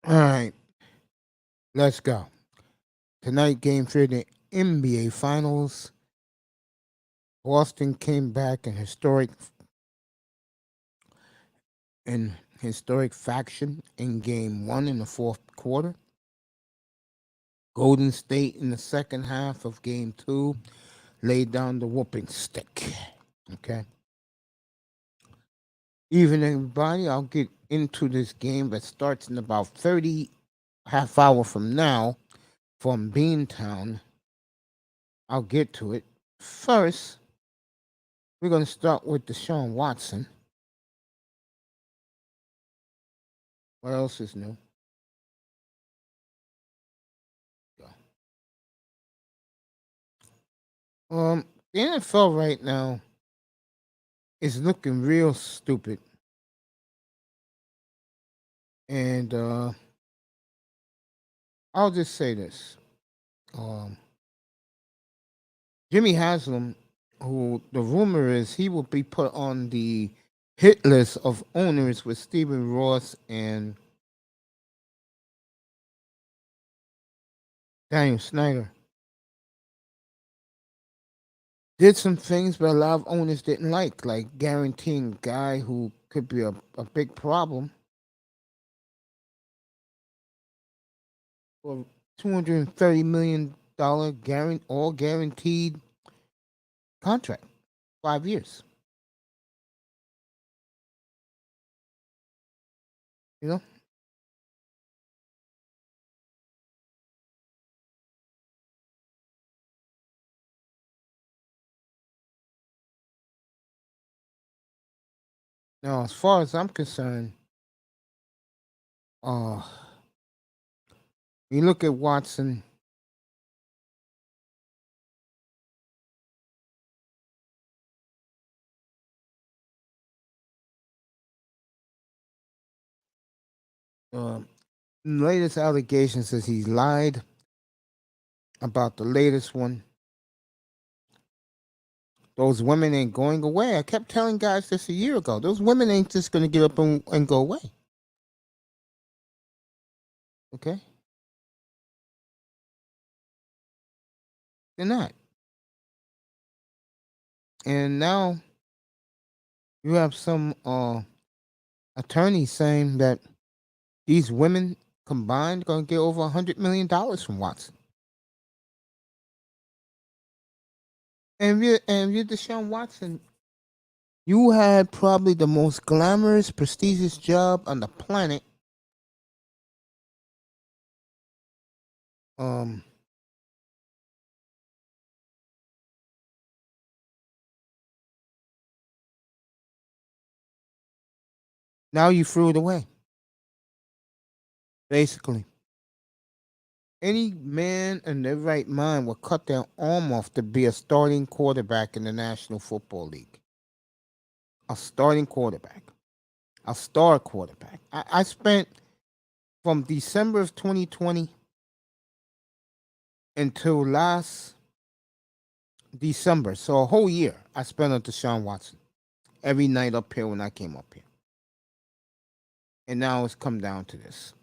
All right, let's go. Tonight, game 3 of the NBA Finals. Boston came back in historic faction in game 1 in the fourth quarter. Golden State in the second half of game 2 laid down the whooping stick. Okay. Even everybody, I'll get into this game that starts in about 30 half hour from now from Beantown. I'll get to it. First, we're going to start with Deshaun Watson. What else is new? The NFL right now is looking real stupid. And I'll just say this. Um, Jimmy Haslam, who the rumor is he will be put on the hit list of owners with Stephen Ross and Daniel Snyder, did some things that a lot of owners didn't like guaranteeing a guy who could be a big problem for $230 million all guaranteed contract, 5 years. You know, now as far as I'm concerned, uh, you look at Watson. Um, latest allegations says he lied about the latest one. Those women ain't going away. I kept telling guys this a year ago. Those women ain't just going to give up and go away. Okay? They're not. And now you have some attorneys saying that these women combined going to get over $100 million from Watson. And you're Deshaun Watson. You had probably the most glamorous, prestigious job on the planet. Um, Now you threw it away. Basically, any man in their right mind would cut their arm off to be a starting quarterback in the National Football League. A starting quarterback, a star quarterback. I spent from December of 2020 until last December, so a whole year, I spent on Deshaun Watson every night up here when I came up here. And now it's come down to this.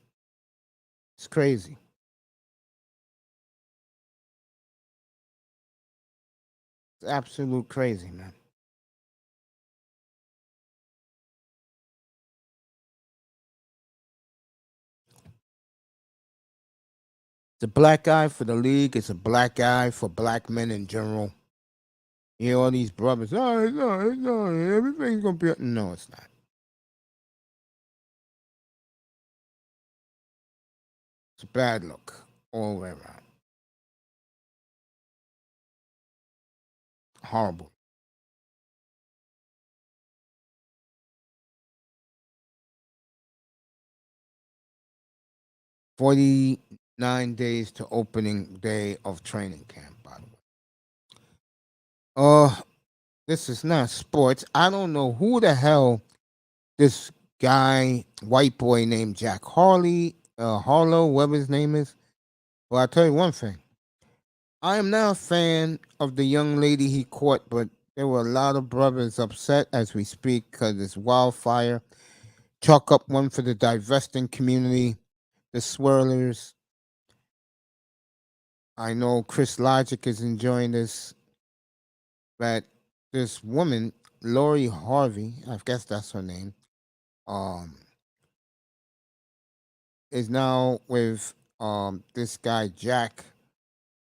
It's crazy. It's absolute crazy, man. It's a black eye for the league. It's a black eye for black men in general. You hear all these brothers, oh, no, everything's going to be. No, it's not. It's a bad look all the way around. Horrible. 49 days to opening day of training camp, by the way. This is not sports. I don't know who the hell this guy, white boy named Jack Harlow, whatever his name is. Well, I'll tell you one thing. I am not a fan of the young lady he caught, but there were a lot of brothers upset as we speak because it's wildfire. Chalk up one for the divesting community. the Swirlers. I know Chris Logic is enjoying this, but this woman, Lori Harvey, I guess that's her name, um, is now with this guy Jack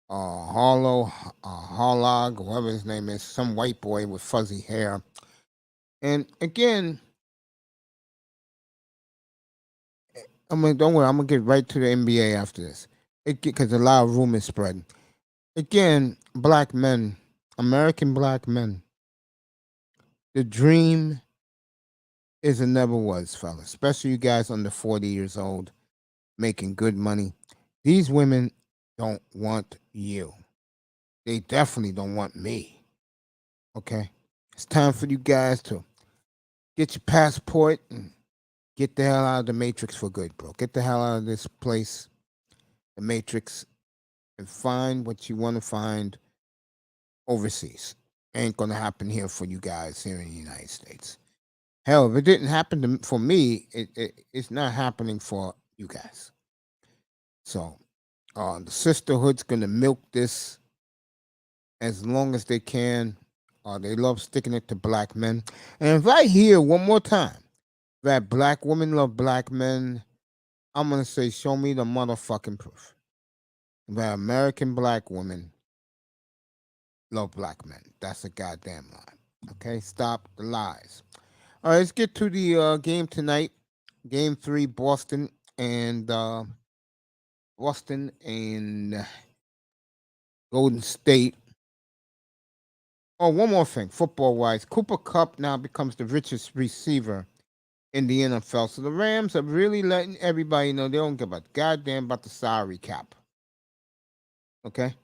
Harlow, Harlog, whatever his name is, some white boy with fuzzy hair. And again, don't worry, I'm gonna get right to the NBA after this. Because a lot of rumors spread. Again, black men, American black men, the dream is and never was, fellas. Especially you guys under 40 years old, making good money. These women don't want you. They definitely don't want me. Okay, it's time for you guys to get your passport and get the hell out of the matrix for good, bro. Get the hell out of this place, the matrix, and find what you want to find overseas. Ain't gonna happen here for you guys here in the United States. Hell, if it didn't happen for me, it's not happening for you guys. So, the sisterhood's gonna milk this as long as they can. They love sticking it to black men. And if I hear one more time that black women love black men, I'm gonna say, show me the motherfucking proof that American black women love black men. That's a goddamn lie. Okay, stop the lies. All right, let's get to the game tonight. Game 3, Boston and Golden State. Oh, one more thing, football wise, Cooper Cup now becomes the richest receiver in the NFL. So the Rams are really letting everybody know they don't give a goddamn about the salary cap. Okay,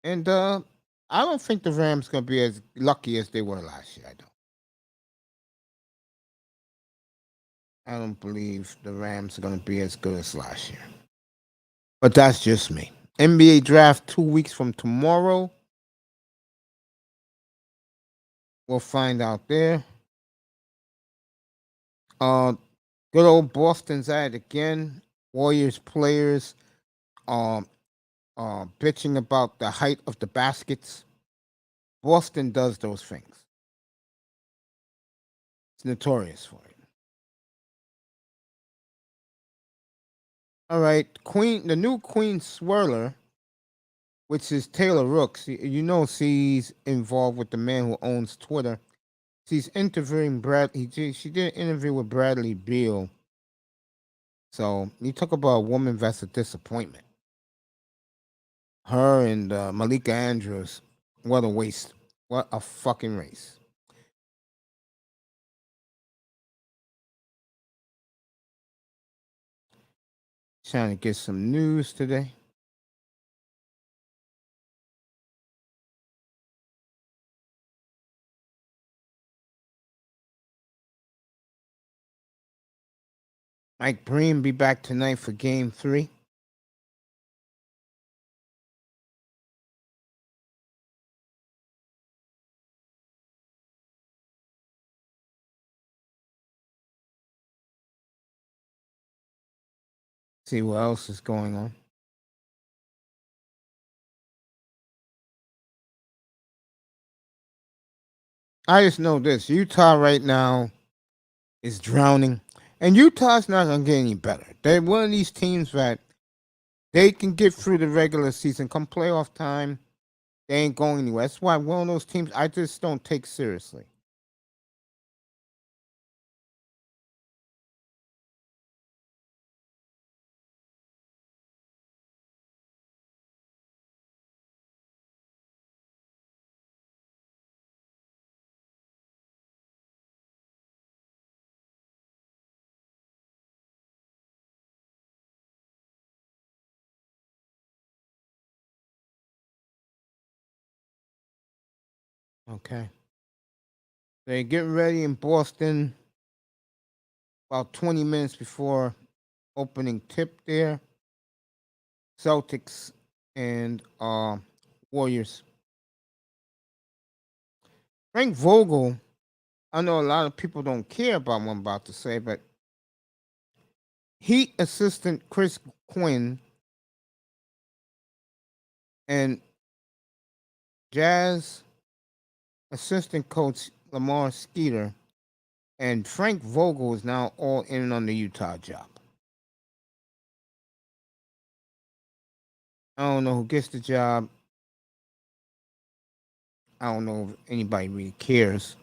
and I don't think the Rams gonna be as lucky as they were last year. I don't believe the Rams are gonna be as good as last year. But that's just me. NBA draft 2 weeks from tomorrow. We'll find out there. Uh, Good old Boston's at it again. Warriors players um bitching about the height of the baskets. Boston does those things. It's notorious for it. All right, the new Queen Swirler, which is Taylor Rooks. You know she's involved with the man who owns Twitter. She's interviewing She did an interview with Bradley Beal. So you talk about a woman that's a disappointment. Her and Malika Andrews. What a waste. What a fucking race. Trying to get some news today. Mike Breen be back tonight for Game 3. See what else is going on. I just know this: Utah right now is drowning, and Utah's not gonna get any better. They're one of these teams that they can get through the regular season. Come playoff time, they ain't going anywhere. That's why one of those teams I just don't take seriously. Okay, they're getting ready in Boston about 20 minutes before opening tip there. Celtics and Warriors. Frank Vogel, I know a lot of people don't care about what I'm about to say, but Heat assistant Chris Quinn and Jazz assistant coach Lamar Skeeter and Frank Vogel is now all in on the Utah job. I don't know who gets the job. I don't know if anybody really cares.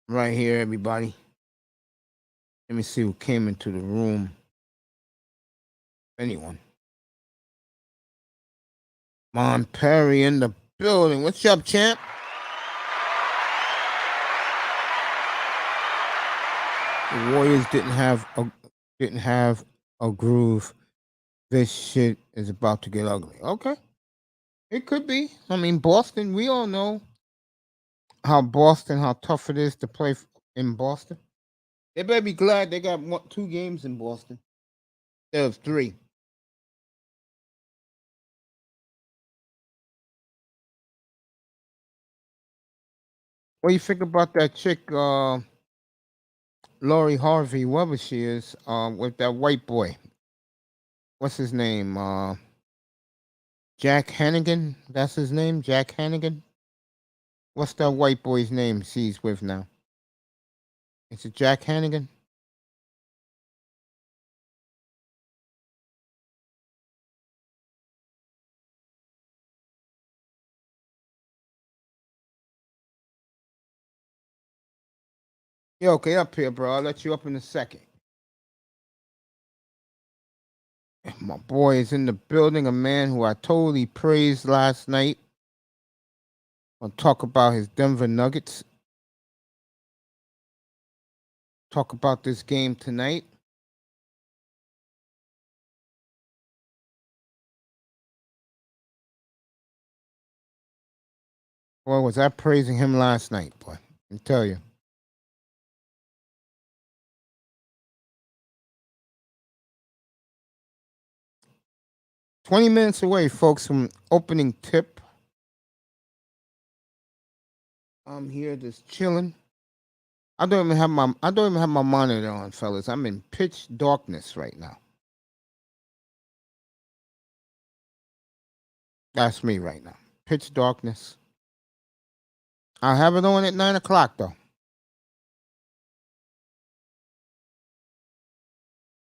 Right here, everybody. Let me see who came into the room. Anyone. Mon Perry in the building. What's up, champ? The Warriors didn't have a groove. This shit is about to get ugly. Okay. It could be. I mean, Boston, we all know how tough it is to play in Boston. They better be glad they got 2 games in Boston instead of 3. What do you think about that chick, Lori Harvey, whoever she is, with that white boy? What's his name? Jack Hannigan? That's his name? Jack Hannigan? What's that white boy's name she's with now? Is it Jack Hannigan? Yeah, okay, up here, bro. I'll let you up in a second. My boy is in the building, a man who I totally praised last night. I'll talk about his Denver Nuggets. Talk about this game tonight. Boy, was I praising him last night, boy. I tell you. "20 minutes away, folks, from opening tip. I'm here just chilling. I don't even have my monitor on, fellas. I'm in pitch darkness right now. That's me right now. Pitch darkness. I'll have it on at 9 o'clock though.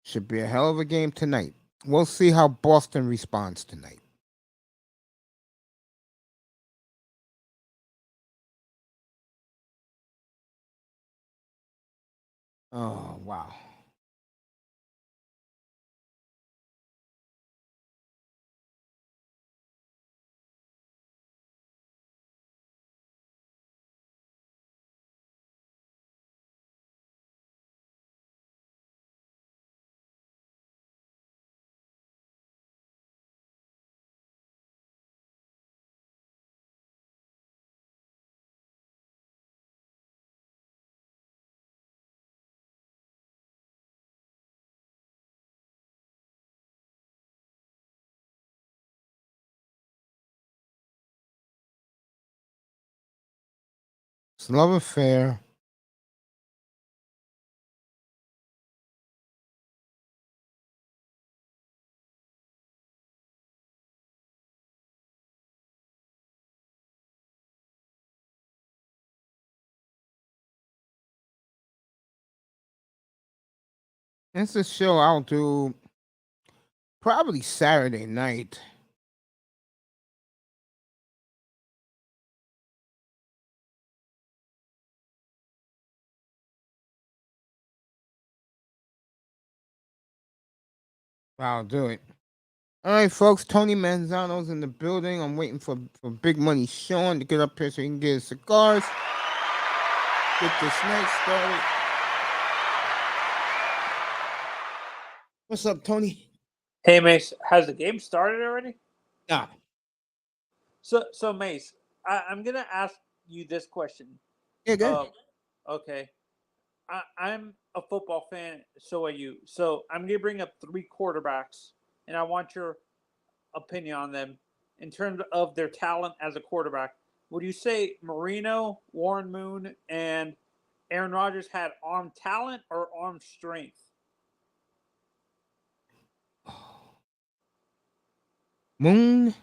Should be a hell of a game tonight. We'll see how Boston responds tonight. Oh, wow. It's love affair. It's a show I'll do probably Saturday night. I'll do it. All right, folks. Tony Manzano's in the building. I'm waiting for Big Money Sean to get up here so he can get his cigars. Get this night started. What's up, Tony? Hey, Mace, has the game started already? Nah. So Mace, I'm gonna ask you this question. Yeah, good. Okay. I'm a football fan, so are you. So I'm gonna bring up three quarterbacks, and I want your opinion on them in terms of their talent as a quarterback. Would you say Marino, Warren Moon, and Aaron Rodgers had arm talent or arm strength? Moon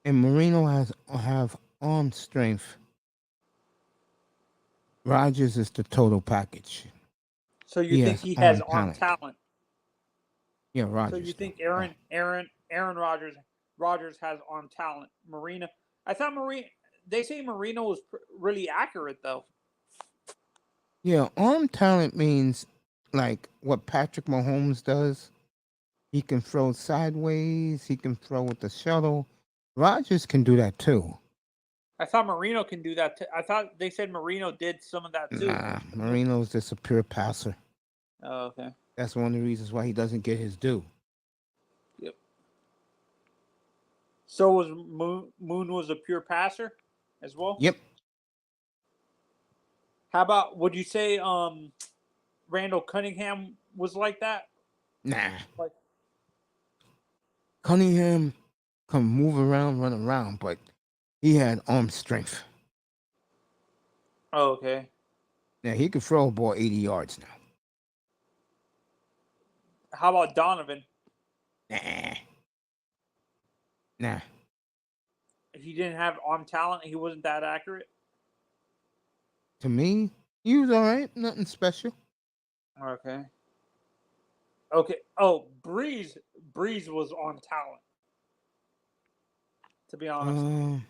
and Marino have arm strength. Rogers is the total package. So you He think has he has arm arm talent. talent? Yeah, So you Rogers though. think Aaron Rodgers has arm talent? Marino, I thought Marino. They say Marino was really accurate though. Yeah, arm talent means like what Patrick Mahomes does. He can throw sideways. He can throw with the shuttle. Rogers can do that too. I thought Marino can do that. I thought they said Marino did some of that too. Nah, Marino's just a pure passer. Oh, okay. That's one of the reasons why he doesn't get his due. Yep. So was Moon was a pure passer as well. Yep. How about would you say Randall Cunningham was like that? Nah. Like Cunningham can move around, run around, but he had arm strength. oh, okay. Now he could throw a ball 80 yards now. How about Donovan? Nah. Nah. He didn't have arm talent. He wasn't that accurate. To me, he was all right. Nothing special. Okay. Okay. Oh, Breeze was arm talent. To be honest.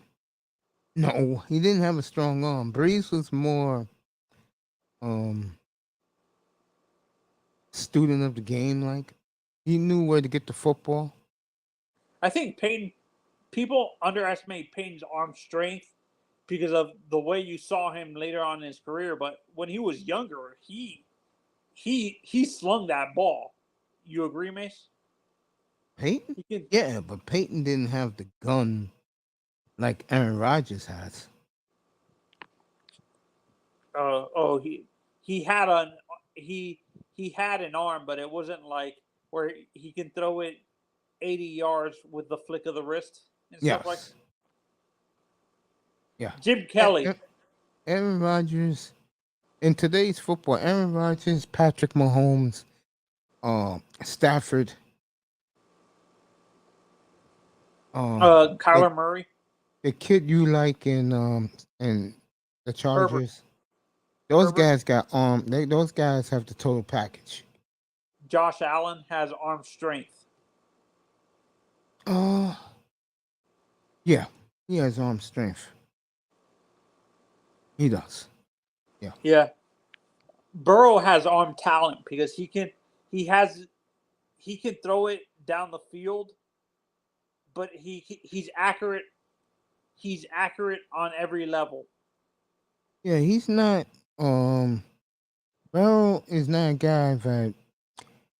No, he didn't have a strong arm. Breeze was more um student of the game. Like he knew where to get the football. I think people underestimate Payton's arm strength because of the way you saw him later on in his career. But when he was younger, he slung that ball. You agree, Mace? Peyton? He can. Yeah, but Peyton didn't have the gun like Aaron Rodgers has. He had an he had an arm, but it wasn't like where he can throw it 80 yards with the flick of the wrist and stuff like. Yes. Yeah. Jim Kelly. Aaron Rodgers in today's football, Aaron Rodgers, Patrick Mahomes, Stafford, the, Kyler Murray. the kid you like in the Herbert. Chargers. Those Herbert. guys got those guys have the total package. Josh Allen has arm strength. Yeah, he has arm strength. He does. Yeah. Yeah. Burrow has arm talent because he can throw it down the field, but he's accurate. He's accurate on every level. Yeah, he's not. Burrow is not a guy that,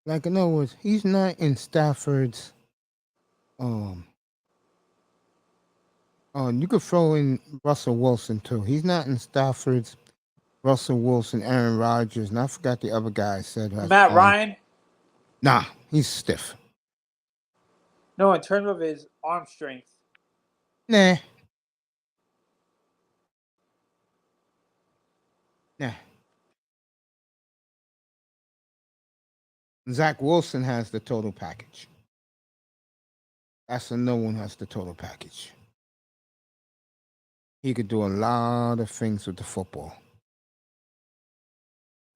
like in other words, he's not in Stafford's. You could throw in Russell Wilson too. He's not in Stafford's. Russell Wilson, Aaron Rodgers, and I forgot the other guy I said. Matt Ryan. Nah, he's stiff. No, in terms of his arm strength. Nah. Zach Wilson has the total package. That's a no one has the total package. He could do a lot of things with the football.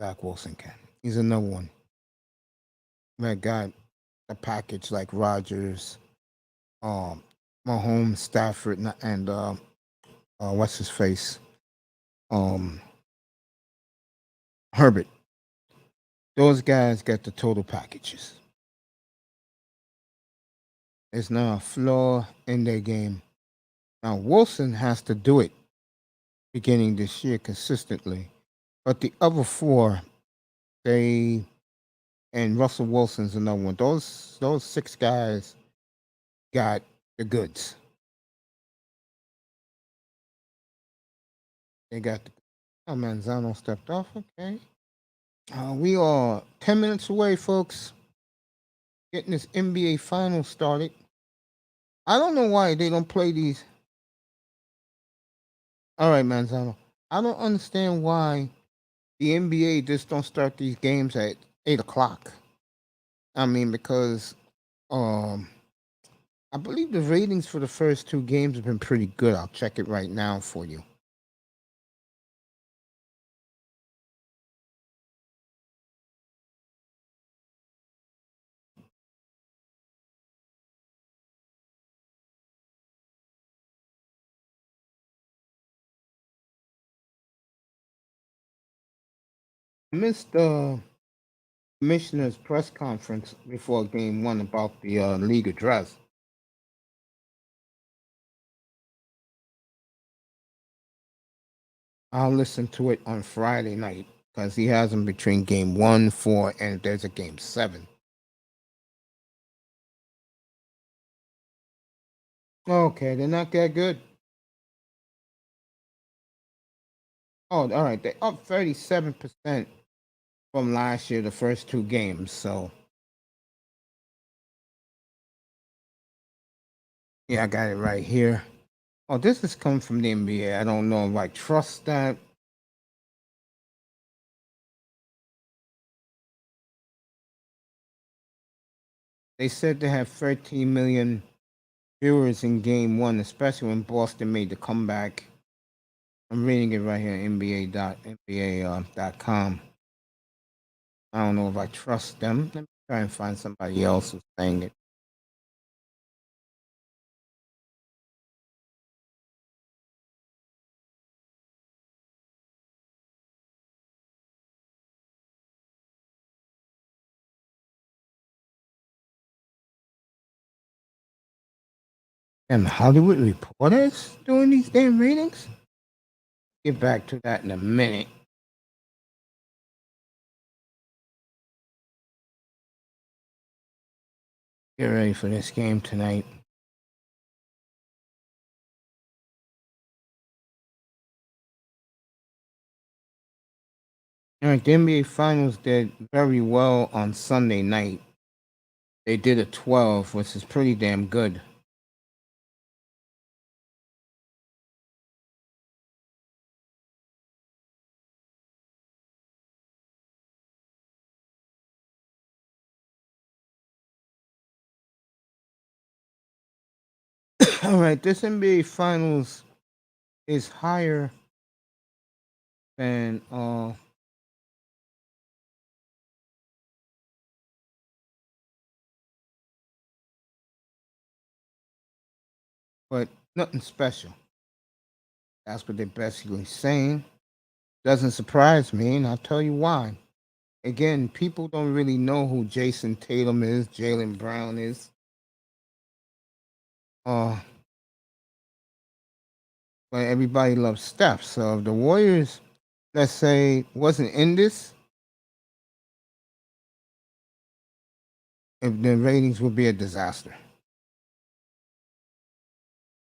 Zach Wilson can. He's another one that got a package like Rodgers, Mahomes, Stafford, and what's his face, Herbert. Those guys got the total packages. There's not a flaw in their game. Now Wilson has to do it beginning this year consistently, but the other four, they and Russell Wilson's another one. Those six guys got the goods. They got the oh Manzano stepped off. Okay. We are 10 minutes away, folks. Getting this NBA Finals started. I don't know why they don't play these. All right, Manzano. I don't understand why the NBA just don't start these games at 8 o'clock. I mean, because um, I believe the ratings for the first two games have been pretty good. I'll check it right now for you. I missed the commissioner's press conference before game one about the league address. I'll listen to it on Friday night because he has them between game one, four, and there's a game seven. Okay, they're not that good. Oh, all right. They're up 37% from last year, the first two games. So, yeah, I got it right here. Oh, this is coming from the NBA. I don't know if I trust that. They said they have 13 million viewers in game one, especially when Boston made the comeback. I'm reading it right here, NBA.com. I don't know if I trust them. Let me try and find somebody else who's saying it. And Hollywood reporters doing these damn ratings? Get back to that in a minute. Get ready for this game tonight. All right, the NBA Finals did very well on Sunday night. They did a 12, which is pretty damn good. All right, this NBA Finals is higher than but nothing special. That's what they're basically saying. Doesn't surprise me, and I'll tell you why. Again, people don't really know who Jason Tatum is, Jalen Brown is. Uh, but everybody loves Steph. So if the Warriors, let's say, wasn't in this, if the ratings would be a disaster.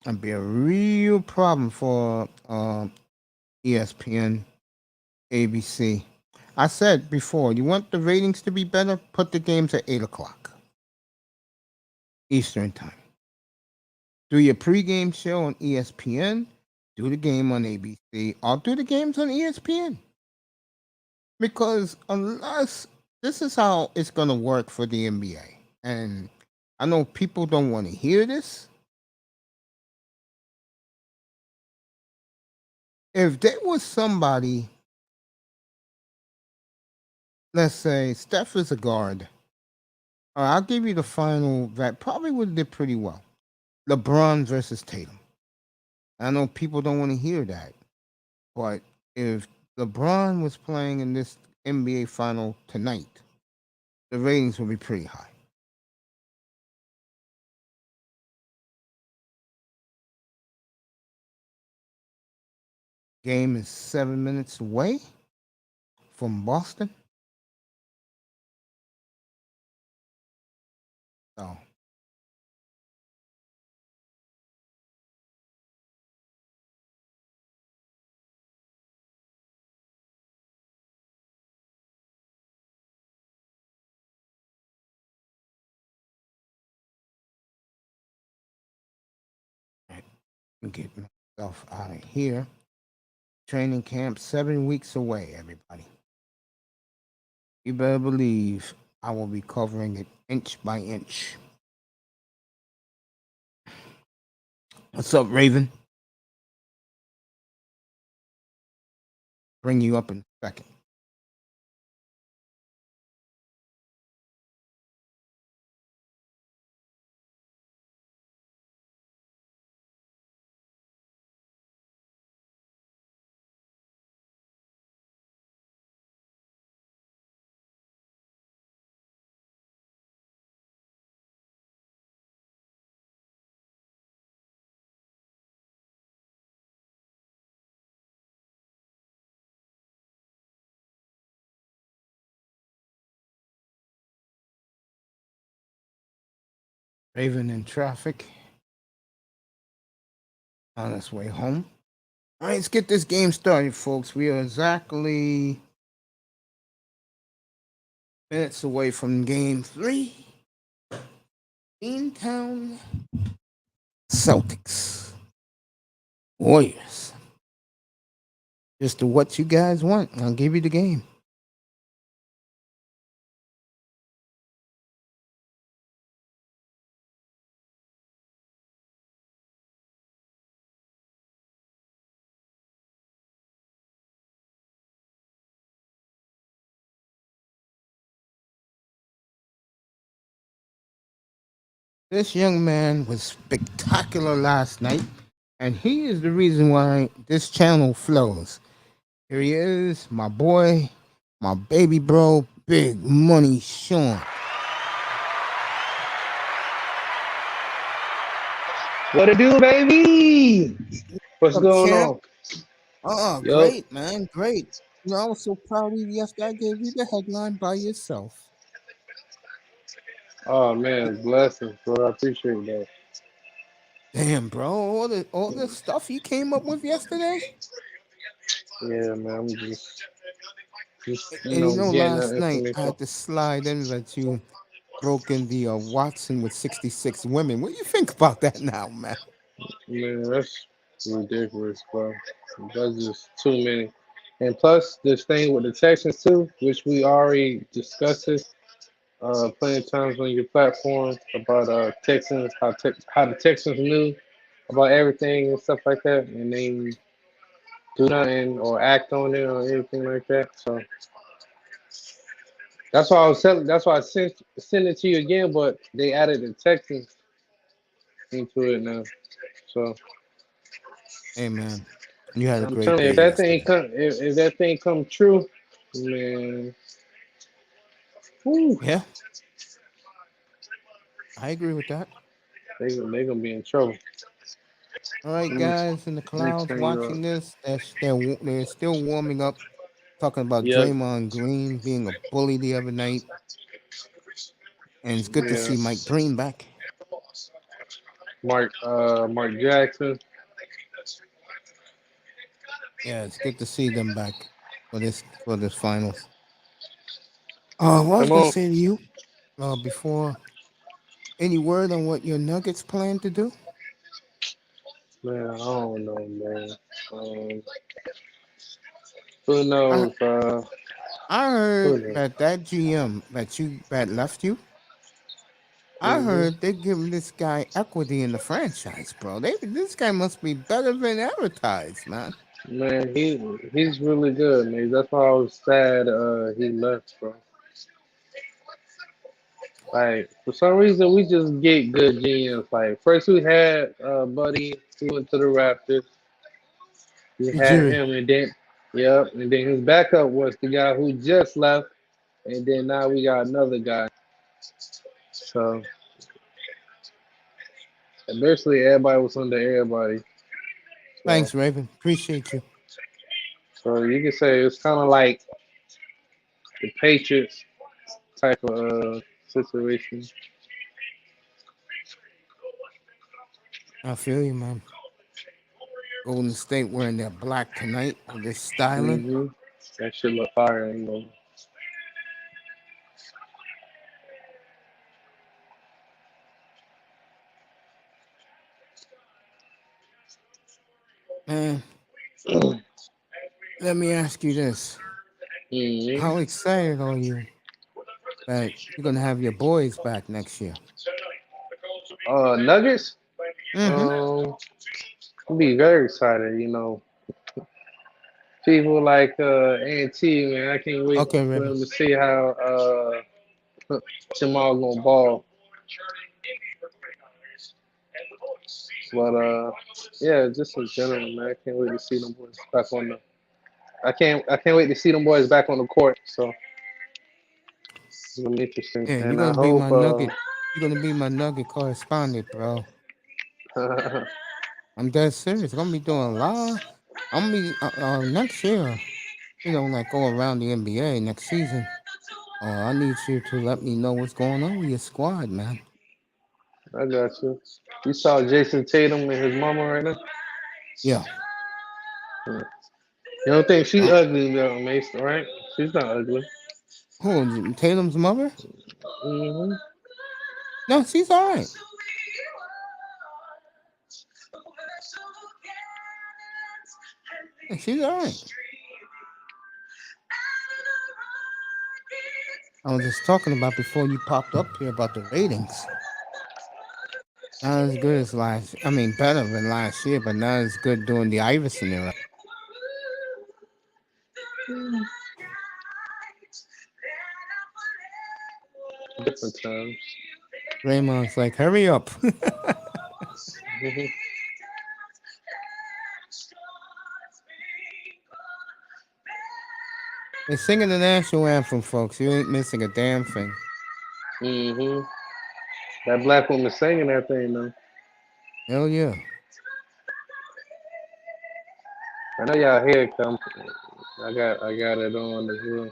It'd be a real problem for ESPN, ABC. I said before, you want the ratings to be better, put the games at 8 o'clock Eastern time. Do your pregame show on ESPN, do the game on ABC, or do the games on ESPN. Because unless this is how it's going to work for the NBA, and I know people don't want to hear this. If there was somebody, let's say Steph is a guard, I'll give you the final that probably would have did pretty well. LeBron versus Tatum. I know people don't want to hear that, but if LeBron was playing in this NBA final tonight, the ratings would be pretty high. Game is 7 minutes away from Boston. So Get myself out of here. Training camp 7 weeks away, everybody. You better believe I will be covering it inch by inch. What's up, Raven? Bring you up in a second. Raven in traffic on his way home. All right, let's get this game started, folks. We are exactly minutes away from game 3. Beantown Celtics. Warriors. Just to what you guys want. I'll give you the game. This young man was spectacular last night, and he is the reason why this channel flows. Here he is, my boy, my baby bro, Big Money Sean. What it do, baby? What's What's up, going champ? on? Oh, Yo. great, man, great. You know, I was so proud of you yesterday. I gave you the headline by yourself. Oh man, blessings, bro. I appreciate that. Damn, bro, all the stuff you came up with yesterday. Yeah, man. I'm just And you know, getting that last night I information. had to slide in that you broken the Watson with 66 women. What do you think about that now, man? Man, that's ridiculous, bro. That's just too many. And plus, this thing with the Texans too, which we already discussed this plenty of times on your platform about Texans, how the Texans knew about everything and stuff like that, and they do nothing or act on it or anything like that. So that's why I was telling. That's why I sent it to you again, but they added the Texans into it now. So Hey, man, you had a I'm great telling you, day yesterday. if that thing come true, man, whew, Yeah, I agree with that. they gonna be in trouble. All right, Let me guys in the let me clouds turn you up. watching this, they're still warming up, talking about Yep. Draymond Green being a bully the other night, and it's good to Yeah. see Mike Green back. Mark Jackson. Yeah, it's good to see them back for this finals. What I was Come gonna on, say to you, before any word on what your Nuggets plan to do? man. I don't know, man. Um, who I knows? I heard Who knows? that GM that left you. I hmm heard they giving this guy equity in the franchise, bro. This guy must be better than advertised, man. Man, he's really good, man. That's why I was sad he left, bro. Like for some reason we just get good GMs. Like first we had Buddy, he went to the Raptors. We had Jerry, him and then yep, and then his backup was the guy who just left, and then now we got another guy. So basically everybody was under everybody. So thanks, Raven. Appreciate you. so you can say it's kinda like the Patriots type of situation. I feel you, man. Golden State wearing their black tonight with this styling. hmm That shit look fire, ain't gonna. Man, let me ask you this: Mhm. how excited are you that you're gonna have your boys back next year? Nuggets. Mm-hmm. I'll be very excited. You know, people like A&T, man. I can't wait Okay, for Remy. them to see how Jamal gonna ball. But yeah, just in general, man. I can't wait to see them boys back on the. I can't wait to see them boys back on the court. So it's gonna be interesting, Yeah, you're and I gonna be hope. my nugget. You're gonna be my nugget correspondent, bro. I'm dead serious. I'm gonna be doing a lot. I'm gonna be next year. Like go around the NBA next season. I need you to let me know what's going on with your squad, man. I got you. You saw Jason Tatum and his mama right now. Yeah. Yeah. You don't think she Uh, ugly though, Mason? Right? She's not ugly. who? Tatum's mother? Hmm. No, she's all right. Yeah, she's all right. I was just talking about before you popped up here about the ratings. Not as good as last. I mean, better than last year, but not as good during the Iverson era. Different times. Draymond's like, hurry up. Hmm. They're singing the national anthem, folks. You ain't missing a damn thing. Hmm. That black woman singing that thing though. Hell yeah. I know y'all hear it come. I got it on as well.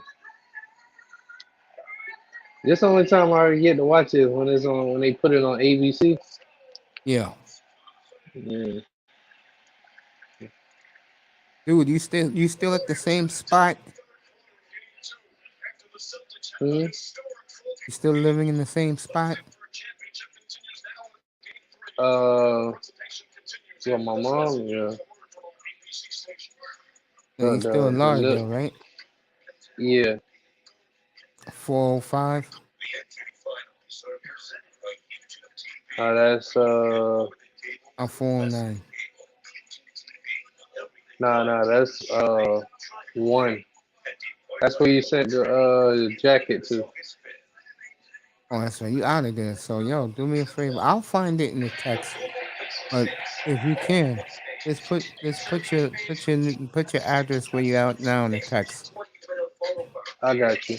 This the only time I get to watch it when it's on when they put it on ABC. Yeah. Yeah. Dude, you still at the same spot? Hmm. You still living in the same spot? Uh, yeah, my mom. Yeah. Yeah, you still in The look. Lauderdale, right? Yeah. 405 That's or 409. nah, that's one. That's where you sent the jacket to. Oh, that's right. You out of there. So, yo, do me a favor. I'll find it in the text. But if you can, just put your address where you out now in the text. I got you.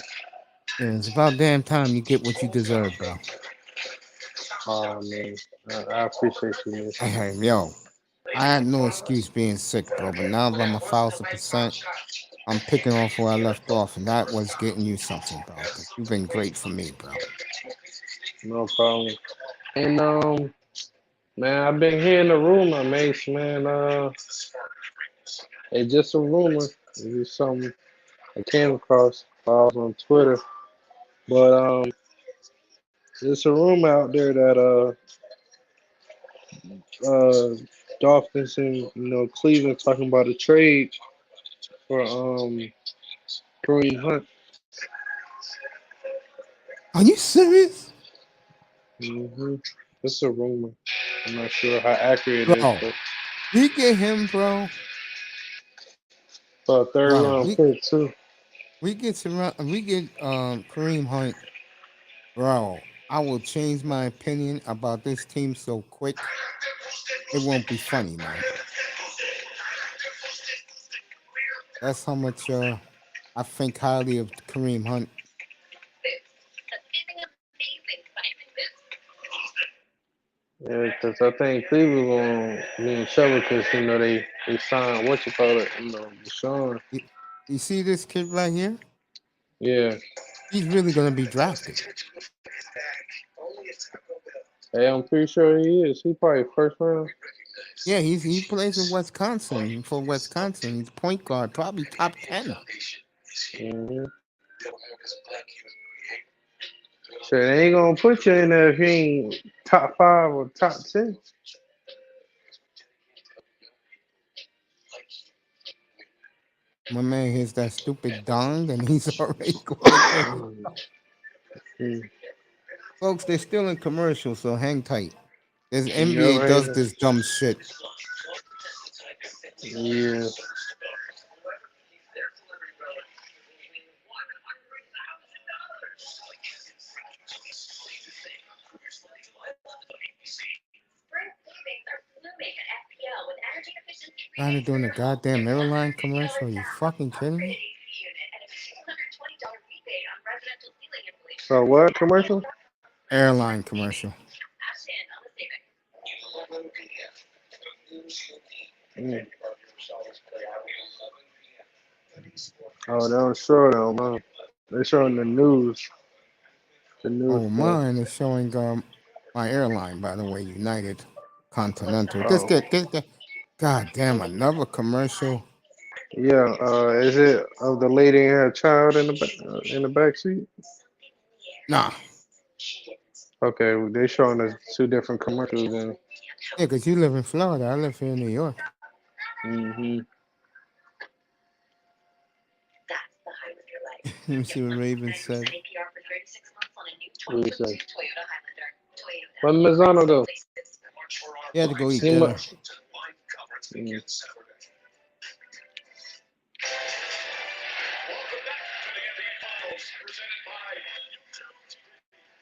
Yeah, it's about damn time you get what you deserve, bro. Oh man, I appreciate you, man. Hey, yo, I had no excuse being sick, bro. But now that I'm 1,000%, I'm picking off where I left off, and that was getting you something, bro. Because you've been great for me, bro. No problem. And man, I've been hearing the rumor, Mace, man. It's just a rumor. It's just something I came across while I was on Twitter. But there's a rumor out there that Dolphins and Cleveland talking about a trade for Kareem Hunt. Are you serious, Hmm. It's a rumor. I'm not sure how accurate it is, bro? but We get him, bro. for a third Bro, round pick too. we get Kareem Hunt, bro. I will change my opinion about this team so quick. It won't be funny, man. That's how much I think highly of Kareem Hunt. Yeah, because I think Cleveland gonna be in trouble because they signed what you call it, Deshaun. You, you see this kid right here? Yeah, He's really gonna be drafted. hey, I'm pretty sure he is. He probably first round. Yeah, he plays in Wisconsin for Wisconsin. He's point guard, probably top 10. Hmm. So they ain't gonna put you in there if you ain't top 5 or top 10. My man hears that stupid dong and he's already going crazy. Mm. Folks, they're still in commercial, so hang tight. This Yeah, NBA right. does this dumb shit. Yeah. Trying to doing a goddamn airline commercial. Are you fucking kidding me? So what commercial? Airline commercial. Mm. Oh, they don't show them, man. They're showing the news. The news Oh, stuff. mine is showing my airline, by the way, United Continental. Just Oh. get. God damn, another commercial. Yeah. Is it of the lady and her child in the back seat? Nah, Okay, they showing us two different commercials then. yeah, because you live in Florida. I live here in New York. Mm-hmm. Let me see what Raven said. What do you say? Where Mazzano go? He had to go eat He dinner. must. Mm.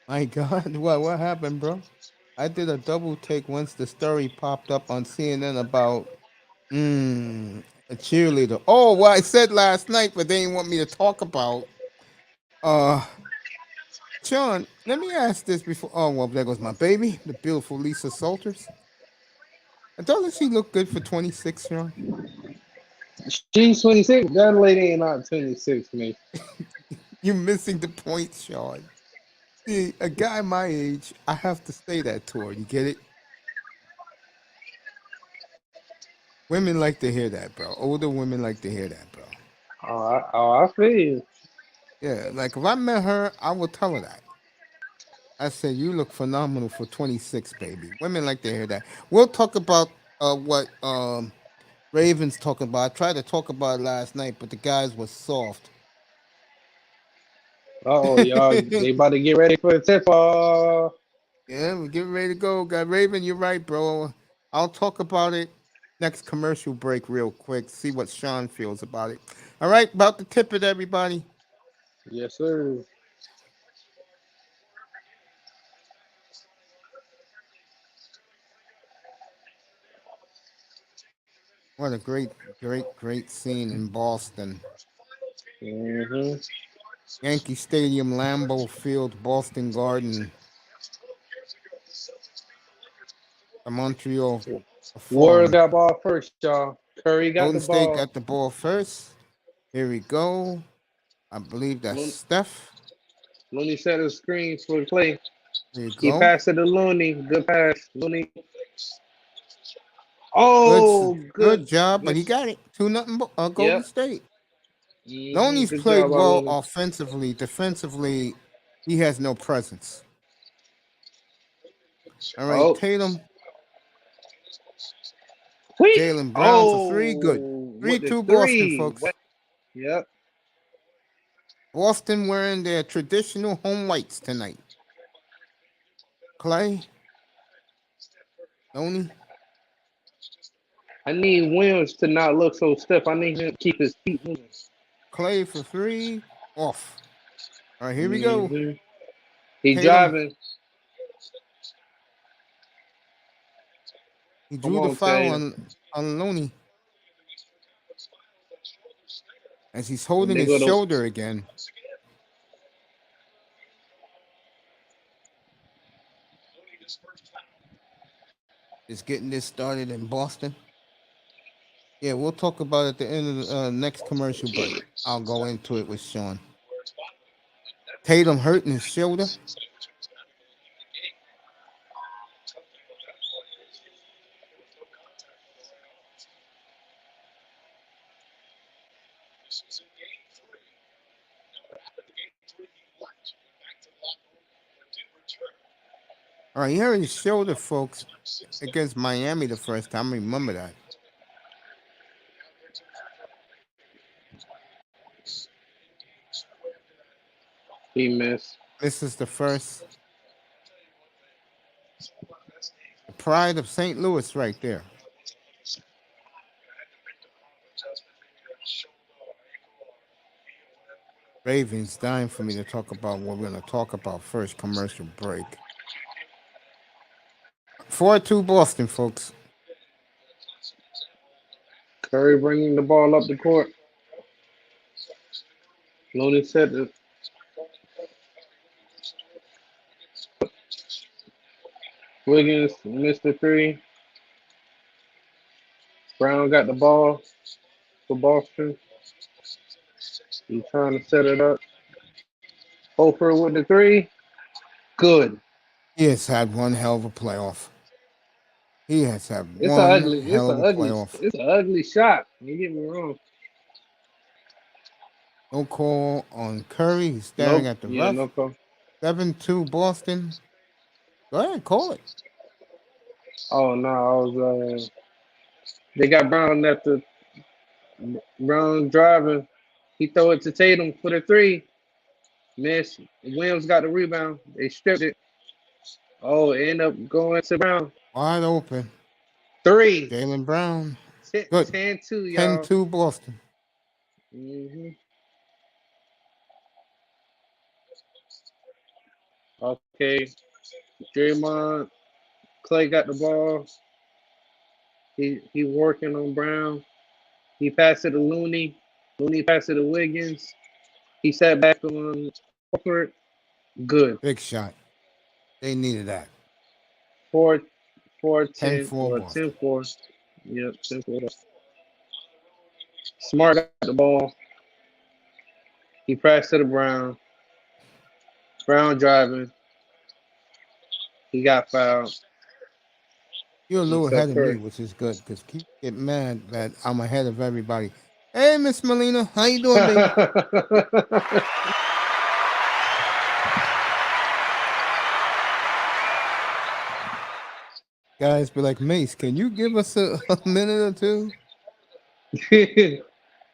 My God, what happened, bro? I did a double take once the story popped up on CNN about a cheerleader. Oh, what I said last night, but they didn't want me to talk about. Uh, Sean, let me ask this before. Oh, well, there goes my baby, the beautiful Lisa Salters. Doesn't she look good for 26, Sean? She's 26. That lady ain't not 26, man. You're missing the point, Sean. See, a guy my age, I have to say that to her. You get it? Women like to hear that, bro. Older women like to hear that, bro. I feel you. Yeah, like if I met her, I would tell her that. I said, "You look phenomenal for 26, baby." Women like to hear that. We'll talk about what Ravens talking about. I tried to talk about it last night, but the guys were soft. Oh, y'all, they about to get ready for the tip off. Yeah, we're getting ready to go. Got Raven, you're right, bro. I'll talk about it next commercial break real quick. See what Sean feels about it. All right, about to tip it, everybody. Yes, sir. What a great scene in Boston. Mm-hmm. Yankee Stadium, Lambeau Field, Boston Garden, the Montreal Warriors Forum. got ball first, y'all. Curry got the Golden State ball. got the ball first. Here we go. I believe that's Looney Steph. set the screen for the play. There you He go. passed it to Looney. Good pass. Looney. Good, Oh, good. good job, but Good. he got it. 2-0 Golden Yep. State. Mm-hmm. Loney's Good played job by well Looney. offensively. Defensively, he has no presence. All right, Oh, Tatum, quick. Jalen Brown for three. Good. Oh, with the 3-2 Boston, three. folks. Yep. Boston wearing their traditional home whites tonight. Clay, Loney, I need Williams to not look so stiff. I need him to keep his feet moving. Clay for three. Off. All right, here we go. Mm-hmm. He Tatum, driving. he Come drew the on, foul Tatum. on Loney as he's And holding they his go to shoulder again. Just getting this started in Boston. Yeah, we'll talk about it at the end of the next commercial break. I'll go into it with Sean. Tatum hurting his shoulder. All right, he hurt his shoulder, folks, against Miami the first time. Remember that. He missed. This is the first. The pride of St. Louis right there. Ravens dying for me to talk about what we're going to talk about first. Commercial break. 4-2 Boston, folks. Curry bringing the ball up the court. Looney said it. Wiggins missed the three. Brown got the ball for Boston. He's trying to set it up. Hofer with the three. Good. He has had one hell of a playoff. He has had It's one ugly. hell of a playoff. It's an ugly shot. Don't get me wrong. No call on Curry. He's staring at the ref. No call. 7-2 Boston. Go ahead, call it. Oh no, I was. They got Brown after Brown driving. He throw it to Tatum for the three. Miss. Williams got the rebound. They stripped it. Oh, it ended up going to Brown. Wide open. Three. Jaylen Brown. Good. 10-2, y'all. 10-2 Boston. Mm-hmm. Okay. Draymond. Clay got the ball. He working on Brown. He passed it to Looney. Looney passed it to Wiggins. He sat back on Horford. Good. Big shot. They needed that. 4-10 10-4 or Boston. 10-4. Yep, 10-4. Smart got the ball. He passed to the Brown. Brown driving. He got fouled. You're a little ahead of me, Curry. which is good because keep get mad that I'm ahead of everybody. Hey, Miss Melina, how you doing, baby? Guys, be like, Mace, can you give us a minute or two?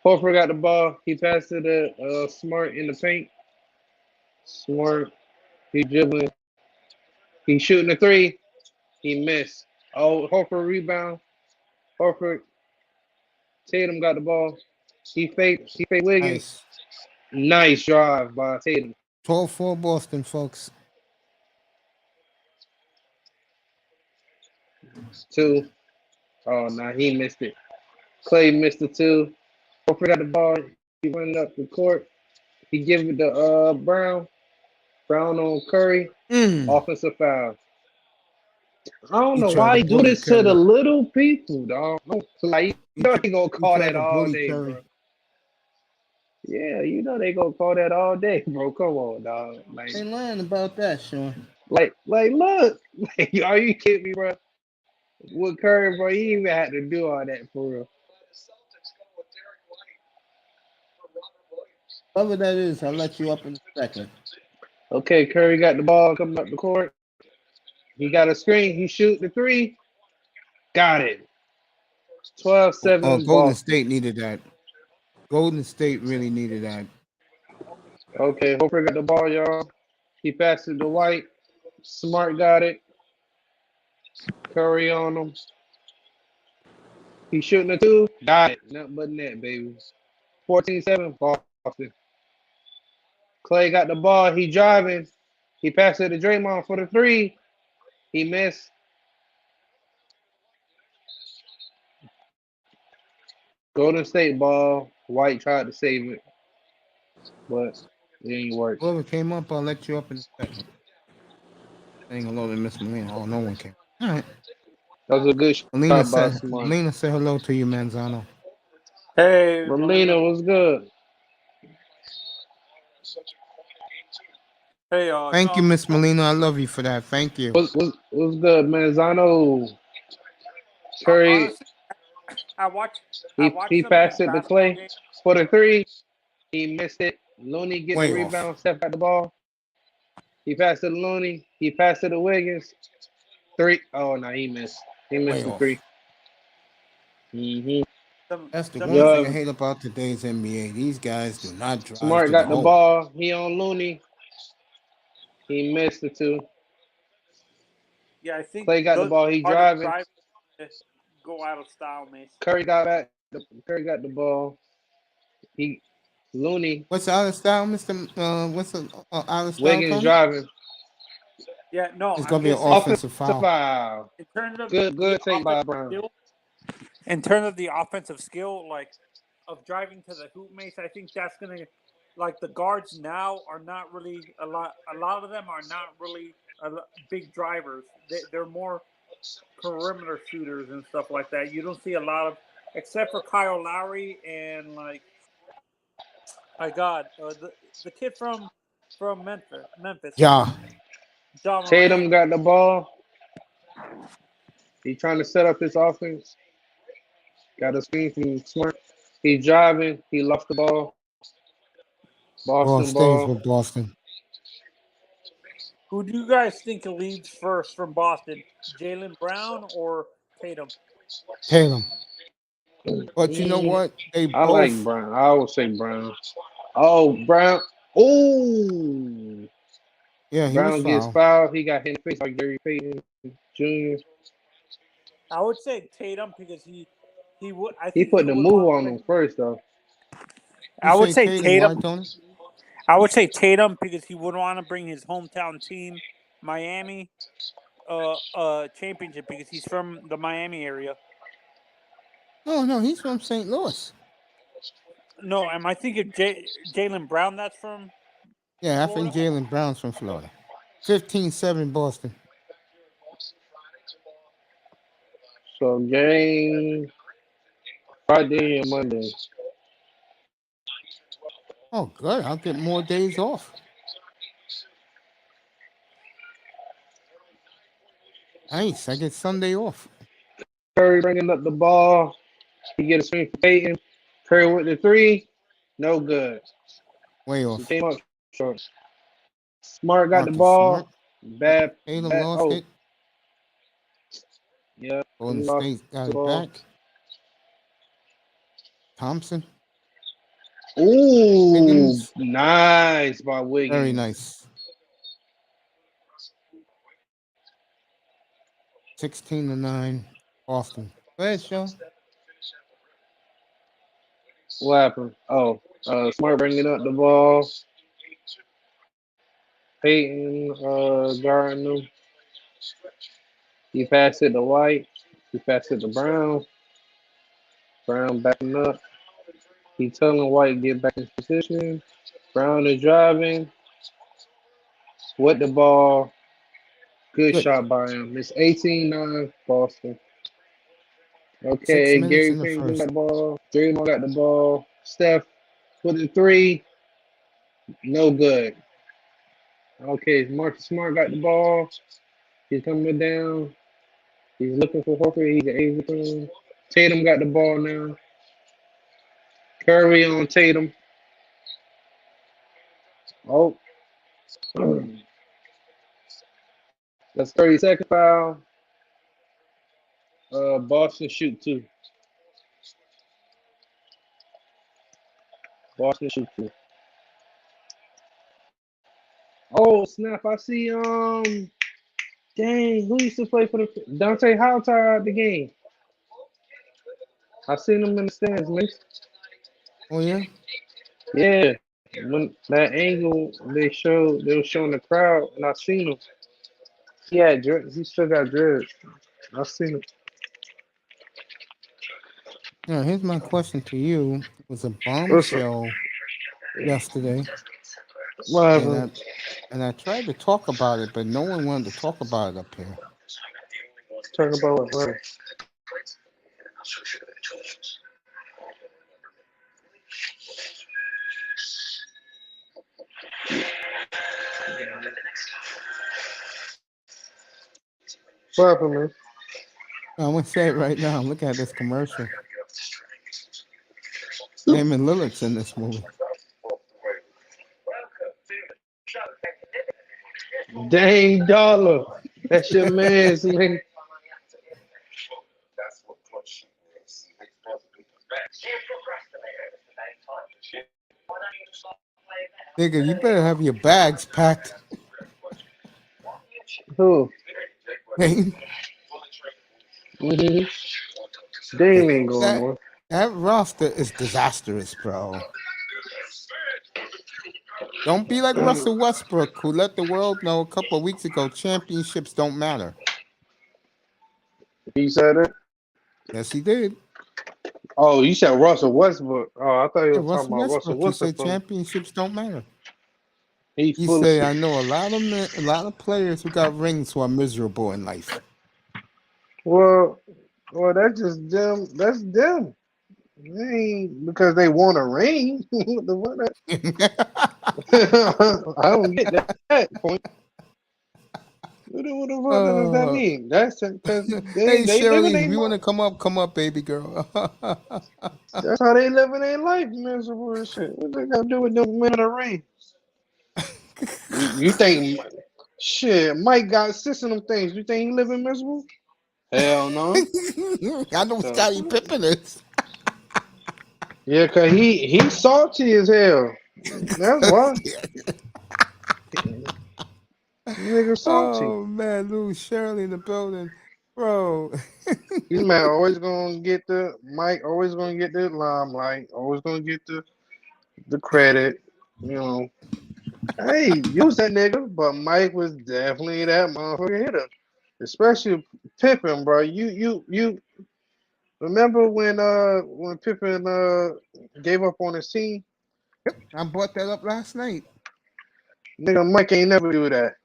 Horford got the ball. He passed it to Smart in the paint. Smart. He dribbling. He shooting a three. He missed. Oh, Horford rebound. Horford. Tatum got the ball. He faked Wiggins. Nice drive by Tatum. 12-4 Boston, folks. 2. Oh, no, he missed it. Clay missed the 2. Horford got the ball. He running up the court. He give it to Brown. Brown on Curry. Offensive foul. I don't know why he do this to the little people, dog. Like, you know they gonna call that all day, bro. Yeah, you know they gonna call that all day, bro. Come on, dog. Like, Ain't lying about that, Sean. Like, look. Like, are you kidding me, bro? With Curry, bro, he even had to do all that for real. Whoever that is, I'll let you up in a second. Okay, Curry got the ball coming up the court. He got a screen. He shoot the three. Got it. 12-7. Golden State needed that. Golden State really needed that. Okay, Horford got the ball, y'all. He passed it to White. Smart got it. Curry on him. He shooting a two. Got it. Nothing but net, baby. 14-7. Boston. Clay got the ball. He driving. He passed it to Draymond for the three. He missed. Golden State ball. White tried to save it, but it didn't work. Whoever came up, I'll let you up in a second. Saying hello to Miss Melina. Oh, no one came. All right. That was a good shot by Smart. Melina, say hello to you, Manzano. Hey, Melina was good. Hey, thank you, Miss Melina. I love you for that. Thank you. Was good, Manzano. Curry. I watched he passed it to Clay games. For the three. He missed it. Looney get the rebound, step at the ball. He passed it to Looney. He passed it to Wiggins. 3. Oh, no, he missed. He missed the 3. That's the one thing I hate about today's NBA. These guys do not drive. Smart got the ball. He on Looney. He missed the two. Yeah, I think Clay got the those ball. He are the driving. drivers that go out of style, Mace. Curry got back. Curry got the ball. He Looney What's out of style, Mister? What's the out of style, Wiggins Tony? driving. Yeah, no, It's I'm gonna be an just saying offensive Offensive foul. foul. in terms of Good the take by offensive Brown. skill, in terms of the offensive skill, like of driving to the hoop, Mace, I think that's gonna like the guards now are not really a lot. A lot of them are not really big drivers. They're more perimeter shooters and stuff like that. You don't see a lot of, except for Kyle Lowry and like, my God, the kid from Memphis, Yeah. John Morant. Tatum got the ball. He trying to set up his offense. Got a screen from Smart. He's driving. He lost the ball. Ball Boston stays ball. with Boston. Who do you guys think leads first from Boston? Jaylen Brown or Tatum? Tatum. But you know Mm, what? They I like both. Brown. I would say Brown. Oh, Brown. Oh, Yeah, he was Brown gets fouled. fouled. He got hit in the face by Gary Payton Jr. I would say Tatum because he would. I He think he put the would move want to on bring. him first, though. You I would say say Tatum? Why, Tatum. Tony? I would say Tatum because he would want to bring his hometown team, Miami, championship because he's from the Miami area. No, he's from St. Louis. No, am I thinking Jaylen Brown? That's from Yeah, I think Florida. Jaylen Brown's from Florida. 15-7 Boston. So game Friday and Monday. Oh, good. I'll get more days off. Nice. I get Sunday off. Curry bringing up the ball. He get a screen for Payton. Curry with the three. No good. Way He off. came up short. Smart got the Marcus Smart. ball. Bad. Tatum lost Oh, it. yeah. He Golden lost State got the it ball. back. Thompson. Ooh, Wiggins. nice by Very Wiggins. nice. 16-9 Boston. Go ahead, Sean. What happened? Oh, Smart bringing up the ball. Peyton guarding him. He passed it to White. He passed it to Brown. Brown backing up. He telling White get back in position. Brown is driving with the ball. Good Good. shot by him. It's 18-9 Boston. 6 Okay, minutes Gary in the Payton got first. the ball. Draymond got the ball. Steph with the three. No good. Okay, Marcus Smart got the ball. He's coming down. He's looking for Hooker. He's able to. Tatum got the ball now. Curry on Tatum. Oh, that's 30-second foul. Boston shoot two. Boston shoot two. Oh snap! I see. Dang, who used to play for the Dante Howard at the game? I seen him in the stands, man. Oh, yeah? Yeah, when that angle they were showing the crowd, and I seen him. He still got dreads. I seen him. Now, here's my question to you. It was a Listen, bombshell yesterday, what and happened? I tried to talk about it, but no one wanted to talk about it up here. Talk about what? What happened, man? I'm gonna say it right now. Look at this commercial. Damian Lillard's in this movie. Dang dollar. That's your man's man. Nigga, you better have your bags packed. Who? Dame, Mm-hmm. Dame ain't going that nowhere. that roster is disastrous, bro. Don't be like Russell Westbrook, who let the world know a couple of weeks ago championships don't matter. He said it. Yes, he did. Oh, you said Russell Westbrook. Oh, I thought you Yeah, were talking Russell about Russell Westbrook. He said Westbrook. championships don't matter. He He full of said, shit. "I know a lot of players who got rings who are miserable in life." Well, that's just them. That's them. They ain't because they want a ring. What the fuck? I don't get that point. What the fuck does that uh, mean? That's because hey they living Shirley, their if you want to come up, baby girl. that's how they living their life, miserable and shit. What they got to do with them winning a ring? You think shit? Mike got sis in them things. You think he living miserable? Hell no. I know So, Scottie Pippen is. yeah, cause he salty as hell. That's why nigga salty. Oh man, Lou Shirley in the building, bro. He's man always gonna get the Mike. Always gonna get the limelight. Always gonna get the credit. You know. Hey, use that nigga. But Mike was definitely that motherfucker hitter. Especially Pippen, bro. You remember when Pippen gave up on his team? I brought that up last night. Nigga, Mike ain't never do that.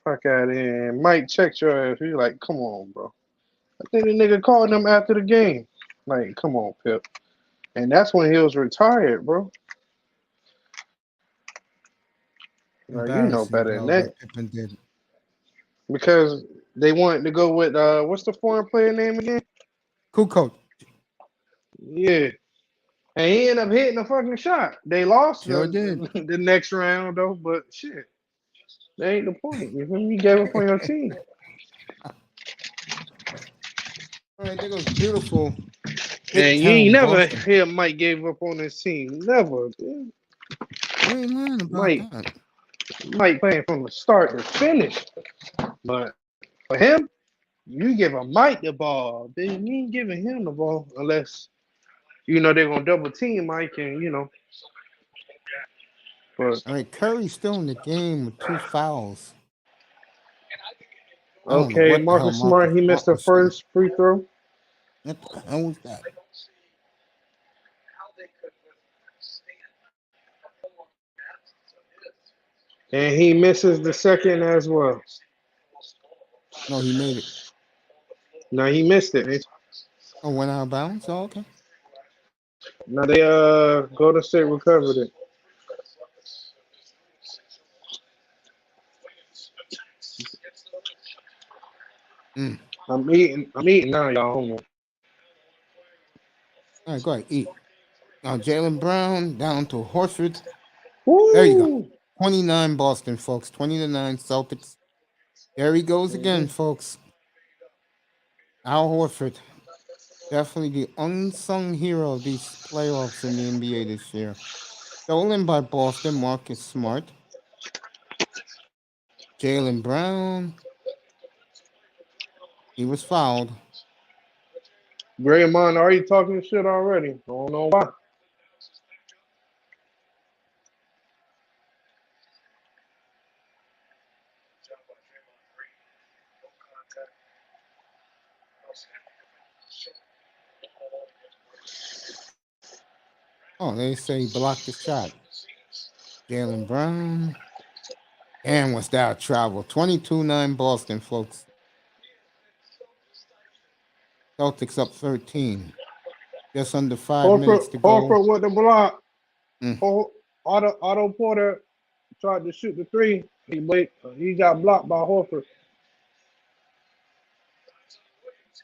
Fuck out of here. And Mike checked your ass. He like, come on, bro. I think the nigga called him after the game. Like, come on, Pip. And that's when he was retired, bro. Like, you know Embarrassing, better than bro, that. what Pippen did. Because they wanted to go with what's the foreign player name again? Cool coach. Yeah. And he ended up hitting a fucking shot. They lost Sure did. the next round though, but shit. That ain't the point. You feel me? You gave up on your team. All right, there goes beautiful And you ain't Midtown, never Boston. hear Mike gave up on his team. Never. Dude. You ain't lying about Mike that. Mike playing from the start to finish. But for him, you give a Mike the ball. Then you ain't giving him the ball unless you know they're gonna double team Mike and you know. But All right, Curry's still in the game with 2 fouls. I don't know okay, what the hell Marcus Marcus Smart, he missed Smart the was shooting. first free throw. What the hell was that? And he misses the second as well. No, he made it. Now he missed it. Oh, went out of bounds? Oh, okay. Now they Golden State recovered it. Mm. I'm eating now, y'all. All right, go ahead, eat. Now Jalen Brown down to Horford. There you go. Woo! 29 Boston, folks. 20-9 Celtics. There he goes Mm-hmm. again, folks. Al Horford. Definitely the unsung hero of these playoffs in the NBA this year. Stolen by Boston, Marcus Smart. Jalen Brown. He was fouled. Draymond already talking shit already. I don't know why. Oh, they say he blocked the shot. Jalen Brown. And was that travel? 22-9 Boston, folks. Celtics up 13. Just under 5 minutes to go. Horford with the block. Mm. Otto Porter tried to shoot the three. He got blocked by Horford.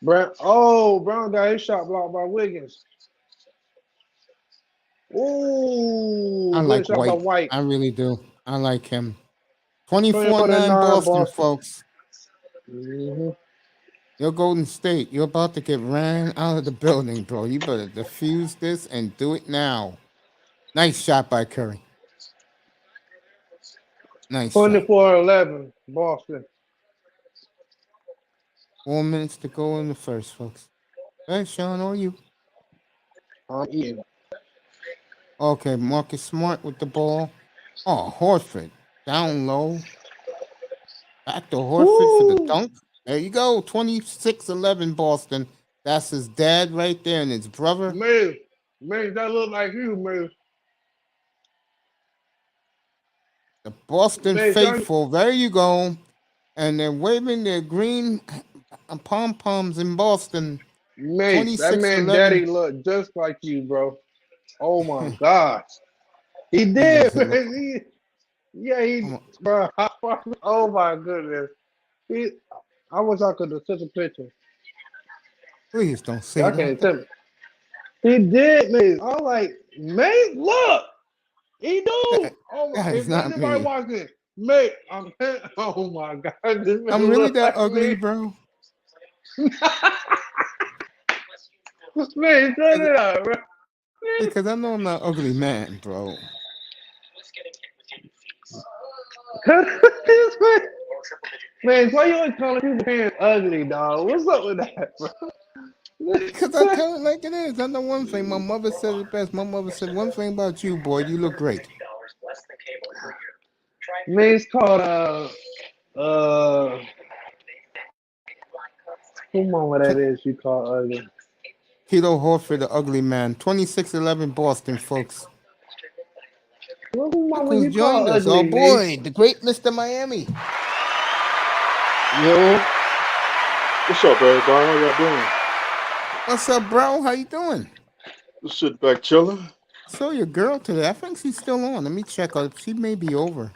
Brown got his shot blocked by Wiggins. I Ooh, good like shot by White. White. I really do. I like him. 24-9 24-9 Boston, Boston. folks. Mm-hmm. Your Golden State, you're about to get ran out of the building, bro. You better defuse this and do it now. Nice shot by Curry. Nice shot. 24-11 Boston. 4 minutes to go in the first, folks. Hey, Sean, or you? I'm eating. Okay, Marcus Smart with the ball. Oh, Horford down low. Back to Horford for the Woo! dunk. There you go. 26-11 Boston. That's his dad right there and his brother. Man, that look like you, man. The Boston Man, faithful. There you go. And they're waving their green pom-poms in Boston. that man 26-11. daddy look just like you, bro. Oh my gosh. He He did, doesn't look. man. Bro. Oh my goodness. I wish I could have took a picture. Please don't say Y'all it like can't that. tell me. He did, man. I'm like, man, look. He do. Oh, That is if not anybody me. watching, mate, oh my God. This man I'm really look that like ugly, me. bro. Man, shut it up, bro. Because I know I'm not ugly man, bro. This man, why you always calling people parents ugly, dog? What's up with that, bro? Because I tell it like it is. I know one thing. My mother said it best. My mother said one thing about you, boy. You look great. Man, it's called who mama that is you call ugly? Tito Horford, the ugly man. 26-11 Boston, folks. Who Look mama who's you call joined us. Oh, ugly, man? boy. The great Mr. Miami. Yo, What's up, everybody? How y'all doing? What's up, bro? How you doing? Just sitting back chilling. I saw your girl today. I think she's still on. Let me check her. She may be over.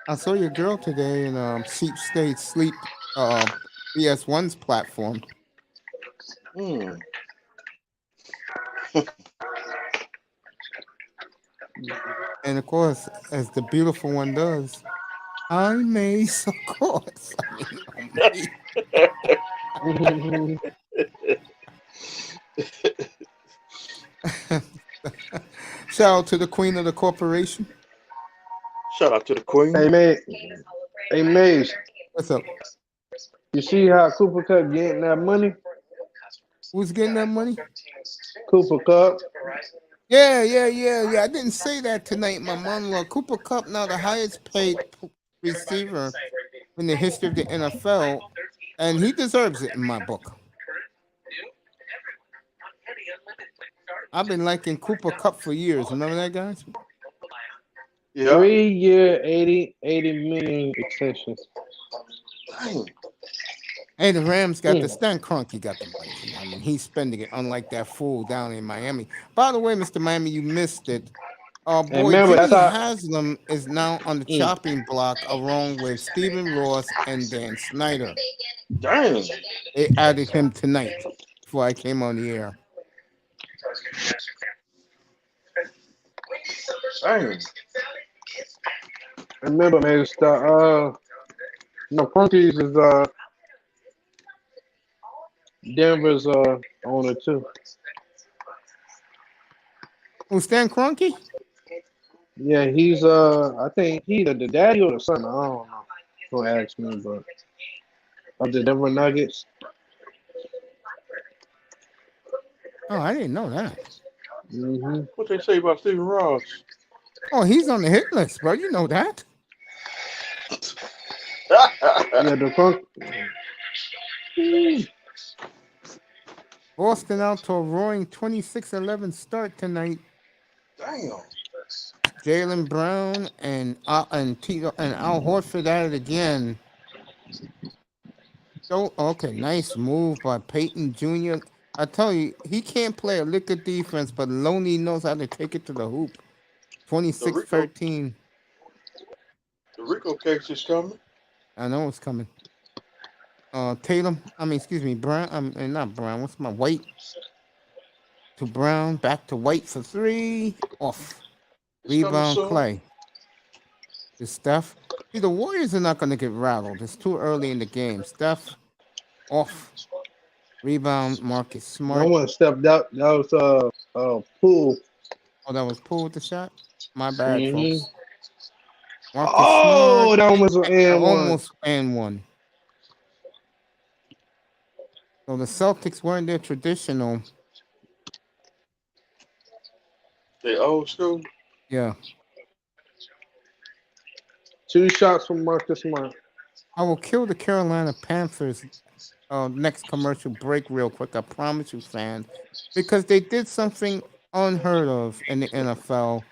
I saw your girl today in Sheep State Sleep BS1's platform. Hmm. And of course, as the beautiful one does, I may, of course. I mean, me. Shout out to the queen of the corporation. Shout out to the queen. hey man, hey Maze, What's up? you see how Cooper Cup getting that money? Who's getting that money? Cooper Cup. Yeah. I didn't say that tonight, my monologue. Cooper Cup now the highest paid receiver in the history of the NFL, and he deserves it in my book. I've been liking Cooper Cup for years. Remember that, guys? Yeah. 3 year, 80 million extensions. Dang. Hey, the Rams got the Stan Kroenke got the money. I mean, he's spending it, unlike that fool down in Miami. By the way, Mr. Miami, you missed it. And Boy, remember, Jimmy that's how. Haslam is now on the chopping block along with Stephen Ross and Dan Snyder. Dang. They added him tonight before I came on the air. Dang. Remember, man, it's the Funkies is Denver's owner too. Who, Stan Kroenke? Yeah, he's I think he's the daddy or the son. I don't know. Don't ask me, but of the Denver Nuggets. Oh, I didn't know that. Mm-hmm. What they say about Stephen Ross? Oh, he's on the hit list, bro. You know that. Yeah, the Funk. Boston out to a roaring 26-11 start tonight. Damn. Jaylen Brown and Al Horford at it again. So okay, nice move by Peyton Jr. I tell you, he can't play a lick of defense, but Loney knows how to take it to the hoop. 26-13. The Rico case is coming. I know it's coming. Tatum. Brown. Not Brown. What's my White? To Brown. Back to White for three. Off. It's coming Rebound soon. Clay. Is Steph. See, the Warriors are not going to get rattled. It's too early in the game. Steph. Off. Rebound Marcus Smart. No one stepped out. That was Poole. Oh, that was Poole with the shot? My bad, Mm-hmm. folks. Marcus Oh, Smart. that almost and one. Almost and one. So the Celtics weren't their traditional. They old school. Yeah. 2 shots from Marcus Smart. I will kill the Carolina Panthers next commercial break real quick. I promise you, fan, because they did something unheard of in the NFL.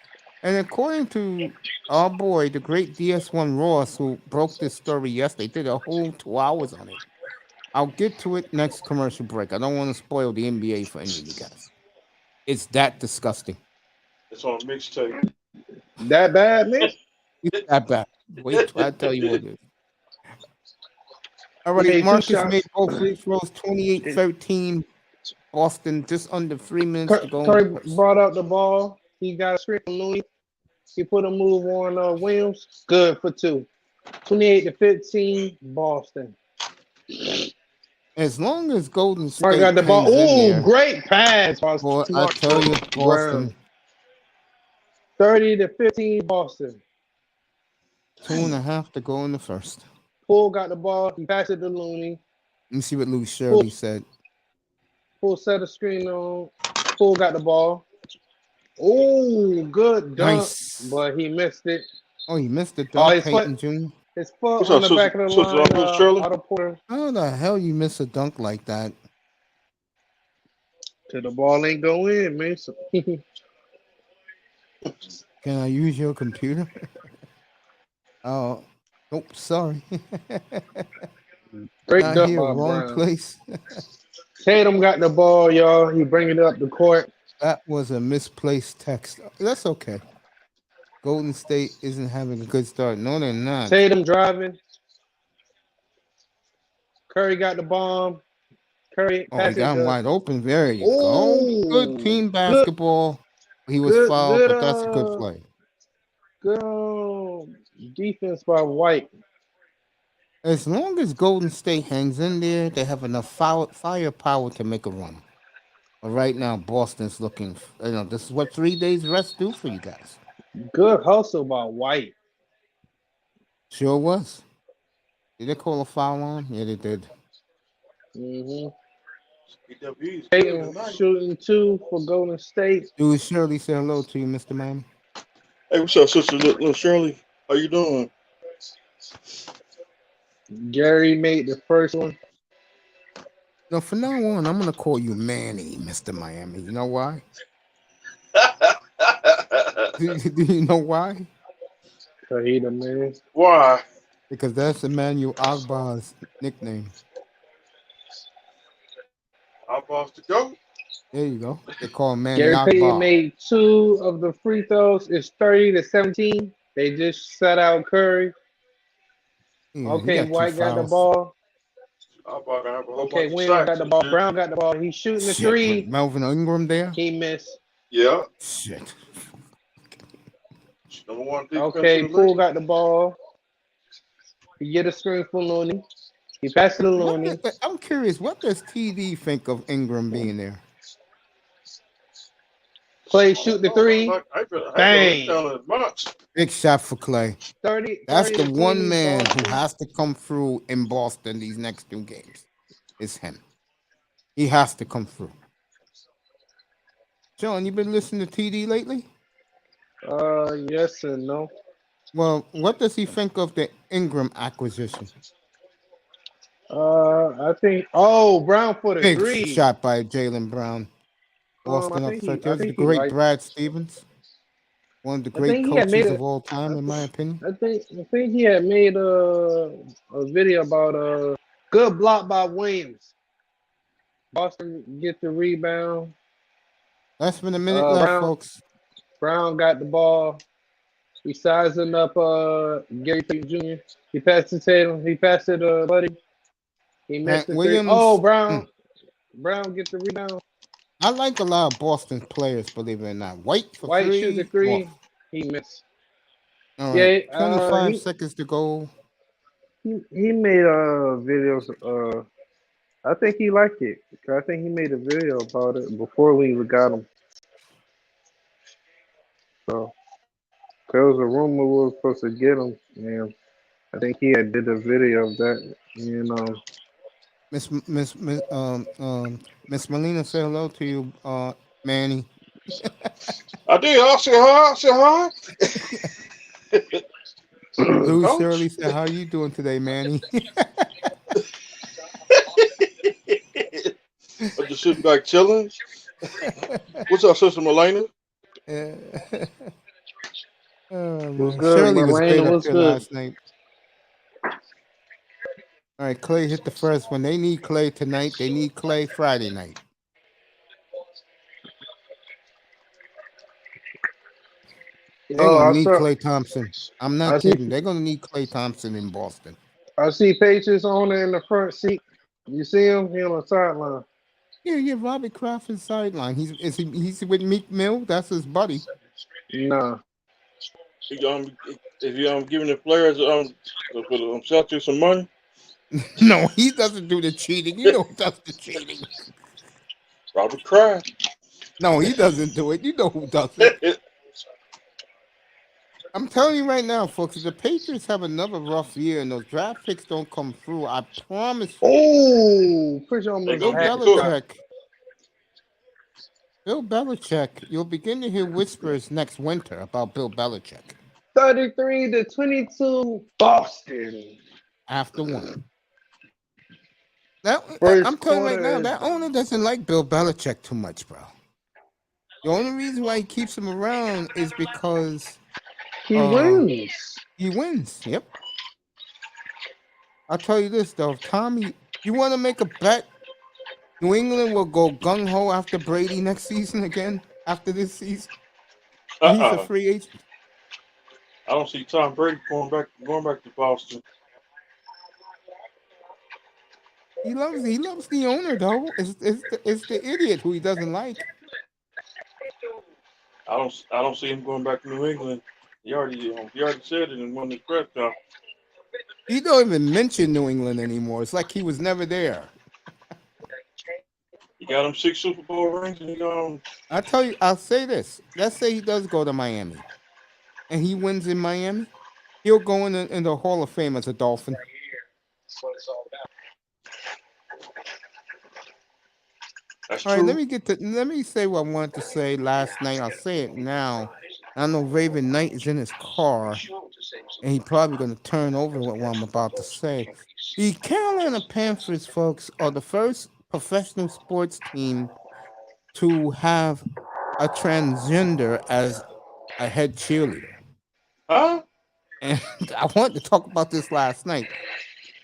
And according to our boy, the great DS1 Ross, who broke this story yesterday, did a whole 2 hours on it. I'll get to it next commercial break. I don't want to spoil the NBA for any of you guys. It's that disgusting. It's on a mixtape. That bad, man? It's that bad. Wait till I tell you what it is. All He right, made 2 Marcus made shots. both free throws, 28-13. Boston, just under 3 minutes to go in the Curry first. brought out the ball. He got a screen from Looney. He put a move on Williams. Good for 2. 28-15, Boston. As long as Golden Smart got State the ball. hangs in Ooh, there, great pass by boy, I Smart tell you, to Brown. Boston, 30-15, Boston. 2.5 to go in the first. Poole got the ball. He passed it to Looney. Let me see what Lou Shirley said. Poole set a screen on. Poole got the ball. Oh, good dunk, Nice. but he missed it. Oh, he missed the Oh, dunk, his foot, Peyton Jr. his foot What's on up, the back of the sister? line. What's Shirley? Otto Porter. How the hell you miss a dunk like that? Till the ball ain't go in, man. Can I use your computer? Oh, nope, sorry. Great Not dunk here, by wrong Brown. place. Tatum got the ball, y'all. He bringing it up the court. That was a misplaced text. That's okay. Golden State isn't having a good start. No, they're not. Tatum driving. Curry got the bomb. Curry Oh, he passes got him the. wide open. There you go. Good Oh, team good, basketball. He was fouled, but that's a good play. good defense by White. As long as Golden State hangs in there, they have enough firepower to make a run. But right now, Boston's looking. This is what 3 days rest do for you guys. Good hustle by White. Sure was. Did they call a foul on? Yeah, they did. Mm-hmm. BW's good Tatum tonight. shooting 2 for Golden State. Do Shirley say hello to you, Mr. Miami? Hey, what's up, sister? Little Shirley, how you doing? Gary made the first one. No, from now on, I'm gonna call you Manny, Mr. Miami. You know why? Do you know why? So he the man. Why? Because that's Emmanuel Agba's nickname. I'm about to go. There you go. They call him Manny Gary Payton Agba. made 2 of the free throws. It's 30-17. They just set out Curry. Yeah, he Okay, got 2 White got the fouls. ball. I'm about to have a whole Okay, bunch of Williams got sacks the this ball. year. Brown got the ball. He's shooting the Shit, with 3. Melvin Ingram there. He missed. Yeah, Shit. number 1 defense Okay, in the Poole league. got the ball. He get a screen for Looney. He passed it to Looney. I'm curious. What does TD think of Ingram being there? Clay shoot the 3. I feel Bang. telling much. Big shot for Clay. 30. That's 30 the to one 20, man who Boston. has to come through in Boston these next 2 games. It's him. He has to come through. John, you been listening to TD lately? Yes and no. Well, what does he think of the Ingram acquisition? I think. Oh, Brown for the Big 3. shot by Jaylen Brown. Boston I up think 30. he. I There's the think he great liked. Brad Stevens, one of the I great think he had made coaches a. of all time, I in my think. opinion. I think he had made a video about a good block by Williams. Boston get the rebound. Less than a minute left, Brown folks. Brown got the ball. He sizing up Gary Payton Jr. He passed it to Tatum. He passed it to Buddy. He missed Grant the 3. Williams. Oh, Brown gets the rebound. I like a lot of Boston players, believe it or not. White for White shoot the 3. 3. He missed. All Yeah, right, 25 seconds to go. he made videos. I think he liked it. I think he made a video about it before we even got him. So there was a rumor we were supposed to get him, and I think he had did a video of that. Miss Melina, say hello to you, Manny. I did. I said hi. I said hi. Blue Coach. Shirley said, "How you doing today, Manny?" I'm just sitting back chilling. What's up, Sister Melina? Yeah. Oh What's man, good, Shirley was great Marlena? up What's there good? last night. All right, Clay hit the first one. They need Clay tonight. They need Clay Friday night. They're Oh, gonna I need saw. Clay Thompson. I'm not I see. kidding. They're gonna need Clay Thompson in Boston. I see Patriots owner in the front seat. You see him? He on the sideline. Yeah, yeah. Robbie Kraft is sideline. He's with Meek Mill. That's his buddy. Nah. If you giving the players for the Celtics some money, No, he doesn't do the cheating. You know who does the cheating. Robert Kraft. No, he doesn't do it. You know who does it. I'm telling you right now, folks, if the Patriots have another rough year and those draft picks don't come through, I promise you, Oh, put your They almost Bill gonna hat. get cooked. Belichick, Bill Belichick, you'll begin to hear whispers next winter about Bill Belichick 33-22, Boston. after one. That I'm First telling you right now, quarter is that owner doesn't like Bill Belichick too much, bro. The only reason why he keeps him around is because he uh wins. he wins. Yep. I'll tell you this though, Tommy, you want to make a bet? New England will go gung ho after Brady next season again. After this season, when he's a Uh-uh. free agent. I don't see Tom Brady going back to Boston. He loves the owner though. It's the idiot who he doesn't like. I don't see him going back to New England. He already said it in one of the press conferences. He don't even mention New England anymore. It's like he was never there. He got him 6 Super Bowl rings, and he gone. I tell you, I'll say this. Let's say he does go to Miami and he wins in Miami. He'll go in the Hall of Fame as a Dolphin. That's All right, true. let me say what I wanted to say last night. I'll say it now. I know Raven Knight is in his car and he's probably going to turn over what I'm about to say. The Carolina Panthers, folks, are the first professional sports team to have a transgender as a head cheerleader. Huh? And I wanted to talk about this last night.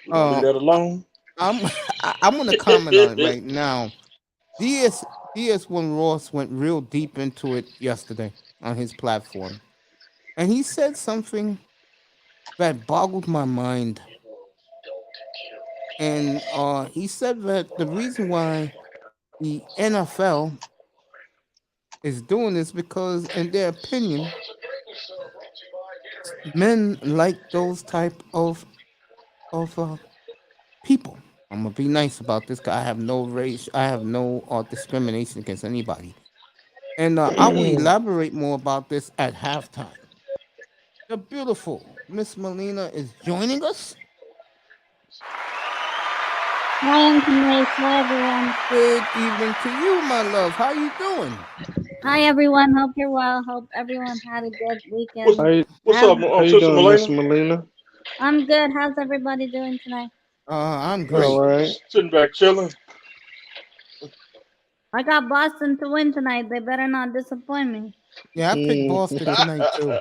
We gonna leave Uh, that alone? I'm I'm going to comment on it right now. DS DS1 Ross went real deep into it yesterday on his platform, and he said something that boggled my mind. And he said that the reason why the NFL is doing this because, in their opinion, men like those type of people. I'm gonna be nice about this. 'Cause I have no race. I have no discrimination against anybody. And I will elaborate more about this at halftime. The beautiful Miss Melina is joining us. Hi, Uncle Nate. Hi, everyone. Good evening to you, my love. How you doing? Hi, everyone. Hope you're well. Hope everyone had a good what's How weekend. you, what's How's, up, how you Sister doing, Miss Melina? Melina? I'm good. How's everybody doing tonight? I'm All great. right. Sitting back chilling. I got Boston to win tonight. They better not disappoint me. Yeah, I picked Boston tonight too. To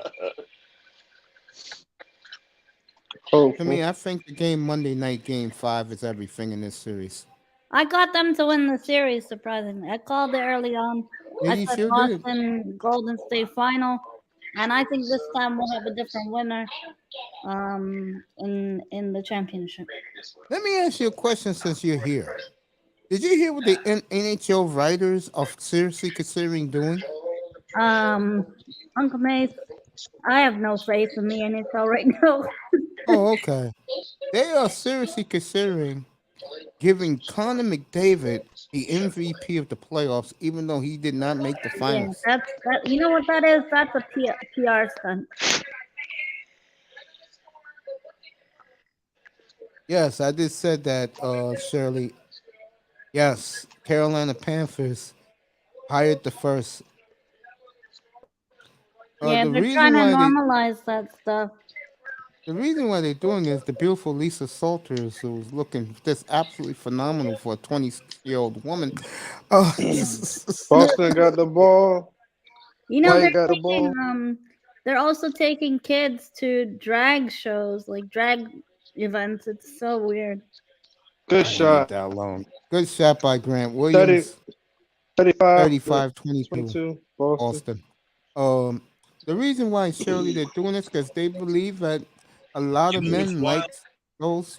Hopeful. me, I think the game Monday night, Game 5, is everything in this series. I got them to win the series, surprisingly. I called it early on. Yeah, I you said sure did. Boston Golden State final. And I think this time we'll have a different winner in the championship. Let me ask you a question since you're here. Did you hear what the NHL writers are seriously considering doing? Um, Uncle Mace, I have no faith in the NHL right now. Oh, okay. They are seriously considering giving Connor McDavid the MVP of the playoffs, even though he did not make the Yeah, finals. that's that. You know what that is? That's a PR stunt. Yes, I just said that, Shirley. Yes, Carolina Panthers hired the first. Yeah, The they're reason trying to why normalize that stuff. they're doing is the beautiful Lisa Salters, who's looking just absolutely phenomenal for a 26-year-old woman. Uh, Boston got the ball. You know, White got the ball. they're also taking kids to drag shows, like drag events. It's so weird. Good they leave shot. that alone. Good shot by Grant 30, Williams. 35, 35-22, 22, Boston. Boston. Um, the reason why surely they're doing this because they believe that a lot of men like those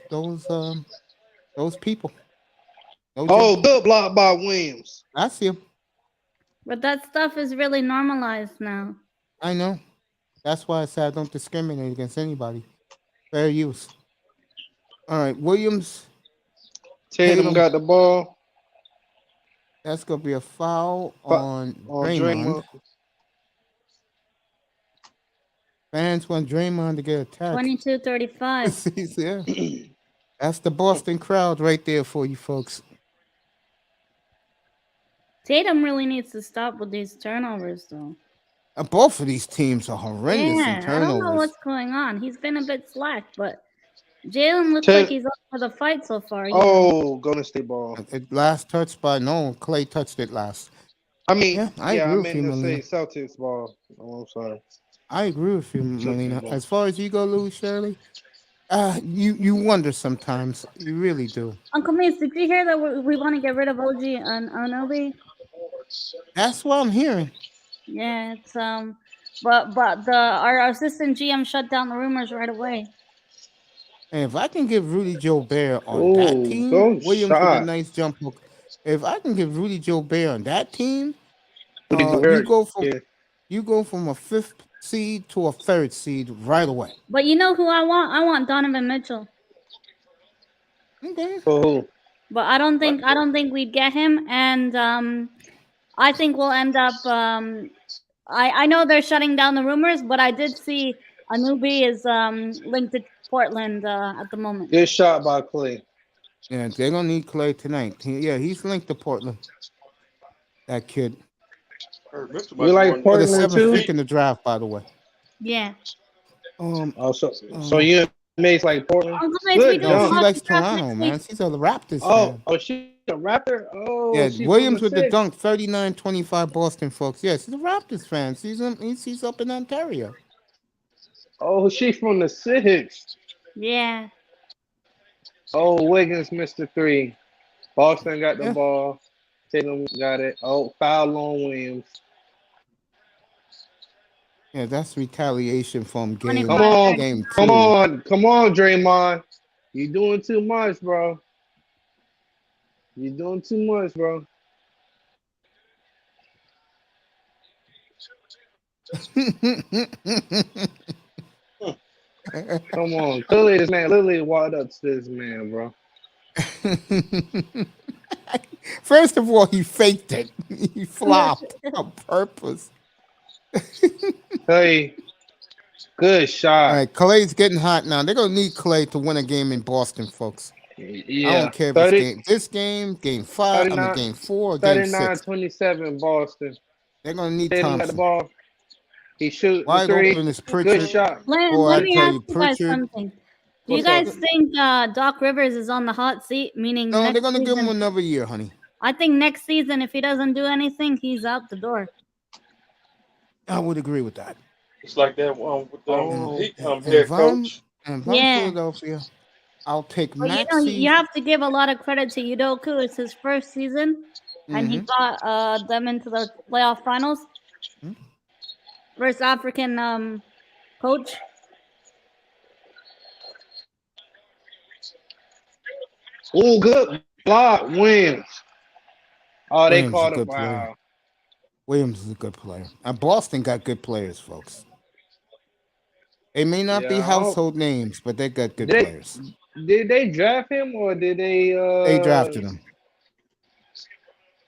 people. No joke. Oh, good block by Williams. I see 'em. But that stuff is really normalized now. I know. That's why I said I don't discriminate against anybody. Fair use. All right, Williams. Tatum got the ball. That's gonna be a foul On on Draymond. Draymond. Fans want Draymond to get attacked. 22-35. Yeah. That's the Boston crowd right there for you folks. Tatum really needs to stop with these turnovers, though. Both of these teams are horrendous in Yeah, I don't know turnovers. what's going on. He's been a bit slack, but Jalen looks Ted- like he's up for the fight so far. Oh, Golden State ball. Last touch by no Clay touched it last. I mean, Yeah, I I agree with meant you, to say Melina. Celtics ball. Oh, I'm sorry. I agree with you, Melina. ball. As far as you go, Louis Shirley, you wonder sometimes. You really do. Uncle Mace, did you hear that we want to get rid of OG and Anobi? That's what I'm hearing. Yeah, it's but our assistant GM shut down the rumors right away. And if I can give Rudy Joe Bear on Ooh, that team, good Williams with a shot. nice jump hook. If I can give Rudy Joe Bear on that team, Rudy you Gobert, go from yeah. you go from a 5th seed to a 3rd seed right away. But you know who I want? I want Donovan Mitchell. Okay. For who? But I don't think we'd get him, and I think we'll end up. I know they're shutting down the rumors, but I did see Anubi is linked to Portland at the moment. Good shot by Clay. Yeah, they're gonna need Clay tonight. He's linked to Portland. That kid. You like For the Portland 7th too? pick in the draft, by the way. Yeah. Oh, so you and Mace like Portland? Uncle Mace, we Good do No, dunk. she hockey likes draft Toronto, next man. week. She's a Raptors fan. Oh, she a Raptor? Oh, Yeah, she Williams from with the six. dunk, 39-25 Boston, folks. Yes, she's a Raptors fan. She's up in Ontario. Oh, she from the six. Yeah. Oh, Wiggins missed the three. Boston got the Yeah. ball. Tatum got it. Oh, foul on Williams. Yeah, that's retaliation from game 25. game Come 2. on, Draymond. You doing too much, bro. You doing too much, bro. Come on. Clearly this man literally walked up to this man, bro. First of all, he faked it. He flopped on purpose. Hey, good All shot. right, Clay's getting hot now. They're gonna need Clay to win a game in Boston, folks. I Yeah. don't care if 30, it's game 5, 39, game 4, or game 6. 39-27 Boston. They're gonna need Tatum got the Thompson. ball. He shoot the Wide three. open is Good Pritchard. shot. Let I me tell ask you, you guys Pritchard. something. Do you What's up? guys think Doc Rivers is on the hot seat? Meaning No, they're next gonna give him season? another year, honey. I think next season, if he doesn't do anything, he's out the door. I would agree with that. It's like that one with the And head if I'm coach. Yeah. Philadelphia, I'll take But Maxey. you have to give a lot of credit to Udoka. It's his first season, and he got them into the playoff finals. Mhm. First African coach. Oh, good block. Wins. Oh, they Williams is a called a good player. foul. Williams is a good player. And Boston got good players, folks. They may not be Yeah, household names, but they got good They- players. Did they draft him or did they? They drafted him.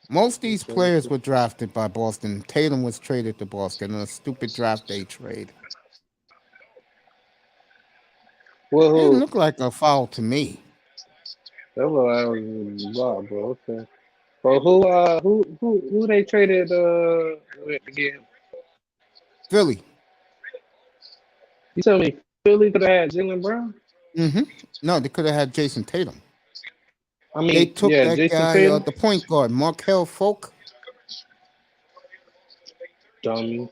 Most of these Okay. players were drafted by Boston. Tatum was traded to Boston in a stupid draft day trade. Well, It didn't who? look like a foul to me. That was block, bro. Okay. But who they traded with again? Philly. You tell me Philly could have had Jalen Brown? Mm-hmm. No, they could have had Jason Tatum. I They mean, took yeah, that Jason guy, Tatum. the point guard, Markel Folk. Dummy.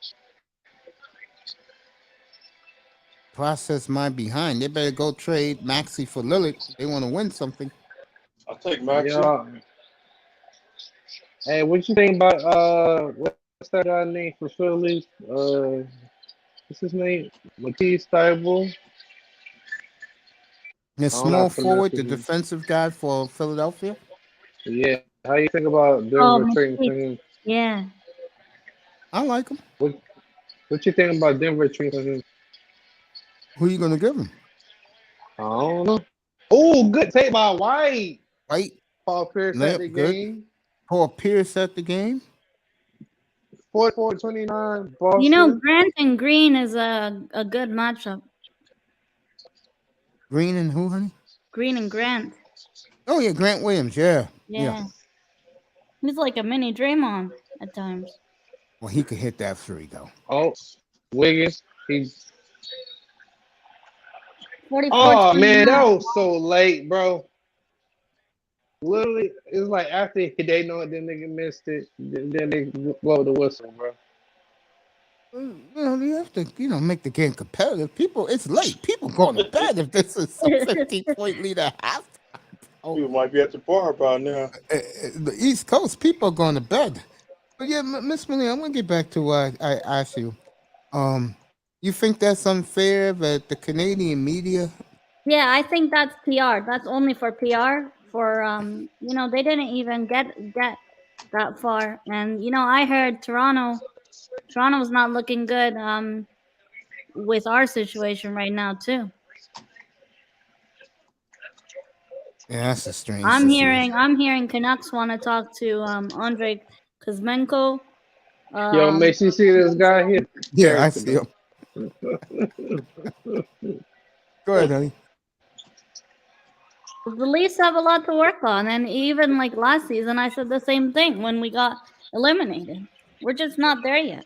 Process my behind. They better go trade Maxey for Lillard. They want to win something. I'll take Maxie. Yeah. Hey, what you think about what's that guy name for Philly? What's his name? Matisse Thybulle. The I don't know how small to pronounce forward, his the name. defensive guy for Philadelphia. Yeah. How you think about Oh, Denver trading for Matisse. him? Yeah. I like him. What you think about Denver trading for him? Who you gonna give him? I don't know. Oh, good take by White. White, Paul Pierce at the limp, good. game. Paul Pierce at the game. 44-29 You know, Boston. Grant and Green is a good matchup. Green and who, honey? Green and Grant. Oh yeah, Grant Williams. Yeah. Yeah. He's like a mini Draymond at times. Well, he could hit that three though. Oh, Wiggins. He's 44 Oh man, that 29. was so late, bro. Literally, it's like after they know it, then nigga missed it, then they blow the whistle, bro. Well, you have to, make the game competitive. People, it's late. People going to bed if this is a 15-point lead at half. People might be at the bar by now. The East Coast people are going to bed. But yeah, Miss Millie, I'm gonna get back to what I asked you. You think that's unfair that the Canadian media? Yeah, I think that's PR. That's only for PR. For they didn't even get that far. And I heard Toronto's not looking good with our situation right now too. Yeah, that's a strange. I'm situation. hearing Canucks want to talk to Andrei Kuzmenko. Yo, makes you see this guy here. Yeah, I see him. Go ahead, honey. The Leafs have a lot to work on, and even like last season, I said the same thing when we got eliminated. We're just not there yet.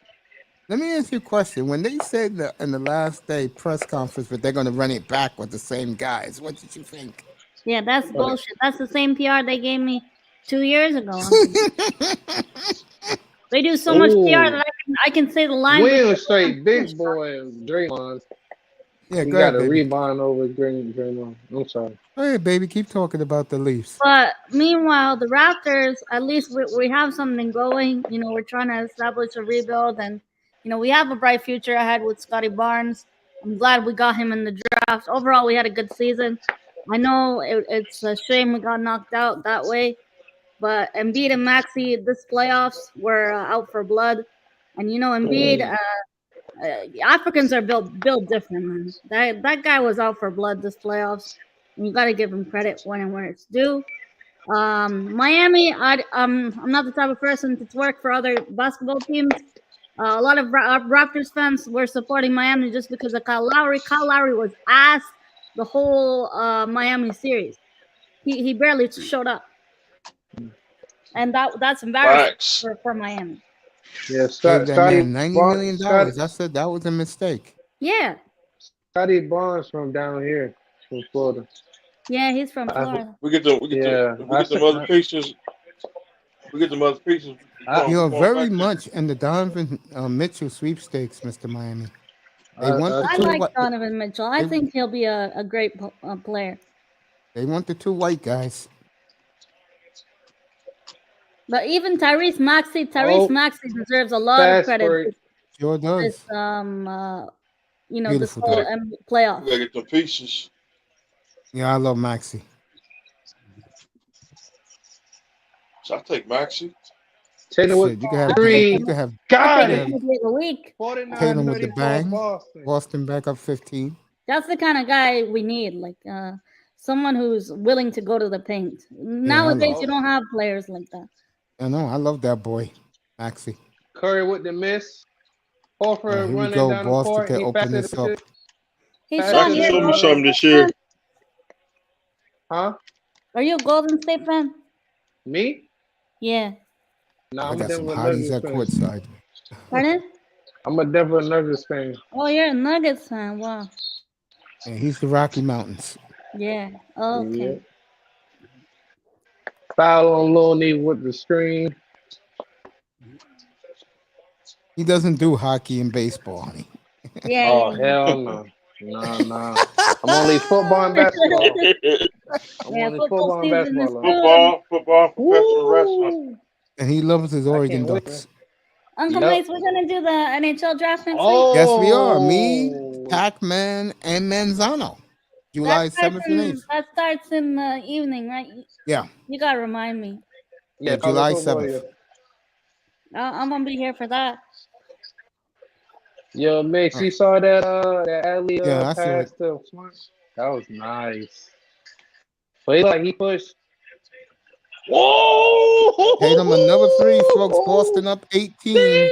Let me ask you a question. When they said that in the last day press conference that they're going to run it back with the same guys, what did you think? Yeah, that's bullshit. That's the same PR they gave me 2 years ago. They do so much PR that I can say the line. Williams straight big boy and Draymond. Yeah, He go got ahead, a baby. rebound over Draymond. I'm sorry. Go ahead, baby. Keep talking about the Leafs. But meanwhile, the Raptors, at least we have something going. We're trying to establish a rebuild, and we have a bright future ahead with Scotty Barnes. I'm glad we got him in the draft. Overall, we had a good season. I know it's a shame we got knocked out that way, but Embiid and Maxey this playoffs were out for blood, and Embiid. Africans are built different, man. That guy was out for blood this playoffs, and you got to give him credit when and where it's due. Miami, I'm not the type of person to twerk for other basketball teams. A lot of Raptors fans were supporting Miami just because of Kyle Lowry. Kyle Lowry was ass the whole Miami series. He barely showed up, and that's embarrassing for Miami. Yeah, Gave that Scotty man $90 million. Scotty, I said that was a mistake. Yeah. Scotty Barnes from down here, from Florida. Yeah, he's from Florida. We get them other pieces. We get them other pieces. You're very much in the Donovan Mitchell sweepstakes, Mr. Miami. They want the I two like Donovan Mitchell. I think he'll be a great player. They want the two white guys. But even Tyrese Maxey deserves a lot of credit. Sure does. This, this whole playoff. We gotta get the pieces. Yeah, I love Maxey. So I take Maxey. Tatum with you can have three. You can have got it. A week. Tatum with the bang. Boston back up 15. That's the kind of guy we need. Like someone who's willing to go to the paint. Nowadays, you don't have players like that. I know. I love that boy, Maxey. Curry with the miss. Horford Here we running go. down Boston the court. can open this up. Hey, Boston show me something this year. Huh? Are you a Golden State fan? Me? Yeah. Nah, I I'm a got some Denver hotties Nuggets at fan. courtside. Pardon? I'm a Denver Nuggets fan. Oh, you're a Nuggets fan. Wow. And he's the Rocky Mountains. Yeah. Oh, Yeah. okay. Foul on Lil Knee with the screen. He doesn't do hockey and baseball, honey. Yeah, Oh, yeah, hell no. Nah. I'm only football and yeah. basketball. I'm Yeah, only football football and season is basketball. soon. Football, professional wrestling. Woo! And he loves his I Oregon can't wait. Ducks. Uncle Yep. Mace, we're gonna do the NHL draft next week. Yes, we are. Me, Oh, Pac-Man, and Manzano. That July starts 7th and 8th. that starts in the evening, right? Yeah. You gotta remind me. Yeah, college July football, 7th. I'm gonna be here for that. Yo, Max, you saw that alley Yeah, I saw pass it. to Flint? That was nice. But he pushed. Whoa! Tatum another three, folks. Boston up 18. That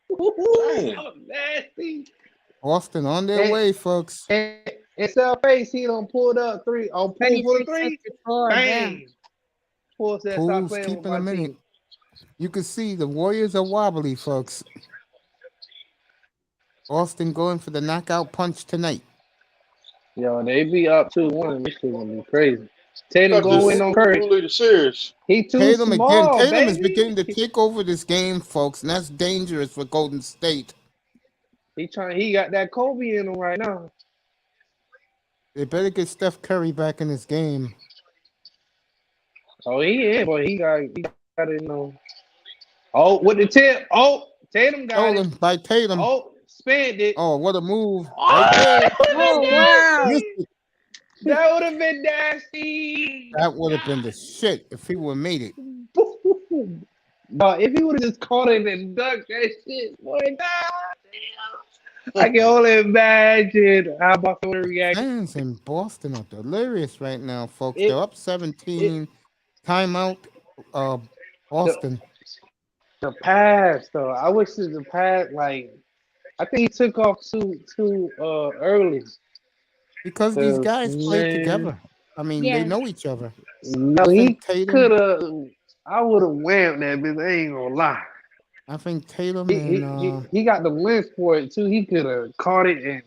was nasty. Boston on their And, way, folks. and Cell Face, he done pulled up three. On pull for the three. 36-54, damn. Bang. Pull said, stop Pools playing with keeping my a minute. team. You can see the Warriors are wobbly, folks. Boston going for the knockout punch tonight. Yo, they be up 2-1. This shit gonna be crazy. Tatum That's gonna just win on Curry. who lead the series. He too Tatum again. small, Tatum is baby. beginning to take over this game, folks, and that's dangerous for Golden State. He got that Kobe in him right now. They better get Steph Curry back in this game. Oh, he is, but he got to. Oh, with the tip. Oh, Tatum got Stolen it. by Tatum. Oh, spanned it. Oh, what a move. Oh, Right there. Oh, wow. Missed it. that would have been nasty. That would have been the shit if he would have made it. But if he would have just caught it and ducked that shit, boy, I can only imagine how Boston would react. Fans in Boston are delirious right now, folks. It- They're up 17. Timeout, Boston. The pass, though. I wish the pass, like, I think he took off too early. Because these Oh, guys play man. together. I mean, Yeah. they know each other. No, I he think Tatum- could have. I would have whammed that bitch. I ain't gonna lie. I think Tatum He, and he got the length for it too. He could have caught it and.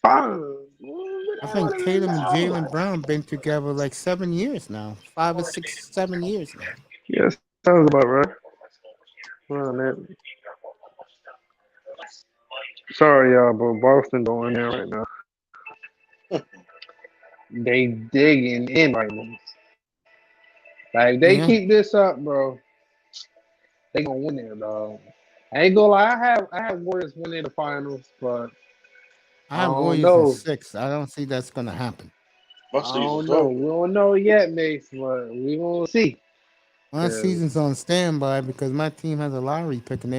I think Tatum and Jalen Brown been together like 7 years now. 5 or 6, 7 years now. Yes, sounds about right. Well, man. Sorry, y'all, but Boston going there right now. They digging in right now. Like they Yeah. keep this up, bro. They gonna win it, dog. I ain't gonna lie. I have Warriors winning the finals, but I have don't Warriors know. in 6. I don't see that's going to happen. My I don't season's know. over. We don't know yet, Mace, but we gonna see. My Yeah. season's on standby because my team has a lottery pick and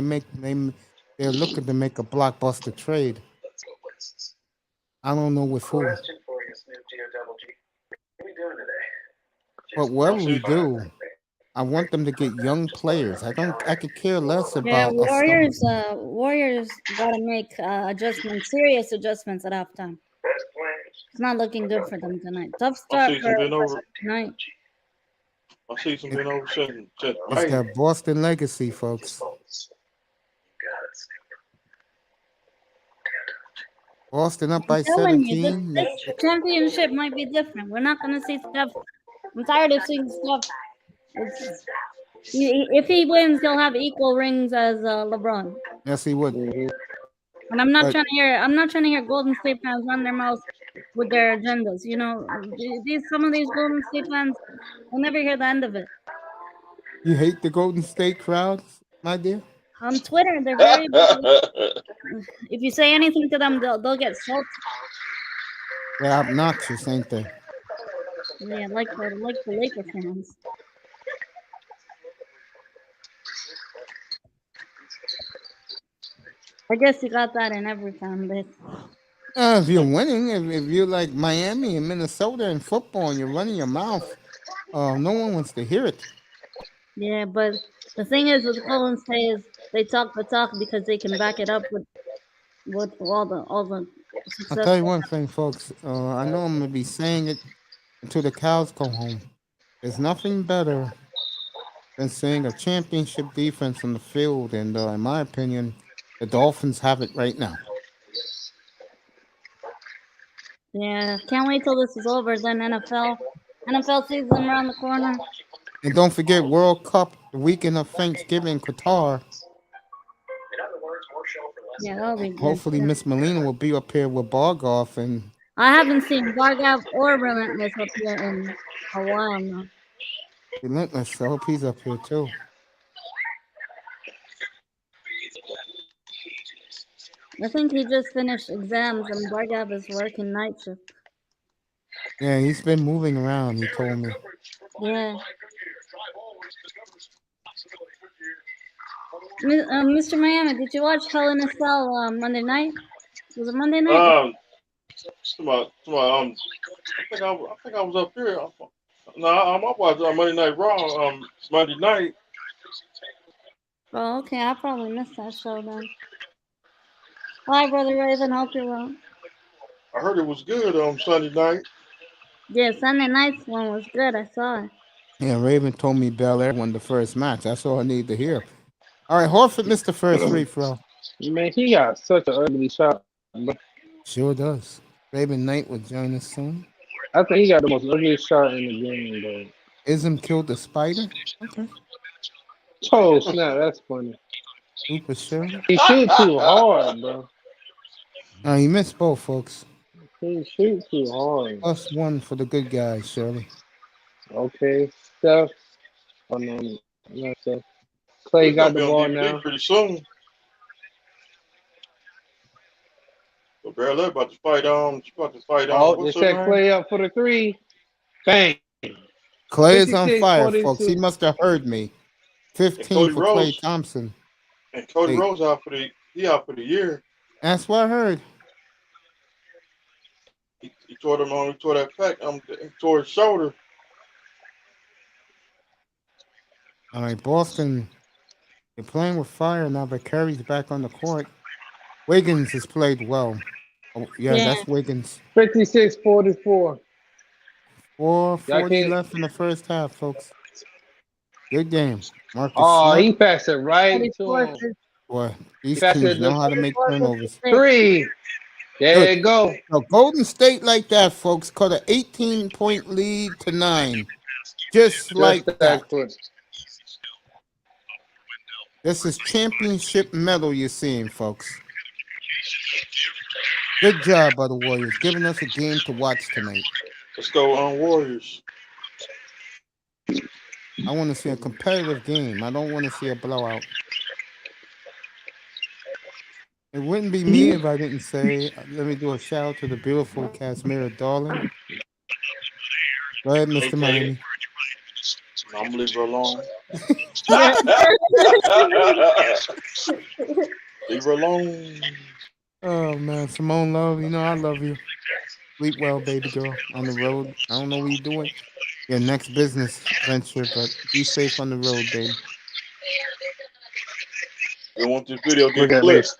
they're looking to make a blockbuster trade. I don't know with who. But whatever we do, I want them to get young players. I could care less Yeah, about a star. Warriors gotta make serious adjustments at halftime. It's not looking good for them tonight. Tough My start season been over. tonight. My season been over since. It's that Boston legacy, folks. Boston up by I'm telling you, 17. this championship might be different. We're not gonna see Steph. I'm tired of seeing Steph. If he wins, he'll have equal rings as LeBron. Yes, he would. Mhm. And I'm not But- trying to hear Golden State fans run their mouths with their agendas. You know, some of these Golden State fans will never hear the end of it. You hate the Golden State crowds, my dear? On Twitter, they're very. If you say anything to them, they'll get salty. They're obnoxious, ain't they? Yeah, like the Laker fans. I guess you got that in every fan base. If you're winning, if you're like Miami and Minnesota in football and you're running your mouth, no one wants to hear it. Yeah, but the thing is with Golden State is they talk the talk because they can back it up with all the success. I'll tell you one thing, folks. I know I'm gonna be saying it until the cows come home. There's nothing better than seeing a championship defense on the field, and in my opinion, the Dolphins have it right now. Yeah, can't wait till this is over. Then NFL season around the corner. And don't forget World Cup the weekend of Thanksgiving, Qatar. Yeah, that'll be good. Hopefully, Miss Molina will be up here with Bargoff, and I haven't seen Bargav or Relentless up here in a while now. Relentless. I hope he's up here too. I think he just finished exams and Bargav is working night shift. Yeah, he's been moving around. He told me. Yeah. Mr. Miami, did you watch Hell in a Cell Monday night? Was it Monday night? I think I was up here. No, I'm up watching Monday Night Raw. Monday night. Oh, okay. I probably missed that show then. Hi, Brother Raven. Hope you're well. I heard it was good on Sunday night. Yeah, Sunday night's one was good. I saw it. Yeah, Raven told me Bel Air won the first match. That's all I need to hear. All right, Horford missed the first free throw. Man, he got such an ugly shot. Sure does. Raven Knight will join us soon. I think he got the most ugliest shot in the game, though. Ism killed the spider. Okay. Oh, snap. That's funny. Super Shirley. He shoots too hard, bro. No, you missed both, folks. He shoots too hard. +1 for the good guys, Shirley. Okay, Steph. Oh, no, not Steph. Clay got the ball now. Pretty soon. So Bel Air about to fight on. She's about to fight on. Oh, they set Clay up for the three. Bang. Clay is on fire, 42. folks. He must have heard me. 15 for Clay Thompson. And Cody Rose out for the year. That's what I heard. He tore that pec. He tore his shoulder. All right, Boston. They're playing with fire now, but Curry's back on the court. Wiggins has played well. Oh, yeah, that's Wiggins. 56-44. 4:40 left in the first half, folks. Good game. Marcus Smart. He Smart. passed it right to him. Boy, these teams know how to make turnovers. Three. There you go. So Golden State like that, folks, cut an 18-point lead to 9. Just like that. This is championship medal you're seeing, folks. Good job by the Warriors, giving us a game to watch tonight. Let's go on Warriors. I want to see a competitive game. I don't want to see a blowout. It wouldn't be me if I didn't say, let me do a shout out to the beautiful Casimira Darling. Go ahead, Mr. Miami. I'm going to leave her alone. Leave her alone. Oh, man. Simone Love, you know I love you. Sleep well, baby girl, on the road. I don't know what you're doing. Your next business venture, but be safe on the road, baby. I want this video to Look get at me. clipped.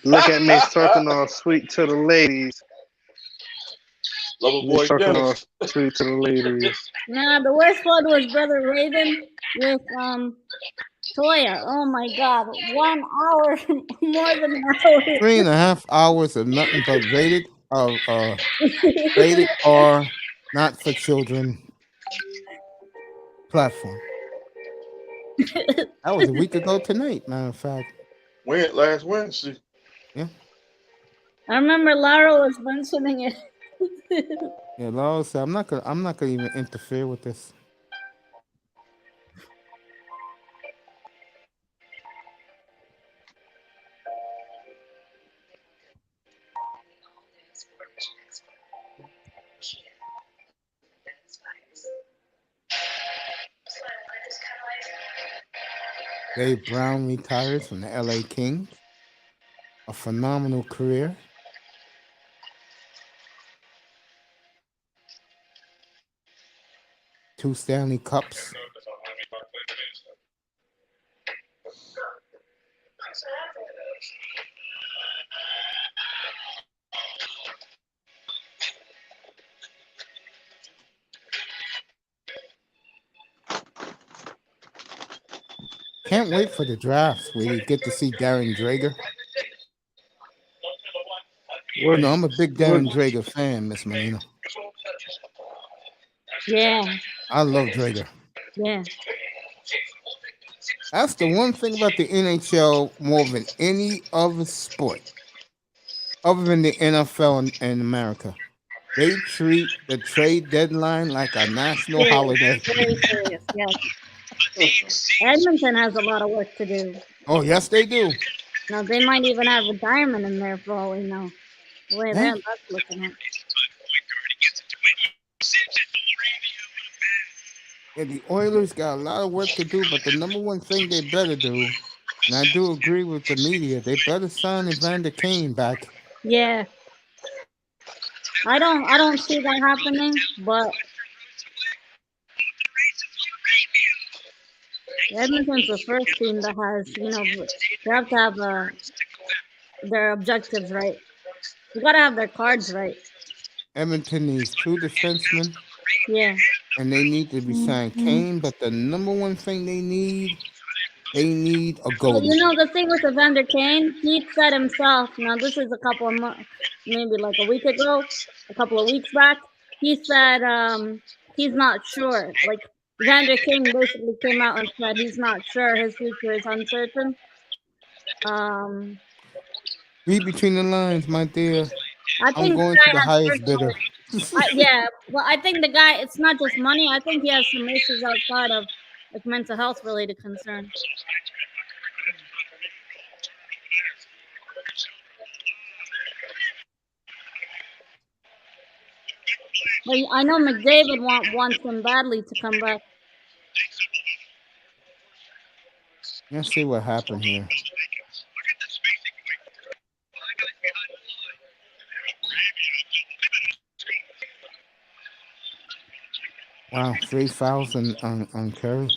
Look at me talking all sweet to the ladies. Lover boy Talking all Dennis. sweet to the ladies. Nah, the worst one was Brother Raven with Toya. Oh my God, 1 hour, more than an hour. 3.5 hours of nothing but rated R, not for children platform. That was a week ago tonight, matter of fact. Last Wednesday. Yeah. I remember Lara was mentioning it. Yeah, Laura said, I'm not gonna even interfere with this. Dave Brown retires from the LA Kings. A phenomenal career. Two Stanley Cups. can't wait for the drafts where you get to see Darren Drager. What, You know, I'm a big what, Darren Drager fan, Miss Melina. Yeah, I love Drager. yeah. That's the one thing about the NHL more than any other sport, other than the NFL in America. They treat the trade deadline like a national Serious, holiday. very serious. Yes. Edmonton has a lot of work to do. Oh, yes, they do. Now they might even have retirement in there for all we know. The way Yeah. that's looking at. Yeah, the Oilers got a lot of work to do, but the number one thing they better do, and I do agree with the media, they better sign Evander Kane back. Yeah. I don't see that happening, but Edmonton's the first team that has, they have to have their objectives right. You gotta have their cards right. Edmonton needs 2 defensemen, Yeah. and they need to be signed Kane, but the number one thing they need a Well, goalie. the thing with Evander Kane, he said himself, now this is a couple of months, maybe like a week ago, a couple of weeks back, he said he's not sure. Like, Evander Kane basically came out and said he's not sure, his future is uncertain. Read between the lines, my dear. I I'm think the going to guy the has highest personal, bidder. yeah, well, I think the guy, it's not just money, I think he has some issues outside of, like, mental health related concerns. But I know McDavid wants him badly to come back. Let's see what happened here. Wow, 3 fouls on Curry.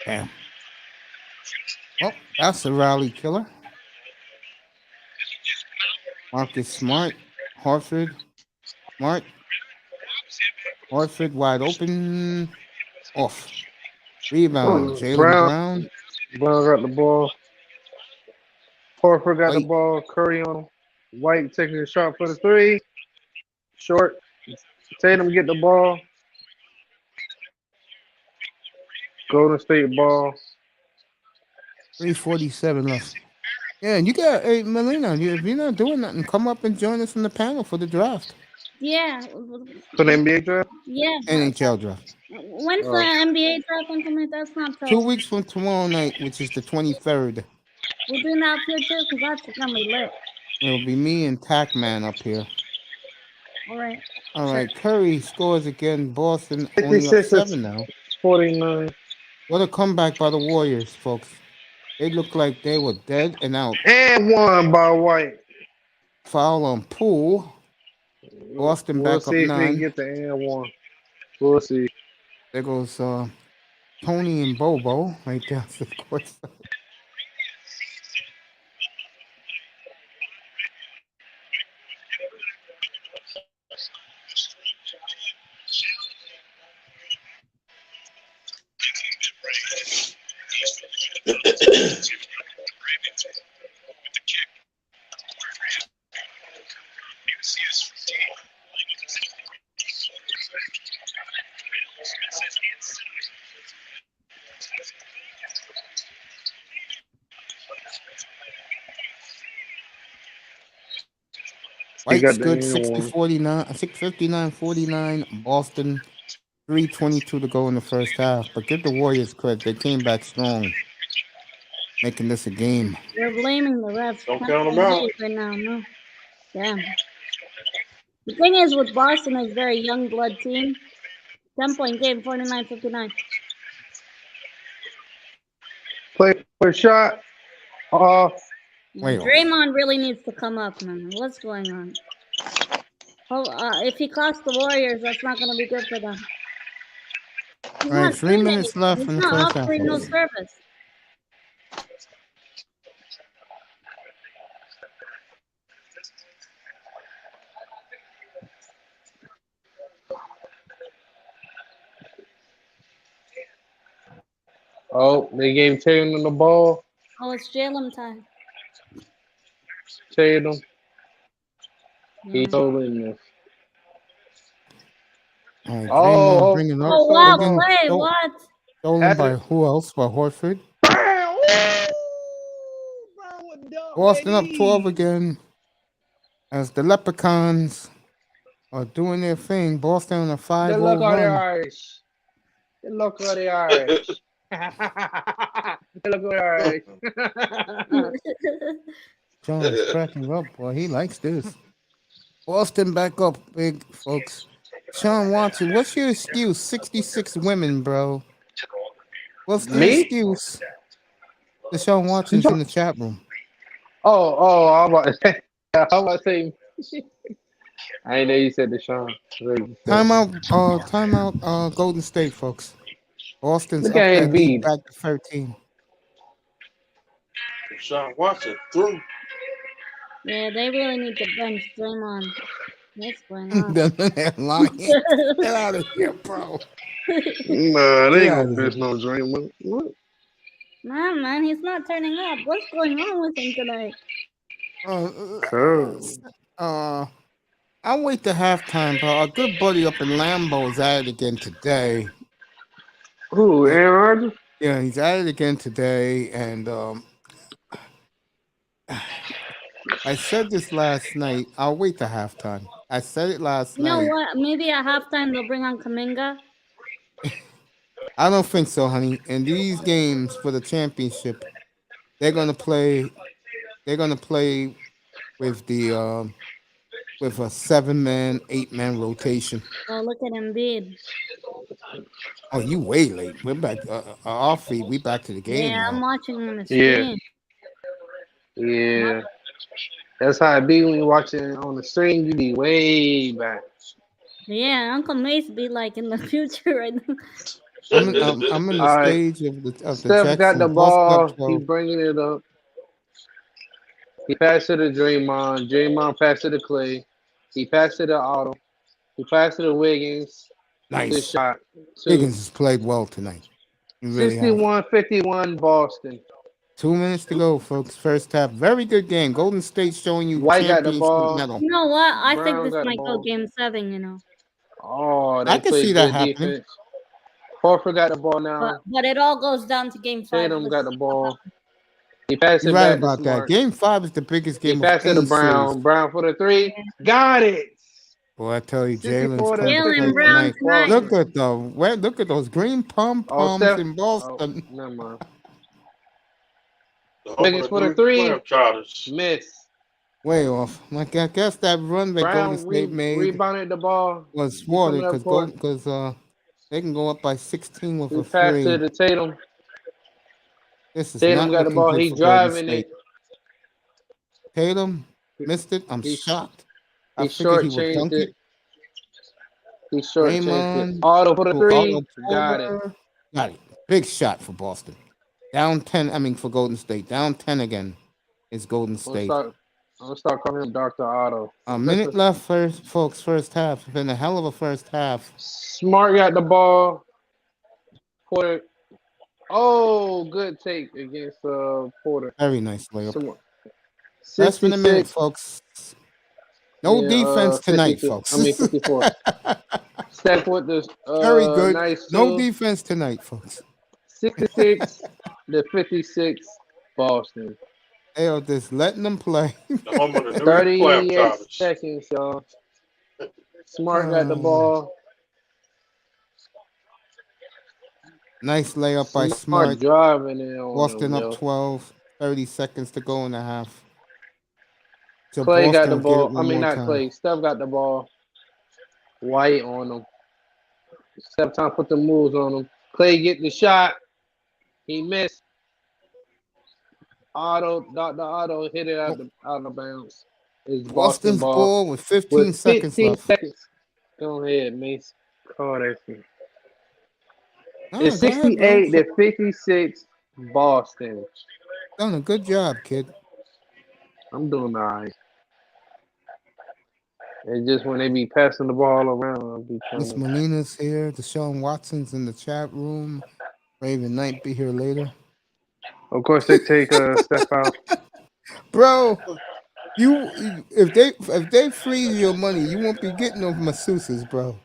Damn. Well, that's a rally killer. Marcus Smart, Horford, Smart, Horford wide open, off. Rebound, Jalen Brown. Brown got the ball. Horford got the White. ball. Curry on him. White taking a shot for the 3. Short. Tatum get the ball. Golden State ball. 3:47 left. Yeah, and you got, hey, Melina, if you're not doing nothing, come up and join us in the panel for the draft. Yeah. For the NBA draft? Yeah. NHL draft. When's the NBA draft going to come in? That's not till 2 weeks from tomorrow night, which is the 23rd. we're doing that up here too, because that's gonna be lit. It'll be me and Tackman up here. All right. All right, Curry scores again. Boston only up 56 7 now. 49. What a comeback by the Warriors, folks. They looked like they were dead and out. And 1 by White. Foul on Poole. Boston We'll back up see if they 9. get the and 1. We'll see. There goes Tony and Bobo right there. Of course. White's good, 60-49, 59-49. Boston, 3:22 to go in the first half. But give the Warriors credit. They came back strong, making this a game. They're blaming the refs. Don't count them out. Right now, no. Yeah. The thing is with Boston is very young blood team. 10-point game, 49-59. Play shot. Off. Way off. Draymond really needs to come up, man. What's going on? Oh, if he costs the Warriors, that's not going to be good for them. He's All right, not 3 doing minutes anything. left He's in the not first half. offering no service. Oh, they gave Tatum the ball. Oh, it's Jalen time. Tatum. He Yeah. totally missed. All right, Draymond Oh, bringing up. Oh wow, Again, Clay, what? stolen by who else? By Horford. Brown. Brown with dunk, Boston up 12 baby. again. As the Leprechauns are doing their thing. Boston on a 5-0 Good luck on the run. Irish. Good luck on the Irish. Good luck on the Irish. John's cracking up, boy. He likes this. Boston back up, big folks. Sean Watson, what's your excuse? 66 women, bro. What's the Me? excuse? Deshaun Watson's in the chat room. Oh, I'm about to say. I'm about to say. I ain't know you said Deshaun. Timeout, Golden State, folks. Boston's Look up at that lead Embiid. back to 13. Sean Watson through. Yeah, they really need to bench Draymond. What's going on? That lying. Get out of here, bro. Nah, they ain't Yeah. gonna miss no Draymond. What? Nah, man, he's not turning up. What's going on with him tonight? I'll wait to halftime, bro. A good buddy up in Lambeau is at it again today. Who? Aaron Rodgers? Yeah, he's at it again today, and I said this last night. I'll wait to halftime. I said it last You know night. what? Maybe at halftime they'll bring on Kaminga. I don't think so, honey. In these games for the championship, they're gonna play. They're gonna play with the with a 7-man, 8-man rotation. Oh, look at Embiid. Oh, you way late. We're back off feed. We back to the game Yeah, I'm now. watching on the Yeah. stream. Yeah. That's how it be when you're watching on the stream. You be way back. Yeah, Uncle Mace be like in the future right now. I'm in the All right. stage of the Steph got the Jackson ball. Boston He up 12. bringing it up. He passed it to Draymond. Draymond passed it to Clay. He passed it to Otto. He passed it to Wiggins. Good Nice. shot. Higgins has played well tonight. He really has. 61-51 Boston. 2 minutes to go, folks. First half. Very good game. Golden State showing you White got the championship ball. medal. You know what? I Brown think this got the might go ball. game 7, you know. Oh, I they can played see that good happening. defense. Horford got the ball now. But it all goes down to game 5. Tatum Let's got the see what ball. happens. He passed You're it right back to about that. Smart. Game 5 is the biggest He game of passed it to any Brown. series. Brown for the 3. Got it. Boy, I tell you, Jalen's 64 to coming to play 51. Jalen Brown tonight. tonight. Look at those green pom Oh, poms Steph. in Boston. Oh, never mind. The Wiggins for the 3. Miss. Way off. Like I guess that run that Golden Brown State made rebounded the ball. was He coming thwarted up court. because they can go up by 16 with He a passed 3. it to Tatum. This is Tatum not got the looking ball. good He for Golden driving State. it. Tatum missed it. I'm He- shocked. I He figured he would shortchanged dunk it. it. He shortchanged Draymond it. Auto for the to 3. Otto Got it. Porter. Got it. Big shot for Boston. Down 10. I mean for Golden State. Down 10 again. Is Golden State. I'm gonna start calling him Dr. Otto. A minute left, first half. It's been a hell of a first half. Smart got the ball. Porter. Oh, good take against Porter. Very nice layup. Smart. Less than a minute, 66. folks. No defense tonight, 52. folks. 54. Steph with the Very good. nice No two. defense tonight, folks. 66 to 56 Boston. They are just letting them play. 38 seconds, y'all. Smart got the ball. Nice layup by Smart. Driving it on Boston them, up yo. 12. 30 seconds to go in the half. So Clay got Boston the will get it ball. one more Not time. Clay. Steph got the ball. White on him. Steph time put the moves on him. Clay get the shot. He missed. Dr. Otto hit it out of bounds. It's Boston Boston's ball with 15 with seconds 15 left. seconds. Go ahead, Mace. Call that thing. Oh, It's go ahead, 68 bro. to 56 Boston. Done a good job, kid. I'm doing all right. It's just when they be passing the ball around, I'll be trying Miss to... Molina's here. Deshaun Watson's in the chat room. Raven Knight be here later. Of course, they take Steph out. Bro, if they freeze your money, you won't be getting no masseuses, bro.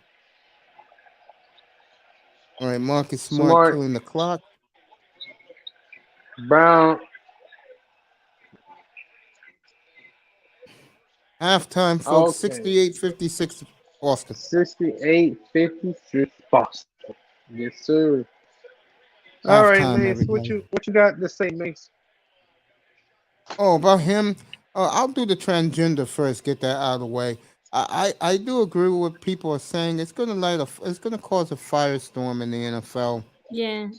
All right, Marcus Smart Smart, killing the clock. Brown. Halftime, folks, Okay. 68-56 Boston. 68-56 Boston. Yes, sir. All right, Halftime, Mace. What everybody. you got to say, Mace? Oh, about him, I'll do the transgender first. Get that out of the way. I do agree with what people are saying. It's gonna cause a firestorm in the NFL. Yeah.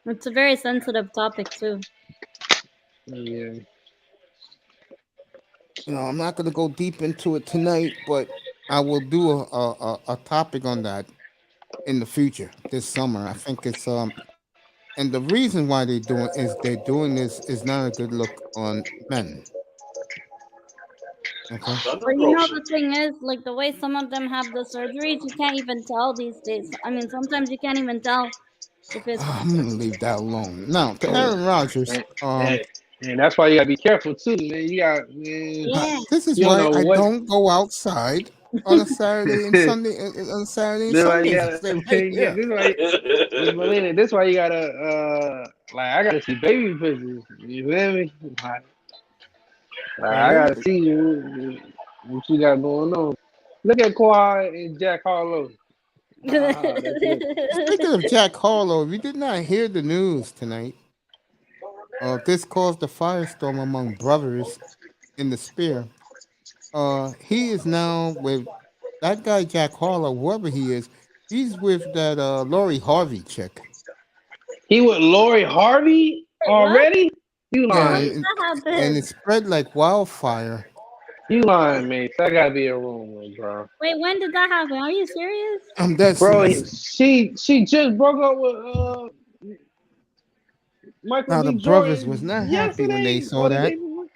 It's a very sensitive topic too. Yeah. I'm not gonna go deep into it tonight, but I will do a topic on that in the future this summer. I think it's and the reason why they're doing this is not a good look on men. Okay. Thunder But Rosa. the thing is, like the way some of them have the surgeries, you can't even tell these days. I mean, sometimes you can't even tell if it's. I'm gonna leave that alone. Now to Aaron Rodgers. And that's why you gotta be careful too, man. You got man. Yeah. This is You don't why know I what. don't go outside on a Saturday and Sunday. On Saturday and This why you Sundays, I gotta. stay right Yeah, here. this why you gotta. Like I gotta see baby pictures. You feel me? I gotta see what you got going on. Look at Kawhi and Jack Harlow. That's it. Speaking of Jack Harlow, if you did not hear the news tonight, this caused a firestorm among brothers in the Spear. He is now with that guy Jack Harlow, whoever he is. He's with that Lori Harvey chick. He with Lori Harvey already? You Yeah, lying? and it spread like wildfire. You lying, mate? That gotta be a rumor, bro. Wait, when did that happen? Are you serious? That's Bro, she just broke up with Michael now the B. brothers was Jordan not happy when they yesterday saw or the that. day before.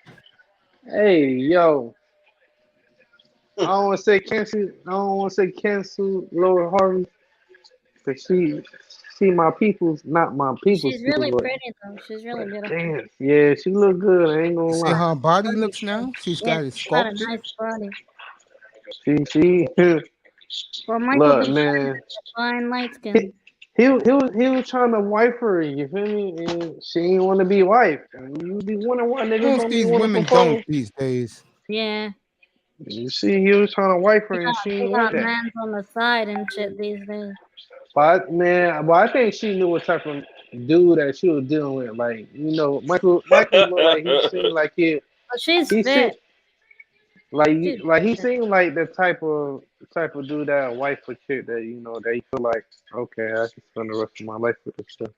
Hey, yo. I don't want to say cancel Lori Harvey, but she my people's, not my people's She's really people. pretty though. She's really beautiful. Damn, yeah, she look good. I ain't gonna You see lie. how her body looks now? She's Yeah, got it she's got a sculpted. nice body. She For Michael look, B. man. Fine light skin. He was trying to wife her, you feel me? And she ain't want to be wife. And you be wondering why niggas Most don't of be these want to women propose. don't these days. Yeah. You see, he was trying to wife her, and she They ain't want got that. mans on the side and shit these days. But man, I think she knew what type of dude that she was dealing with. Like, Michael looked like he seemed like But she's he seemed fit. She's he fit. seemed like the type of dude that wife a chick that that you feel like, okay, I can spend the rest of my life with this stuff.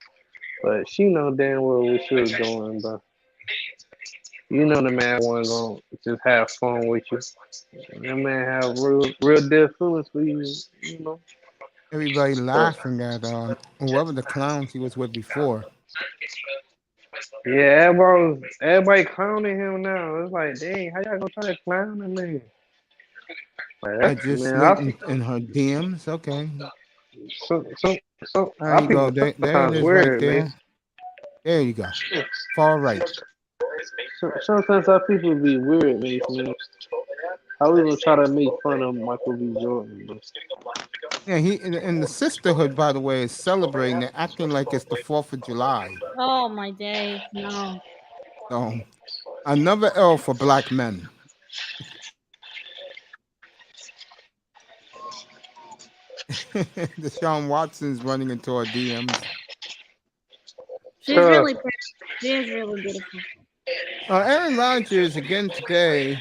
But she know damn well what she was doing, but the man wasn't gonna just have fun with you. That man have real dead feelings for you, you know. Everybody But laughing at whoever the clowns he was with before. yeah, everybody clowning him now. It's like, dang, how y'all gonna try to clown that man? Like I that's just man, looked in her DMs. Okay, there our you go. people There it sometimes is, right weird, man. there. There you go. Far right. Sometimes our people be weird, man. How we gonna try to make fun of Michael B. Jordan? Yeah, he and the sisterhood, by the way, is celebrating. They're acting like it's the 4th of July. Oh my days, no. So another L for black men. Deshaun Watson's running into our DMs. She's really pretty. She is really beautiful. Aaron Rodgers again today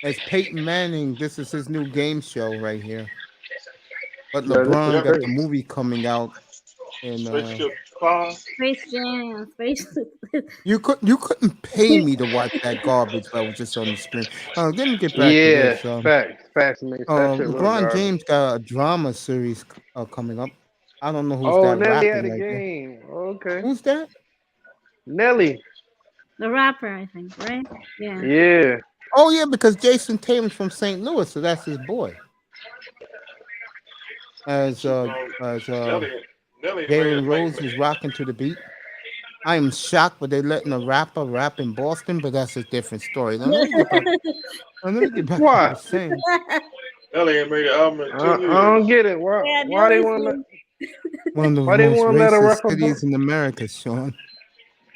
as Peyton Manning. This is his new game show right here. But LeBron got the movie coming out in Space Jam, Space. You couldn't pay me to watch that garbage that was just on the screen. Let me get back to this. Facts, man. LeBron James got a drama series coming up. I don't know who's that Nelly rapping had a right game. there. Okay. Who's that? Nelly. The rapper, I think, right? Yeah. Yeah. Oh yeah, because Jason Tatum's from St. Louis, so that's his boy. As Nelly Nelly made Jalen it Rose make is rocking to the beat. I am shocked, but they're letting a rapper rap in Boston, but that's a different story. Now, let me get back. Let me get back to what I Why? was saying. Nelly ain't made an album in 2 I don't years. get it. Why? Yeah, Why they Nelly's want to? been- One of the Why they most want to let a racist rapper? cities in America, Sean.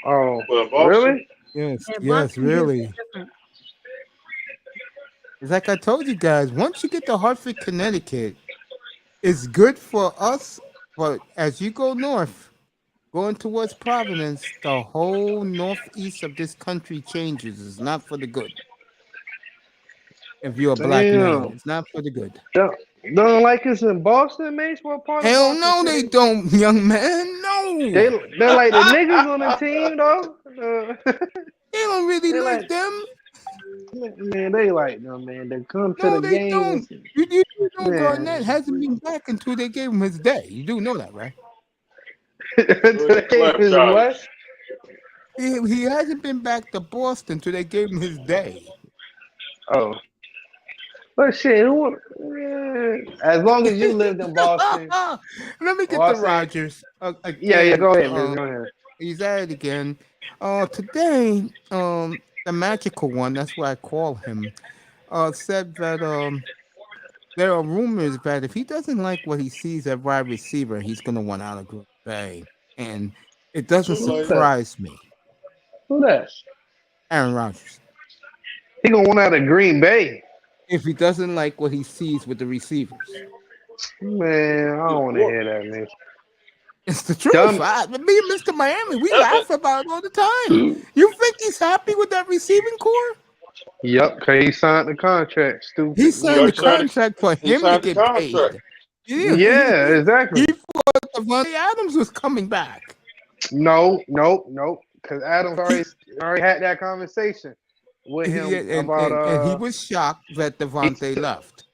Oh, But Boston, really? Yes, yeah, yes, Boston really. is different. It's like I told you guys, once you get to Hartford, Connecticut, it's good for us, but as you go north, going towards Providence, the whole northeast of this country changes. It's not for the good. If you're a black man, Damn. it's not for the good. Don't like us in Boston, Mace? What part of Hell Boston? no, they don't, young man. They No, they're like the niggas on the team though. they don't really They like like them. man, they like them man. They come to No, the they games, don't. You know Garnett man. hasn't been back until they gave him his day. You do know that, right? The game Clap is what? Charlie. He hasn't been back to Boston until they gave him his day. Oh, but shit, as long as you lived in Boston, Let me get well, I to say, Rogers yeah, again. go ahead, man, go ahead. He's at it again. Today, the magical one, that's what I call him, said that there are rumors that if he doesn't like what he sees at wide receiver, he's gonna want out of Green Bay. And it doesn't Too Who late. that? surprise me. Who that? Aaron Rodgers. He gonna want out of Green Bay. If he doesn't like what he sees with the receivers. Man, I don't want to What? hear that, man. It's the truth. Dumb. Me and Mr. Miami, we laugh about it all the time. You think he's happy with that receiving core? Yep, cause he signed the contract. He Stupid. signed the already signed it. contract for He him to signed the get paid. contract. Yeah, Yeah, he exactly. thought Devontae Adams was coming back. No. Cause Adams already had that conversation with him about And he was shocked that Devontae left.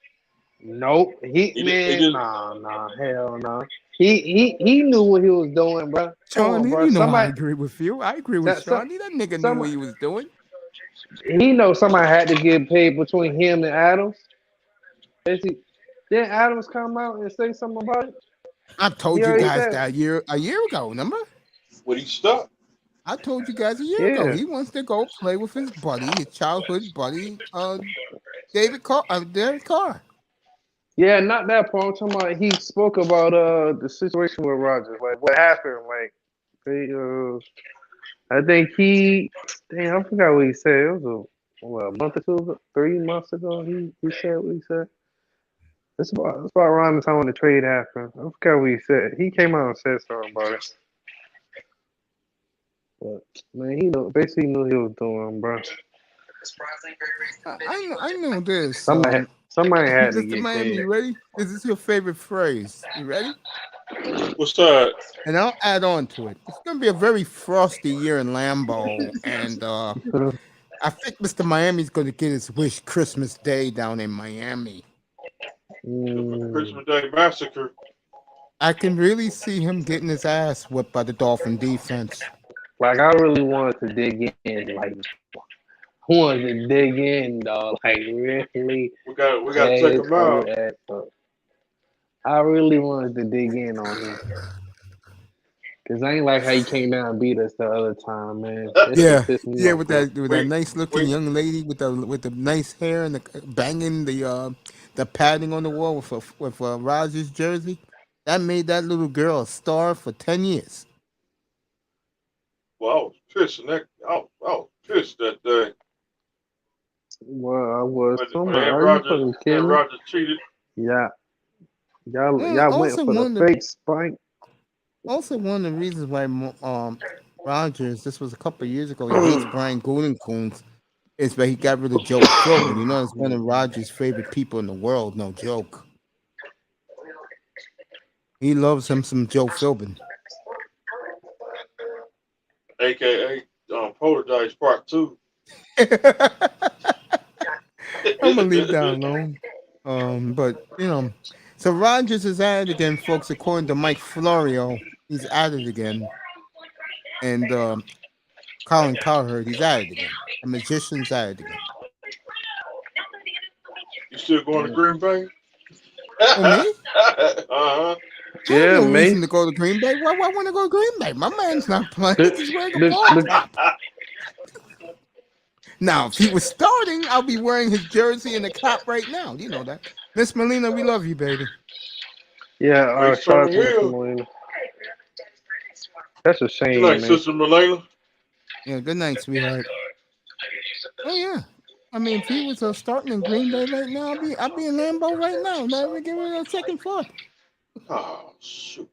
Nope. He did. Nah, hell no. He knew what he was doing, bro. Come Sean, on, bro. you know I Somebody, agree with you. I agree with Sean. That nigga knew what he was doing. he knows somebody had to get paid between him and Adams. Basically, didn't Adams come out and say something about it? I told He you already guys said, that a year ago, remember? When he stuck. I told you guys a year ago. yeah, He wants to go play with his buddy, his childhood buddy, Derek Carr. yeah, not that part. I'm talking about he spoke about the situation with Rogers, like what happened, like they I think damn, I forgot what he said. It was a month or two, 3 months ago. He said what he said. It's about around the time when the trade happened. I forgot what he said. He came out and said something about it. But man, he basically knew what he was doing, bro. I know this. Somebody had to Mr. get Miami, paid. you ready? This is your favorite phrase. You ready? What's that? And I'll add on to it. It's going to be a very frosty year in Lambeau. And I think Mr. Miami's going to get his wish Christmas Day down in Miami. Mm. Christmas Day Massacre. I can really see him getting his ass whipped by the Dolphin defense. Like I really wanted to dig in, like dog. Like really. We got to check him out. I really wanted to dig in on him. Cause I ain't like how he came down and beat us the other time, man. Yeah, with that nice looking young lady with the nice hair and the banging the padding on the wall with Rogers jersey. That made that little girl a star for 10 years. Well, I was pissed that day. Well, I was. When Are you fucking kidding me? Rogers cheated. Yeah. Y'all went for the fake spike. Also, one of the reasons why Rogers, this was a couple of years ago, he hates Brian Gutekunst, is that he got rid of Joe Philbin. You know, it's one of Rogers' favorite people in the world. No joke. He loves him some Joe Philbin. AKA Poltergeist Part 2. I'm gonna leave that alone. But so Rogers is at it again, folks. According to Mike Florio, he's at it again, and Colin Cowherd, he's at it again. The magician's at it again. You still going to Green Bay? Oh, me? Uh-huh. I have Yeah, no reason Mace. to go to Green Bay. Why I want to go to Green Bay? My man's not playing. The- He's wearing a the- ball the- cap. Now, if he was starting, I'll be wearing his jersey and the cap right now. You know that. Miss Melina, we love you, baby. Yeah, Mace shout out to Turner Mr. Hill. Molina. That's a Good shame, night, man. Sister Malena. Yeah, good night, sweetheart. Oh yeah. I mean, if he was starting in Green Bay right now, I'd be in Lambeau right now. Not even giving it a second thought. Oh, shoot.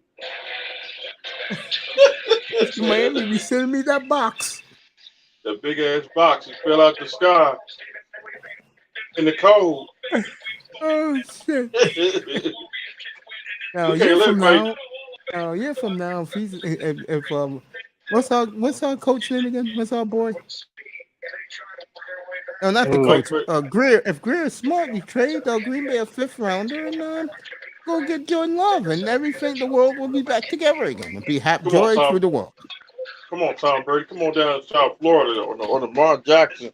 Mr. Miami, be sending me that box. That big ass box that fell out the sky in the cold. Oh shit. You Now, a can't year let from Mike. now, if he's if what's our coach name again? What's our boy? No, not the Who? Mike coach. Greer. If Greer is smart, you trade Green Bay a 5th rounder and go get Jordan Love, and everything. The world will be back together again. And be happy, Come on, joy Tom. through the world. Come on, Tom Brady. Come on down to South Florida or the Lamar Jackson.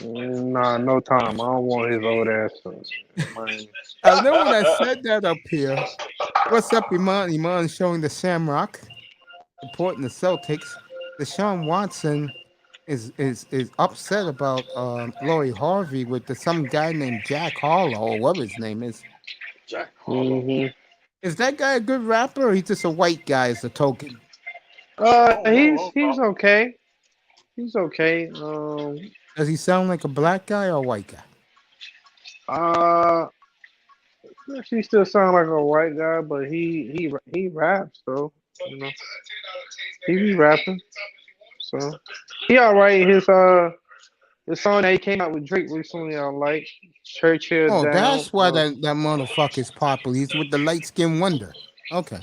Nah, no time. I don't want his old ass. Man. I know when I said that up here. What's up, Iman? Iman showing the Shamrock, supporting the Celtics. Deshaun Watson is upset about Lori Harvey with some guy named Jack Harlow or whatever his name is. Jack. Mm-hmm. Is that guy a good rapper or he's just a white guy as a token? He's okay. He's okay. Does he sound like a black guy or a white guy? He still sound like a white guy, but he raps though. You know, he be rapping. So he all right. His song that he came out with Drake recently, I like Churchill Oh, Down. that's why that motherfucker's popular. He's with the light skinned wonder. Okay.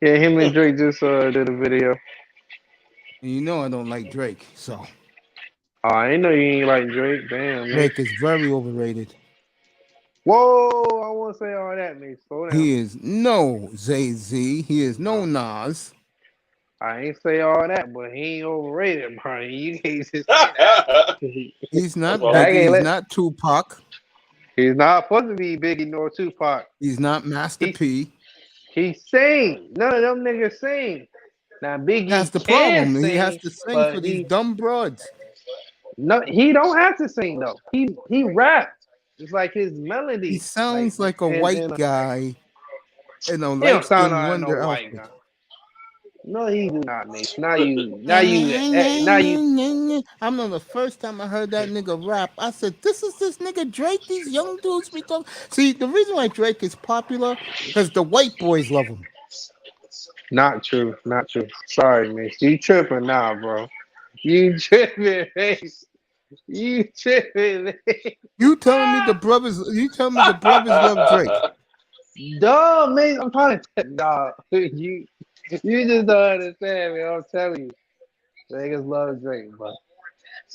Yeah, him and Drake just did a video. You know I don't like Drake, so Oh, I ain't know you ain't like Drake. Damn, man. Drake is very overrated. Whoa, I won't say all that, man. Slow down. He is no Jay-Z. He is no Nas. I ain't say all that, but he ain't overrated, bro. You can't just He's not Well, Biggie. He's not Tupac. He's not supposed to be Biggie nor Tupac. He's not Master P. He sing. None of them niggas sing. Now Biggie That's the can problem. sing, He has to sing but for these dumb broads. No, he don't have to sing though. He raps. It's like his melody. He sounds like a white guy in a He don't light sound skinned like wonder no white outfit. guy. No, he do not, Mace. Now you. I remember the first time I heard that nigga rap, I said, this nigga Drake, these young dudes be talking. See, the reason why Drake is popular, because the white boys love him. Not true. Not true. Sorry, Mace. You tripping now, bro. You tripping, Mace. You tripping, Mace. You telling me the brothers love Drake. Duh, Mace. I'm trying to dog. You just don't understand, man. I'm telling you. Niggas love Drake, bro.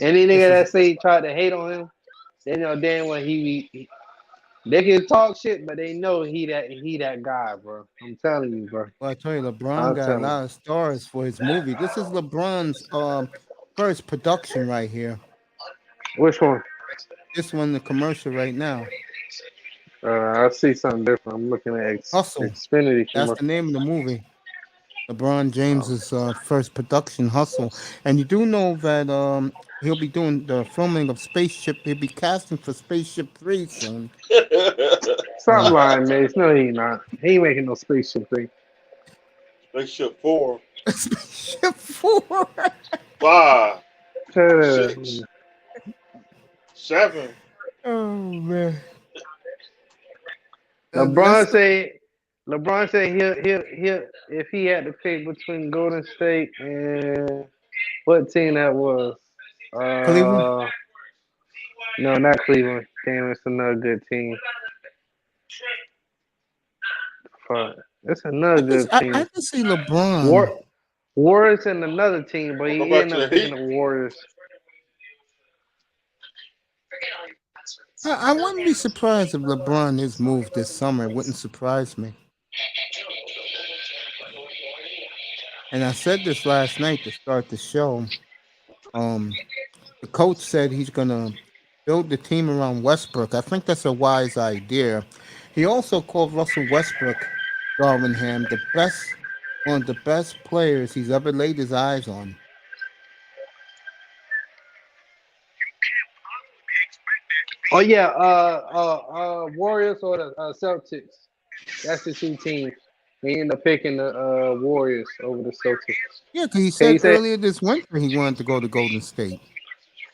Any nigga that say tried to hate on him, they know damn well he they can talk shit, but they know he that guy, bro. I'm telling you, bro. Well, I tell you, LeBron got a lot of stars for his movie. This is LeBron's first production right here. Which one? This one, the commercial right now. I see something different. I'm looking at Hustle. Xfinity. That's the name of the movie. LeBron James's first production, Hustle. And you do know that he'll be doing the filming of Spaceship. He'll be casting for Spaceship 3 soon. Stop lying, man. No, he not. He ain't making no Spaceship 3. Spaceship 4. Spaceship 4. 5. Shut 6. 7. Oh, man. LeBron said he'll if he had to pick between Golden State and what team that was. Cleveland? No, not Cleveland. Damn, it's another good team. Fuck. It's another good team. I can see LeBron. Warriors and another team, but he ended up picking the Warriors. I wouldn't be surprised if LeBron is moved this summer. It wouldn't surprise me. And I said this last night to start the show. The coach said he's gonna build the team around Westbrook. I think that's a wise idea. He also called Russell Westbrook, Darvingham, one of the best players he's ever laid his eyes on. Oh yeah, Warriors or the Celtics. That's the two teams. He ended up picking the Warriors over the Celtics. Yeah, because he Okay, he said said, earlier this winter he wanted to go to Golden State.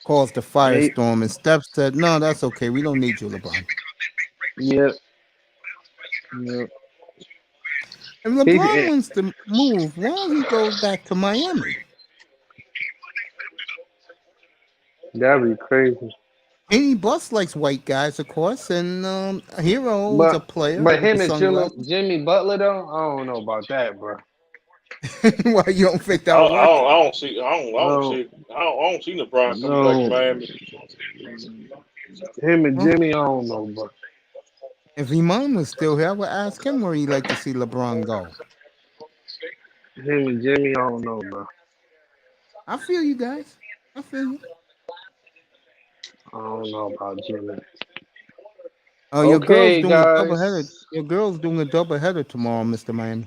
Caused the he, firestorm, and Steph said, "No, that's okay. We don't need you, LeBron." yep, yep. If He, LeBron wants to move, why don't he go back to Miami? that'd be crazy. Any Bus likes white guys, of course, and Hero is a But player but with the him and sunglasses. Jimmy Butler though, I don't know about that, bro. Why you don't think I, that'll don't- I, work? don't, I don't see. No, I don't see LeBron coming back to no. Miami. Him and Well, Jimmy, I don't know, bro. if Iman was still here, I would ask him where he'd like to see LeBron go. Him and Jimmy, I don't know, bro. I feel you guys. I feel you. I don't know about Jimmy. Oh, your girl's Okay, doing a double header. guys. Your girl's doing a double header tomorrow, Mr. Miami.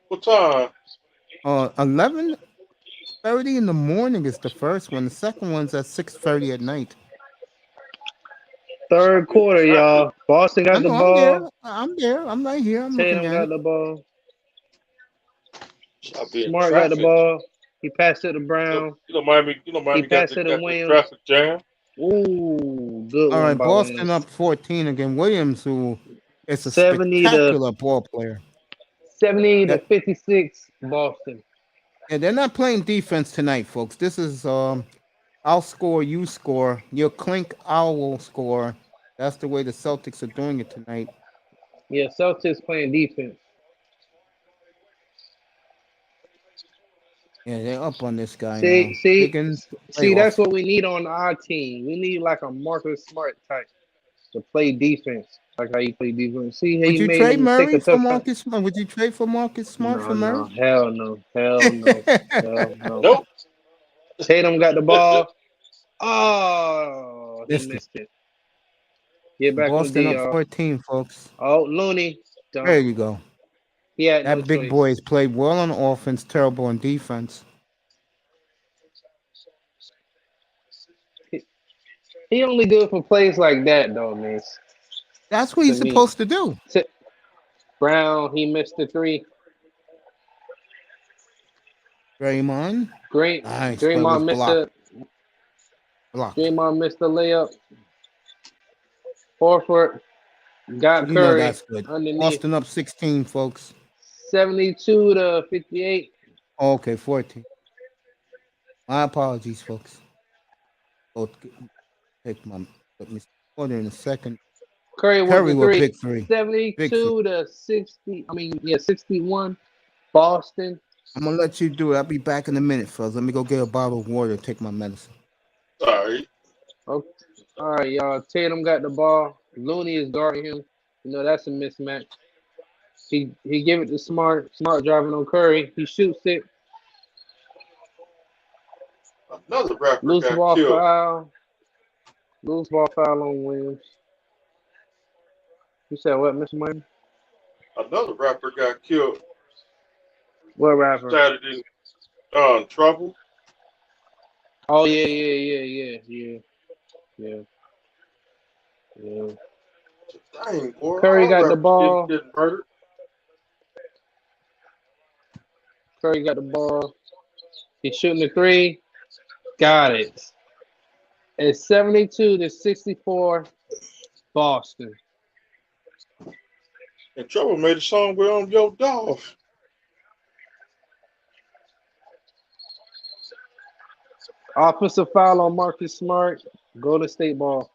What time? 11:30 in the morning is the first one. The second one's at 6:30 at night. Third Be quarter, traffic. y'all. Boston I got the know I'm there. ball. I'm there. I'm right here. I'm looking Tatum at got it. the ball. I'll be in Smart got the traffic. ball. He passed it to Brown. Miami. He Got passed the it to got the Williams. traffic jam. Ooh, good All one right, by Boston Williams. up 14 again. Williams, who is a 70 to spectacular ball player. 70 to That 56, Boston. Yeah, they're not playing defense tonight, folks. This is I'll score, you score. You'll clink, I will score. That's the way the Celtics are doing it tonight. Yeah, Celtics playing defense. Yeah, they're up on this guy now. See, Higgins, that's playoff. what we need on our team. We need like a Marcus Smart type to play defense, like how you play defense. See how Would you you made trade them take Murray a for tough shot? Marcus Smart? Would you trade for Marcus Smart No, for no, Murray? hell no, hell no, hell no. Nope. Tatum got the ball. Oh, he Missed it. missed it. Get back on Boston D, up y'all. 14, folks. Oh, Looney. There Dunk. you go. He had no That big choice. boy has played well on offense, terrible on defense. He only good for plays like that, though, man. That's what To he's me. supposed to do. Brown, he missed the three. Draymond. Great. Nice, but it was Draymond missed blocked. the Blocked. Draymond missed the layup. Horford got You know Curry that's good. underneath. Boston up 16, folks. 72 to 58. Okay, 14. My apologies, folks. Oh, take my let me order in a second. Curry with Curry the with three. big three. 72 to 60. 61. Boston. I'm gonna let you do it. I'll be back in a minute, fellas. Let me go get a bottle of water and take my medicine. Sorry. Okay. All right, y'all. Tatum got the ball. Looney is guarding him. You know, that's a mismatch. He give it to Smart. Smart driving on Curry. He shoots it. Another rapper Loose got ball killed. foul. Loose ball foul on Williams. You said what, Mr. Miami? Another rapper got killed What rapper? Saturday. Trouble. Oh yeah. Dang, boy. Curry All got the rappers ball. getting murdered. Curry got the ball. He's shooting the three. Got it. It's 72 to 64. Boston. And Trouble made a song with Yo Dolph. Offensive foul on Marcus Smart. Golden State ball.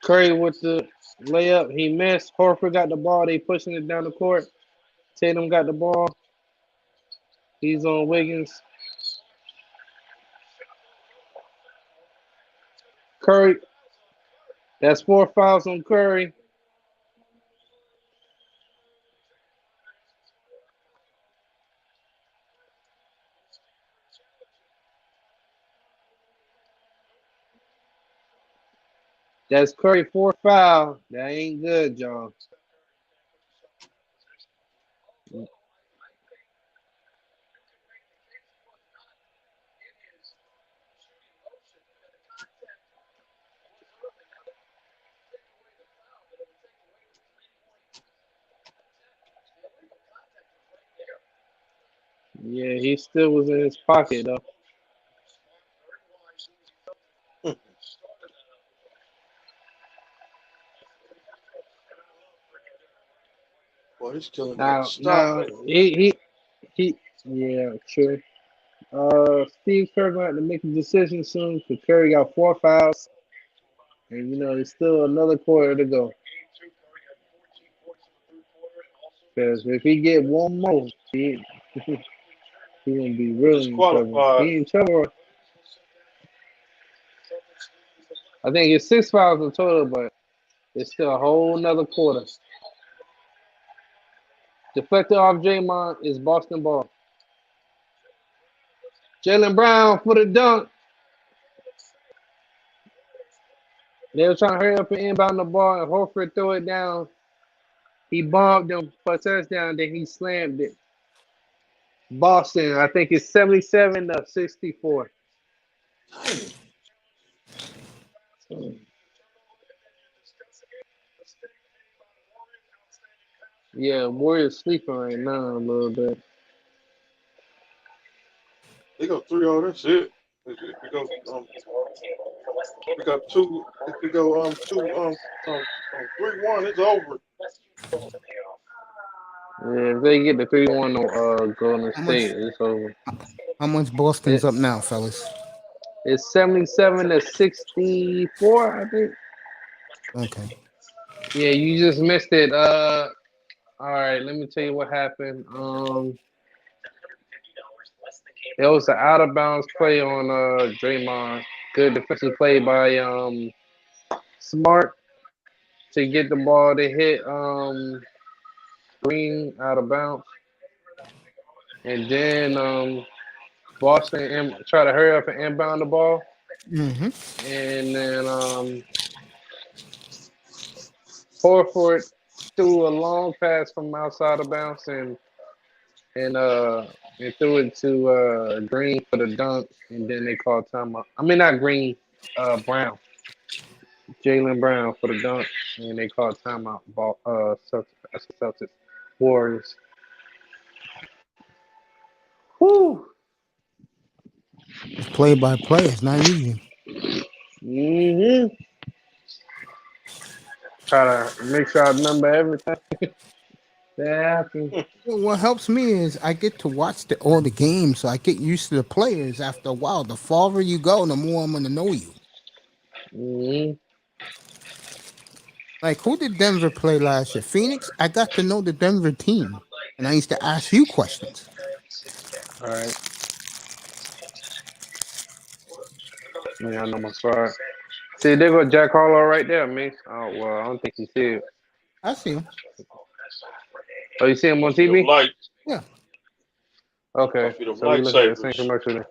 Curry with the layup. He missed. Horford got the ball. They pushing it down the court. Tatum got the ball. He's on Wiggins. Curry. That's 4 fouls on Curry. That's Curry 4 foul. That ain't good, John. Yeah, he still was in his pocket though. Boy, he's killing me. Now, Stop it. he. Yeah, true. Steve Kerr going to have to make a decision soon because Curry got 4 fouls, and there's still another quarter to go. Because if he get one more, he gonna be really in trouble. Disqualified. He in trouble. I think it's 6 fouls in total, but it's still a whole nother quarter. Deflected off Draymond is Boston ball. Jaylen Brown for the dunk. They were trying to hurry up and inbound the ball, and Horford threw it down. He bombed him for a touchdown, then he slammed it. Boston, I think it's 77-64. Yeah, Warriors sleeping right now a little bit. They go 3-0. That's it. If we go, we got two. If we go 3-1, it's over. Yeah, if they get the 3-1 on Golden How much- State, it's over. How much Boston's up now, fellas? It's 77-64, I think. Okay. Yeah, you just missed it. All right, let me tell you what happened. There was an out of bounds play on Draymond. Good defensive play by Smart to get the ball to hit Green out of bounds. And then Boston try to hurry up and inbound the ball. Mm-hmm. And then Horford threw a long pass from outside of bounds and threw it to Green for the dunk, and then they called timeout. I mean, not Green, Brown. Jaylen Brown for the dunk, and they called timeout. Celtics Warriors. Whew. It's play by play. It's not easy. Mm-hmm. Try to make sure I remember everything that happened. Well, what helps me is I get to watch all the games, so I get used to the players. After a while, the farther you go, the more I'm gonna know you. Mm-hmm. Like, who did Denver play last year? Phoenix? I got to know the Denver team, and I used to ask you questions. All right. Yeah, I know my spot. See, there go Jack Harlow right there, man. Oh, well, I don't think you see it. I see him. Oh, you see him on Must be TV? them light. Yeah. Okay. Must be them So we look at the same lightsabers. commercial then.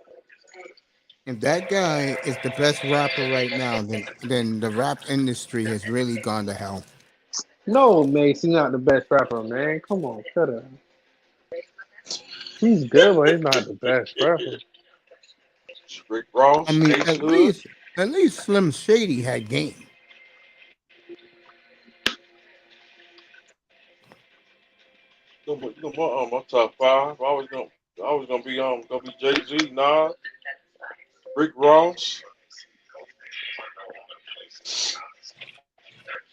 If that guy is the best rapper right now, then the rap industry has really gone to hell. No, Mace, he's not the best rapper, man. Come on, shut up. He's good, but he's not the best rapper. Rick Ross, I mean, Ace at Hood. least Slim Shady had game. My top 5. Always gonna be Jay-Z, Nas, Rick Ross.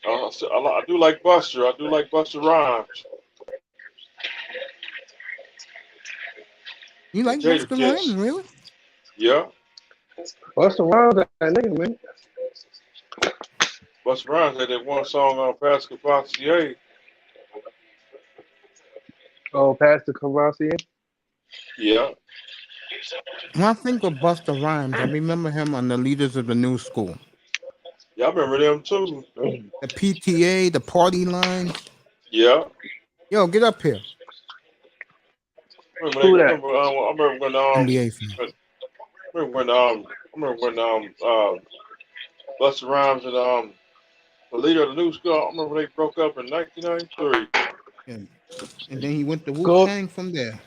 I do like Buster. I do like Buster Rhymes. You like Jada Busta Kiss. Rhymes, really? Yeah, What's the wrong with that nigga, man? Buster Rhymes had that one song on Pascal Cavassier. Oh, Pastor Cavassier? Yeah. When I think of Busta Rhymes, I remember him on the Leaders of the New School. Yeah, I remember them too. The PTA, the party line. Yeah. Yo, get up here. Who I that? remember when NBA fan. I remember when Busta Rhymes and the leader of the new school. I remember they broke up in 1993. Yeah. And then he went to Wu Go, Tang from there.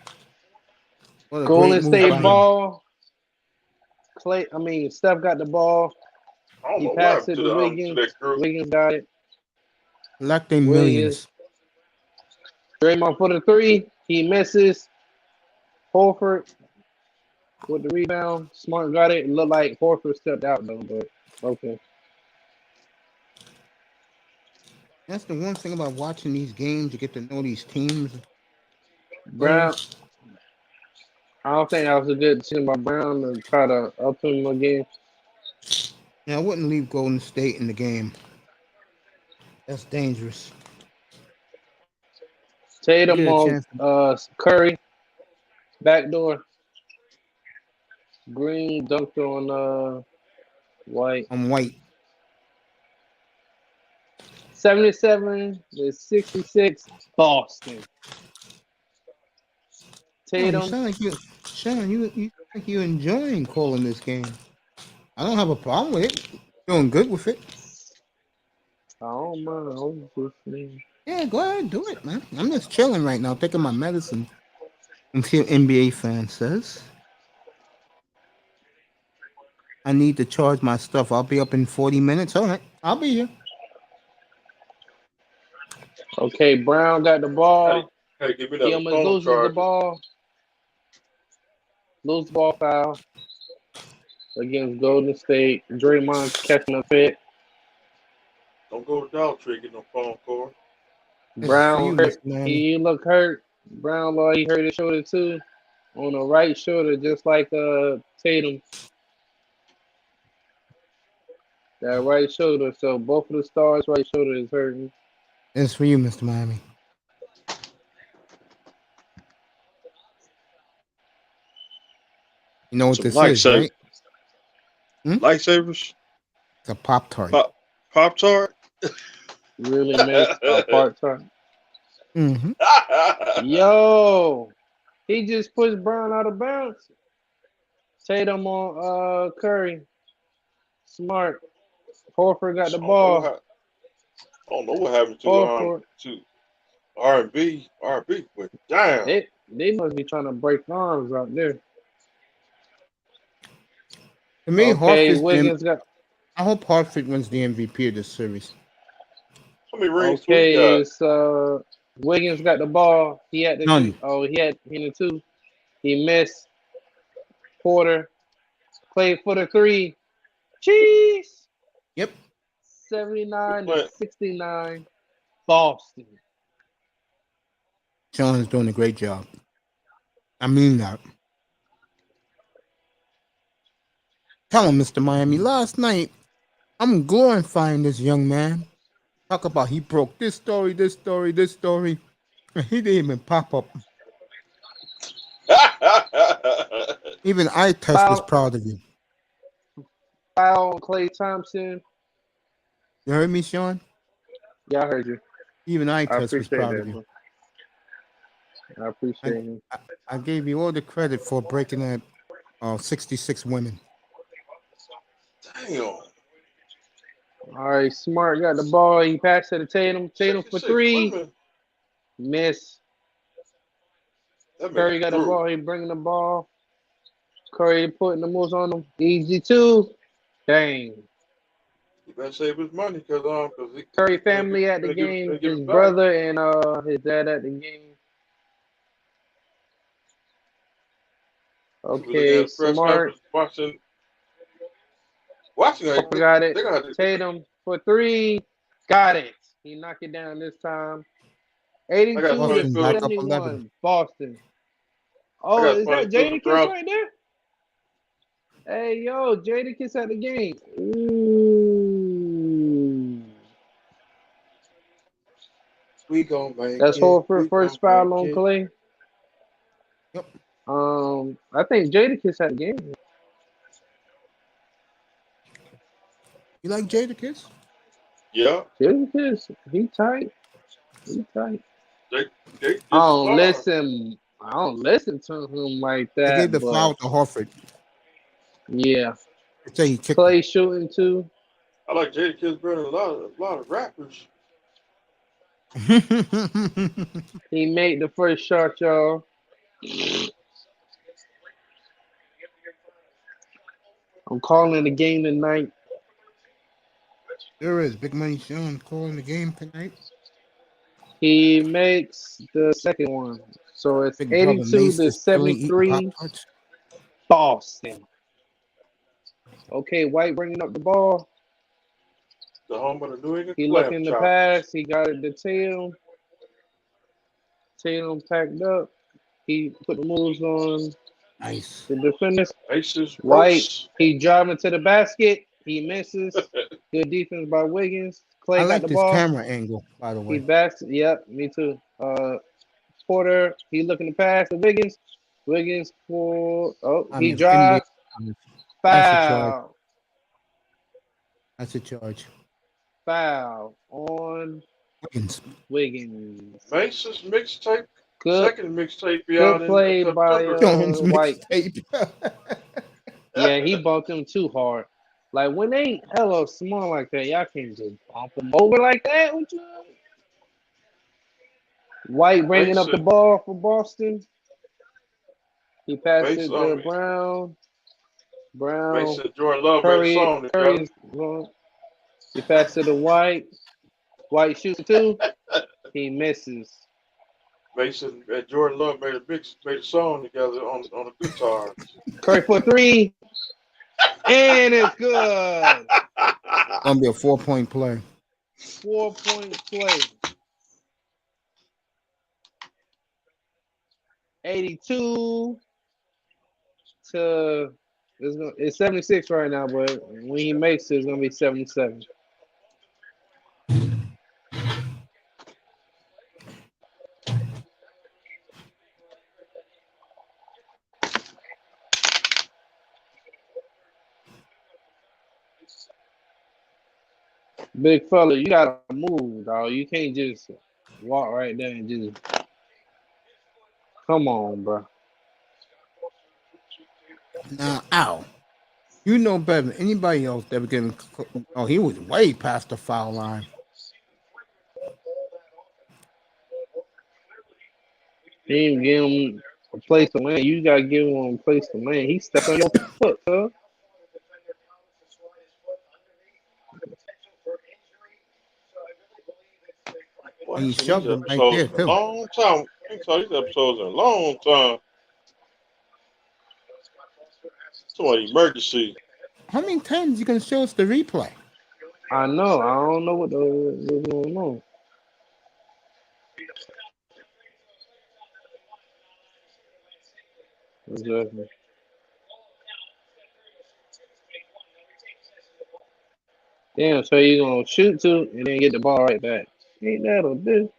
What a great Golden move State by him. ball. Steph got the ball. I don't He know what passed happened it to to the to Wiggins. that group. Wiggins got it. Collecting Wiggins. millions. Draymond for the three. He misses. Horford with the rebound. Smart got it. It looked like Horford stepped out though, but okay. That's the one thing about watching these games. You get to know these teams. Brown. I don't think that was a good decision by Brown to try to up him again. Yeah, I wouldn't leave Golden State in the game. That's dangerous. Tatum You get a on chance. Curry. Backdoor. Green dunked on White. I'm white. 77-66 Boston. Oh, you Tatum. sound like you, Sean. You like you enjoying calling this game. I don't have a problem with it. Doing good with it. I don't mind. Yeah, go ahead, do it, man. I'm just chilling right now, taking my medicine. And see what NBA fan says. I need to charge my stuff. I'll be up in 40 minutes. All right, I'll be here. Okay, Brown got the ball. Hey, give me He that almost phone loses the charger. ball. Lose the ball foul against Golden State. Draymond catching a fit. Don't go to Dollar Tree get no phone cord. This is for you, Brown hurt. Mr. Miami. He look hurt. Brown law he hurt his shoulder too. On the right shoulder, just like Tatum. That right shoulder. So both of the stars' right shoulder is hurting. This is for you, Mr. Miami. You know what Some this is, right? Lightsabers? It's a Pop Tart. Pop Tart? Really make a part time. Mm-hmm. Yo, he just pushed Brown out of bounds. Tatum on Curry. Smart. Horford got the ball. I don't know what happened to R&B. R&B went down. They must be trying to break arms out there. To me, Okay, Wiggins got. I hope Hartford wins the MVP of this series. How many rings Okay, it's Wiggins got the ball. He had the None. he had the two. He missed. Porter played for the three. Cheese. Yep. 79-69 Boston. Sean is doing a great job. I mean that. Tell him, Mr. Miami, last night, I'm glorifying this young man. Talk about he broke this story. And he didn't even pop up. Even I test is proud of you. Foul Klay Thompson. You heard me, Sean? Yeah, I heard you. Even I test was appreciate proud that, of you. I appreciate it. I gave you all the credit for breaking that 66 women. Damn. All right, Smart got the ball. He passed it to Tatum. Tatum for three. Women. Miss. Curry got the ball. He bringing the ball. Curry putting the moves on him. Easy two. Dang. He better save his money because Curry family at the game. His brother and his dad at the game. Okay, Smart. Watching got it. Tatum for three. Got it. He knocked it down this time. 82-71. Boston. Oh, is that Jadakiss right there? Hey, yo, Jadakiss at the game. Ooh. We gonna make That's Horford first foul on it. Klay. Yep. I think Jadakiss at the game. You like Jadakiss? Yeah, Jadakiss, he tight. He tight. they I just don't far. listen. I don't listen to him like They gave that, the but foul to Horford. yeah. They say he kicked Clay shooting too. I like Jadakiss better than a lot of rappers. him. He made the first shot, y'all. I'm calling the game tonight. There is Big Money Sean calling the game tonight. He makes the second one. So it's Big brother 82 Mace to is chilling, eating Pop 73 Tarts. Boston. Okay, White bringing up the ball. The home of the New England He Clam looking the Chowders. pass. He got it to Tatum. Tatum packed up. He put the moves on Nice. the defenders. Aces White, roast. he driving to the basket. He misses. Good defense by Wiggins. Clay I got like the this ball. camera angle, by the He way. backs. Yep, me too. Porter, he looking to pass to Wiggins. Wiggins for I he mean, NBA. drives. That's a charge. Foul. That's a charge. Foul on Wiggins. Wiggins. Mace's mixtape, Good second mixtape be good out in play by September. Jones White. mixtape. Yeah, he bumped him too hard. Like when they hella small like that, y'all can't just bump them over like that. What you? White bringing up the Mason, ball for Boston. He passed it Mason, to Brown. Brown. Mason Jordan Love made a Curry. song together. Curry's going. He passed it to White. White shoots two. He misses. Mason and Jordan Love made a song together on the guitar. Curry for three. And it's good. Gonna be a 4-point play. 4-point play. 82 to it's 76 right now, but when he makes it, it's gonna be 77. Big fella, you gotta move, dog. You can't just walk right there and just come on, bro. Now, ow. You know better than anybody else that was getting. Oh, he was way past the foul line. He didn't give him a place to land. You gotta give him a place to land. He stepped on your foot, huh? Boy, And he I've seen these shoved him right there, episodes in a too. long time. I ain't saw these episodes in a long time. So an emergency. How many times you gonna show us the replay? I know. I don't know what's going on. Exactly. Damn, so you gonna shoot two and then get the ball right back. Ain't that a bitch?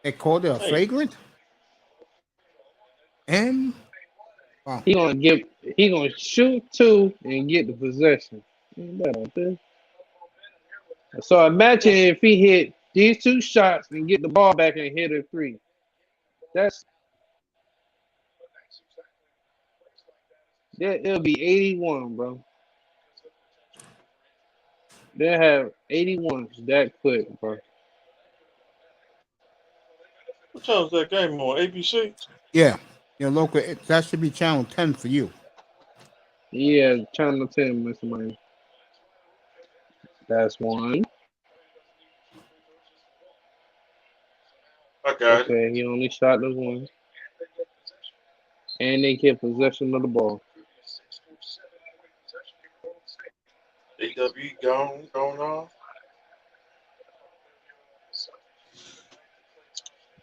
They called it a Hey, flagrant. And wow, He gonna shoot two and get the possession. Ain't that a bitch? So imagine if he hit these two shots and get the ball back and hit a three. It'll be 81, bro. They'll have 81 that quick, bro. what channel is that game on? ABC? yeah, your local. That should be channel 10 for you. Yeah, Channel 10, Mr. Money. That's one. I got it. Okay, he only shot the one. And they get possession of the ball. AW gone on.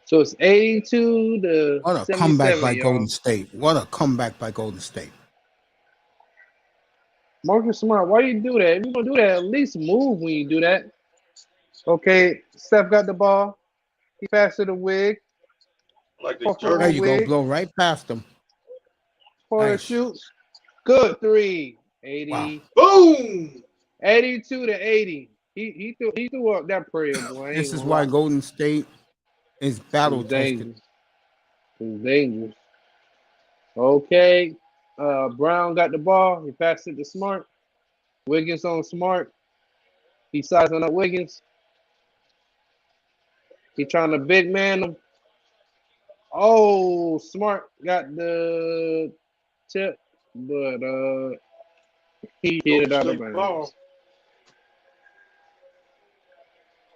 So it's 82 to What a 77, comeback by y'all. Golden State. What a comeback by Golden State. Marcus Smart, why you do that? If you're going to do that, at least move when you do that. Okay, Steph got the ball. He passed it to Wig. Like they Porter There jerk. you go. Wig. Blow right past him. Porter Nice. shoots. Good three. 80. Wow. Boom. 82 to 80. He threw up that prayer, boy. I ain't This is gonna why lie. Golden State is battle It's tested. dangerous. It's dangerous. Okay. Brown got the ball. He passed it to Smart. Wiggins on Smart. He sizing up Wiggins. He trying to big man him. Oh, Smart got the tip, but he hit it out of State bounds. ball.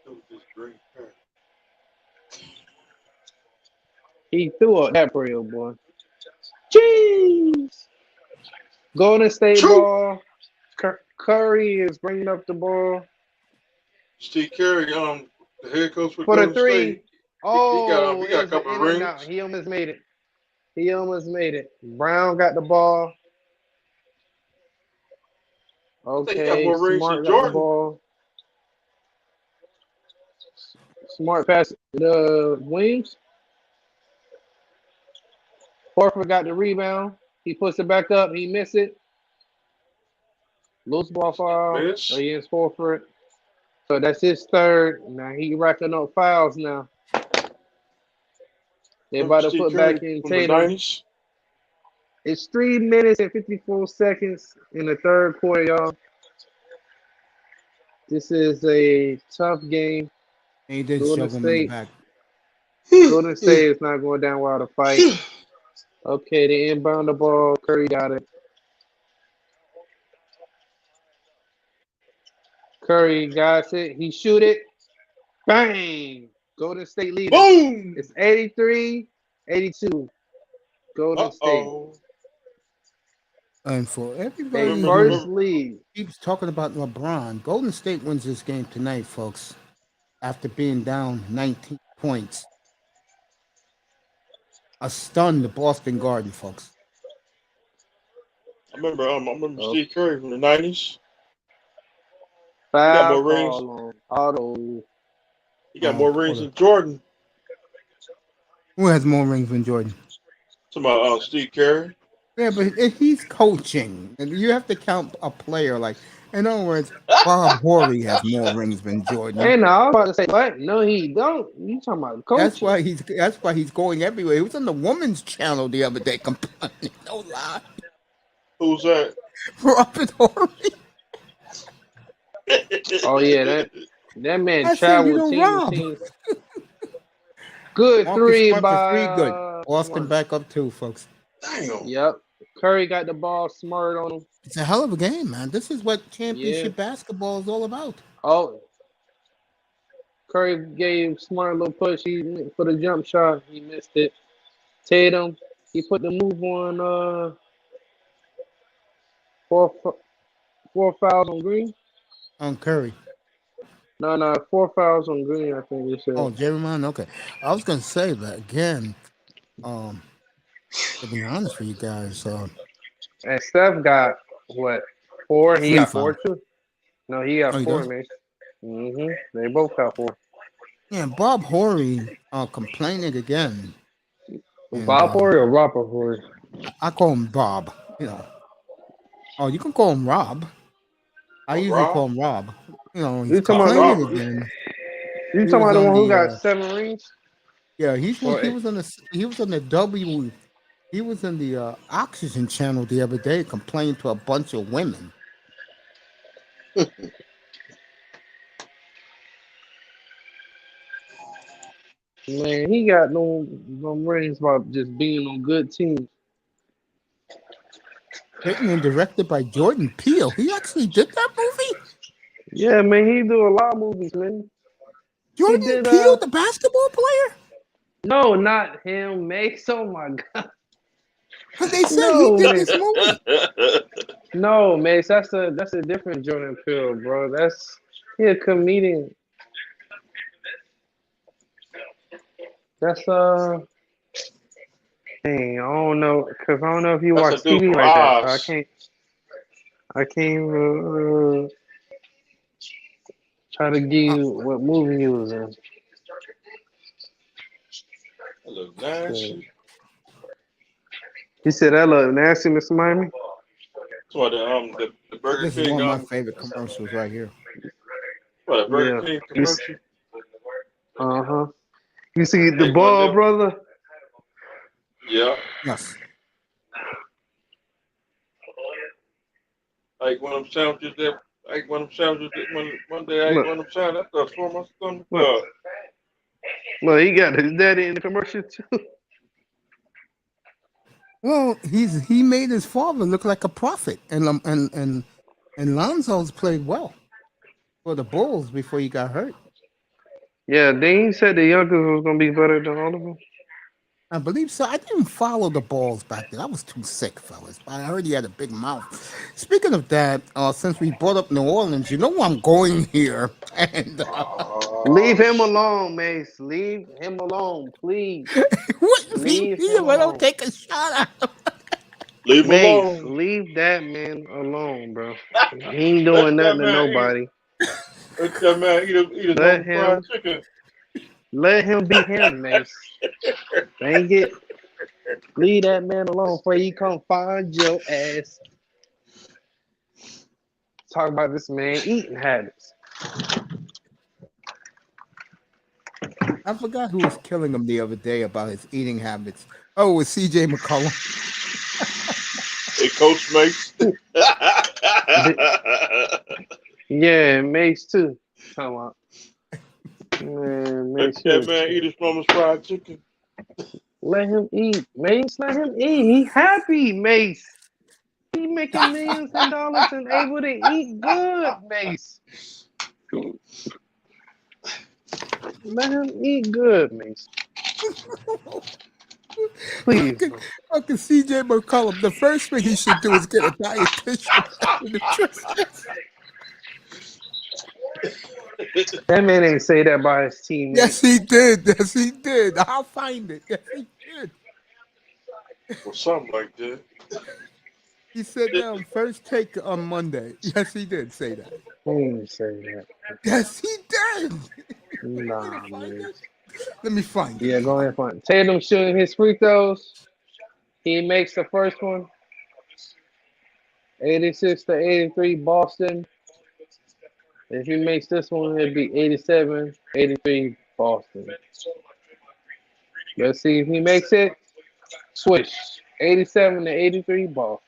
Look at this green pack. He threw up that real boy. Jeez. Golden State True. ball. Curry is bringing up the ball Steve Kerr, the head coach for for the Golden three. State. Oh, He it got a was couple an of in and out. rings. He almost made it. He almost made it. Brown got the ball. I think he got Okay, more rings than Smart got the Jordan. ball. Smart pass the Williams. Horford got the rebound. He puts it back up. He missed it. Loose ball foul. Miss. Against Horford. So that's his third. Now he racking up fouls now. They about to Steve put Kerr back in from the Tatum. 90s. It's 3 minutes and 54 seconds in the third quarter, y'all. This is a tough game. He did Golden shove him in the State. back. Golden State is not going down without a fight. Okay, they inbound the ball. Curry got it. Curry got it. He shoot it. Bang! Golden State leading. Boom. It's 83-82. Golden State. Uh-oh. And for They everybody first who lead. keeps talking about LeBron, Golden State wins this game tonight, folks, after being down 19 points. A stunned Boston Garden, folks. I remember Steve Kerr from the 90s. Foul more rings. call on auto. He got more rings hold than Jordan. Who has more rings than Jordan? Talking about Steve Kerr. Yeah, but he's coaching, and you have to count a player. Like, in other words, Bob Horry has more rings than Jordan. And I was about to say, what? No, he don't. You talking about coaching? That's why he's going everywhere. He was on the women's channel the other day complaining. No lie. Who's that? Robert Horry. Oh yeah, that man I said you traveled don't team rob. to team. Good Marcus three Smart by for three, good. Boston Smart. back up too, folks. Damn. Yep. Curry got the ball. Smart on him. It's a hell of a game, man. This is what championship basketball is all about. Oh, Curry gave Smart a little push. He went for the jump shot. He missed it. Tatum, he put the move on. Four fouls on Green. On Curry. No, 4 fouls on Green. I think they said. Oh, Jerry Mann. Okay, I was gonna say that again. To be honest with you guys, And Steph got what? 4. He Three got fouls. 4 too. No, he got Oh, he 4, does? man. They both got 4. Yeah, Bob Horry complaining again. And, Bob Horry or Robert Horry? I call him Bob. You know. Oh, you can call him Rob. I usually Rob? call him Rob. You know, You he's talking about complaining Robert? again. You He talking was about the on one who the, got 7 rings? Yeah, he Or was on the W. He was in the Oxygen channel the other day complaining to a bunch of women. Man, he got no rings about just being on good teams. Written and directed by Jordan Peele. He actually did that movie? Yeah, man, he do a lot of movies, man. Jordan did, Peele, the basketball player? No, not him, Mace. Oh my god. But they said No, he did man. this movie. No, Mace, that's a different Jordan Peele, bro. He a comedian. That's dang, I don't know, cause I don't know if you That's watch a dude TV from like that. Oz. I can't try to give you what movie he was in. That look nasty. He said that look nasty, Mr. Miami. So the Burger This is King one of my favorite commercials right here. what a Burger Yeah. King commercial. Uh-huh. You see the Like one ball, of them. brother? Yeah. Yes. I ate one of them sandwiches that I ate one of them sandwiches that one day I ate Look, one of them sandwiches. I thought for my stomach. look, look, he got his daddy in the commercial too. Well, he made his father look like a prophet, and Lonzo's played well for the Bulls before he got hurt. Yeah, then he said the youngest was gonna be better than all of them. I believe so. I didn't follow the Bulls back then. I was too sick, fellas. But I heard he had a big mouth. Speaking of that, since we brought up New Orleans, you know where I'm going here, and Leave him Shit. alone, Mace. Leave him alone, please. what leave Leave me him if I don't alone. take a shot at him? Leave him Mace, alone. leave that man alone, bro. He ain't Let doing that nothing to man eat. nobody. Let that man eat his Let mama fried him chicken. let him be him, Mace. Dang it. Leave that man alone before he come find your ass. Talk about this man eating habits. I forgot who was killing him the other day about his eating habits. Oh, it was C.J. McCollum. Hey, Coach Mace. Yeah, Mace too. Come on. Man, Let Mace, that man eat his mama's fried chicken. let him eat. Mace, let him eat. He happy, Mace. He making millions of dollars and able to eat good, Mace. Let him eat good, Mace. Please. Fucking, fucking C.J. McCollum. The first thing he should do is get a dietitian and a nutritionist. That man ain't say that by his Yes, teammates. he did. Yes, he did. I'll find it. Yes, he did. Or something like that. He said first take on Monday. Yes, he did say that. He ain't say that. Yes, he did. You want me Nah, to find man. it? Let me find it. Yeah, go ahead and find it. Tatum shooting his free throws. He makes the first one. 86 to 83, Boston. If he makes this one, it'd be 87, 83, Boston. Let's see if he makes it. Switch. 87 to 83, Boston.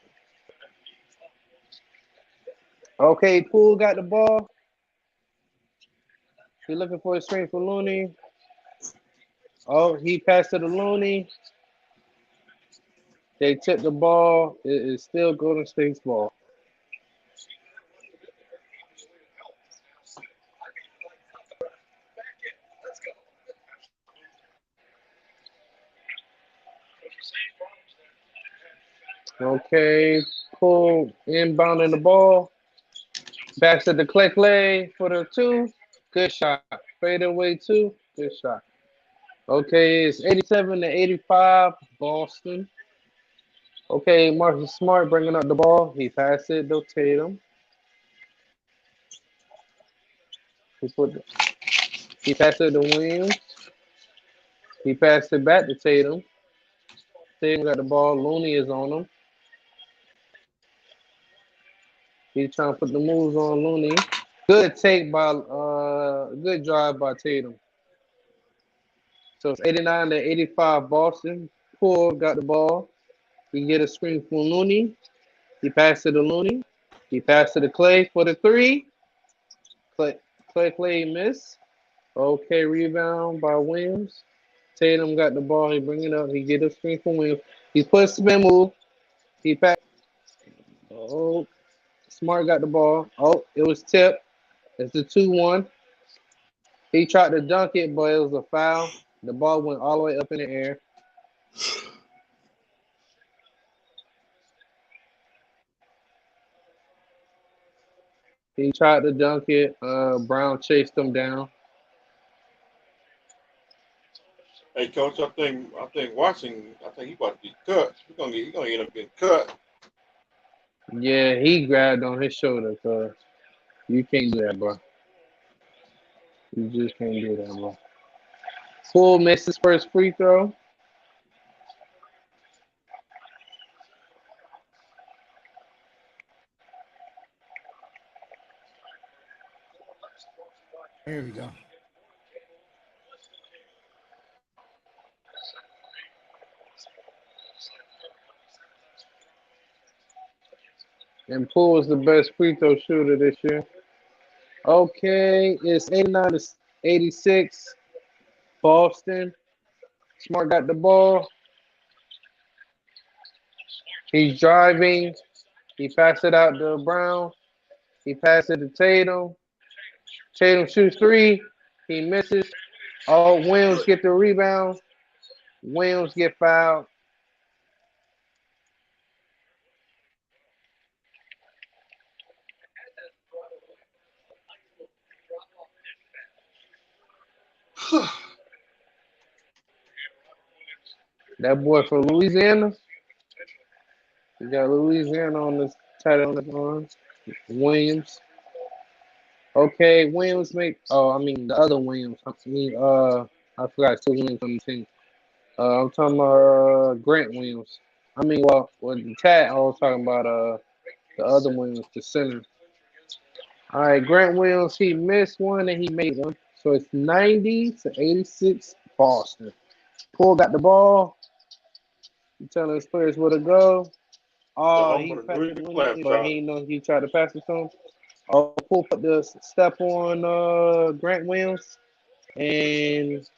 Okay, Poole got the ball. He's looking for a screen for Looney. Oh, he passed it to Looney. They tipped the ball. It is still Golden State's ball. Okay, Poole inbounding the ball. Back to the Clay for the two. Good shot. Fade away two. Good shot. Okay, it's 87 to 85, Boston. Okay, Marcus Smart bringing up the ball. He passed it to Tatum. He passed it to Williams. He passed it back to Tatum. Tatum got the ball. Looney is on him. He's trying to put the moves on Looney. Good good drive by Tatum. So it's 89 to 85 Boston. Poole got the ball. He get a screen from Looney. He passed it to Looney. He passed it to Clay for the three. Clay miss. Okay, rebound by Williams. Tatum got the ball. He bring it up. He get a screen from Williams. He put spin move. He passed. Oh, Smart got the ball. Oh, it was tipped. It's the 2-1. He tried to dunk it, but it was a foul. The ball went all the way up in the air. He tried to dunk it. Brown chased him down. Hey, Coach, I think Washington. I think he about to get cut. He gonna end up getting cut. Yeah, he grabbed on his shoulder, cuz you can't do that, bro. You just can't do that, bro. Poole missed his first free throw. Here we go. And Poole is the best free throw shooter this year. Okay, it's 89 to 86. Boston. Smart got the ball. He's driving. He passed it out to Brown. He passed it to Tatum. Tatum shoots three. He misses. Oh, Williams get the rebound. Williams get fouled. That boy from Louisiana. You got Louisiana on this title on his arm. Williams. Okay, Williams the other Williams. I forgot two Williams on the team. I'm talking about Grant Williams. The Tat, I was talking about the other Williams, the center. All right, Grant Williams, he missed one and he made one. So it's 90 to 86 Boston. Poole got the ball. He telling his players where to go. Oh, he passed it, but he know he tried to pass it to him. Oh, Poole put the step on Grant Williams, and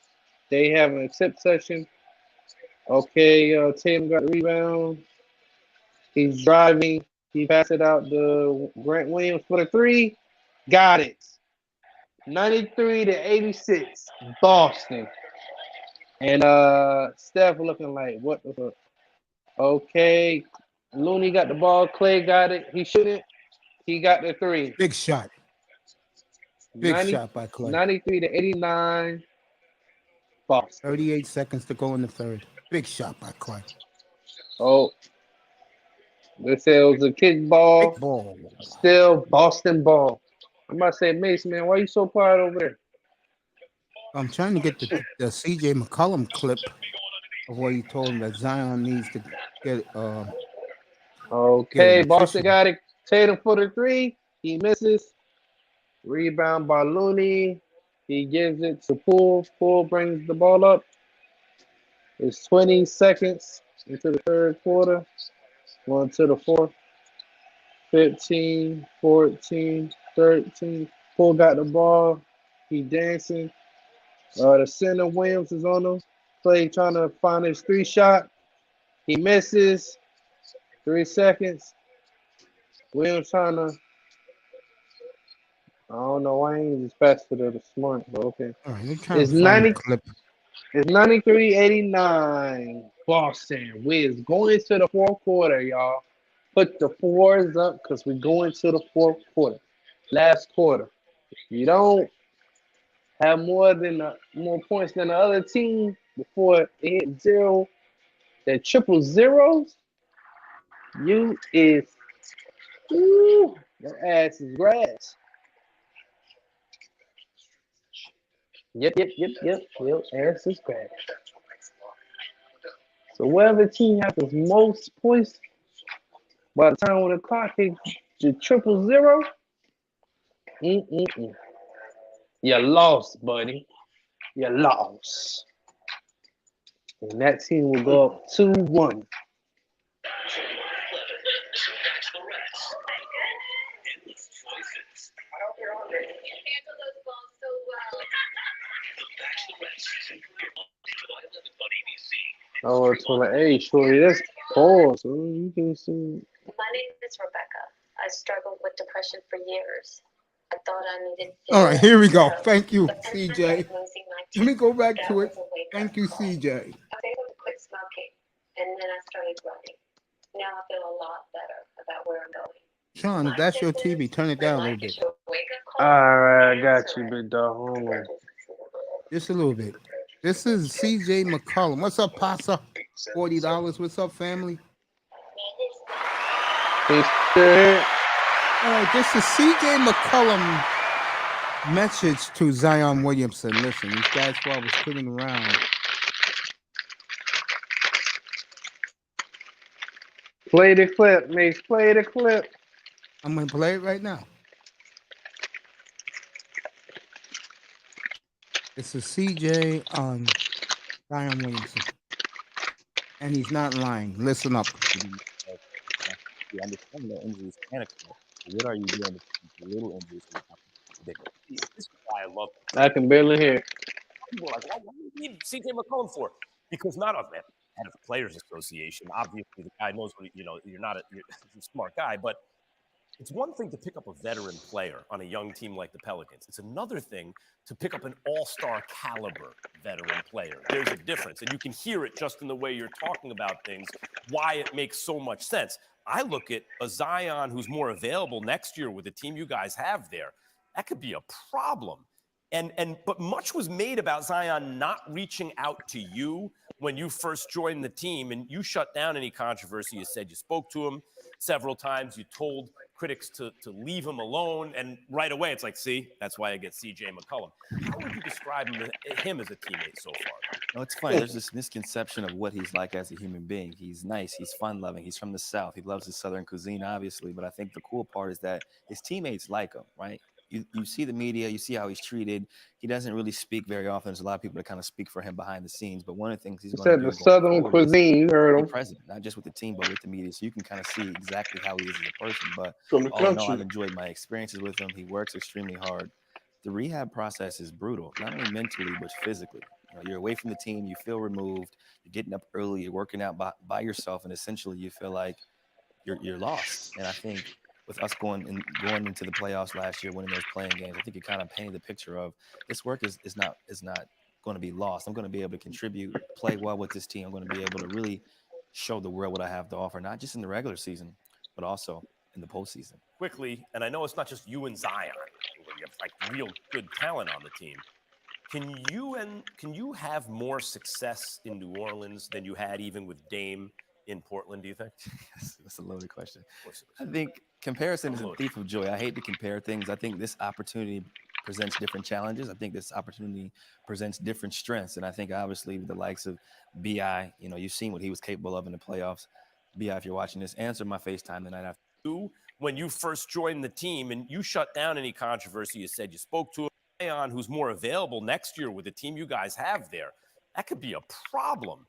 they have an accept session. Okay, Tatum got the rebound. He's driving. He passed it out to Grant Williams for the three. Got it. 93 to 86, Boston. And Steph looking like, what the fuck? Okay, Looney got the ball. Clay got it. He shouldn't. He got the three. Big shot. Big shot by Clay. 93 to 89, Boston. 38 seconds to go in the third. Big shot by Clay. Oh, they said it was a kickball. Big ball. Still Boston ball. I'm about to say, Mace, man, why you so quiet over there? I'm trying to get the CJ McCollum clip of what he told him that Zion needs to get. Okay, get Boston got it. Tatum for the three. He misses. Rebound by Looney. He gives it to Poole. Poole brings the ball up. It's 20 seconds into the third quarter. Going to the fourth. 15, 14, 13. Poole got the ball. He dancing. The center Williams is on him. Clay trying to find his three shot. He misses. 3 seconds. Williams trying to. I don't know why he just passed it to the smart, but okay. All right, It's 93-89. Boston. We're going to the fourth quarter, y'all. Put the fours up because we're going to the fourth quarter. Last quarter. If you don't have more points than the other team before it hit zero, that triple zeros, you is your ass is grass. Yep. Your ass is grass. So whatever team has the most points by the time when the clock hits the triple zero, you lost, buddy. You lost. And that team will go up 2-1. Oh, it's on the A, shorty. That's pause. You can see. My name is Rebecca. I struggled with depression for years. I thought I needed. All right, here we go. Thank you, CJ. Let me go back to it. Thank you, CJ. I was able to quit smoking, and then I started running. Now I feel a lot better about where I'm going. Sean, if that's your TV, turn it down a little bit. All right, I got you, big dog. Hold on. Just a little bit. This is CJ McCollum. What's up, Pasa? $40. What's up, family? He's still All right, this is CJ McCollum message to Zion Williamson. Listen, these guys while I was kidding around. Play the clip, Mace. Play the clip. I'm going to play it right now. It's a CJ on Zion Williamson. And he's not lying. Listen up. You understand that injuries can occur. What are you doing to keep the little injuries from happening? This is why I love it. I can barely hear. People are like, well, what do you need CJ McCollum for? Because not of that head of the Players Association. Obviously, the guy knows what you're not you're a smart guy, but it's one thing to pick up a veteran player on a young team like the Pelicans. It's another thing to pick up an all-star caliber veteran player. There's a difference, and you can hear it just in the way you're talking about things, why it makes so much sense. I look at a Zion who's more available next year with the team you guys have there. That could be a problem. But much was made about Zion not reaching out to you when you first joined the team, and you shut down any controversy. You said you spoke to him several times. You told critics to leave him alone, and right away it's like, see, that's why I get CJ McCollum. How would you describe him as a teammate so far? No, it's funny. There's this misconception of what he's like as a human being. He's nice. He's fun-loving. He's from the South. He loves his Southern cuisine, obviously. But I think the cool part is that his teammates like him, right? You see the media. You see how he's treated. He doesn't really speak very often. There's a lot of people that kind of speak for him behind the scenes. But one of the things he's going to do the Southern cuisine, you heard be him. present, not just with the team, but with the media. So you can kind of see exactly how he is as a person. But From the all in all, country. I've enjoyed my experiences with him. He works extremely hard. The rehab process is brutal, not only mentally, but physically. You're away from the team. You feel removed. You're getting up early. You're working out by yourself. And essentially, you feel like you're lost. And I think with us going into the playoffs last year, winning those playing games, I think it kind of painted the picture of this work is not going to be lost. I'm going to be able to contribute, play well with this team. I'm going to be able to really show the world what I have to offer, not just in the regular season, but also in the postseason. Quickly, and I know it's not just you and Zion. You have like real good talent on the team. Can you have more success in New Orleans than you had even with Dame in Portland, do you think? That's a loaded question. I think comparison is a thief of joy. I hate to compare things. I think this opportunity presents different challenges. I think this opportunity presents different strengths. And I think obviously with the likes of B.I., you've seen what he was capable of in the playoffs. B.I., if you're watching this, answer my FaceTime the night after. When you first joined the team and you shut down any controversy, you said you spoke to Zion, who's more available next year with the team you guys have there. That could be a problem.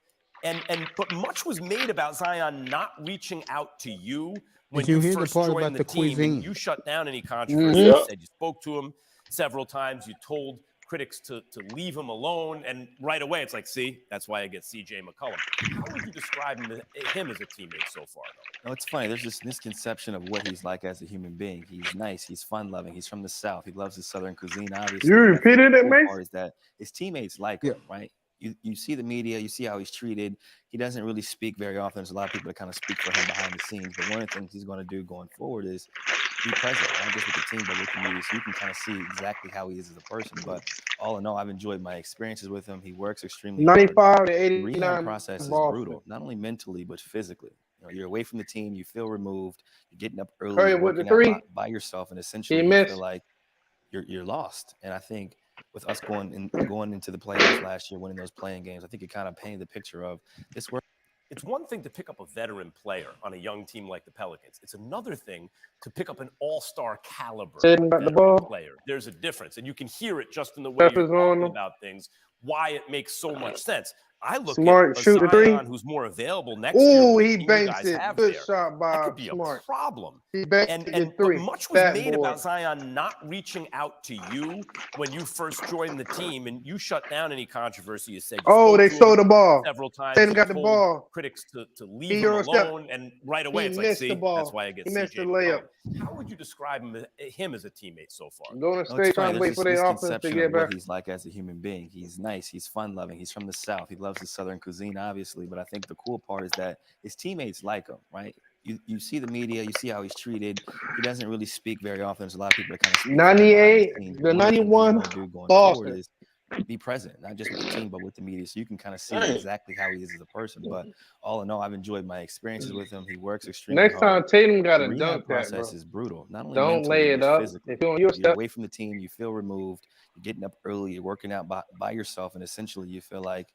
But much was made about Zion not reaching out to you when Did you you hear the first part joined about the the team. cuisine? And you shut down any controversy. Yeah. You said you spoke to him several times. You told critics to leave him alone, and right away it's like, see, that's why I get CJ McCollum. How would you describe him as a teammate so far, though? No, it's funny. There's this misconception of what he's like as a human being. He's nice. He's fun-loving. He's from the South. He loves his Southern cuisine, obviously. You But I think repeated the it, cool Mace? part is that his teammates like him, right? You see the media. You see how he's treated. He doesn't really speak very often. There's a lot of people that kind of speak for him behind the scenes. But one of the things he's going to do going forward is be present, not just with the team, but with the media. So you can kind of see exactly how he is as a person. But all in all, I've enjoyed my experiences with him. He works extremely hard. 95 to The 89. rehab process is Boston. brutal, not only mentally, but physically. You're away from the team. You feel removed. You're getting up early. Curry You're with the working out three. by yourself. And essentially, He you missed. feel like you're lost. And I think with us going into the playoffs last year, winning those playing games, I think it kind of painted the picture of this work. It's one thing to pick up a veteran player on a young team like the Pelicans. It's another thing to pick up an all-star caliber Tatum got the veteran ball. player. There's a difference, and you can hear it just in the way Steph you're is on talking him. about things, why it makes so much sense. I look Smart at a shoot the three. Zion who's more available next year Ooh, with the he team you banks guys it. have Good there. shot That by could be Smart. a problem. He banked the But three. much was Fat made boy. about Zion not reaching out to you when you first joined the team, and you shut down any controversy. You said you Oh, spoke they to him stole the ball. several times. Tatum You got the told ball. critics to leave He him Euro step. alone, and right away He it's like, missed the see, ball. that's why I get He missed CJ the layup. McCollum. How would you describe him as a teammate so far? Golden No, State it's funny. trying to There's wait this for their offense to misconception get of what back. he's like as a human being. He's nice. He's fun-loving. He's from the South. He loves his Southern cuisine, obviously. But I think the cool part is that his teammates like him, right? You see the media. You see how he's treated. He doesn't really speak very often. There's a lot of people that kind of speak for him behind 98, the scenes. the But one of the things he's 91 going to do going forward Boston. is be present, not just with the team, but with the media. So you can kind of see Dang. exactly how he is as a person. But all in all, I've enjoyed my experiences with him. He works extremely Next hard. time Tatum got The to rehab dunk that, bro. process is brutal, not only Don't mentally, lay it but up. physically. If you're on your You're step, away from the team. You feel removed. You're getting up early. You're working out by yourself, and essentially you feel like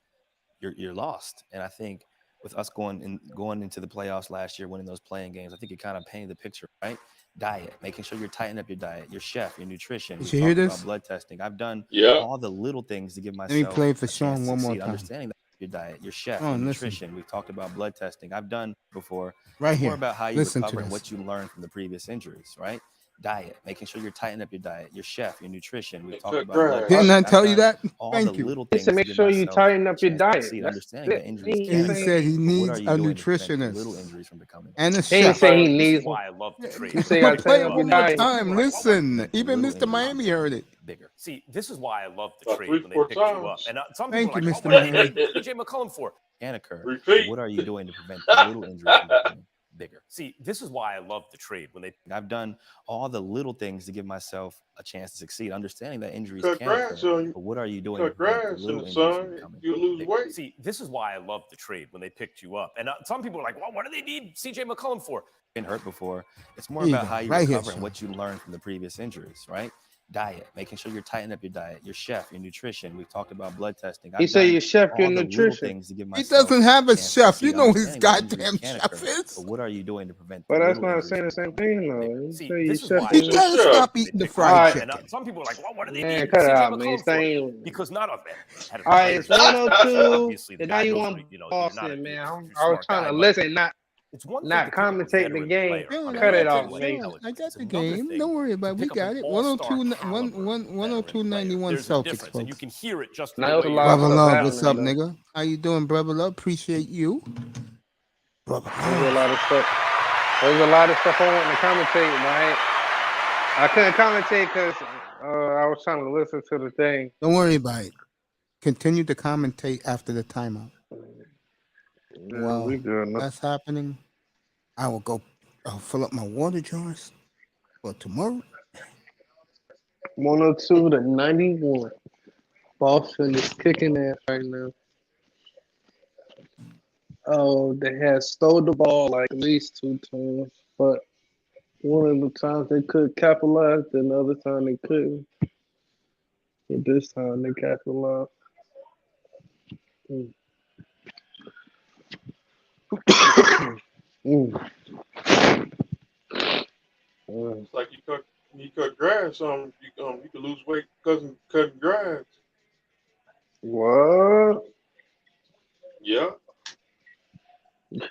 you're lost. And I think with us going into the playoffs last year, winning those playing games, I think it kind of painted the picture, right? diet, making sure you're tightening up your diet, your chef, your nutrition. Did We've you hear talked about this? blood testing. I've done Yeah. all the little things to give Let me myself play it for a chance Sean to one more succeed. time. Understanding that your diet, your chef, Oh, your listen. nutrition. We've talked about blood testing. I've done before. Right It's more here. about how you Listen to recover and this. what you learn from the previous injuries, right? Diet, making sure you're tightening up your diet, your chef, your nutrition. We've And talked cut about blood grass. Didn't testing. I I've tell you done that? all Thank the you. little He things said to make give sure you myself tighten a up your chance to diet. succeed. That's Understanding that it. injuries He can ain't He occur. said he saying But what needs are a you doing to prevent the little nutritionist injuries from becoming and a big? he ain't chef. say he This is needs one. why I love the trade. He when say they I'm I gonna pick play tighten you it up up. your one And more diet. some people time. are like, well, Listen, The even little Mr. injuries Miami become heard it. bigger. See, this is why I love the About trade three, when they four picked you up. times. And some people Thank are you, like, well, Mr. what do they Miami. need CJ McCollum for? Can occur. But Repeat. what are you doing to prevent the little injuries from becoming bigger? See, this is why I love the trade when they I've done all the little things to give myself a chance to succeed, understanding that injuries Cut can occur. grass on you. But what are you doing to Cut prevent the grass in little the injuries from sun. becoming You lose bigger? weight. see. This is why I love the trade when they picked you up. And some people are like, well, what do they need CJ McCollum for? Been hurt before. It's more Here you about go. how you Right here, recover and Sean. what you learn from the previous injuries, right? Diet, making sure you're tightening up your diet, your chef, your nutrition. We've talked about blood testing. He I've say done your chef, your all the little nutrition. things to give He myself doesn't have a chance to chef. You succeed, know his understanding that injuries goddamn can chef occur. is. But what are you doing to prevent the But that's little not injuries saying from the same becoming thing though. bigger? He See, say your this is chef, why I He your love can't the Chef. trade stop when they eating the picked you up. fried Alright, And chicken. some people are like, well, what do they man, need cut it CJ out, man. McCollum for? Staying. Because none of them had All right, players it's that 102, obviously the and now guy you knows want what you're not a Boston, man. you're a I was smart trying guy, to but listen, it's one thing not to pick up a commentate the veteran game. player on Sean, a I Cut it got limited you. off, way. Nate. Sean, I It's got the another game. thing Don't worry to about it. We pick up an got it. all-star 102, caliber veteran 102.91 player. There's a Celtics, difference, and you folks. can hear it just in Now the there was way a you lot of Brother stuff talk. Love, what's happening up, though. nigga? How you doing, Brother Love? Appreciate you. Brother There's a Love. lot of stuff. There's a lot of stuff I want to commentate, but I couldn't commentate because I was trying to listen to the thing. Don't worry about it. Continue to commentate after the timeout. Yeah, Well, we good now. that's happening. I will go fill up my water jars for tomorrow. 102 to 91. Boston is kicking ass right now. Oh, they had stole the ball like at least 2 times, but one of the times they could capitalize, then the other time they couldn't. But this time they capitalized. Mm. Mm. It's like you cut grass you can lose weight cutting grass. What? Yeah.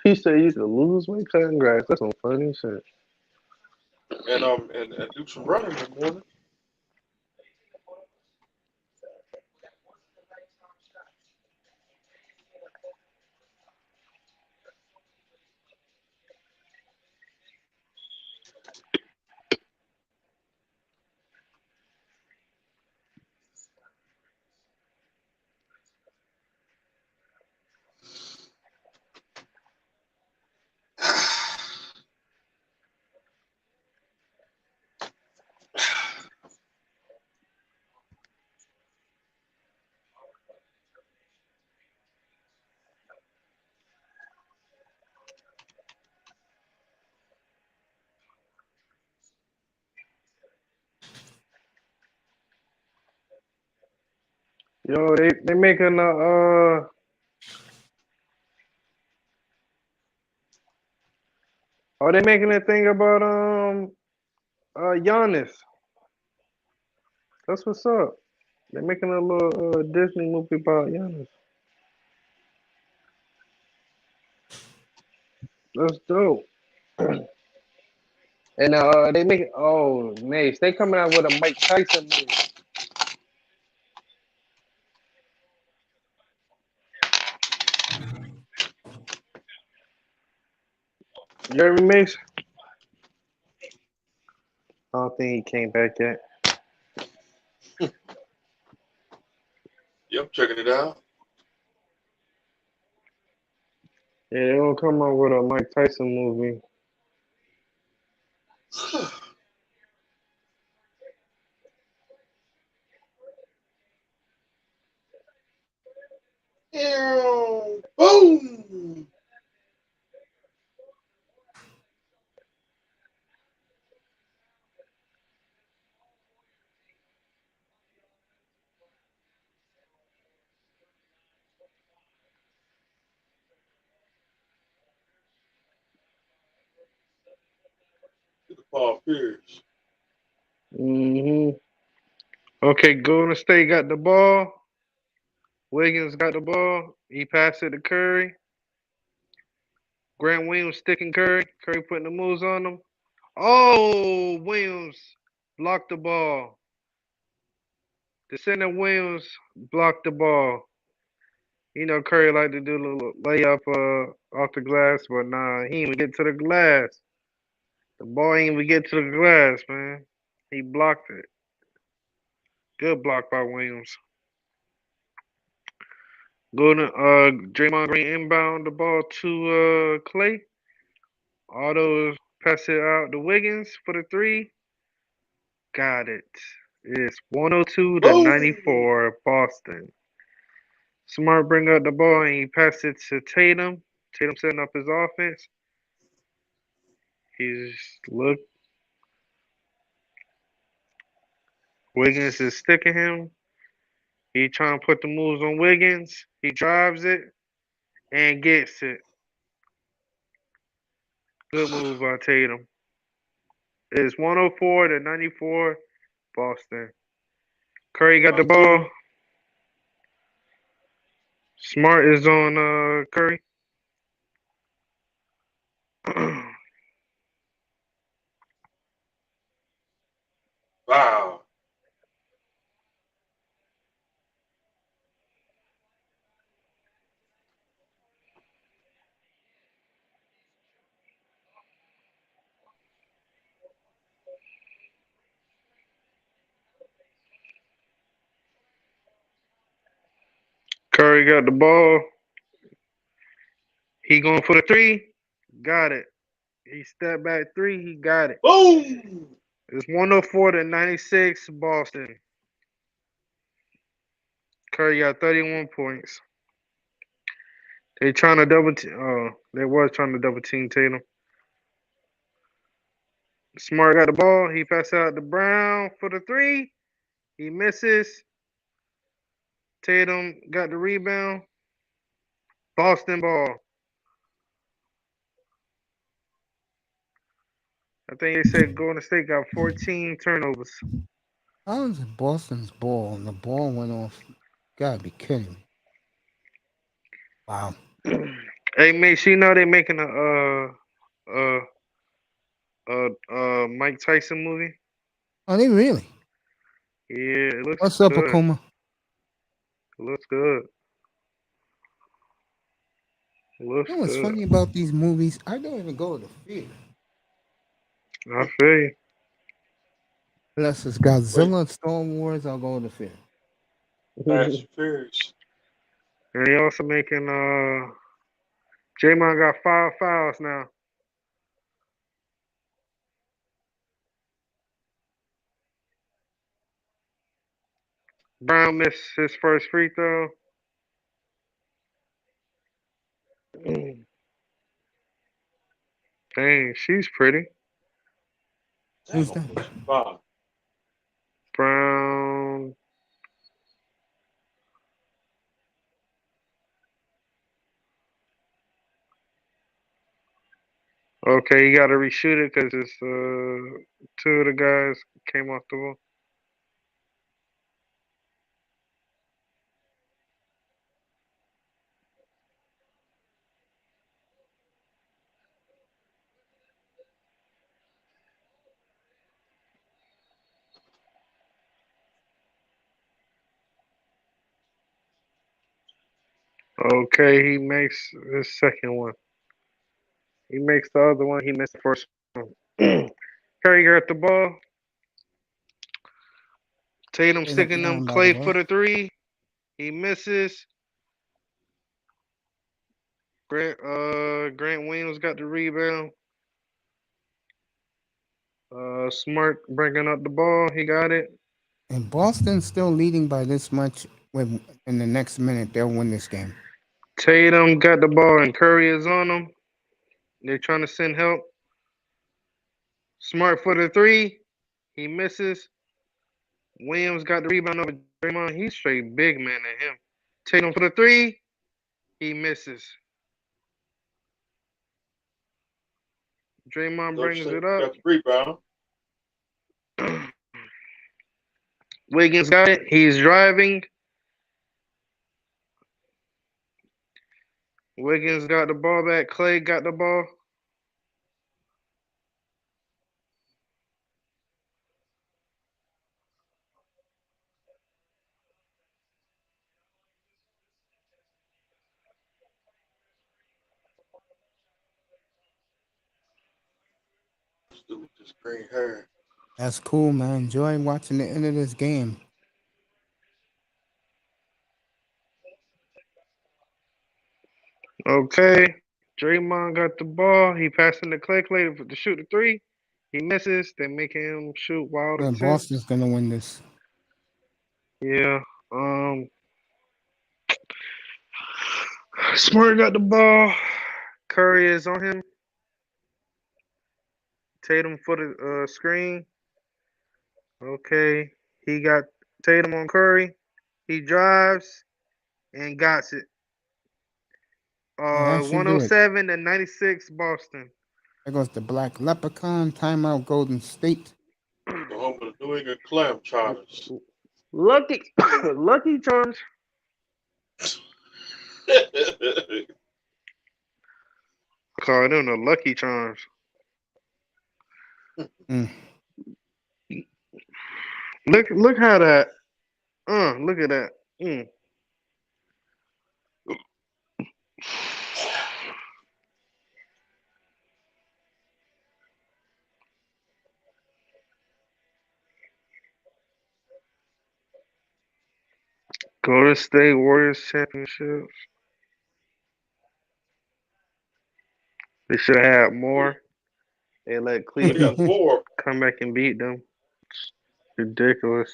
He said you could lose weight cutting grass. That's some funny shit. And do some running in the morning. Yo, they making they making a thing about Giannis. That's what's up. They're making a little Disney movie about Giannis. That's dope. And they make nice. They coming out with a Mike Tyson movie. You heard me, Mace? I don't think he came back yet. Yep, checking it out. Yeah, they gonna come out with a Mike Tyson movie. Boom. Paul Pierce. Mm-hmm. Okay, Golden State got the ball. Wiggins got the ball. He passed it to Curry. Grant Williams sticking Curry. Curry putting the moves on him. Oh, Williams blocked the ball. The center Williams blocked the ball. You know Curry like to do a little layup off the glass, but nah, he ain't even get to the glass. The ball ain't even get to the glass, man. He blocked it. Good block by Williams. Draymond Green inbound the ball to Clay. Auto pass it out to Wiggins for the three. Got it. It's 102 to Boom! 94 Boston. Smart bring up the ball and he passed it to Tatum. Tatum setting up his offense. He's look. Wiggins is sticking him. He trying to put the moves on Wiggins. He drives it and gets it. Good move by Tatum. It's 104 to 94 Boston. Curry got the ball. Smart is on Curry. Wow. Curry got the ball. He going for the three. Got it. He stepped back three. He got it. Boom! It's 104 to 96 Boston. Curry got 31 points. They trying to double team. They was trying to double team Tatum. Smart got the ball. He passed out to Brown for the three. He misses. Tatum got the rebound. Boston ball. I think they said Golden State got 14 turnovers. How is it Boston's ball and the ball went off? Gotta be kidding me. Wow. Hey, mate, you know they making a Mike Tyson movie. Are they really? Yeah, it looks What's up, good. Akuma? It looks good. It looks You know what's good. funny about these movies? I don't even go to the theater. I feel you. Unless it's Wait, Godzilla and Star Wars, I'll go to the theater. Fast and Furious. And they also making Draymond got 5 fouls now. Brown missed his first free throw. Dang, she's pretty. Damn, Who's I'm that? pushing five. Brown. Okay, you got to reshoot it because it's two of the guys came off the ball. Okay, he makes his second one. He makes the other one. He missed the first one. Curry got the ball. Tatum Tatum sticking them. down, by the Clay for way. the three. He misses. Grant Williams got the rebound. Smart bringing up the ball. He got it. And Boston's still leading by this much. With in the next minute, they'll win this game. Tatum got the ball and Curry is on him. They're trying to send help. Smart for the three. He misses. Williams got the rebound over Draymond. He's straight big man at him. Tatum for the three. He misses. Draymond So brings say it up. got the rebound. Wiggins got it. He's driving. Wiggins got the ball back. Clay got the ball. This dude with this green hair. That's cool, man. Enjoy watching the end of this game. Okay. Draymond got the ball. He passing to Clay. Clay to shoot the three. He misses. They make him shoot wild attempts. Boston's gonna win this. Yeah. Smart got the ball. Curry is on him. Tatum for the screen. Okay. He got Tatum on Curry. He drives and got it. That should do it. 107 and 96 Boston. There goes the Black Leprechaun. Timeout Golden State. The home of the New England Clam Chowders. Lucky Charms. Call them the Lucky Charms. Mm. Look how that. Look at that. Golden State Warriors championships. They should have had more. They let They got Cleveland 4. come back and beat them. Ridiculous.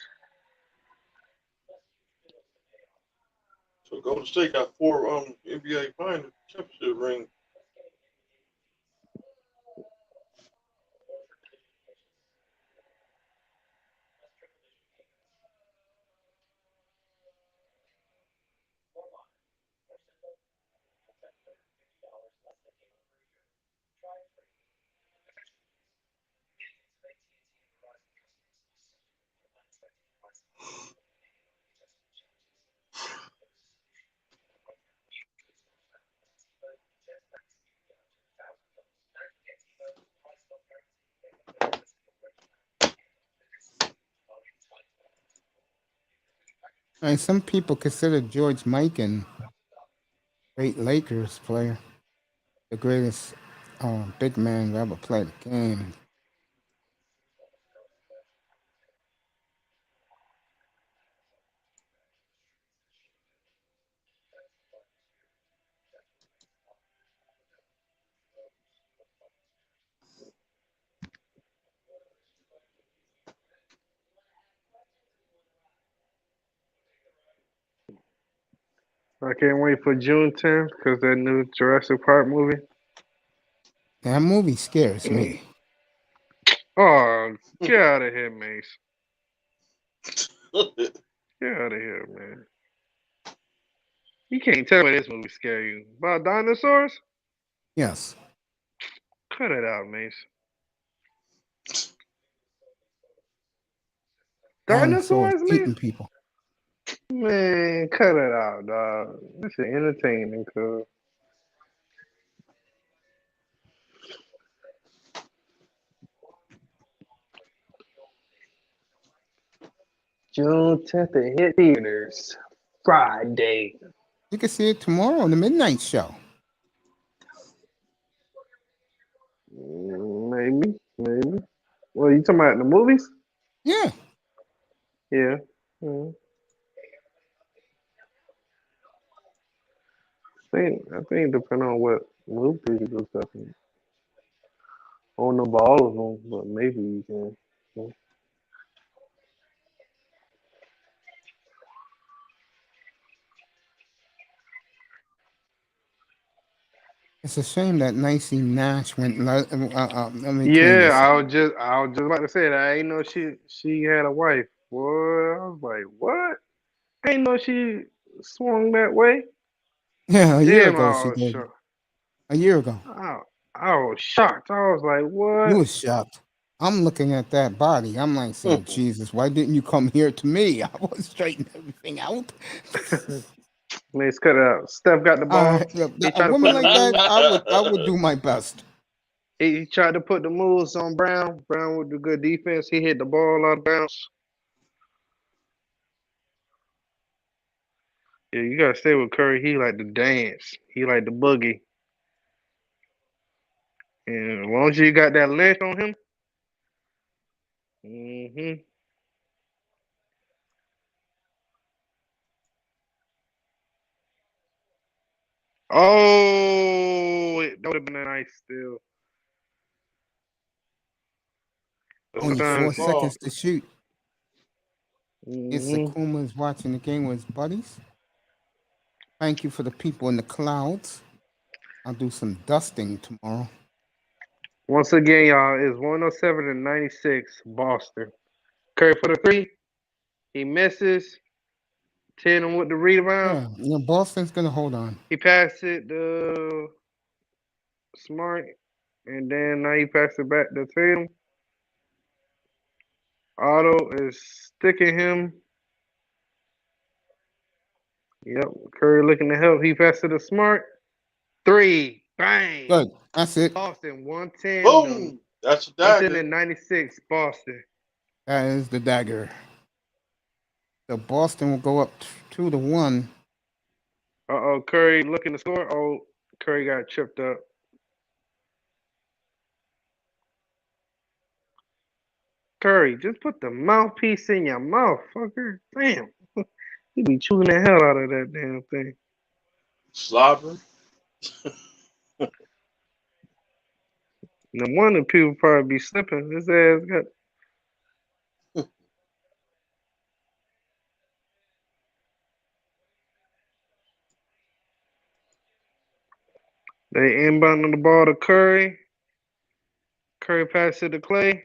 So Golden State got 4 NBA Finals championship rings. And some people consider George Mikan great Lakers player, the greatest big man to ever play the game. I can't wait for June 10th because that new Jurassic Park movie. That movie scares me. Oh, get out of here, Mace. Get out of here, man. You can't tell me this movie scare you. About dinosaurs? Yes. Cut it out, Mace. Dinosaurs, eating man? people. Man, cut it out, dog. This is entertaining, cuz. June 10th, it hit theaters. Friday. You can see it tomorrow on the Midnight Show. Maybe. Well, you talking about the movies? Yeah. Yeah. I think depending on what movie you go to. I don't know about all of them, but maybe you can. Yeah. It's a shame that Nicey Nash went. Let me clean Yeah, this up. I was just about to say that. I ain't know she had a wife. Boy, I was like, what? I ain't know she swung that way. Yeah, a year Damn, ago I she was did. shocked. A year ago. I I was shocked. I was like, You what? was shocked. I'm looking at that body. I'm like saying, Jesus, why didn't you come here to me? I was straightening everything out. Let's cut it out. Steph got the ball. He A tried to woman put the like that, moves. I would do my best. He tried to put the moves on Brown. Brown with the good defense. He hit the ball out of bounds. Yeah, you gotta stay with Curry. He like to dance. He like the boogie. And as long as you got that length on him, Oh, that would have been a nice steal. Only Play the 4 ball. seconds to shoot. It's Mm-hmm. Akuma's watching the game with his buddies. Thank you for the people in the clouds. I'll do some dusting tomorrow. Once again, y'all, it's 107 and 96, Boston. Curry for the three. He misses. Tatum with the rebound. Yeah, Boston's gonna hold on. He passed it to Smart. And then now he passed it back to Tatum. Otto is sticking him. Yep. Curry looking to help. He passed it to Smart. Three. Bang. Good. That's it. Boston 110. Boom. That's a 110 dagger. and 96. Boston. That is the dagger. So Boston will go up 2-1. Uh-oh. Curry looking to score. Oh, Curry got tripped up. Curry, just put the mouthpiece in your mouth, fucker. Damn. You be chewing the hell out of that damn thing. Slobbering. No wonder people probably be slipping. His ass got. They inbounding the ball to Curry. Curry passed it to Clay.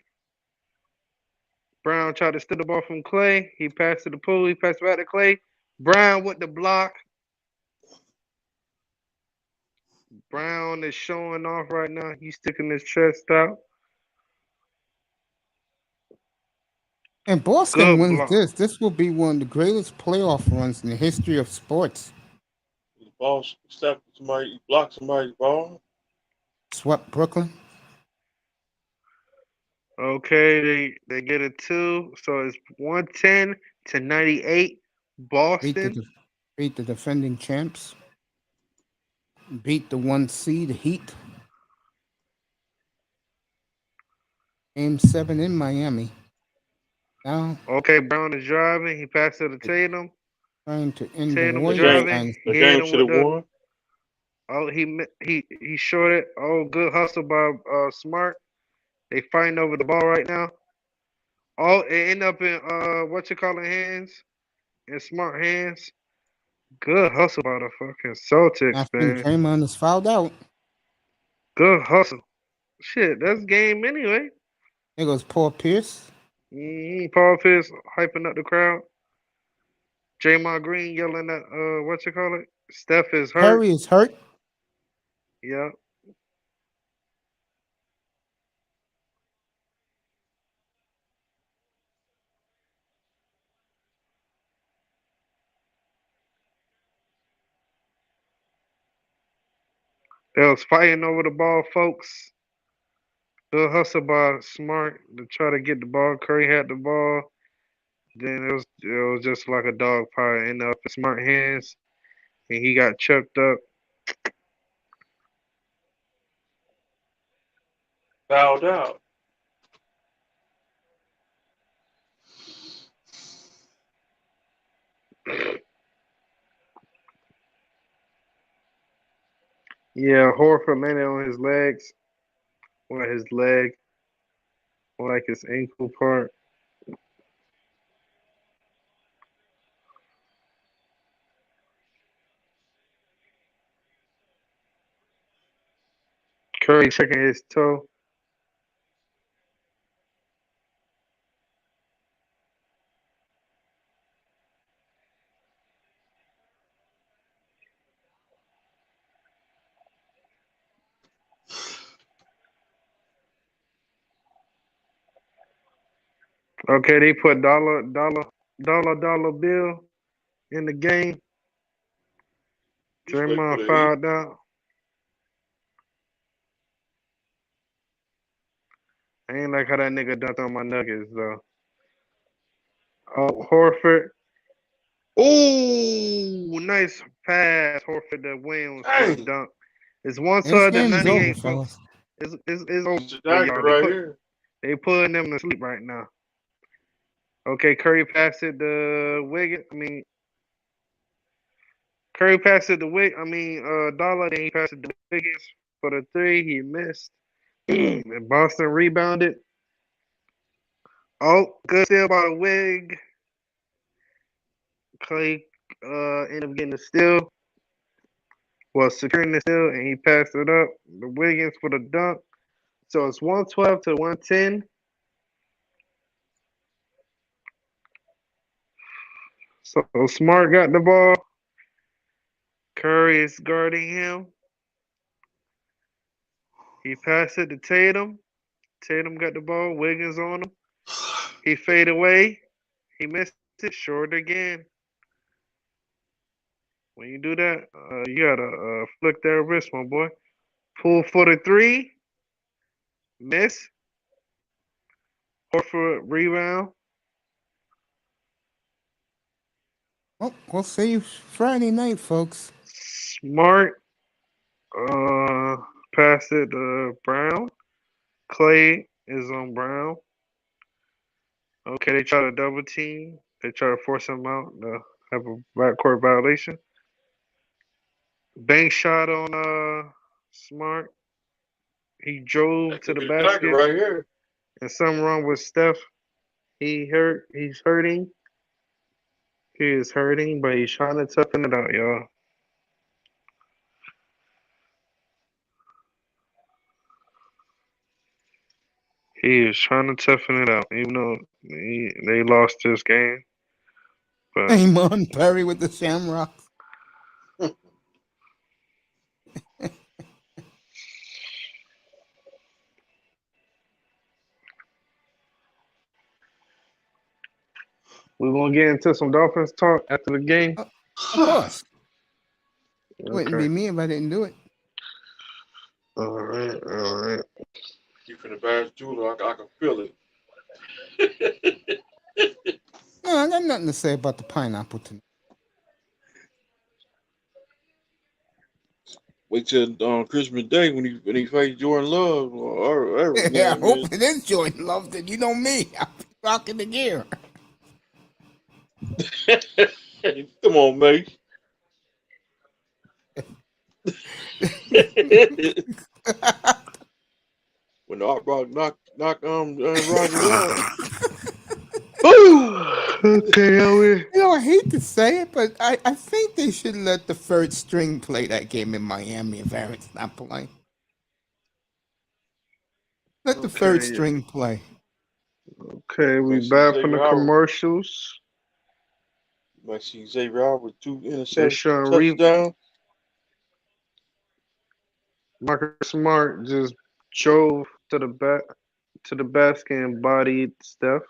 Brown tried to steal the ball from Clay. He passed it to Poole. He passed it back to Clay. Brown with the block. Brown is showing off right now. He's sticking his chest out. And Boston Good wins block. this. This will be one of the greatest playoff runs in the history of sports. The ball step somebody, block somebody's ball. Swept Brooklyn. Okay, they get a 2. So it's 110 to 98. Boston. Beat the defending champs. Beat the 1 seed Heat. Game 7 in Miami. Now Okay, Brown is driving. He passed it to Tatum. trying to end the Tatum Warriors driving. dynasty. The He hit game him should with have the. won. Oh, he shorted. Oh, good hustle by Smart. They fighting over the ball right now. Oh, it ended up in what you call it hands, in Smart hands. Good hustle by the fucking Celtics, I think man. Draymond is fouled out. Good hustle. Shit, that's game anyway. There goes Paul Pierce. Paul Pierce hyping up the crowd. Draymond Green yelling at what you call it? Steph is hurt. Curry is hurt. Yeah. They was fighting over the ball, folks. Good hustle by Smart to try to get the ball. Curry had the ball. Then it was just like a dog pile. Ended up in Smart hands, and he got chucked up. Fouled out. Yeah, Horford landed on his legs, or his leg, or like his ankle part. Curry checking his toe. Okay, they put dollar bill in the game. He's straight for Draymond the Heat. fouled out. I ain't like how that nigga dunked on my Nuggets though. Oh, Horford. Ooh, nice pass, Horford to Williams for a Dang, dunk. It's 112 This to game is over, 98, folks. fellas. It's over it's a for dagger y'all. right here. They putting them to sleep right now. Okay, Curry passed it to Wiggins. Curry passed it to Dollar. Then he passed it to Wiggins for the three. He missed. And Boston rebounded. Oh, good steal by the Wig. Clay ended up getting the steal. Well, securing the steal, and he passed it up. The Wiggins for the dunk. So it's 112 to 110. So Smart got the ball. Curry is guarding him. He passed it to Tatum. Tatum got the ball. Wiggins on him. He fade away. He missed it short again. When you do that, you gotta flick that wrist, my boy. Pull for the three. Miss. Horford rebound. Oh, we'll see you Friday night, folks. Smart. Pass it to Brown. Clay is on Brown. Okay, they try to double team. They try to force him out to have a backcourt violation. Bank shot on Smart. He drove That to could the be the dagger basket. right here. And something wrong with Steph. He's hurting. He is hurting, but he's trying to toughen it out, y'all. He is trying to toughen it out, even though they lost this game. But Amon Perry with the Shamrocks. we're gonna get into some Dolphins talk after the game. Of course. It wouldn't Okay. be me if I didn't do it. All right. You finna bash Jula. I can feel it. No, I got nothing to say about the pineapple tonight. Wait till Christmas Day when he faced Jordan Love or Yeah, I man. hope it is Jordan Love. You know me. I'm rocking the gear. Come on, mate. When the Art Rock knock Rogers out. Okay, Ellie. You know, I hate to say it, but I think they should let the third string play that game in Miami if Aaron's not playing. Let the third Okay. string play. Okay, we Might see back from the Xavier Howard. commercials. Might see Xavier Howard with 2 They interceptions, showing touchdowns. Marcus Smart just drove to the basket and bodied Steph.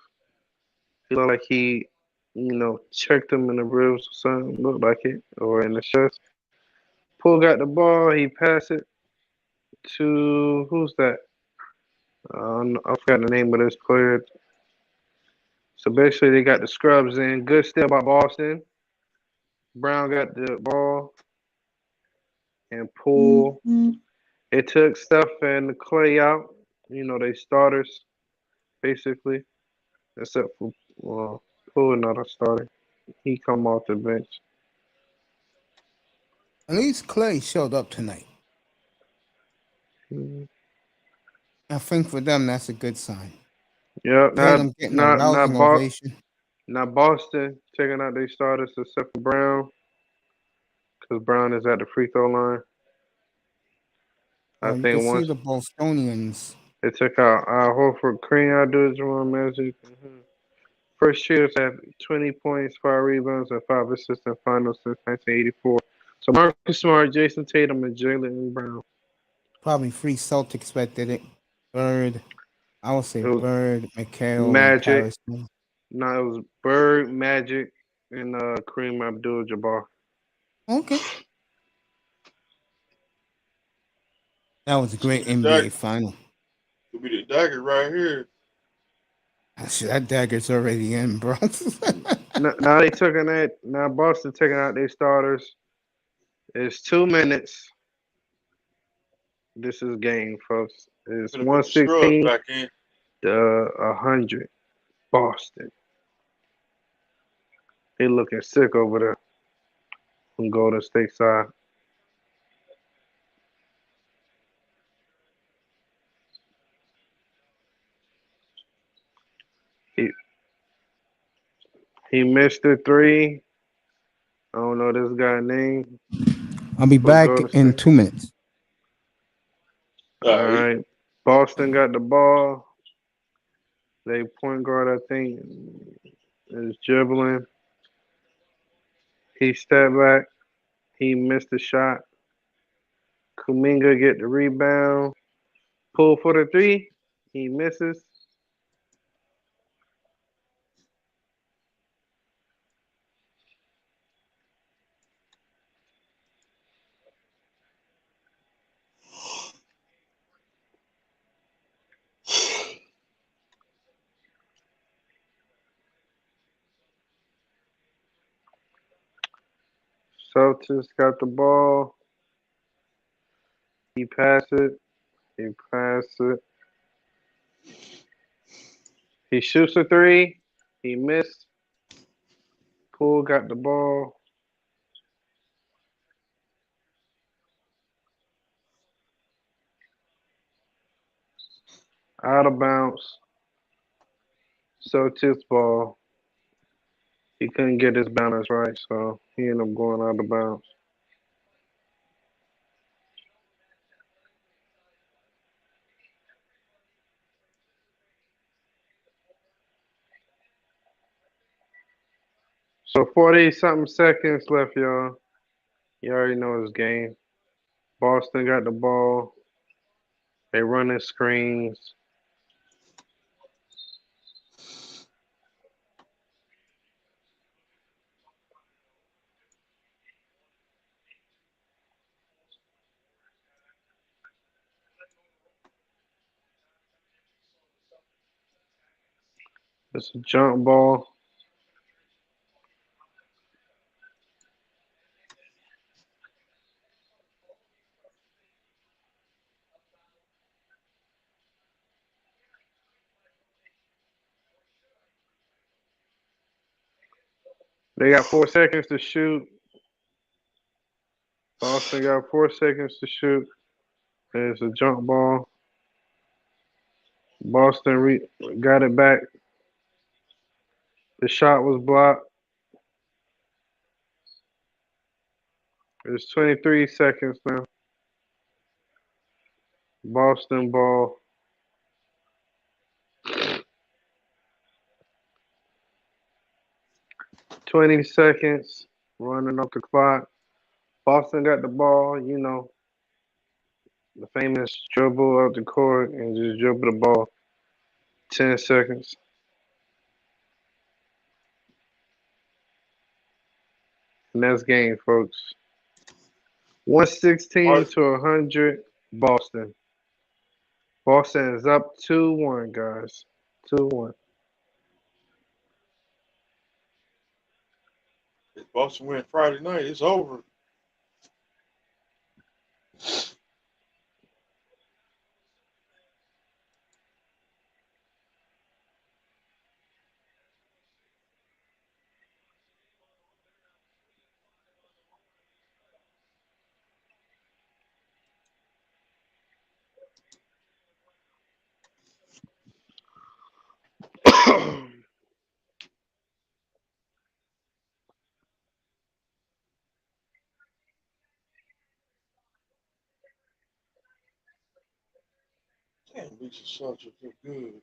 He looked like he, checked him in the ribs or something. Looked like it, or in the chest. Poole got the ball. He passed it to who's that? I forgot the name of this player. So basically, they got the scrubs in. Good steal by Boston. Brown got the ball and Poole. It took Steph and Clay out. They starters basically, except for Poole not a starter. He come off the bench. At least Clay showed up tonight. Mhm. I think for them that's a good sign. Yeah, Tatum getting a rousing ovation. not Boston taking out their starters except for Brown, because Brown is at the free throw line. I You can think see once the Bostonians. they took out Horford, Crean, Abdul-Jabbar, Magic. First years have 20 points, 5 rebounds, and 5 assists in finals since 1984. So Marcus Smart, Jason Tatum, and Jalen Brown. Probably free Celtics bet did it. Bird. I would say It was Bird, McHale, and Magic. Paris. No, it was Bird, Magic, and Kareem Abdul-Jabbar. Okay. That was a This great could be the NBA dagger. final. Could be the dagger right here. Shit, that dagger's already in, bro. Now they taking that. Now Boston taking out their starters. It's 2 minutes. This is game, folks. It's Gonna put the scrubs 116 back in. to 100. Boston. They looking sick over there from Golden State side. He he missed the three. I don't know this guy's name I'll be for back Golden in State. 2 minutes. All right. Boston got the ball. They point guard, I think, is dribbling. He stepped back. He missed the shot. Kuminga get the rebound. Pull for the three. He misses. Celtics got the ball. He passed it. He passed it. He shoots a three. He missed. Poole got the ball. Out of bounds. Celtics ball. He couldn't get his balance right, so he ended up going out of bounds. So 40 something seconds left, y'all. You already know this game. Boston got the ball. They running screens. It's a jump ball. They got 4 seconds to shoot. Boston got 4 seconds to shoot. It's a jump ball. Boston got it back. The shot was blocked. It's 23 seconds now. Boston ball. 20 seconds. Running up the clock. Boston got the ball, you know, the famous dribble up the court and just dribble the ball. 10 seconds. And that's game, folks. 116 to 100, Boston. Boston is up 2-1, guys. 2-1. If Boston win Friday night, it's over. Damn, these Celtics look good.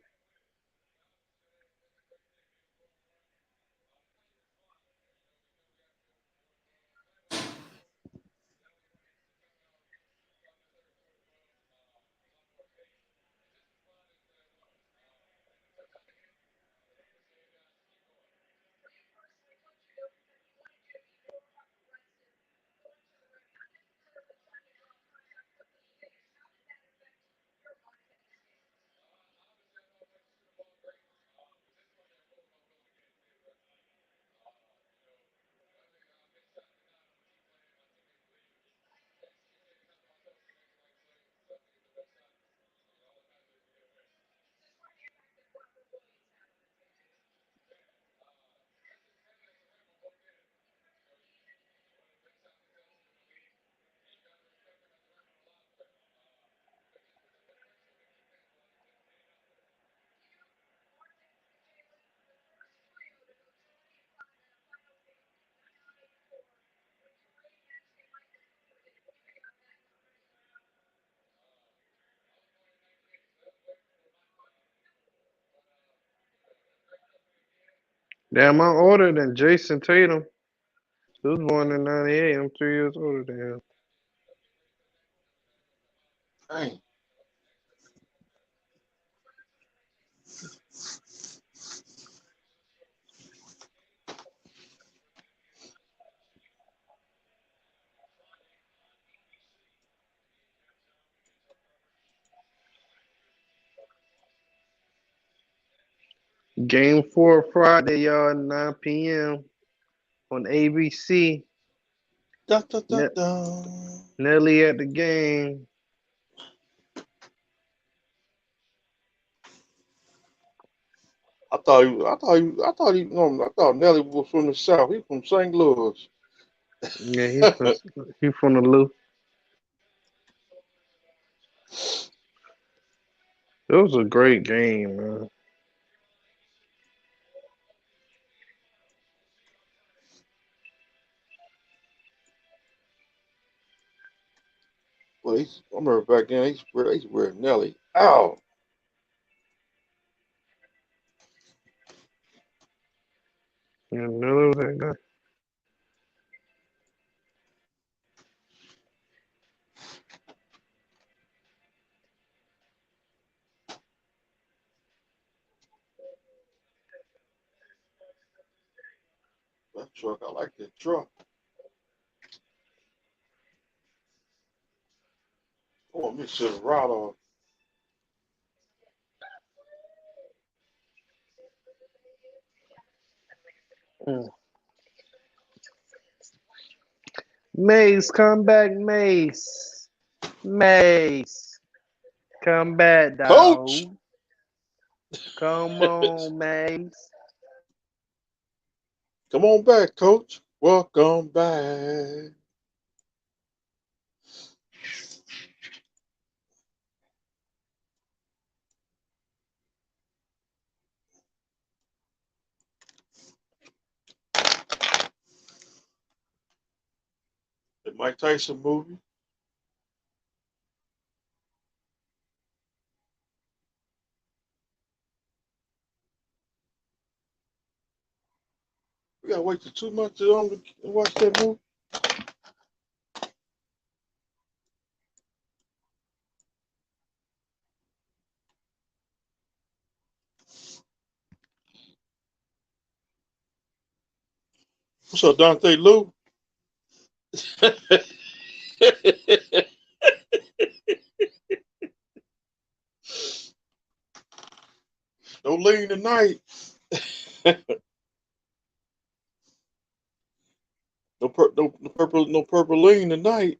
Damn, I'm older than Jason Tatum. He was born in '98. I'm 3 years older than him. Dang. Game 4 Friday, y'all, 9 p.m. on ABC. Da, da, da, Ne- da. Nelly at the game. I thought Nelly was from the South. He from St. Louis. Yeah, he from the loop. It was a great game, man. Well, I remember back then, they used to wear Nelly. Ow! Yeah, Nelly was that guy. That truck, I like that truck. I want me a Silverado. Mm. Mace, come back, Mace. Mace, come back, Coach! dog. Come on, Mace. Come on back, Coach. Welcome back. The Mike Tyson movie. We gotta wait till 2 months to watch that movie. What's up, Dante Lou? No lean tonight. No purple lean tonight.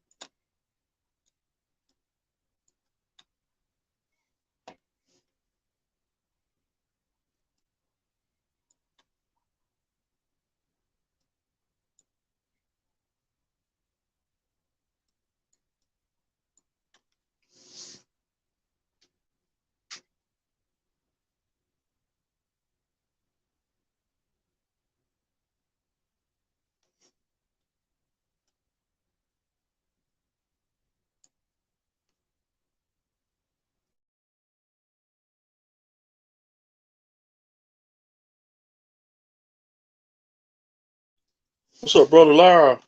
What's up, brother Lara?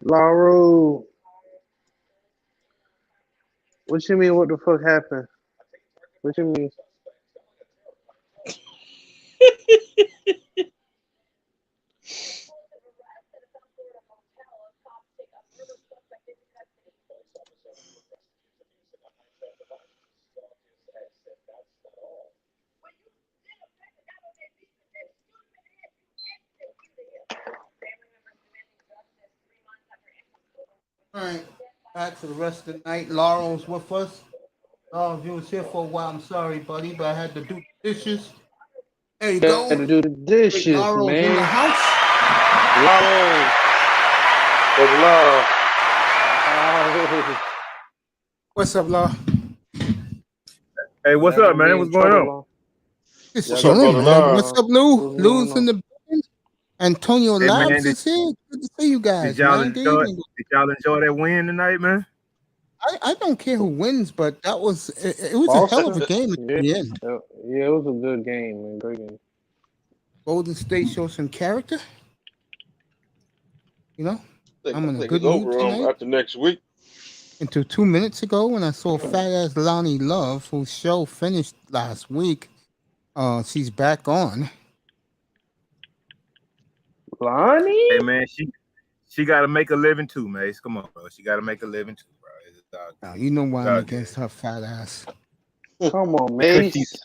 Lauro, what you mean? What the fuck happened? What you mean? All right, back for the rest of the night. Laurel's with us. Oh, if you was here for a while, I'm sorry, buddy, but I had to do dishes. There you Got go. to do the Great dishes, Laurel's in the man. house. Lotto. But love. What's up, Law? Hey, what's up, man? What's going on? Just Y'all chilling, got man. love. What's up, Lou? What's Lou's going in the building. Antonio Hey, man, Labs did, is here. Good to see you did guys, y'all man. Good enjoy? evening. Did y'all enjoy that win tonight, man? I don't care who wins, but that was it was a hell of a game at Yeah. the end. Yeah, it was a good game, man. Great game. Golden State showed some character. You know, I I'm in a think good it's mood over tonight. after next week. Until 2 minutes ago when I saw fat ass Lonnie Love, whose show finished last week. She's back on. Lonnie? Hey, man, she got to make a living too, Mace. Come on, bro. She got to make a living too, bro. Now you know why I'm all against her fat ass. Come on, Because Mace.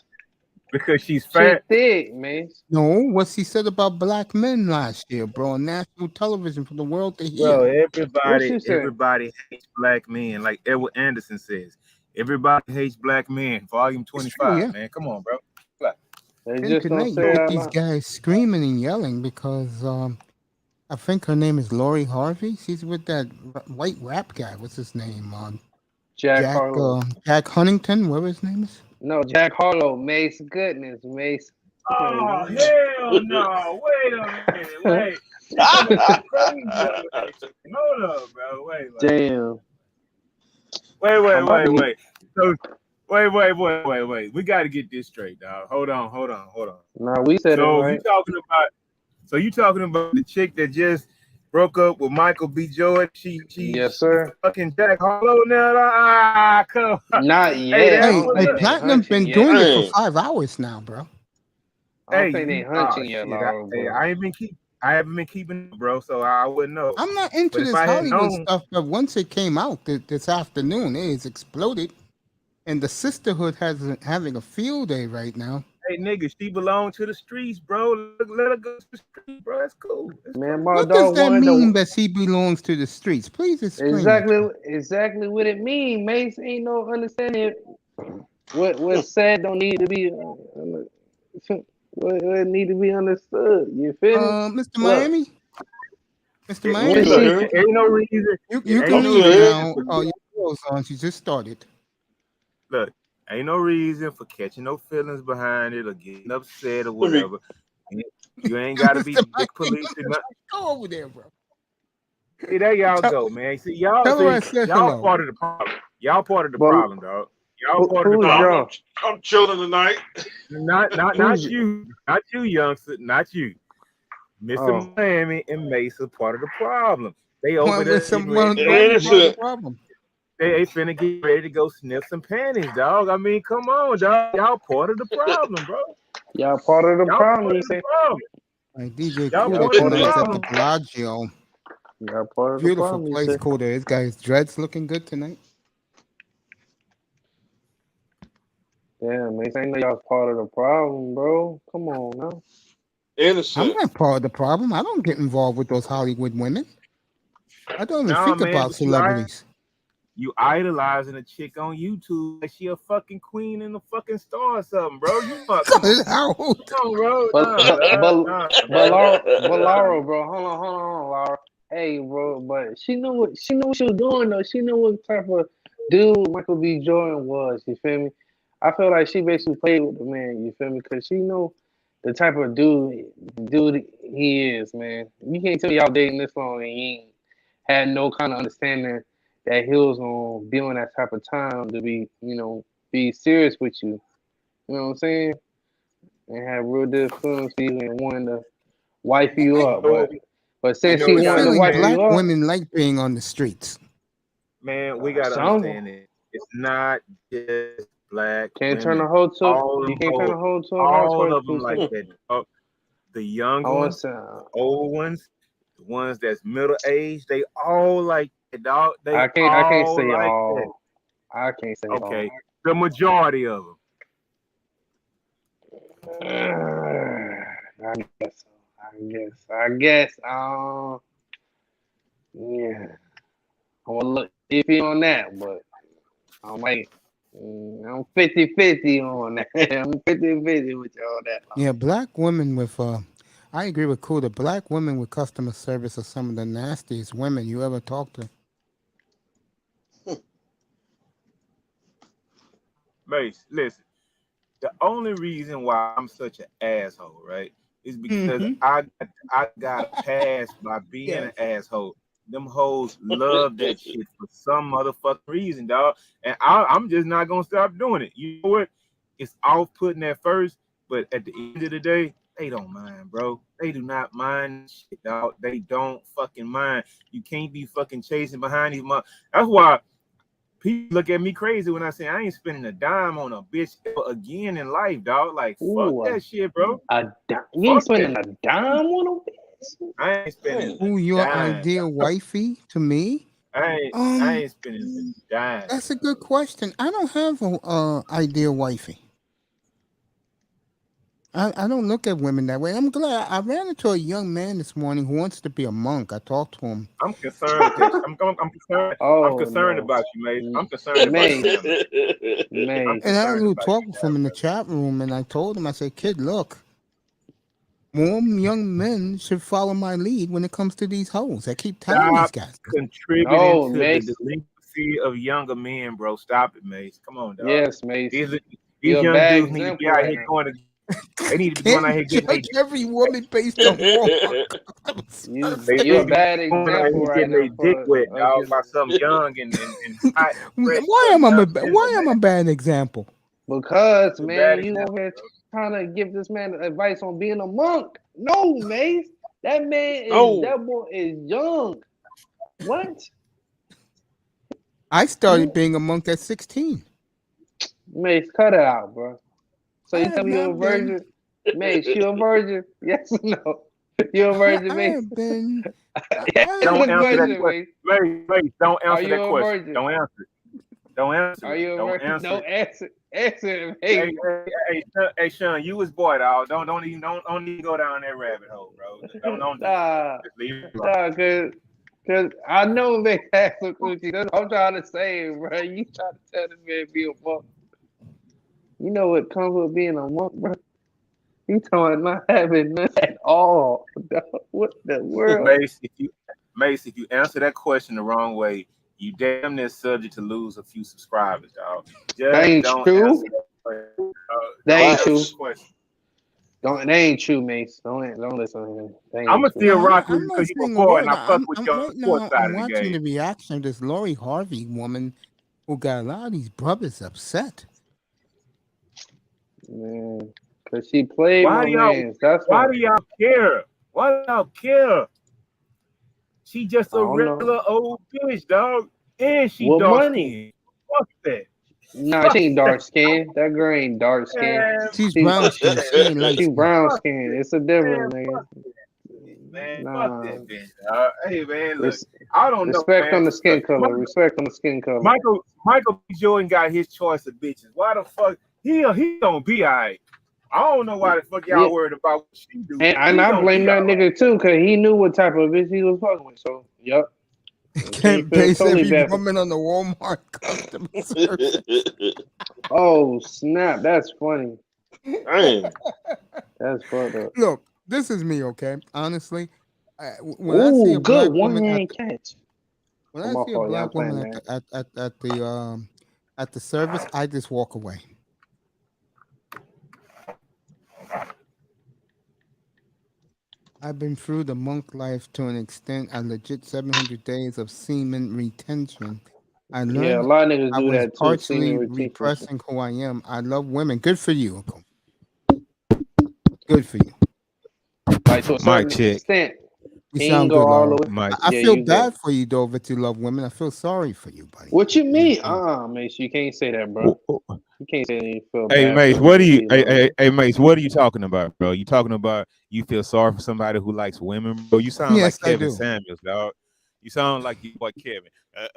because she's She fat. thick, Mace. No, what she said about black men last year, bro, on national television for the world to Bro, hear. What she said? everybody hates black men, like Edward Anderson says. Everybody hates black men. Volume It's true, 25, yeah. man. Come on, bro. They And just don't tonight say you it get out these loud. guys screaming and yelling because I think her name is Lori Harvey. She's with that white rap guy. What's his name? Jack Harlow. Jack Huntington, whatever his name is. No, Jack Harlow. Mace. Goodness, Mace. Oh, hell no. Wait a minute. Wait. Hold up, bro. Wait. Damn. Wait. So, wait. We got to get this straight, dog. Hold on. Nah, we said it So right. you talking about the chick that just broke up with Michael B. Jordan? She Yes, sir. fucking Jack Harlow now. Come on. Not Hey, yet. I that's don't what's think up. they Platinum been hunching doing yet. it for Dang. 5 hours now, bro. I don't Hey, think they hunching yet, shit. Laura. I haven't been keeping up, bro, so I wouldn't know. I'm not into But if this I had Hollywood known, stuff, but once it came out this afternoon, it has exploded. And the sisterhood having a field day right now. hey nigga, she belonged to the streets, bro. Let her go to the streets, bro. That's cool. Man, my What does dog that wanted mean to that she belongs to the streets? Please explain that to me. exactly what it mean. Mace ain't no understanding. What's said don't need to be what need to be understood. You feel me? Mr. Look, Miami? Mr. when Miami? she Look, ain't no reason. You Ain't can no leave Okay. now. reason. Your girl's on. She just started. Look, ain't no reason for catching no feelings behind it or getting upset or Let me. whatever. You ain't got to be Mr. dick Miami, police or nothing. go over there, bro. See, there y'all Tell, go, man. tell her I said Y'all hello. part of the problem. Y'all part of the but problem, dog. Y'all part of the who's No, problem. y'all? I'm chilling tonight. Not Who's you, youngster, not you. Mr. oh Miami and Mesa part of the problem. They over One there with some getting ready to one, go one sniff. part of the Innocent. problem. They finna get ready to go sniff some panties, dog. I mean, come on, dog. Y'all part of the problem, bro. y'all part of the Y'all problem? part You of the say problem. Like DJ Y'all Cooler y'all part of part the of tonight's the at the problem. Bellagio. y'all part of the Beautiful problem? You place, say Cooler. This guy's dreads looking good tonight. damn, Mace ain't know y'all part of the problem, bro. Come on now. I'm Innocent. not part of the problem. I don't get involved with those Hollywood women. I don't even Nah, think man, about but celebrities. you idolizing a chick on YouTube like she a fucking queen and a fucking star or something, bro. You fuck, come Cut on, it out. come on, bro. But Laura, Nah. bro. Hold on, Laura. Hey, bro, but she knew what she was doing though. She knew what type of dude Michael B. Jordan was. You feel me? I feel like she basically played with the man. You feel me? Because she know the type of dude he is, man. You can't tell me y'all dating this long and he ain't had no kind of understanding that he was gonna be on that type of time to be, be serious with you. You know what I'm saying? And have real good feelings for you and wanting to wife you up. But You since know he I we have a gotta wanted to feeling wife understand, black you up, women like being on the streets. man. We gotta some understand it. It's not just black can't turn a women. hoe to All you them can't turn hoes, a hoe to a all housewife. of them like that. The young Oh, ones, it's the old ones, the ones that's middle aged, they all like that, dog. They I can't all say like that. all. I can't say Okay, the majority of them. all. I guess. Yeah. I'm gonna look iffy on that, but I might I'm 50-50 on that. I'm 50-50 with all that. Yeah, black women with I agree with Cool. The black women with customer service are some of the nastiest women you ever talk to. Mace, listen. The only reason why I'm such an asshole, right, is because Mm-hmm. I got passed by being Yes. an asshole. Them hoes love that shit for some motherfucking reason, dog. And I'm just not gonna stop doing it. You know what? It's off putting at first, but at the end of the day, they don't mind, bro. They do not mind shit, dog. They don't fucking mind. You can't be fucking chasing behind these mother. That's why people look at me crazy when I say I ain't spending a dime on a bitch ever again in life, dog. Like, fuck Ooh, that shit, bro. you ain't Fuck spending that. a dime on them, bitch. I ain't spending a Who your dime. ideal wifey to me? I Um, ain't spending a dime. that's a good question. I don't have a ideal wifey. I don't look at women that way. I'm glad I ran into a young man this morning who wants to be a monk. I talked to him. I'm concerned that I'm concerned. I'm Oh, concerned no. about you, Mace. I'm concerned about you, Mace. man. I'm Mace. And I had a concerned little about talk you, with him in the chat room, and I told him, I said, kid, look, more young men should follow my lead when it comes to these hoes. I keep telling these Stop guys. contributing No, to Mace. the delinquency of younger men, bro. Stop it, Mace. Come on, dog. Yes, Mace. These You're a young bad dudes need to be example out right here now. going to. They need to be going out here Can't getting judge every woman based on Walmart. They You're a need to be bad going out example here right getting now their dick for wet, dog, against by some young and hot, fresh. Why am I young a nigga, why am I man. a bad example? because You're a man, bad you example, over here bro. trying to give this man advice on being a monk. No, Mace. That man is No. that boy is young. What? I started being a monk at 16. Mace, cut it out, bro. So I you tell have me you're a not been. virgin? Mace, you a virgin? Yes or no? You're a virgin, I Mace? have been. Answer Don't the answer that question, question. Mace. Mace, don't Are answer you that a question. virgin? Don't answer it. Don't answer Are it. you a Don't virgin? answer No, it. answer it, Hey, Mace. hey, Sean, you was boy, dog. Don't even go down that rabbit hole, bro. Don't do that. Just leave it alone. Cause I know Mace has some coochie. That's what I'm trying to say, bro. You trying to tell the man be a monk. You know what comes with being a monk, bro? You talking not having none at all. Dog. What the world? Mace, if you answer that question the wrong way, you damn near subject to lose a few subscribers, dog. That Just ain't don't true. answer that question. That ain't Don't true. answer the question. That ain't true, Mace. Don't listen to him. That I'm ain't gonna true. still No, rock with I'm you not because you a saying a boy word. and I fuck with I'm your right sports now. side I'm of the watching the game. reaction of this Lori Harvey woman who got a lot of these brothers upset. Man, cause she played Why my do y'all man's. That's why why. do y'all care? Why do y'all care? She just I a don't know. regular old bitch, dog. And she What dark money? skinned. Fuck that. Nah, Fuck she ain't that. dark skin. That girl ain't dark skin. Man, She's She brown skin. She ain't light she skin. brown fuck skin. that. It's a Man, difference, nigga. fuck that. Man, fuck Nah. that bitch, dog. Hey man, look. Res- I don't know, respect man. on the skin Look, color. Respect on the skin color. Michael B. Jordan got his choice of bitches. Why the fuck he gonna be alright? I don't know why the fuck Yeah. y'all worried about what she do. And He I gonna blame be that alright. nigga too, cause he knew what type of bitch he was fucking with. So, yep. Can't Feel base totally every bad. woman on the Walmart customer service. Oh snap! That's funny. Damn. That's fucked up. Look, this is me, okay? Honestly, when I see Ooh, a good black one woman hand catch. when Oh, I my see a fault. Y'all black playing, woman man. at the service, I just walk away. I've been through the monk life to an extent. I legit 700 days of semen retention. I Yeah, a learned lot of niggas I do was that too. partially Semen retention. repressing who I am. I love women. Good for you, Uncle. Good for you. Like to a Mic certain check. extent. You He ain't sound go good, all Laura. the way. Mic. I Yeah, feel you good. bad for you, though, that you love women. I feel sorry for you, buddy. What you mean? Yeah. Mace, you can't say that, bro. You can't say that you feel Hey bad Mace, for what do niggas you? he love. Hey Mace, what are you talking about, bro? You talking about you feel sorry for somebody who likes women, bro? You sound like Yes, I Kevin do. Samuels, dog. You sound like your boy Kevin.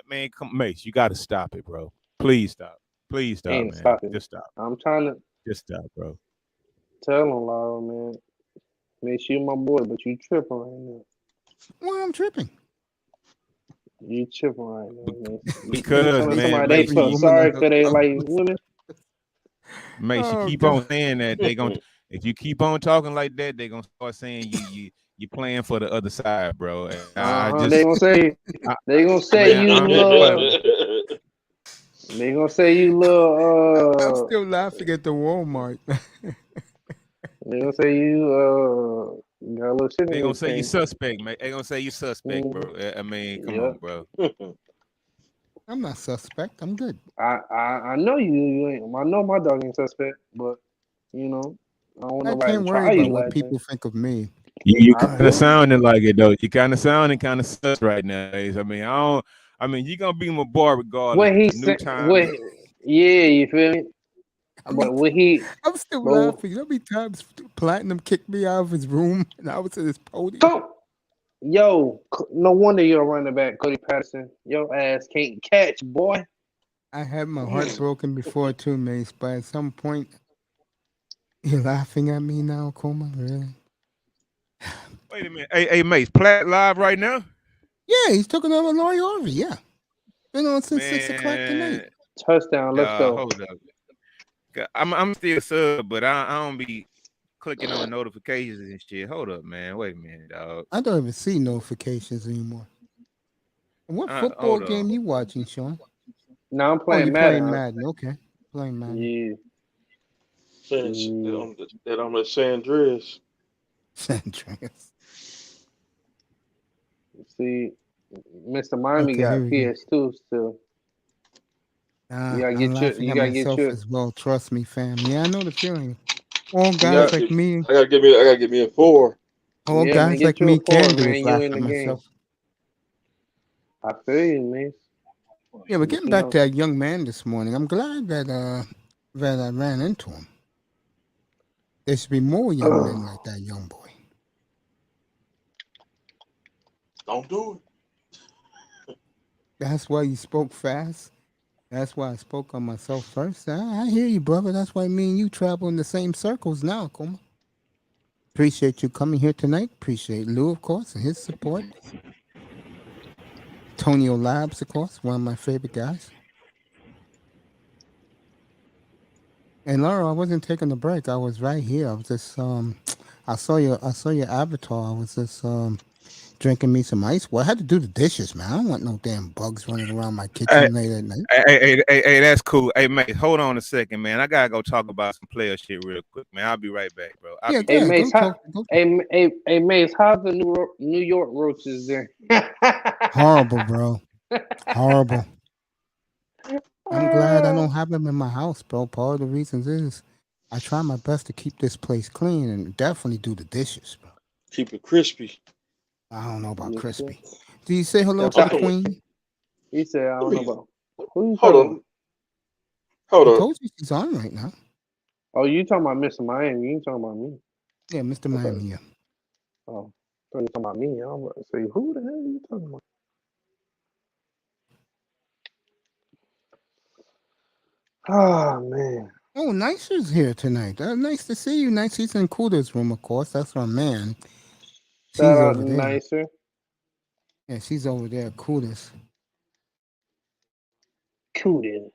Man, come Mace, you got to stop it, bro. Please stop. Please stop, Ain't man. stopping. Just stop. I'm trying to Just stop, bro. tell him, Laura, man. Make sure you my boy, but you tripping right now. Well, I'm tripping. You tripping right now, man. Because, telling man, somebody they Mace, feel you, sorry because they like women. Mace, you Oh, keep God. on saying that they gonna. If you keep on talking like that, they gonna start saying you playing for the other side, bro. And I They just, gonna say I, they gonna say man, you I don't know what. they gonna say you I'm still laughing at the Walmart. they gonna say you got a little shit in They your gonna say you tank. suspect, man. They gonna say you suspect, Mhm. bro. I mean, come Yeah. on, bro. I'm not suspect. I'm good. I know you ain't. I know my dog ain't suspect, but you know I don't want I nobody to can't worry try about you what like people that. think of me. You I kind feel of you. sounding like it though. You kind of sounding kind of sus right now. I mean, I don't. I mean, you gonna be my boy regardless. What he New said? time. What? Yeah, you feel me? I mean, But what he? I'm still But laughing. You know how many times Platinum kicked me out of his room and I was at his podium? come, yo, no wonder you're a running back, Cody Patterson. Your ass can't catch, boy. I had my heart broken before too, Mace, but at some point, you're laughing at me now, Coma? Really? Wait a minute. Hey, Mace, Platt live right now? Yeah, he's talking over Lori Harvey. Yeah. Been on since 6 o'clock tonight. Man, Touchdown. Let's go. hold up. I'm still sub, but I don't be clicking on notifications and shit. Hold up, man. Wait a minute, dog. I don't even see notifications anymore. What football Hold game on. you watching, Sean? Now I'm Oh, playing you Madden. playing Madden. Okay. Playing Madden. Yeah. Finish that I'm at San Andreas. San Andreas. See, Mr. Miami Okay, here got we go. PS2 still. I'm You laughing at myself as well. Trust me, fam. Yeah, I know the feeling. All I guys gotta like me, get me a 4. all Yeah, man, guys get like you a me can forward, do man. is You laugh in at the game. myself. I feel you, man. Yeah, but But getting you back know, to that young man this morning, I'm glad that I ran into him. There should be more young men like that young boy. Don't do it. That's why you spoke fast. That's why I spoke on myself first. I hear you, brother. That's why me and you travel in the same circles now, Kuma. Appreciate you coming here tonight. Appreciate Lou, of course, and his support. Tonio Labs, of course, one of my favorite guys. And Laura, I wasn't taking a break. I was right here. I was just I saw your avatar. I was just drinking me some ice. Well, I had to do the dishes, man. I don't want no damn bugs running around my kitchen late at night. Hey, that's cool. Hey, mate, hold on a second, man. I gotta go talk about some player shit real quick, man. I'll be right back, bro. Yeah, go hey, ahead. Mace, Go talk. hey, Mace, how's the New York roaches there? Horrible, bro. Horrible. I'm glad I don't have them in my house, bro. Part of the reasons is I try my best to keep this place clean and definitely do the dishes, bro. Keep it crispy. I don't know about Yes, crispy. Do you say hello I'm to the talking. queen? He said, I don't know about. Who you Hold talking on. about? Hold I up. told you she's on right now. Oh, you talking about Mr. Miami? You ain't talking about me? Yeah, Mr. Miami. Yeah. Oh, I thought you talking about me. I was about to say, who the hell are you talking about? Oh man. Oh, Nicer's here tonight. Nice to see you. Nice. She's in Kuda's room, of course. That's our man. Shout She's out over there. Nicer. Yeah, she's over there at Kuda's. Cooted.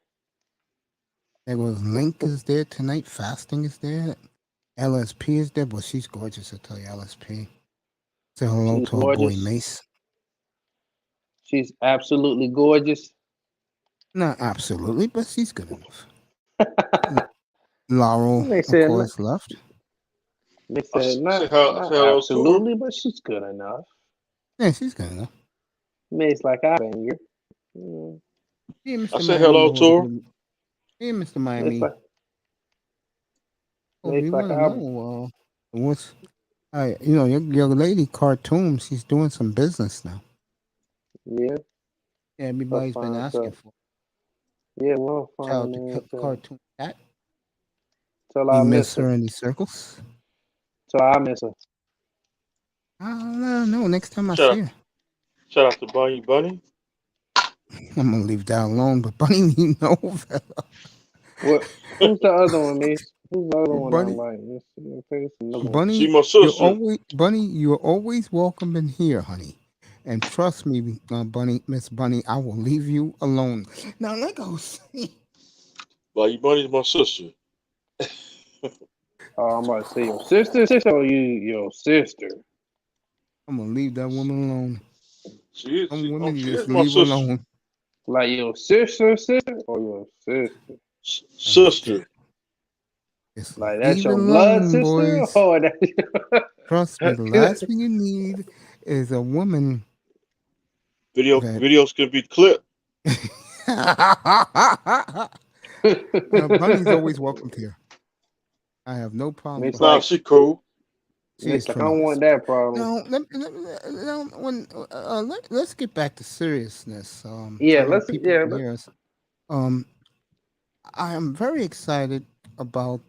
There was Link is there tonight. Fasting is there. LSP is there. Well, she's gorgeous, I tell you, LSP. Say hello She's to her boy gorgeous. Mace. She's absolutely gorgeous. Not absolutely, but she's good enough. Laurel, They of said, course, left. they I said say not hello to her. absolutely, but she's good enough. Yeah, she's good enough. Mace like I banger. Mm. Hey, I Mr. say Miami, hello you want to her. to Hey, Mr. Mace Miami. like Oh, Mace you like want to I. know what's your lady cartoon? She's doing some business now. Yeah. Yeah, everybody's been Fine, asking so for yeah, well, shout out fine, to man. cartoon cat. Till You I miss miss her. her in the circles? Till I miss her. I don't know. Next time I Shout see out, her, shout out to Bunny. I'm gonna leave that alone. But Bunny, you know, fella. What? Who's the other one, Mace? Who's the other one I Bunny, like? Let's see. Okay, it's another one. Bunny, She my sister. Bunny, you're always welcome in here, honey. And trust me, Bunny, Miss Bunny, I will leave you alone. Now let go see. Like your buddy's my sister. Oh, I'm about to say your sister, or your sister. I'm gonna leave that woman alone. She is. Some women you She just is my leave sister. alone. Like your sister, or your sister. Sister. Just Like that's leave it your blood alone, sister, boys. or that. Trust me, the last thing you need is a woman that Videos can be clipped. Bunny's always welcome here. I have no problem. It's With her. Nah, like, she cool. She is I don't tremendous. want that problem. Now, let's get back to seriousness. Yeah, so let's. people Yeah, can hear us. I am very excited about.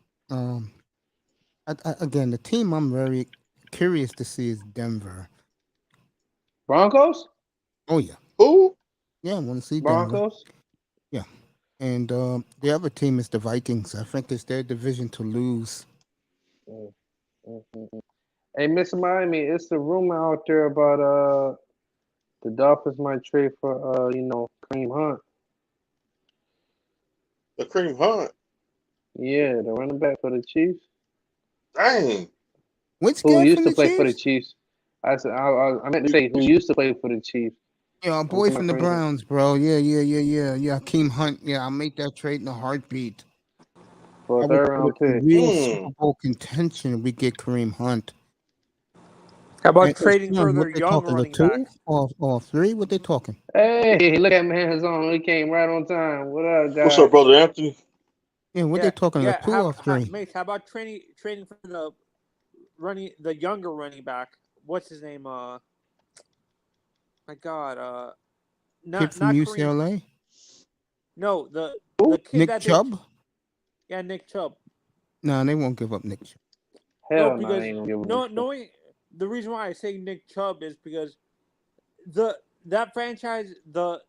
Again, the team I'm very curious to see is Denver. Broncos. Oh yeah, Who? yeah, I want to see Denver. Broncos. Yeah, and the other team is the Vikings. I think it's their division to lose. Mm-hmm. Hey, Mr. Miami, it's the rumor out there about the Dolphins might trade for Kareem Hunt. The Cream Hunt. Yeah, the running back for the Chiefs, Dang. Which who guy used from to the play for the Chiefs? Chiefs. I said I meant to say who used to play for the Chiefs. Yeah, a boy from the Browns, bro. Yeah. Keem Hunt. Yeah, I'll make that trade in a heartbeat. For I a would third put round it in pick. real Super Bowl contention if we get Kareem Hunt. How about And trading Sean, for what their they young talking? The running back? two or three? What they talking? Hey, look at man's on. He came right on time. What up, guys? What's up, brother Anthony? Yeah, what they talking? The two or three? Mace, how about trading for the younger running back? What's his name? My God, Kid from not UCLA? Kareem. No, the kid Nick that Chubb? Yeah, Nick Chubb. No, they won't give up Nick Chubb. Hell no, because ain't gonna give him knowing the reason why I say Nick Chubb is because that franchise, the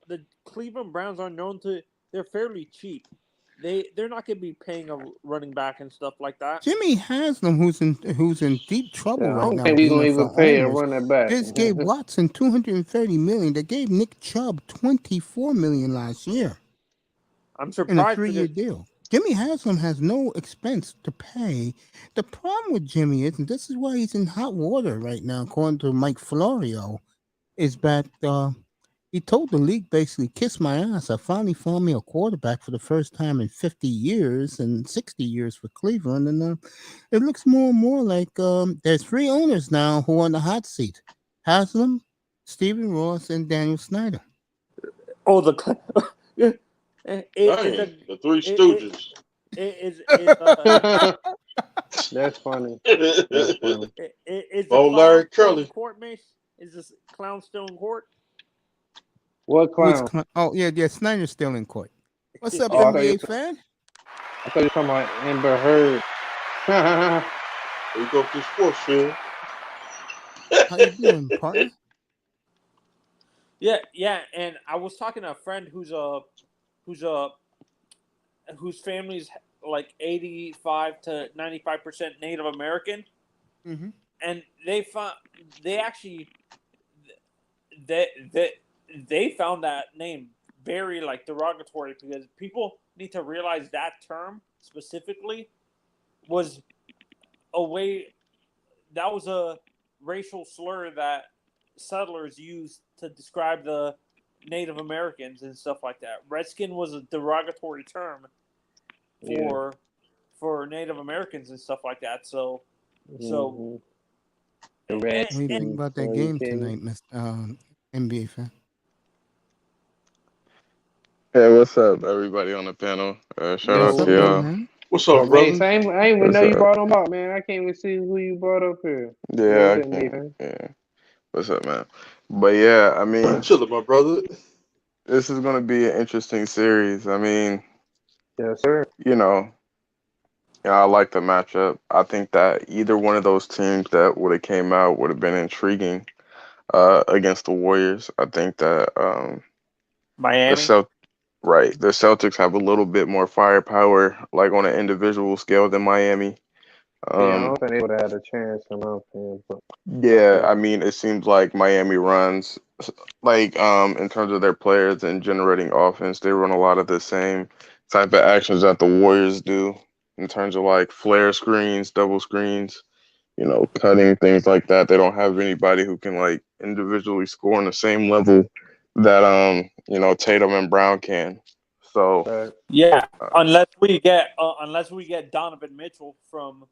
Cleveland Browns are known to they're fairly cheap. They're not going to be paying a running back and stuff like that. Jimmy Haslam, who's in deep trouble I right don't now. think with we gonna even NFL pay a owners. running back. This gave Watson $230 million. They gave Nick Chubb $24 million last year. I'm in a surprised 3-year deal. Jimmy Haslam has no expense to pay. The problem with Jimmy is, and this is why he's in hot water right now, according to Mike Florio, is that he told the league basically, kiss my ass. I finally found me a quarterback for the first time in 50 years and 60 years for Cleveland. And it looks more and more like there's three owners now who are on the hot seat. Haslam, Stephen Ross, and Daniel Snyder. Oh, the the Three Stooges. That's funny. That's funny. Is the Larry clown still Curly. in court, Mace? Is this clown still in court? What clown? Oh, yeah, Snyder's still in court. What's up, Oh, NBA fan? I thought you were talking about Amber Heard. We go to sports field. How you doing, partner? Yeah, and I was talking to a friend whose family's like 85 to 95% Native American, and they found that name very like derogatory because people need to realize that term specifically was a racial slur that settlers used to describe the Native Americans and stuff like that. Redskin was a derogatory term for Native Americans and stuff like that. So What do you think about that game tonight, Mr. NBA fan? Hey, what's up, everybody on the panel? Shout out to y'all. What's up, brother? I ain't even know you brought him up, man. I can't even see who you brought up here. Yeah, I can't. Yeah. What's up, man? But yeah, I mean, chilling, my brother. This is gonna be an interesting series. I mean, yes, sir. I like the matchup. I think that either one of those teams that would have came out would have been intriguing against the Warriors. I think that Miami. The Celtics have a little bit more firepower, like on an individual scale, than Miami. I don't think they would have had a chance in my opinion. But Yeah, I mean, it seems like Miami runs like in terms of their players and generating offense, they run a lot of the same type of actions that the Warriors do in terms of like flare screens, double screens, cutting, things like that. They don't have anybody who can like individually score on the same level that Tatum and Brown can. So Yeah, uh, unless we get Donovan Mitchell from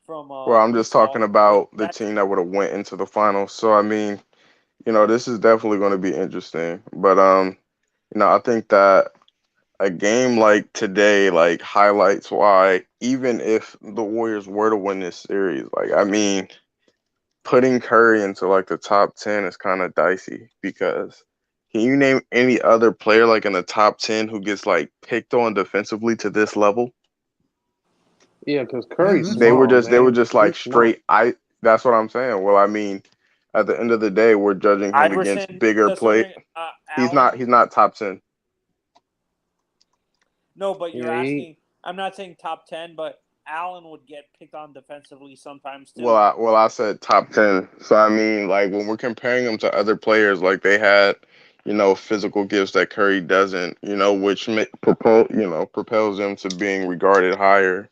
well, I'm just Utah, talking which about the that's team that would have went into the finals. So I mean, this is definitely going to be interesting. But I think that a game like today like highlights why even if the Warriors were to win this series, like I mean, putting Curry into like the top 10 is kind of dicey because can you name any other player like in the top 10 who gets like picked on defensively to this level? Yeah, because Yeah, Curry's that's They were small, just man. like He's small. straight. That's what I'm saying. Well, I mean, at the end of the day, we're judging him against Iverson, bigger play. considering He's Allen. not top 10. No, but you're Yeah, asking. I'm not saying top 10, but Allen would get picked on defensively sometimes too. Well, I said top 10. So I mean, like when we're comparing them to other players, like they had, physical gifts that Curry doesn't, which propels them to being regarded higher,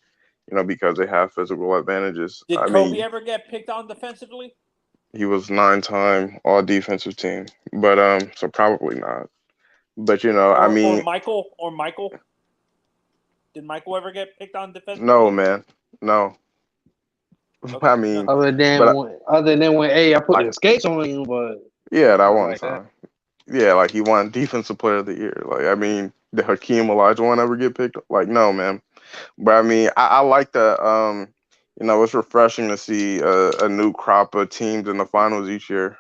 because they have physical advantages. Did I Kobe mean, ever get picked on defensively? he was 9-time all defensive team, but so probably not. But I Or mean, Michael? Did Michael ever get picked on no, defensively? man, no. I Okay, no. mean, Other but than when, hey, I put the skates on you, but yeah, that not one like that. time. Yeah, like he won Defensive Player of the Year. Like, I mean, did Hakeem Olajuwon ever get picked? Like, no, man. But I mean, I like that. It's refreshing to see a new crop of teams in the finals each year.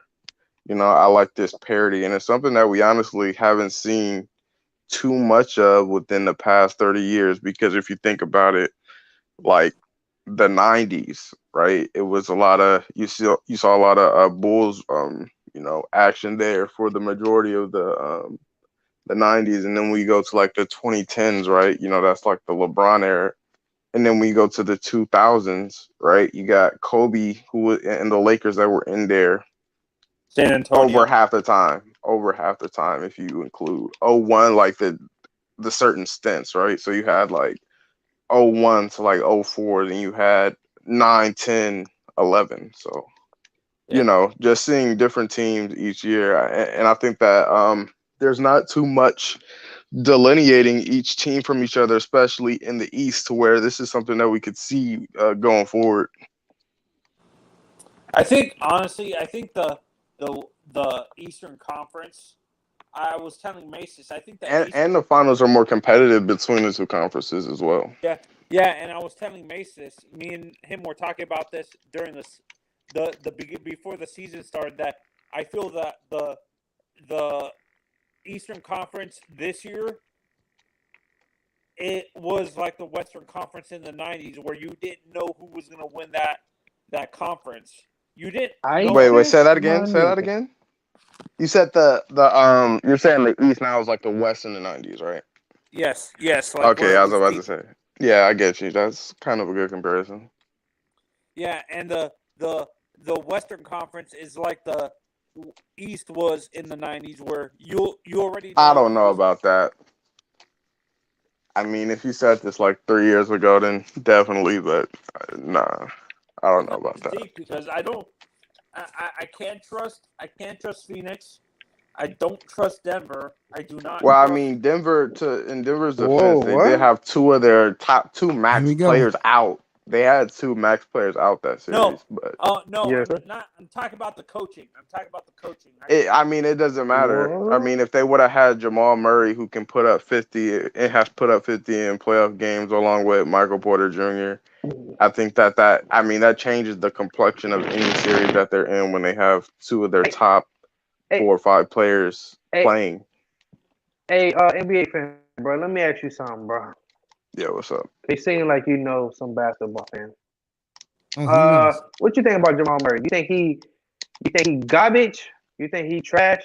I like this parity, and it's something that we honestly haven't seen too much of within the past 30 years. Because if you think about it, like the 90s, right? It was a lot of you saw a lot of Bulls, action there for the majority of the 90s, and then we go to like the 2010s, right? That's like the LeBron era. And then we go to the 2000s, right? You got Kobe and the Lakers that were in there San over Antonio. half the time if you include '01, like the certain stints, right? So you had like '01 to like '04, then you had 9, 10, 11. So just seeing different teams each year, and I think that there's not too much delineating each team from each other, especially in the East, to where this is something that we could see going forward. I think honestly, the Eastern Conference. I was telling Macis, I think that And the finals are more competitive between the two conferences as well. yeah, and I was telling Macis, me and him were talking about this during before the season started, that I feel that the Eastern Conference this year, it was like the Western Conference in the 90s, where you didn't know who was going to win that conference. You didn't know. Wait, say that My again. Say that nigga. again. You said the you're saying the East now is like the West in the 90s, right? Yes, like Okay, where it I was was about to say. Yeah, I get you. That's kind of a good comparison. Yeah, and the Western Conference is like the East was in the 90s, where you already I know don't who know was. about that. I mean, if you said this like 3 years ago, then definitely, but nah, I don't know about that. Deep, because I can't trust Phoenix. I don't trust Denver. I do not Well, I trust. mean, in Denver's Whoa, defense, they did what? have two of their top two Here max we go. players out. They had two max players out that No, series, but no, Yes, sir. I'm talking about the coaching. it doesn't matter. I What? mean, if they would have had Jamal Murray, who can put up 50 and has put up 50 in playoff games, along with Michael Porter Jr., I think that changes the complexion of any series that they're in when they have two of their Hey, top hey, 4 or 5 players hey, playing. hey, NBA fan, bro. Let me ask you something, bro. Yeah, what's up? They seem like you know some basketball fans. Oh, he knows. What you think about Jamal Murray? You think he garbage? You think he trash?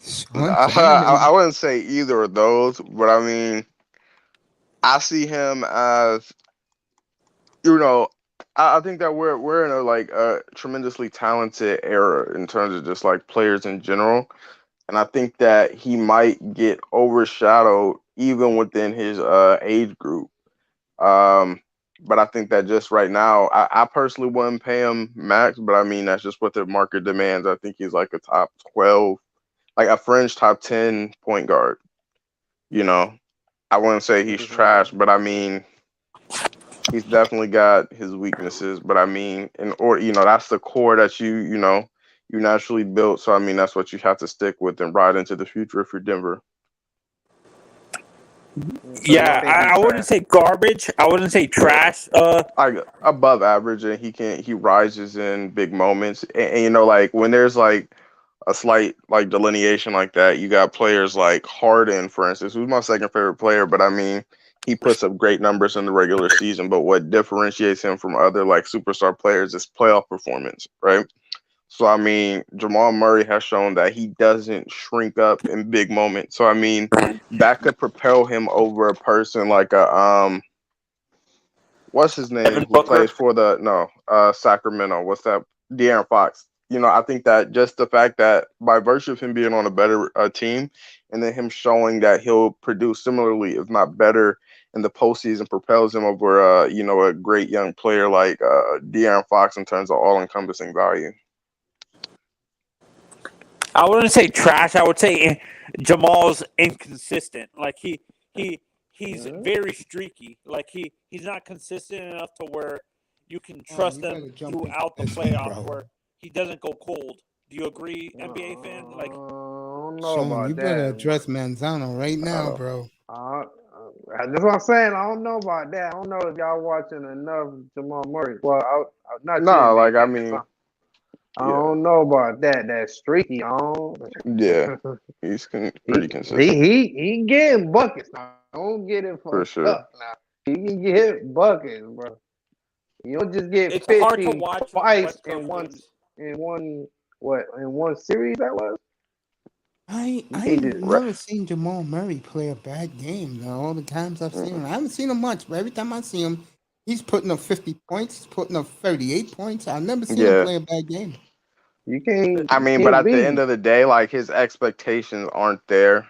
Sean I Kemp. wouldn't say either of those, but I mean, I see him as, you know, I think that we're in a like a tremendously talented era in terms of just like players in general, and I think that he might get overshadowed even within his age group. Um, but I think that just right now, I personally wouldn't pay him max, but I mean that's just what the market demands. I think he's like a top 12, like a fringe top 10 point guard. You know, I wouldn't say he's trash, but I mean he's definitely got his weaknesses. But I mean, that's the core that you naturally built. So I mean, that's what you have to stick with and ride into the future if you're Denver. Yeah, I wouldn't say garbage. I wouldn't say trash. Like above average, and he rises in big moments. And like when there's like a slight like delineation like that, you got players like Harden, for instance, who's my second favorite player. But I mean, he puts up great numbers in the regular season. But what differentiates him from other like superstar players is playoff performance, right? So I mean, Jamal Murray has shown that he doesn't shrink up in big moments. So I mean, that could propel him over a person like a what's his name who plays for Sacramento. What's that? De'Aaron Fox. I think that just the fact that by virtue of him being on a better team, and then him showing that he'll produce similarly, if not better, in the postseason, propels him over a great young player like De'Aaron Fox in terms of all-encompassing value. I wouldn't say trash. I would say Jamal's inconsistent. Like he's very streaky. Like he's not consistent enough to where you can trust him throughout the playoffs where he doesn't go cold. Do you agree, NBA fan? Like, I don't know Sean, about you better that. address Manzano right now, bro. That's what I'm saying. I don't know about that. I don't know if y'all watching enough Jamal Murray. Well, not No, you, like I man. mean, I don't know about that. That streaky. yeah, he's pretty consistent He getting buckets now. Don't get it for fucked sure. up now. He can get buckets, bro. You don't just get it's 50 hard to watch twice West Coast games. in one series that was. I never seen Jamal Murray play a bad game. Though. All the times I've seen him, I haven't seen him much, but every time I see him, he's putting up 50 points. He's putting up 38 points. I've never seen him play a bad game. You can't. I mean, but at the end of the day, like his expectations aren't there.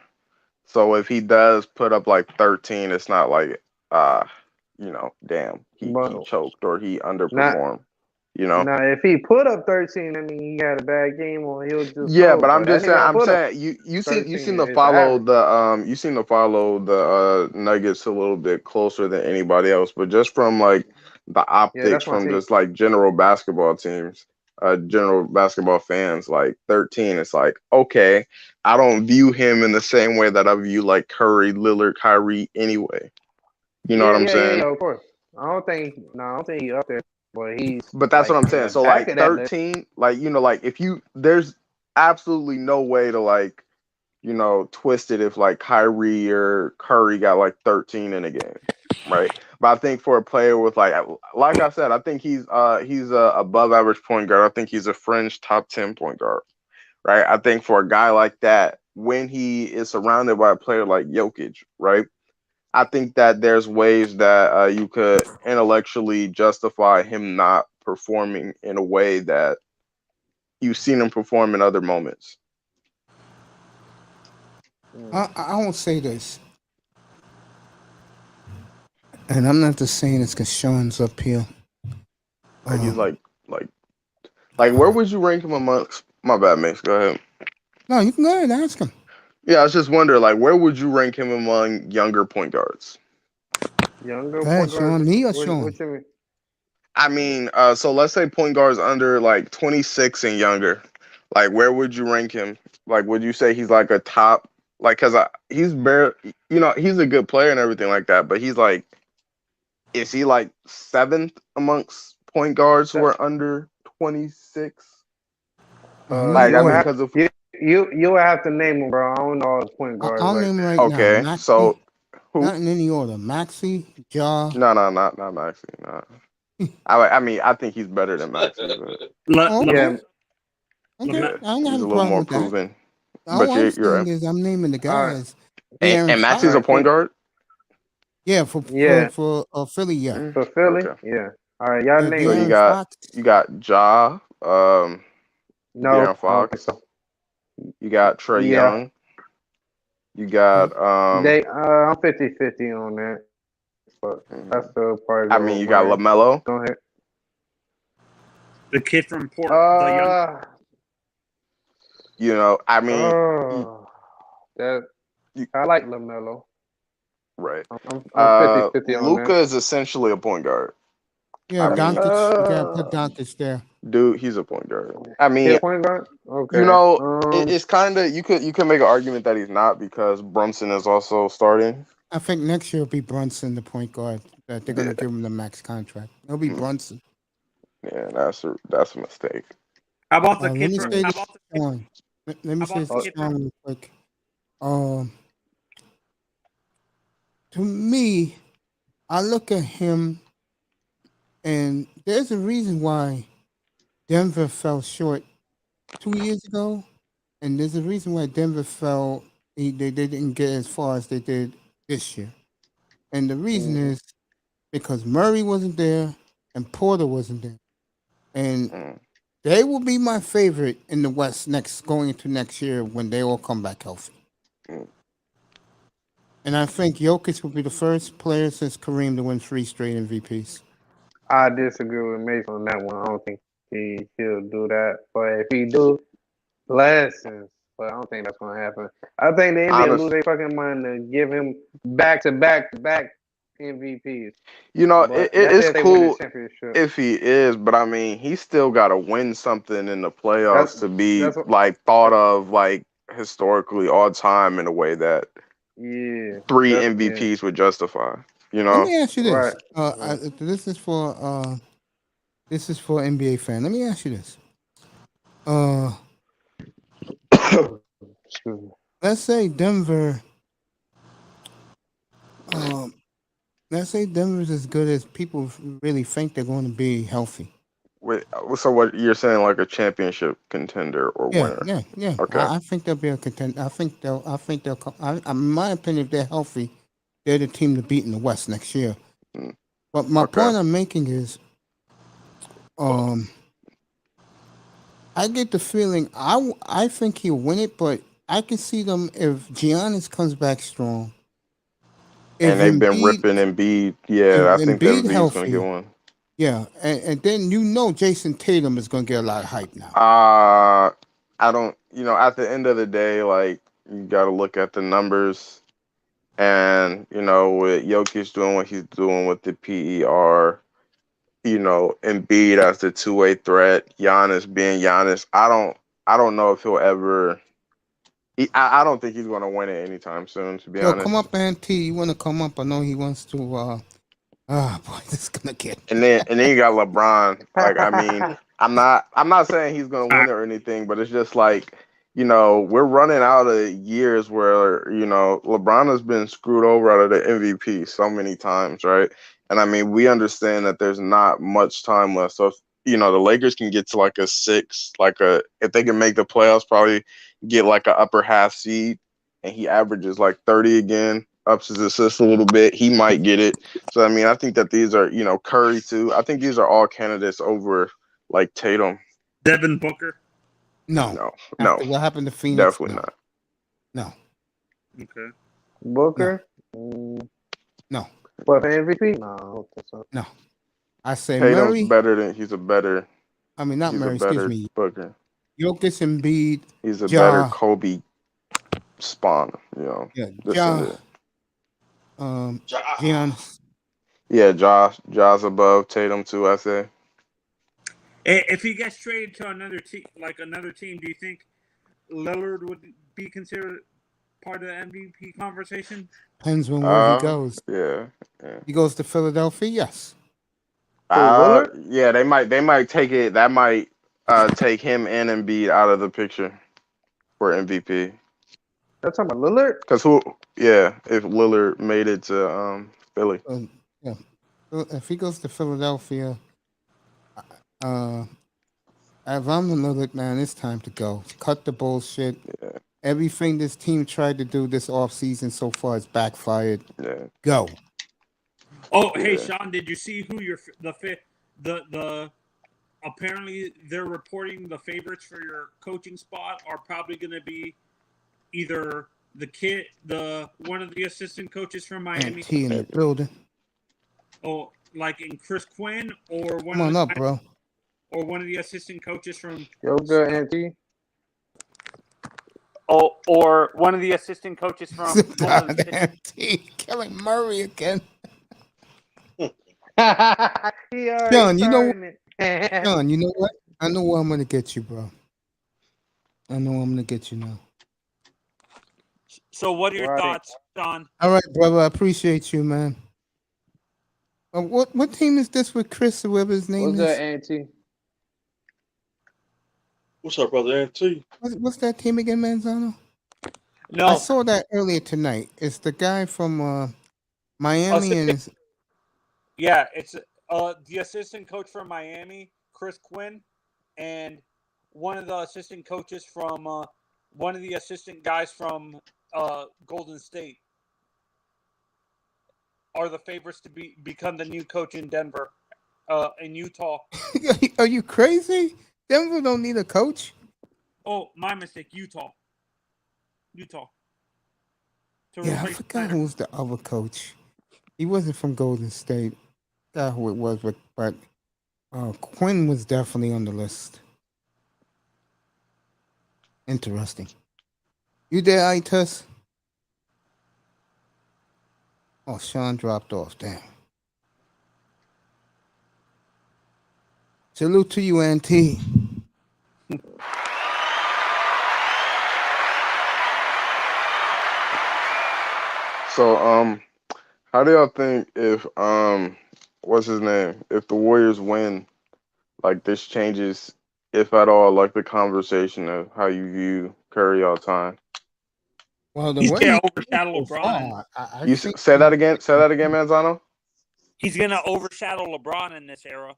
So if he does put up like 13, it's not like damn, he choked or he underperformed. Now, if he put up 13, I mean, he had a bad game, or he'll just but I'm just saying, you seem to follow the Nuggets a little bit closer than anybody else, but just from like the optics from just like general basketball teams, general basketball fans, like 13, it's like, okay, I don't view him in the same way that I view like Curry, Lillard, Kyrie anyway. You know what I'm saying? Yeah, of course. I don't think he's up there. But that's what I'm saying. So like 13, like like if there's absolutely no way to like, twist it if like Kyrie or Curry got like 13 in a game, right? But I think for a player with like I said, I think he's a above average point guard. I think he's a fringe top 10 point guard, right? I think for a guy like that, when he is surrounded by a player like Jokic, right? I think that there's ways that you could intellectually justify him not performing in a way that you've seen him perform in other moments. I won't say this, and I'm not just saying this because Sean's up here. Like he's like where would you rank him amongst? My bad, Mace. Go ahead. No, you can go ahead and ask him. Yeah, I was just wondering, like, where would you rank him among younger point guards? Younger point guards? Sean, me or Sean? What you mean? I mean, so let's say point guards under like 26 and younger. Like, where would you rank him? Like, would you say he's like a top? Like, cause he's barely, he's a good player and everything like that, but he's like, is he like 7th amongst point guards who are under 26? Like, I mean, because of you would have to name him, bro. I don't know all the point guards. I'll name him right now. Maxey, so who? Not in any order. Maxey, Ja. No, not Maxey. No. I mean, I think he's better than Maxey. Okay. Yeah, he's a little more proven. All I'm saying is I'm naming the guys. And Maxey's a point guard? Yeah, for Philly, yeah. For Philly, yeah. All right, y'all name So you them. got Ja, No, De'Aaron I don't think Fox. so. You got Trey Yeah. Young. You got I'm 50-50 on that, but that's still probably I go mean, you with got Murray. LaMelo. Go ahead. The kid from the young. You know, I mean, That I like LaMelo. right. I'm 50-50 on Luca that. is essentially a point guard. Yeah, I mean, Doncic. You gotta put Doncic there. dude, he's a point guard. I He mean, a point guard? Okay. you know, it's kind of you could make an argument that he's not because Brunson is also starting. I think next year will be Brunson, the point guard. That they're gonna give him the max contract. It'll be Brunson. Yeah, that's a mistake. How about the Let kid me from? say How this, about the kid? Sean. Let me How say about the this, kid Sean, from? real quick. To me, I look at him, and there's a reason why Denver fell short 2 years ago, and there's a reason why Denver fell. They didn't get as far as they did this year, and the reason is because Murray wasn't there and Porter wasn't there, and they will be my favorite in the West going into next year when they all come back healthy. And I think Jokic will be the first player since Kareem to win 3 straight MVPs. I disagree with Mason on that one. I don't think he'll do that. But if he do, blessings. But I don't think that's gonna happen. I think the NBA lose their fucking mind to give him back to back MVPs. You know, But it that's is if they win the cool championship. if he is, but I mean, he's still got to win something in the playoffs to be that's what- like thought of like historically all time in a way that 3 MVPs would justify. You Let know, me ask you this. Right. This is for NBA fan. Let me ask you this. Let's say Denver. Let's say Denver's as good as people really think they're going to be healthy. wait, so what you're saying, like a championship contender or Yeah, winner? yeah. Okay. I think they'll be a contender. I think they'll come. In my opinion, if they're healthy, they're the team to beat in the West next year. But my point I'm making is, I get the feeling I think he'll win it, but I can see them if Giannis comes back strong. And they've been ripping Embiid. Yeah, I think that Embiid Embiid's going healthy, to get one. yeah, and then Jason Tatum is going to get a lot of hype now. I don't, at the end of the day, like, you got to look at the numbers. And, with Jokic doing what he's doing with the PER, Embiid as the two-way threat, Giannis being Giannis, I don't know if he'll ever. I don't think he's going to win it anytime soon, to be honest. Come up, Auntie. You want to come up? I know he wants to. Boy, this is gonna get. And then you got LeBron. Like, I mean, I'm not saying he's gonna win it or anything, but it's just like, we're running out of years where, LeBron has been screwed over out of the MVP so many times, right? And I mean, we understand that there's not much time left. So if, the Lakers can get to like a 6, if they can make the playoffs, probably get like an upper half seed, and he averages like 30 again, ups his assists a little bit, he might get it. So I mean, I think that these are, Curry too. I think these are all candidates over like Tatum. Devin Booker. No. No. After what happened to Phoenix? Definitely not. No. Okay. Booker? No. What, MVP? No, I don't think so. No. I say Tatum's Murray. he's a better. I mean, not he's Murray. a better Excuse me. Booker. Jokic, Embiid. He's a better Kobe spawn. Yeah. Giannis. Yeah, Ja's above Tatum too, I say. If he gets traded to another team, do you think Lillard would be considered part of the MVP conversation? Depends on where he goes. Yeah. He goes to Philadelphia. Yes. Yeah, they might take it. That might take him and Embiid out of the picture for MVP. That's talking about Lillard? Because if Lillard made it to Philly. Yeah. If he goes to Philadelphia, if I'm the Lillard, man, it's time to go. Cut the bullshit. Yeah. Everything this team tried to do this offseason so far has backfired. Yeah. Go. Oh, hey, Sean, did you see who the apparently they're reporting the favorites for your coaching spot are probably going to be either one of the assistant coaches from Miami, T in the building. or like in Chris Quinn, or Come on up, bro. or one of the assistant coaches from Yoga Auntie. or one of the assistant coaches from Golden State. T killing Murray again. John, you know what? I know where I'm gonna get you, bro. I know I'm gonna get you now. So, what are your thoughts, Sean? All right, brother. I appreciate you, man. What team is this with Chris, or whatever his name What's is? that, Auntie? What's up, brother? Auntie? What's that team again, Manzano? No, I saw that earlier tonight. It's the guy from Miami, and it's yeah, it's the assistant coach from Miami, Chris Quinn, and one of the assistant coaches from one of the assistant guys from Golden State are the favorites to become the new coach in Denver, in Utah. Are you crazy? Denver don't need a coach. Oh, my mistake. Utah. Yeah, I forgot who was the other coach. He wasn't from Golden State. I forgot who it was, but Quinn was definitely on the list. Interesting. You there, Itus? Oh, Sean dropped off. Damn. Salute to you, Auntie. So, how do y'all think if what's his name? If the Warriors win, like this changes, if at all, like the conversation of how you view Curry all time? Well, the He's way gonna overshadow LeBron. You say that again? Say that again, Manzano. He's gonna overshadow LeBron in this era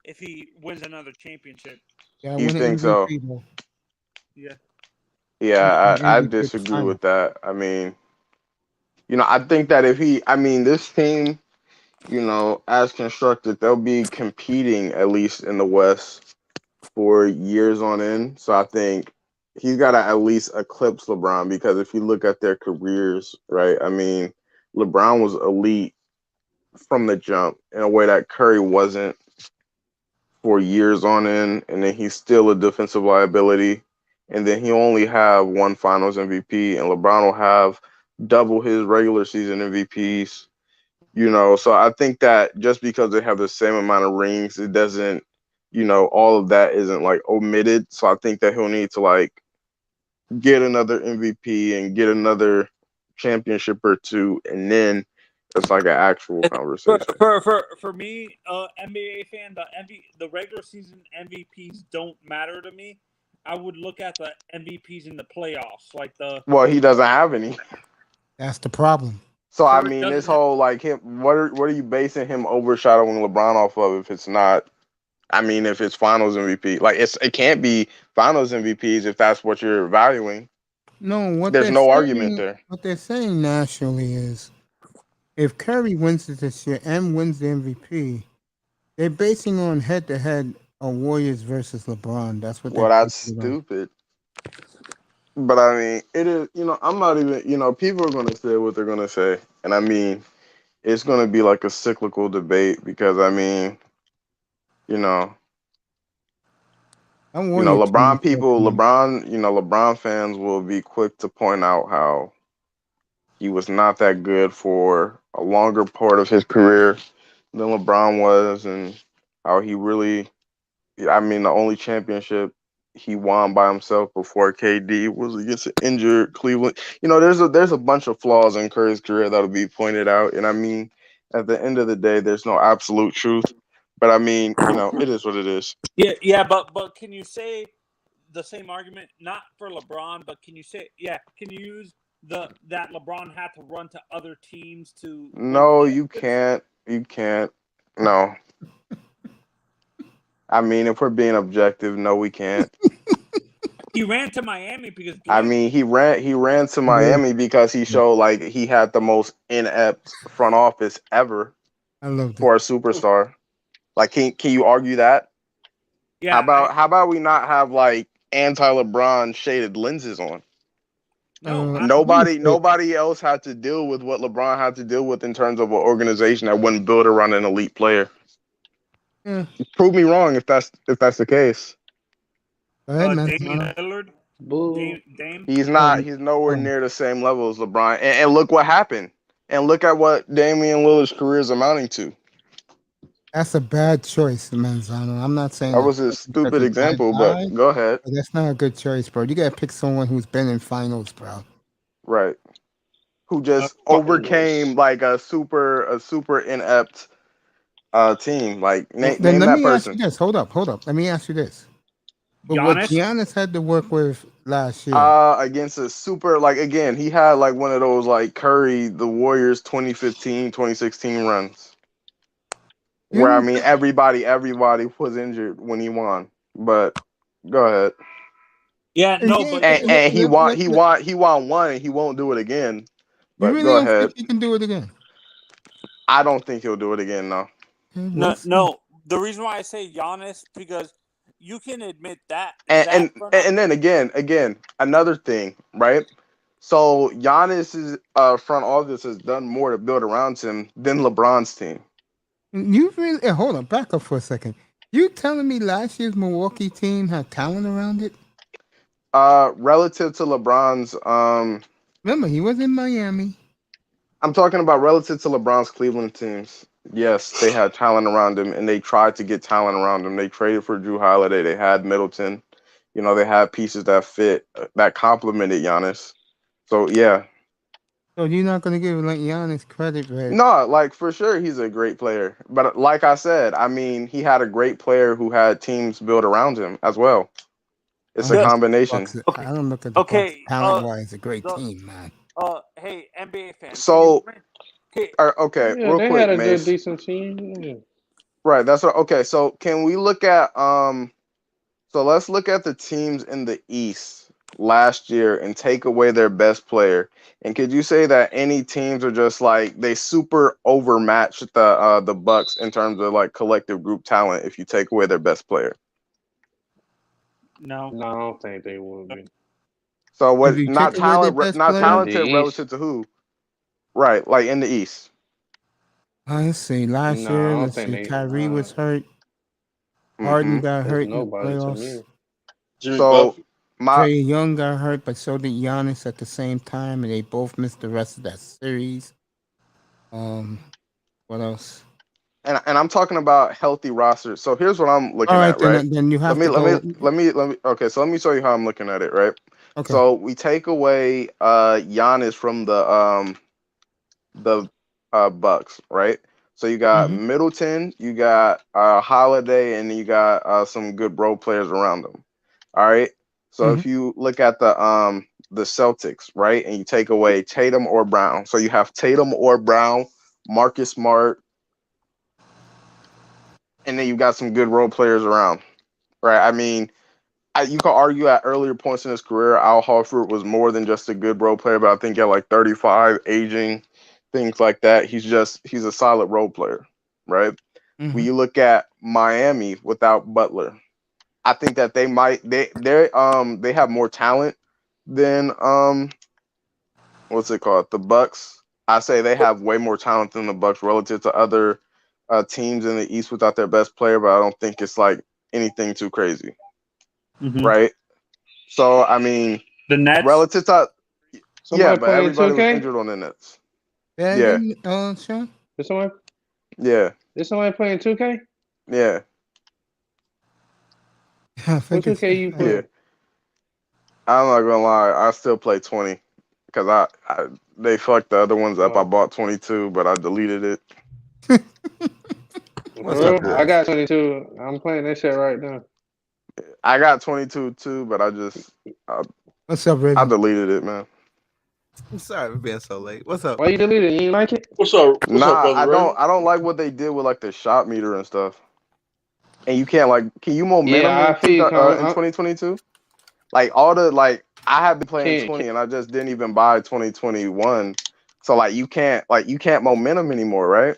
if he wins another championship. Yeah, You think so? Yeah. Yeah, I disagree with that. I mean, I think that this team, as constructed, they'll be competing at least in the West for years on end. So I think he's got to at least eclipse LeBron, because if you look at their careers, right? I mean, LeBron was elite from the jump in a way that Curry wasn't for years on end, and then he's still a defensive liability. And then he only have one Finals MVP, and LeBron will have double his regular season MVPs. So I think that just because they have the same amount of rings, it doesn't, all of that isn't like omitted. So I think that he'll need to like get another MVP and get another championship or two, and then it's like an actual conversation. For me, NBA fan, the regular season MVPs don't matter to me. I would look at the MVPs in the playoffs, Well, he doesn't have any. That's the problem. So I mean, this whole like him. What are you basing him overshadowing LeBron off of? If it's not, I mean, if it's Finals MVP, like it can't be Finals MVPs if that's what you're valuing. No, there's no argument there. What they're saying nationally is, if Curry wins it this year and wins the MVP, they're basing on head-to-head on Warriors versus LeBron. That's what. Well, that's stupid. But I mean, it is. I'm not even. People are going to say what they're going to say, and I mean, it's going to be like a cyclical debate because I mean, LeBron people, LeBron fans will be quick to point out how he was not that good for a longer part of his career than LeBron was, and how he really, I mean, the only championship he won by himself before KD was against an injured Cleveland. There's a bunch of flaws in Curry's career that'll be pointed out, and I mean, at the end of the day, there's no absolute truth. But I mean, it is what it is. Yeah, but can you say the same argument not for LeBron, but can you use that LeBron had to run to other teams to? No, you can't. You can't. No. I mean, if we're being objective, no, we can't. He ran to Miami because. I mean, he ran to Miami because he showed like he had the most inept front office ever. I love for a superstar. Like, can you argue that? Yeah. How about we not have like anti-LeBron shaded lenses on? No. Nobody else had to deal with what LeBron had to deal with in terms of an organization that wasn't built around an elite player. Yeah. Prove me wrong if that's the case. Go ahead, man. Damian Lillard. Boo. Dame. He's nowhere near the same level as LeBron. And look what happened. And look at what Damian Lillard's career is amounting to. That's a bad choice, Manzano. I'm not saying That was a stupid example, but go ahead. But that's not a good choice, bro. You gotta pick someone who's been in finals, bro. Right. Who just overcame like a super inept team. Like name Let that me person. ask you this. Hold up. Let me ask you this. But Giannis? what Giannis had to work with last year. Against a super, like, again, he had like one of those like Curry, the Warriors 2015, 2016 runs. Where I mean everybody was injured when he won. But go ahead. Yeah, no, but and he won one and he won't do it again. But you really go don't ahead. think he can do it again? I don't think he'll do it again, no. No. The reason why I say Giannis, because you can admit that. And then again, another thing, right? So Giannis's front office has done more to build around him than LeBron's team. You really hold on, back up for a second. You telling me last year's Milwaukee team had talent around it? Relative to LeBron's remember he was in Miami. I'm talking about relative to LeBron's Cleveland teams. Yes, they had talent around him, and they tried to get talent around him. They traded for Drew Holiday. They had Middleton. You know, they had pieces that fit, that complemented Giannis. So, yeah. So you're not going to give like Giannis credit, right? No, like, for sure, he's a great player. But like I said, I mean, he had a great player who had teams built around him as well. It's a combination. I don't look at the Bucks talent-wise, a great team, man. Hey, NBA fans. So, Yeah, real they quick, had a Mace. good, decent team. Yeah. Right, that's what. Okay, so can we look at so let's look at the teams in the East last year and take away their best player. And could you say that any teams are just like they super overmatched the Bucks in terms of like collective group talent if you take away their best player? No, I don't think they would be. So what? If you Not take away their talent, best not player? talented In the relative to who? Right, like in the East. Let's see. Last No, I year, don't let's think see. they- Kyrie was hurt. Harden got There's hurt in the nobody to playoffs. me. Jimmy So Buffett. Trey Young got hurt, but so did Giannis at the same time, and they both missed the rest of that series. What else? And I'm talking about healthy rosters. So here's what I'm looking All right, at, right? then you have to go. Let me okay, so let me show you how I'm looking at it, right? Okay. So we take away Giannis from the Bucks, right? So you got Middleton, you got Holiday, and you got some good role players around them. All right. So if you look at the Celtics, right, and you take away Tatum or Brown, so you have Tatum or Brown, Marcus Smart, and then you got some good role players around, right? I mean, you could argue at earlier points in his career, Al Horford was more than just a good role player, but I think at like 35, aging, things like that, he's a solid role player, right? When you look at Miami without Butler, I think that they have more talent than what's it called? The Bucks. I say they have way more talent than the Bucks relative to other teams in the East without their best player, but I don't think it's like anything too crazy. Right? So I mean the Nets relative to Somebody but playing everybody was 2K? injured on the Nets. Yeah. Sean? Is somebody? Yeah. Is somebody playing 2K? Yeah. What 2K you play? Yeah. I'm not gonna lie, I still play 20 because they fucked the other ones up. I bought 22, but I deleted it. What's up, guys? I got 22. I'm playing that shit right now. I got 22 too, but What's up, Raven? I deleted it, man. I'm sorry for being so late. What's up? Why you deleted it? You ain't like it? What's up? I don't like what they did with like the shot meter and stuff. And you can't can you momentum in 2022? Like all the I have been playing 20 and I just didn't even buy 2021. So you can't momentum anymore, right?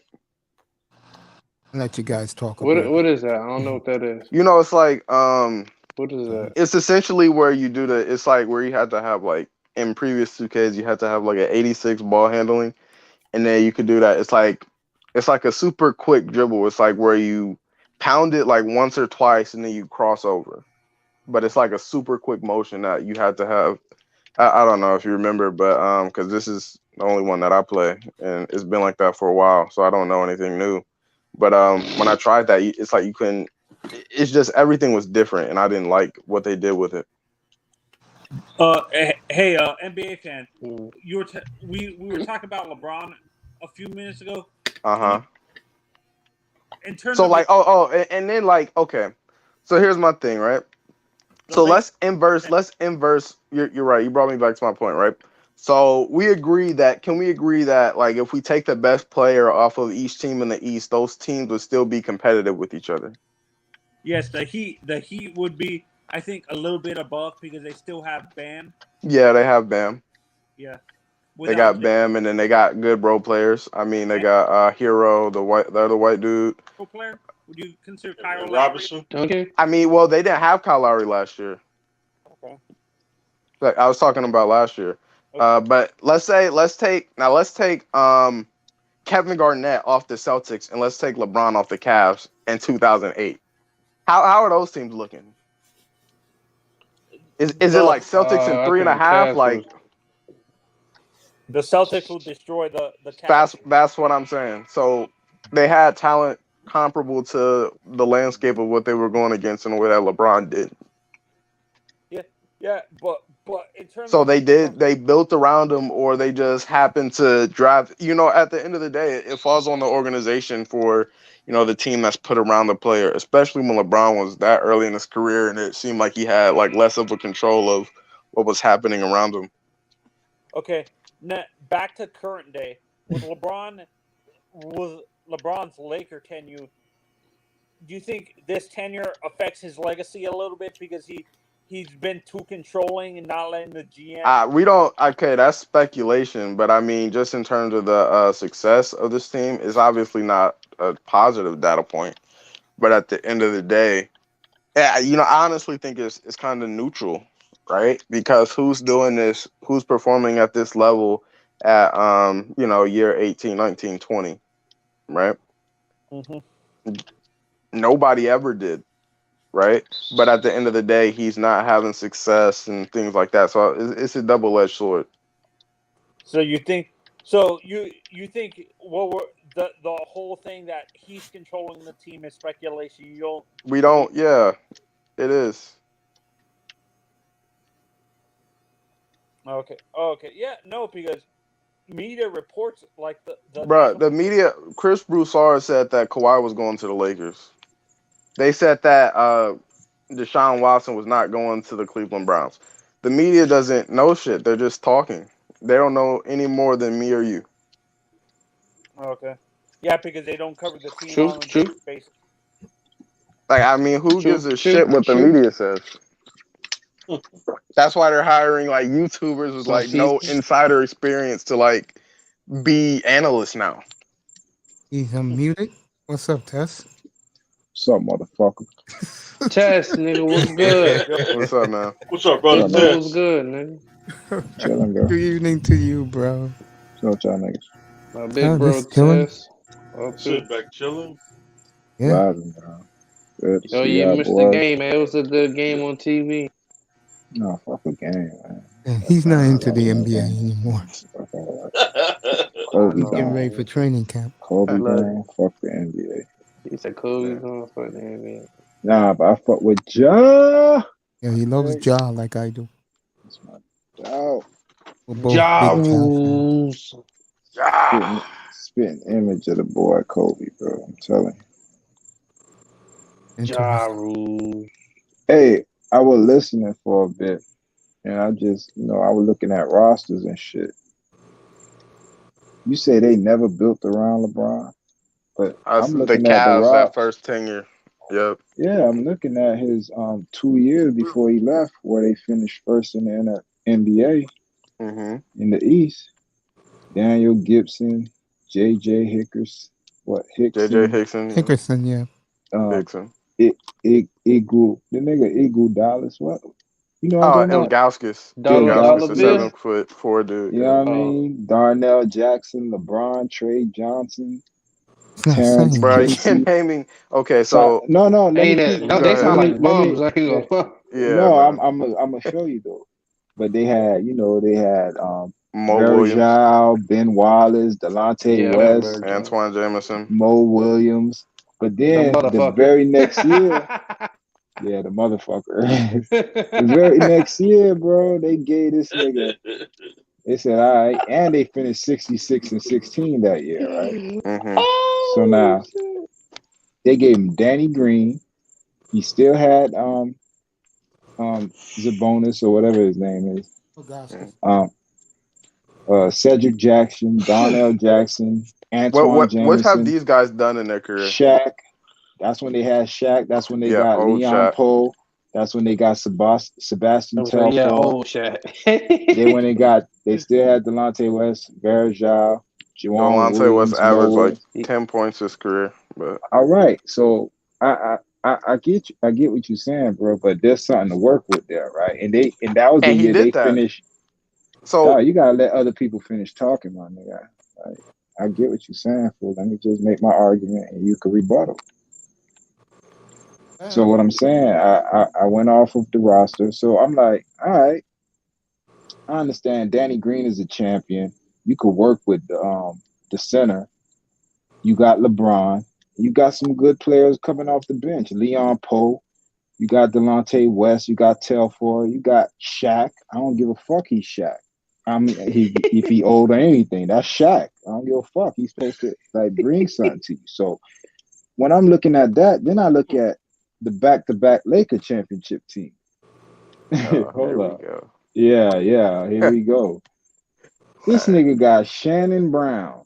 let you guys talk about What it. is that? I don't know what that is. You know, it's like What is that? it's essentially where you do the. It's like where you had to have like in previous 2Ks, you had to have like an 86 ball handling, and then you could do that. It's like a super quick dribble. It's like where you pound it like once or twice, and then you cross over. But it's like a super quick motion that you had to have. I don't know if you remember, but because this is the only one that I play, and it's been like that for a while, so I don't know anything new. But when I tried that, it's like you couldn't. It's just everything was different, and I didn't like what they did with it. Hey, NBA fan, Mm. you were we were talking about LeBron a few minutes ago. Uh-huh. In terms So of like, and then like, okay. So here's my thing, right? So let's inverse. You're right. You brought me back to my point, right? So we agree that. Can we agree that like if we take the best player off of each team in the East, those teams would still be competitive with each other? yes, the Heat would be, I think, a little bit above because they still have Bam. Yeah, they have Bam. Yeah, They got Bam, and then they got good role players. I mean, they got Hero, the other white dude. Role player. Would you consider Kyle Robinson? Okay. I mean, well, they didn't have Kyle Lowry last year. Okay. Like I was talking about last year. But let's take Kevin Garnett off the Celtics, and let's take LeBron off the Cavs in 2008. How are those teams looking? Is it like Celtics in 3.5? Like the Celtics will destroy the Cavs. that's what I'm saying. So they had talent comparable to the landscape of what they were going against in the way that LeBron did. Yeah, but in terms So of they built around him, or they just happened to drive. You know, at the end of the day, it falls on the organization for, you know, the team that's put around the player, especially when LeBron was that early in his career, and it seemed like he had like less of a control of what was happening around him. Okay, now back to current day with LeBron's Laker tenure. Do you think this tenure affects his legacy a little bit because he's been too controlling and not letting the GM? We don't. Okay, that's speculation, but I mean, just in terms of the success of this team, is obviously not a positive data point. But at the end of the day, yeah, you know, I honestly think it's kind of neutral, right? Because who's doing this? Who's performing at this level at you know, year 18, 19, 20, right? Mm-hmm. Nobody ever did, right? But at the end of the day, he's not having success and things like that. So it's a double-edged sword. So you think? So you think the whole thing that he's controlling the team is speculation? We don't. Yeah, it is. Okay. Yeah. No, because media reports like The media. Chris Broussard said that Kawhi was going to the Lakers. They said that Deshaun Watson was not going to the Cleveland Browns. The media doesn't know shit. They're just talking. They don't know any more than me or you. Okay. Yeah, because they don't cover the team True, on a true. daily basis. Like, I mean, who gives a shit what the media says? That's why they're hiring like YouTubers with like no insider experience to like be analysts now. He's unmuted. What's up, Tess? What's up, motherfucker? Tess, nigga, what's good? What's up, man? What's up, brother? What's good, nigga? Chilling, bro. Good evening to you, bro. What's up, y'all niggas? My big bro, Tess. Sit back chilling. Yeah. Vibing, bro. Good to Oh, see you y'all missed boys. the game, man. It was a good game on TV. No, fuck the game, man. Yeah, he's not into the NBA anymore. Kobe He's getting gone. ready for training camp. Kobe gone. Fuck the NBA. He said Kobe's on for the NBA. Nah, but I fuck with Ja. Yeah, he loves Ja like I do. That's my dog. We're both Ja big Ja fans. rules. Spitting image of the boy Kobe, bro. I'm telling you. Ja rules. Hey, I was listening for a bit, and I just, I was looking at rosters and shit. You say they never built around LeBron, but I'm The looking at the Cavs that first tenure. Yep. Yeah, I'm looking at his 2 years before he left, where they finished first in the NBA in the East. Daniel Gibson, J.J. Hickers, what JJ Hickson, Hickson. Hickerson, yeah. Hickson. Igu, the nigga Igu Dallas. What? You know what I'm talking about? Ilgauskas. Dollar Ilgauskas, the Bill. 7'4" dude. You know what I mean? Darnell Jackson, LeBron, Trey Johnson, It's not Terrence saying. Bro, Tracy. you're naming. Okay, So so no, let me Ain't keep. it? go They sound ahead. like bums. Like you go. Yeah, No, man. I'm gonna show you though. But they had Mo Williams, Verjao, Ben Wallace, Delonte Yeah, West, Antoine Jameson. Mo Williams. But the then the motherfucker. very next year, yeah, the motherfucker. The very next year, bro, they gave this nigga. They said, all right, and they finished 66-16 that year, right? Mm-hmm. So now they gave him Danny Green. He still had Zabonis or whatever his name is. Cedric Jackson, Darnell Jackson, Antoine What have Jameson, these guys done in their career? Shaq. That's when they had Shaq. That's when they got old Leon Shaq. Poe. That's when they got Sebastian Telfair. Yeah, old Shaq. Then when they still had Delonte West, Verjao, Juwan Delonte Williams, West averaged Moore. like 10 points his career, but All right, so I get you, I get what you're saying, bro. But there's something to work with there, right? And that was the and he year did they that. finished. So Dog, you gotta let other people finish talking, my nigga. Like, I get what you're saying, fool. Let me just make my argument, and you can rebuttal. So what I'm saying, I went off of the roster. So I'm like, all right, I understand. Danny Green is a champion. You could work with the center. You got LeBron. You got some good players coming off the bench. Leon Poe. You got Delonte West. You got Telfair. You got Shaq. I don't give a fuck. He's Shaq. I mean, if he old or anything, that's Shaq. I don't give a fuck. He's supposed to bring something to you. So when I'm looking at that, then I look at the back-to-back Laker championship team. Hold up. Go. Yeah, here we go. This nigga got Shannon Brown.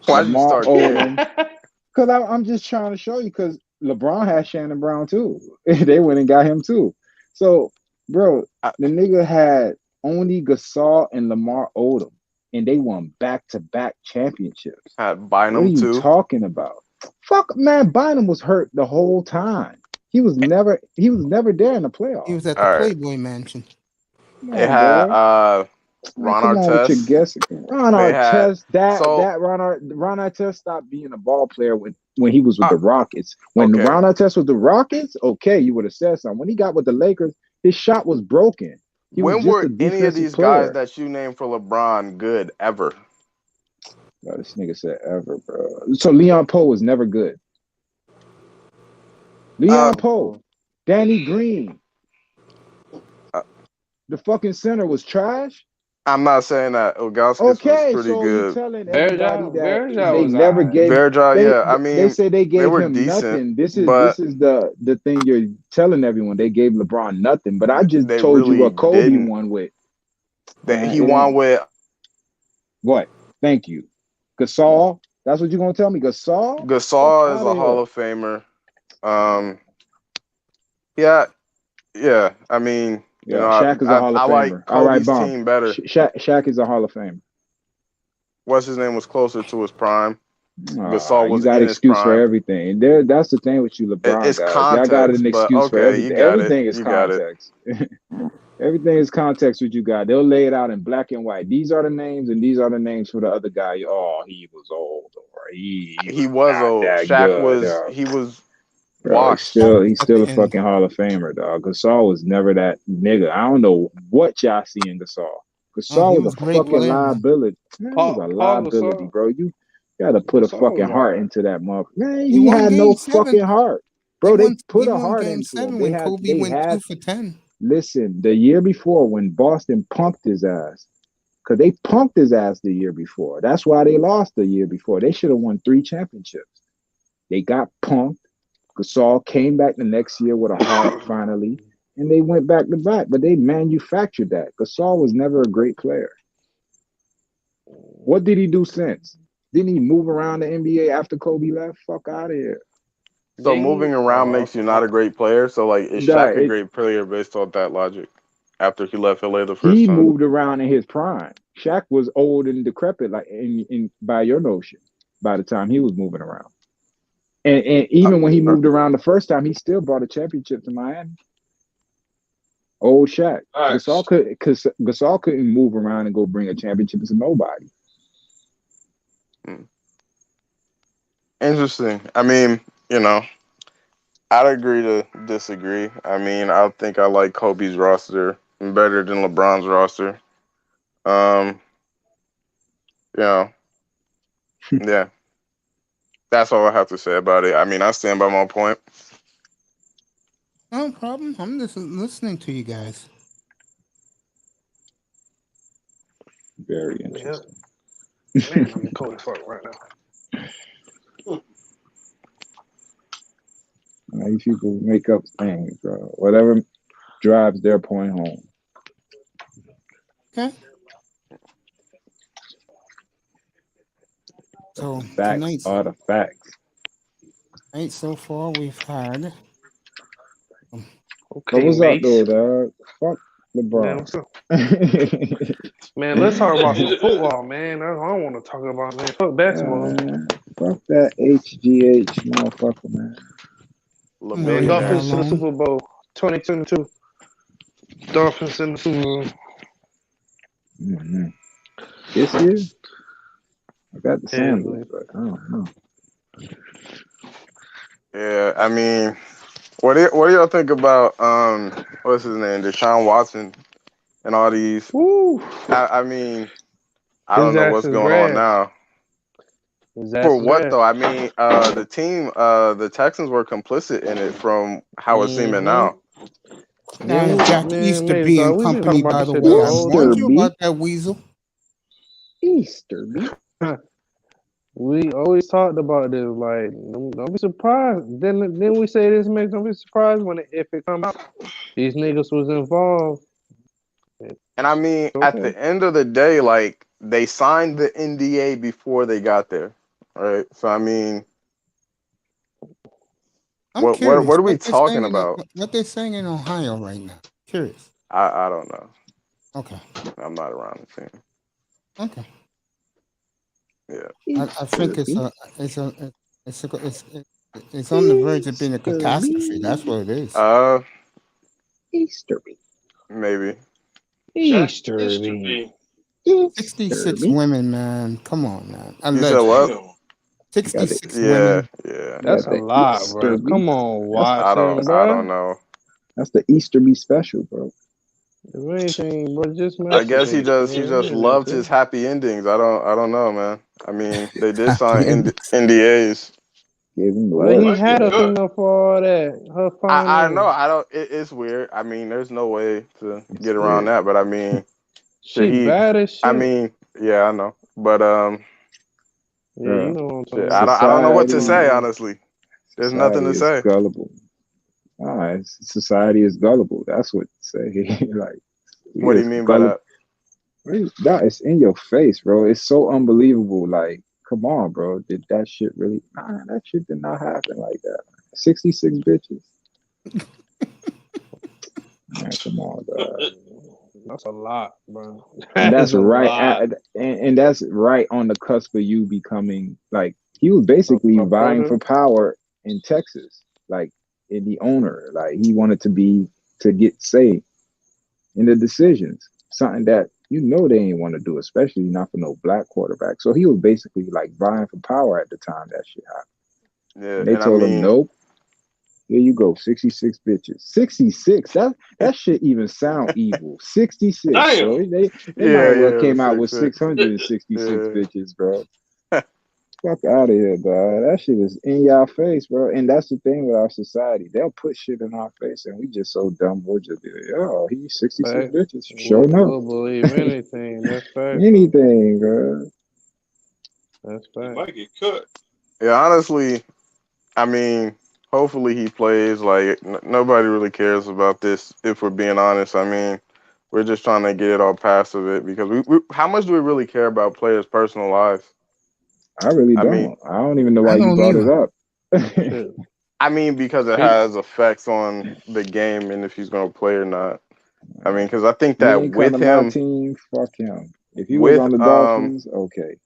Why'd you Lamar start Odom. Because I'm just trying to show you, because LeBron has Shannon Brown too. They went and got him too. So, bro, the nigga had only Gasol and Lamar Odom, and they won back-to-back championships. Had What are Bynum you too. talking about? Fuck, man, Bynum was hurt the whole time. He was never there in the playoffs. He was at the All right. Playboy Mansion. It had Ron come on with your Artest. guessing. Ron They had- Artest, that so- Ron Artest stopped being a ball player when he was with the Rockets. When okay. Ron Artest was the Rockets, okay, you would have said something. When he got with the Lakers, his shot was broken. He was When just were a any of defensive these player. guys that you named for LeBron good ever? Oh, this nigga said ever, bro. So Leon Poe was never good. Leon Poe, Danny Green. The fucking center was trash. I'm not saying that Ilgauskas was Okay, pretty so good. you telling everybody that Verjao they was never alright. gave. Verjao, yeah. I mean, they say they gave were him decent, nothing. This is but the thing you're telling everyone. They gave LeBron nothing, but I just they told you really what Kobe didn't. won with. He won with what? Thank you, Gasol. That's what you're gonna tell me, Gasol. Gasol is a Hall of Famer. Yeah. I mean, you know, Shaq is a Hall of I Famer. like All right, Kobe's Bomb. team better. Shaq is a Hall of Famer. What's his name was closer to his prime. Gasol was you got in his excuse for prime. everything. That's the thing with you, LeBron It's guys. Y'all got context, an but excuse for okay, everything. you got Everything it. is You got it. context. Everything is context what you got. They'll lay it out in black and white. These are the names, and these are the names for the other guy. Oh, he was old, or he was not old. that Shaq good. he was Bro, washed. he's still a fucking Hall of Famer, dog. Gasol was never that nigga. I don't know what y'all see in Gasol. Gasol he was was a great fucking player, man. liability. Man, he was a liability, bro. You gotta put a fucking heart into that motherfucker. Man, he won had no Game 7. fucking heart. Bro, they put He a won heart Game into 7 him. when Kobe went 2 for 10. Listen, the year before when Boston punked his ass, because they punked his ass the year before. That's why they lost the year before. They should have won 3 championships. They got punked. Gasol came back the next year with a heart finally, and they went back to back, but they manufactured that. Gasol was never a great player. What did he do since? Didn't he move around the NBA after Kobe left? Fuck out of here. So moving around makes you not a great player. So like, is Shaq a great player based on that logic? After he left LA the first time, he moved around in his prime. Shaq was old and decrepit, like in by your notion. by the time he was moving around. And even when he moved around the first time, he still brought a championship to Miami. Old Shaq. Nice. Gasol couldn't move around and go bring a championship to nobody. Interesting. I mean, you know, I'd agree to disagree. I mean, I think I like Kobe's roster better than LeBron's roster. You know, yeah. That's all I have to say about it. I mean, I stand by my point. No problem. I'm just listening to you guys. Very interesting. Man, I'm cold as fuck right now. These people make up things, bro. Whatever drives their point home. Okay. So Facts tonight's are the facts. night so far we've had. Okay, But what's mates. up, though, dog? Fuck Man, LeBron. what's up? Man, let's talk about some football, man. That's what I want to talk about, man. Fuck basketball. Fuck that HGH motherfucker, man. Man, Dolphins to the Super Bowl 2022. Dolphins in the Super Bowl. Mm-hmm. This year? I got the Yeah, Sanders, but I don't know. Yeah, I mean, what do y'all think about what's his name, Deshaun Watson, and all these? Woo. I mean, I His don't know ass what's is going on red. now. His ass For is what red. though? I mean, the team, the Texans were complicit in it from how it's seeming now. Now, Jack Easterby We've and been talking company, about by this the shit way. the I whole warned time. you about that weasel. Easterby. We always talked about this. Like, don't be surprised. Then we say this, man. Don't be surprised if it comes out. These niggas was involved. And I mean, at the end of the day, like they signed the NDA before they got there, right? So I mean, I'm what curious. are we What they're talking saying about? what they're saying in Ohio right now. Curious. I don't know. Okay. I'm not around the team. Okay. Yeah. I think it's on the verge of being a catastrophe. That's what it is. Easterby. Maybe. Easterby. 66 women, man. Come on, man. You said what? 66 Yeah, women. yeah. That's a lot, bro. Easterby. Come on, Watson, I don't know. That's the Easterby special, bro. If anything, bro, just I guess he just loved his happy endings. I don't know, man. I mean, they did sign NDAs. But he had a female for all that. Her I fine know. ass. I don't. It's weird. I mean, there's no way to get around that. But I mean, She bad as shit. I mean, yeah, I know. But yeah, you know what I'm talking I about. don't know what to say. Honestly, there's nothing to say. Gullible. Society is gullible. That's what to say. Like, what do you mean by that? It's in your face, bro. It's so unbelievable. Like, come on, bro. Did that shit really? Nah, that shit did not happen like that. 66 bitches. Man, come on, dog. That's a lot, bro. And that's right. And that's right on the cusp of you becoming like he was basically vying for power in Texas, like in the owner. Like he wanted to get say in the decisions, something that they ain't want to do, especially not for no black quarterback. So he was basically like vying for power at the time that shit happened. Yeah, and they told him, nope. Here you go, 66 bitches. 66. That shit even sound evil. 66. Bro. They might well came out with 666 bitches, bro. Fuck out of here, dog. That shit is in your face, bro. And that's the thing with our society. They'll put shit in our face, and we just so dumb. We'll just be like, oh, he's 66 bitches. Sure enough. We'll believe anything. That's fact. Anything, bro. That's fact. He might get cut. Yeah, honestly, I mean, hopefully he plays. Like nobody really cares about this. If we're being honest, I mean, we're just trying to get it all past of it because we how much do we really care about players' personal lives? I really don't. I don't even know why you brought it up. I mean, because it has effects on the game and if he's going to play or not. I mean, because I think that with him, team, fuck him. If he was on the Dolphins, okay.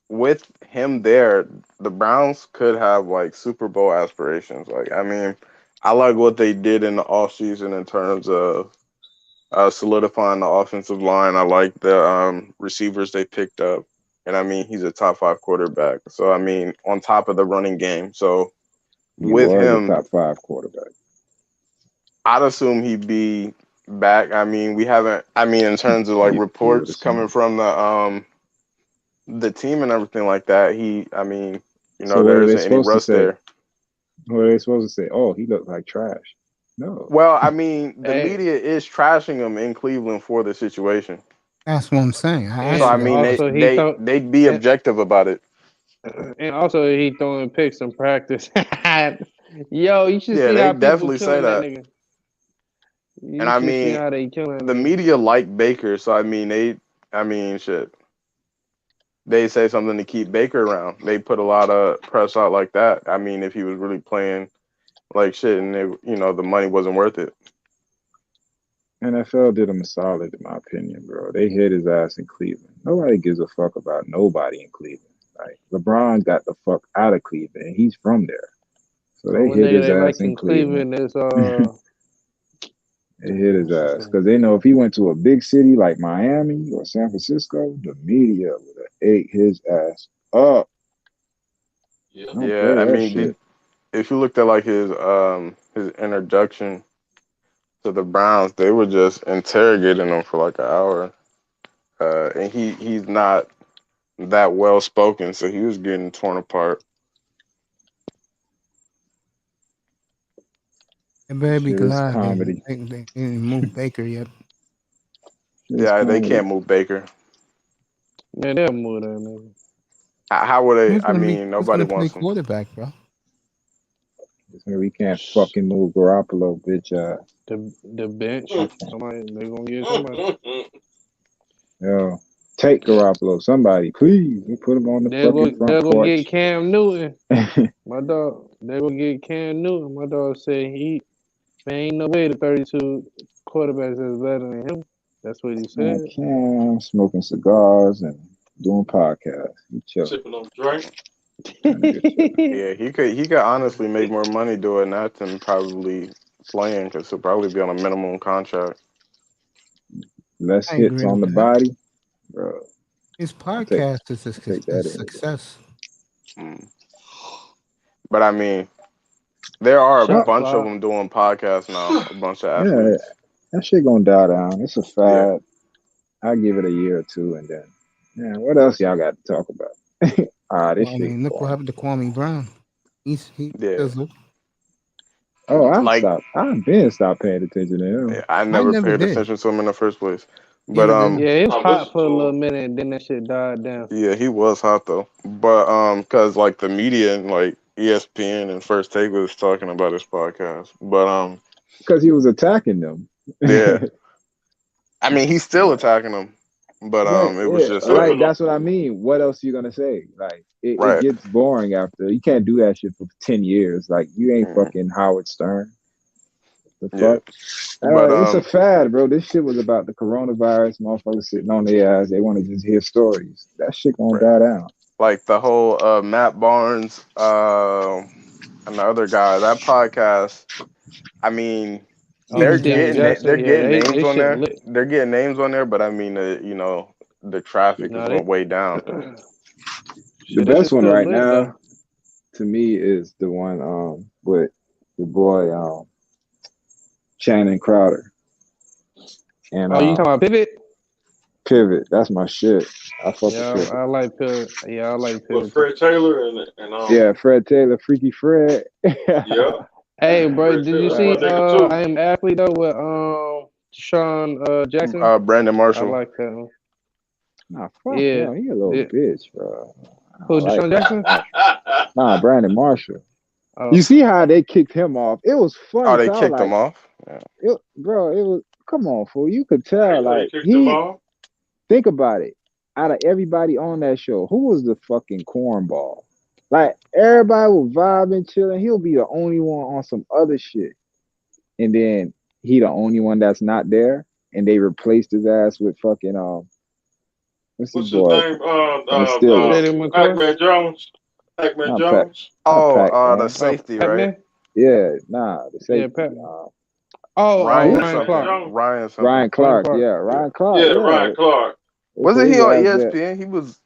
with him there, the Browns could have like Super Bowl aspirations. Like, I mean, I like what they did in the offseason in terms of solidifying the offensive line. I like the receivers they picked up. And I mean, he's a top 5 quarterback. So, I mean, on top of the running game. So, He with was a him, top 5 quarterback. I'd assume he'd be back. I mean, we haven't, I mean, in terms of like You would reports assume. coming from the team and everything like that, I mean, So what there are they isn't any supposed to rust say? there. What are they supposed to say? Oh, he looked like trash. No. Well, I mean, the Hey. media is trashing him in Cleveland for the situation. That's what I'm saying. I And So, I asked you mean, that. also he they'd be and, objective about it. and also he throwing picks in practice. Yo, you should Yeah, see they how people definitely say killing that that. nigga. And You I should see mean, how they killing the that nigga. media like Baker, so I mean, shit. They say something to keep Baker around. They put a lot of press out like that. I mean, if he was really playing like shit and the money wasn't worth it. NFL did him a solid, in my opinion, bro. They hit his ass in Cleveland. Nobody gives a fuck about nobody in Cleveland. Like, LeBron got the fuck out of Cleveland, and he's from there. So they Only hit nigga his they ass like in in Cleveland. Cleveland is They hit his ass because they know if he went to a big city like Miami or San Francisco, the media would have ate his ass up. Yeah. Don't Yeah, play I that mean, shit. if you looked at like his introduction to the Browns, they were just interrogating him for like an hour. And he's not that well spoken, so he was getting torn apart. They better be Shit is glad comedy. they didn't move Baker yet. Shit is Yeah, they comedy. can't move Baker. man, they'll move that nigga. How would they? Who's I gonna mean, who's gonna nobody play wants him. quarterback, bro? We can't fucking move Garoppolo, bitch. The bench. Somebody they gonna get somebody. Yo, take Garoppolo, somebody, please. We put him on the They'll fucking go front get Cam Newton. porch. My dog. They gonna get Cam Newton. My dog said ain't no way the 32 quarterbacks is better than him. That's what he Man, said. Cam smoking cigars and doing podcasts. He chill. Sipping on drink. Yeah, he could honestly make more money doing that than probably playing because he'll probably be on a minimum contract. Less I hits agree on with the that. body, bro. His I'll take podcast is that a any day. success. But I mean, there are a Shot bunch of clock. them doing podcasts now. A bunch of Yeah, athletes. that shit gonna die down. It's a Yeah. fad. I'll give it a year or two and then, man, what else y'all got to talk about? This Well, I shit mean, look what boring. happened to Kwame Brown. He Yeah. fizzled. Oh, Like I've been stopped paying attention to him. I I never never paid did. attention to him in the first place. But Neither did. Yeah, it was I hot listened for a to little him. minute and then that shit died down. yeah, he was hot though. But because like the media and like ESPN and First Take was talking about his podcast. But Because he was attacking them. yeah. I mean, he's still attacking them. But Right, it was yeah, just like that's what I mean. What else you gonna say? Like it right. gets boring after. You can't do that shit for 10 years. Like you ain't fucking Howard Stern. The Yeah. fuck? But It's a fad, bro. This shit was about the coronavirus. Motherfuckers sitting on their ass. They want to just hear stories. That shit gonna die down. like the whole Matt Barnes and the other guy, that podcast, I mean, Oh, Stephen they're Jackson. Yeah, getting names they on shit there. lit. They're getting names on there, but I mean, the traffic is No, they way down. The shit, that best shit one still right lit now, though. to me, is the one with the boy Shannon Crowder and Oh, you talking about Pivot? Pivot. That's my shit. I fuck with Yeah, Pivot. I like Pivot. Yeah, I like With Pivot. Fred Taylor and Yeah, Fred Taylor, Freaky Fred. yeah. Hey, bro, Fred did you Taylor, see my nigga too. I Am Athlete though with Sean Jackson? Brandon I Marshall. like that one. Nah, fuck Yeah. him. He a little bitch, bro. Who, Deshaun Jackson? Nah, Brandon Marshall. Oh. You see how they kicked him off? It was funny. Oh, they 'cause I was kicked him like, off. Yeah. It was. Come on, fool. You could tell. Like kicked him off. think about it. Out of everybody on that show, who was the fucking cornball? Like everybody was vibing, chilling. He'll be the only one on some other shit, and then he the only one that's not there, and they replaced his ass with fucking What's What's his his boy? name? Steelers. Eddie McCoy? Pac-Man Jones. Pac-Man Not Jones. Pac the Man. safety, right? Pac-Man? Yeah, nah, the Yeah, safety. Pac. Ryan Ryan Clark. something. Ryan something. Ryan Ryan Clark. Clark. Yeah, Ryan Clark. Yeah, Yeah. Ryan Clark. Wasn't he His on ass there. ESPN? He was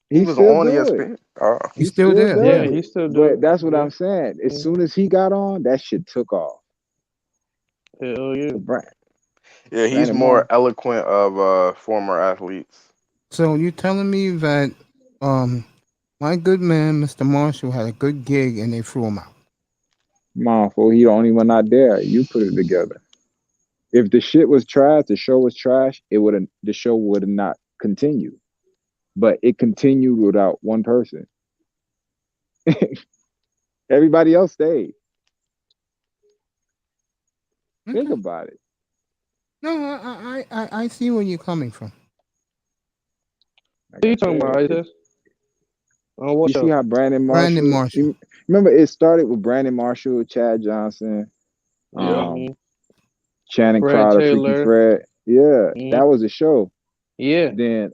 He's still on good. ESPN. Oh. He's still there. does Yeah, it. he still do But it. that's what Yeah. I'm saying. As soon as he got on, that shit took off. Hell yeah. Yeah, he's Brandon more Moore. eloquent of former athletes. So you telling me that my good man, Mr. Marshall, had a good gig and they threw him out? Come on, fool. He the only one not there. You put it together. If the shit was trash, the show was trash, the show would have not continued. But it continued without one person. Everybody else stayed. Think Okay. about it. No, I see where you're coming from. What are you talking about, Isis? On what You see show? how Brandon Brandon Marshall. Marshall. Remember, it started with Brandon Marshall, Chad Johnson, Channing Fred Crowder, Freaky Taylor. Fred. Yeah, that was the show. Yeah. Then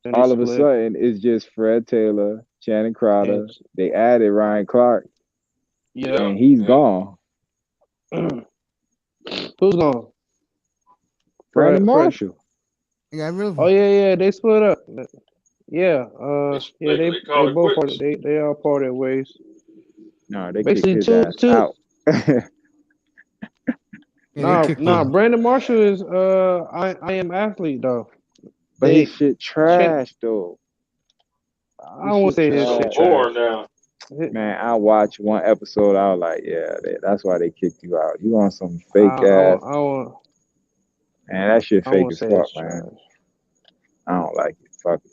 Then they all of a split. sudden, it's just Fred Taylor, Channing Crowder. They added Ryan Clark, Yeah. and he's gone. Who's gone? Brandon Marshall. You got rid of him. Oh yeah, they split up. Yeah, yeah, they call it both quits. parted. They all parted ways. No, they Basically, kicked his ass out. Nah, Brandon Marshall is I am athlete though. But his shit trash though. I don't want to say his shit More trash. now. Man, I watched one episode. I was like, yeah, that's why they kicked you out. You on some fake ass. Man, that shit fake as fuck, man. I don't like it. Fuck it.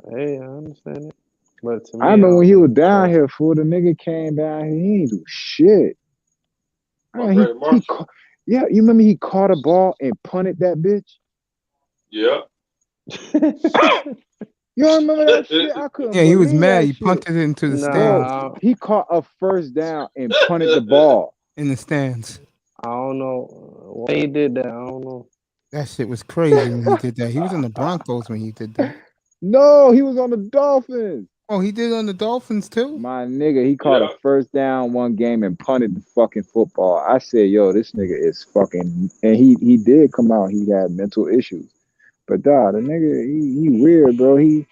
Hey, I understand it. But to me, I remember when he was down here, fool. The nigga came down here. He ain't do shit. Yeah, you remember he caught a ball and punted that bitch? Yeah. You don't remember that shit? I couldn't Yeah, he was believe mad. that He shit. punted it into the Bro, stands. he caught a first down and punted the ball. In the stands. I don't know why he did that. I don't know. That shit was crazy when he did that. He was in the Broncos when he did that. No, he was on the Dolphins. Oh, he did on the Dolphins too? My nigga, he caught a first down one game and punted the fucking football. I said, yo, this nigga is fucking, and he did come out. He had mental issues. But dawg, the nigga, he weird, bro. He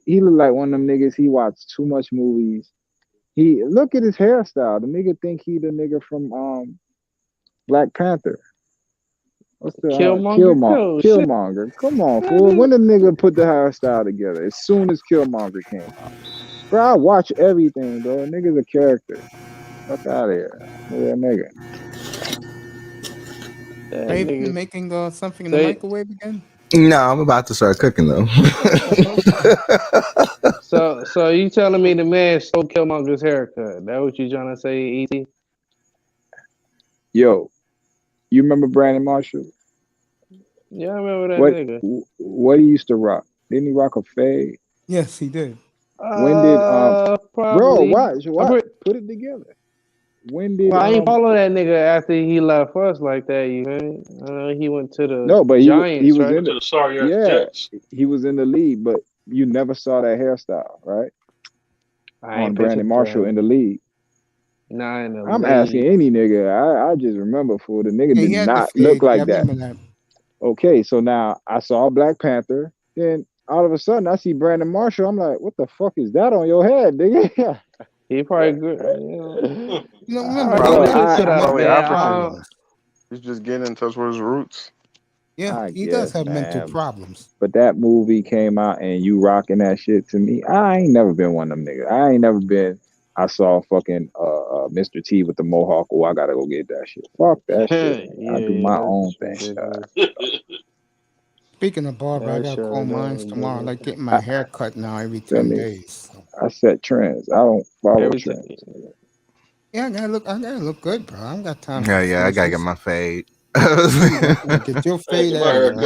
look like one of them niggas. He watched too much movies. He look at his hairstyle. The nigga think he the nigga from Black Panther. What's the Killmonger? Killmonger. Come on, fool. When the nigga put the hairstyle together, as soon as Killmonger came out. Bro, I watch everything, bro. Nigga's a character. Fuck out of here. Real nigga. Raven making something in the microwave again? No, I'm about to start cooking though. So you telling me the man stole Killmonger's haircut? That what you trying to say, E.T.? Yo, you remember Brandon Marshall? Yeah, I remember that nigga. What he used to rock? Didn't he rock a fade? Yes, he did. When did bro, probably. watch, put it together. When did I ain't follow that nigga after he left us like that. You heard? I know he went to the Giants, he was right? in the Jets. He was in the league, but you never saw that hairstyle, right? On Brandon Marshall in the league. Nah, in the I'm league. asking any nigga. I just remember for the nigga Yeah, he did had not the fade. look like I that. remember that. Okay, so now I saw Black Panther. Then all of a sudden I see Brandon Marshall. I'm like, what the fuck is that on your head, nigga? He probably good. You know, remember, He's just getting in touch with his roots. Yeah, he does have mental problems. But that movie came out and you rocking that shit to me. I ain't never been one of them niggas. I ain't never been. I saw fucking Mr. T with the mohawk. Oh, I gotta go get that shit. Fuck that shit. I do my own thing. Speaking of barber, I gotta call mines tomorrow. I like getting my hair cut now every 10 days. I set trends. I don't follow trends. Yeah, I gotta look good, bro. I don't got time. Yeah, I gotta get my fade. Get your fade out.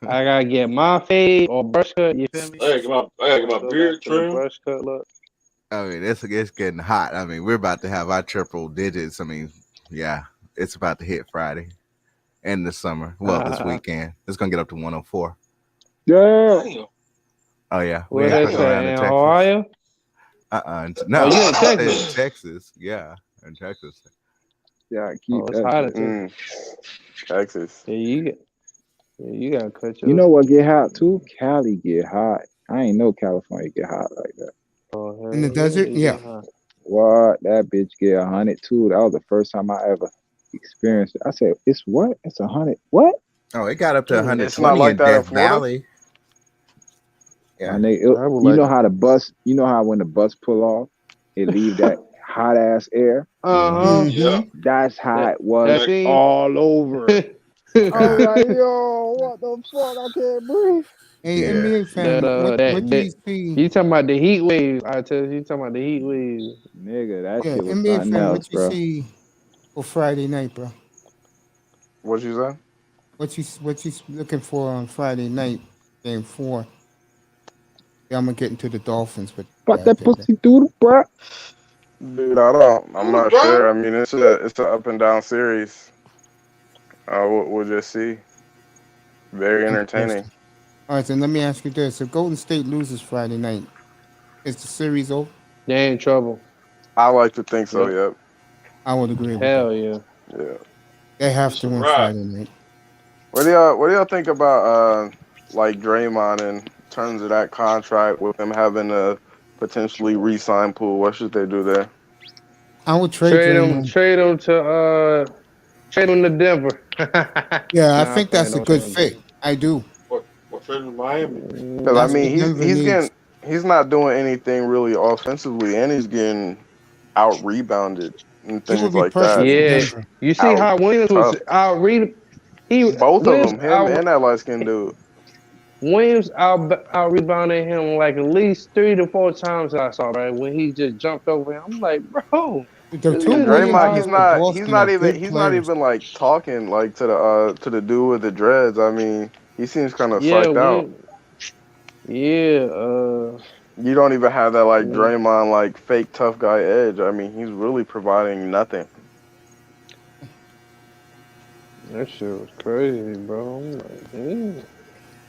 I gotta get my fade or brush cut. You feel me? I gotta get my beard trimmed. Brush cut look. I mean, it's getting hot. I mean, we're about to have our triple digits. I mean, yeah, it's about to hit Friday. in the summer. Well, this weekend. It's gonna get up to 104. Yeah. Oh yeah. We Where ain't that's fucking around at? in In Texas. Ohio? No, Oh, you in I said Texas? Texas. Yeah, in Texas. Yeah, keep Oh, it's hot in that. Texas. Texas. Yeah, you gotta cut You your. know what get hot too? Cali get hot. I ain't know California get hot like that. Oh, In the hell yeah, desert, it yeah. get hot. What? That bitch get 100 too. That was the first time I ever experienced it. I said, it's what? It's 100. What? Oh, it got up to It's not 120 like in that in Death Florida. Valley. Yeah. My nigga, I would you like. know how the bus, you know how when the bus pull off, it leave that hot ass air? Uh huh. Yeah. That's how That it was that scene. all over. I was God. like, yo, what the fuck? I can't breathe. Hey, Yeah. NBA fan, what do you see? You talking about the heat wave? I tell you, talking about the heat wave. Nigga, that Yeah, shit was NBA something fan, else, what you bro. see for Friday night, bro? What you say? What you looking for on Friday night, game 4? Yeah, I'm gonna get into the Dolphins, but Fuck that pussy dude, bro. Dude, I'm not sure. I mean, it's an up and down series. We'll just see. Very entertaining. Interesting. All right, then let me ask you this: if Golden State loses Friday night, is the series over? They in trouble. I like to think so. Yep. Yep. I would agree with Hell that. yeah. Yeah. They have It's to a win wrap. Friday night. What do y'all think about like Draymond in terms of that contract with him having a potentially re-sign pool? What should they do there? I would trade Draymond. Trade him to Denver. Yeah, I Nah, I'm think playing. that's a Don't good trade him to fit. I do. What trade in Miami? Because I That's mean, what Denver he's needs. he's not doing anything really offensively, and he's getting out rebounded and He would things be like that. perfect in Yeah, Denver. you see Out how Williams was tough. out read. Both of Williams them, him and that light skinned dude. out rebounded him like at least 3 to 4 times I saw, right? When he just jumped over him. I'm like, bro, The this two And nigga Williams Draymond, went out. to Boston are good he's not players. even like talking like to the dude with the dreads. I mean, he seems kind of Yeah, psyched out. You don't even have that like yeah. Draymond like fake tough guy edge. I mean, he's really providing nothing. That shit was crazy, bro. I'm like, damn.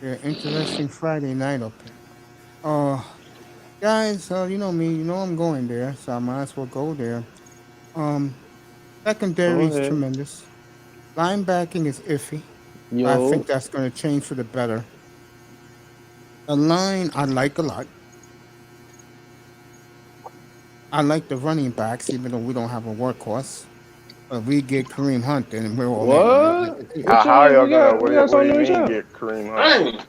Yeah, interesting Friday night up there. Guys, you know me, you know I'm going there, so I might as well go there. Um, Go secondary is ahead. tremendous. Linebacking is iffy. I Yo, think that's going to change for the better. The line I like a lot. I like the running backs, even though we don't have a workhorse. But we get Kareem Hunt, then we're all in. I like what? it too. What you How mean? y'all gonna? We got What do something you to reach mean out. get Kareem Hunt? Dang.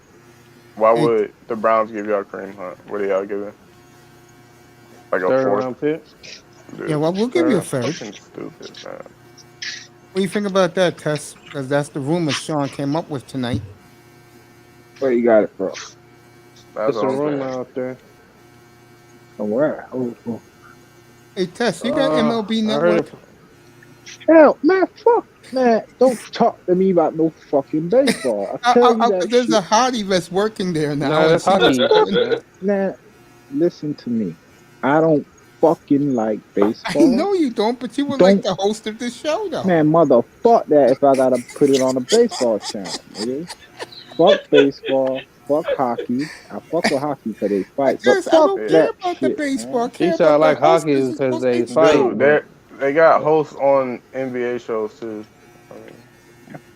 Why Hey, would the Browns give y'all Kareem Hunt? What do y'all give him? Like a 3rd fourth? round pick. yeah, Dude, well, we'll give you a third. fucking stupid, man. What do you think about that, Tess? Because that's the rumor Sean came up with tonight. Where you got it from? That's It's a what I'm rumor saying. out there. From where? Oh. Hey, Tess, you got MLB I heard Network? it. Hell, man, fuck. Man, don't talk to me about no fucking baseball. I tell you that There's shit. a hottie that's working there now. Nah, And that's she was hockey, calling. man. Man, listen to me. I don't fucking like I baseball. know you don't, but you were Don't, like the host of this show, though. man, motherfuck that if I gotta put it on a baseball channel, nigga. Fuck baseball. Fuck hockey. I fuck with hockey because they fight, but Yes, I fuck don't Yeah. care that about the shit, baseball. I man. He care said I about the like hockey hostess who's because supposed to they be fight, Dude, but they got hosts on NBA shows too. I mean,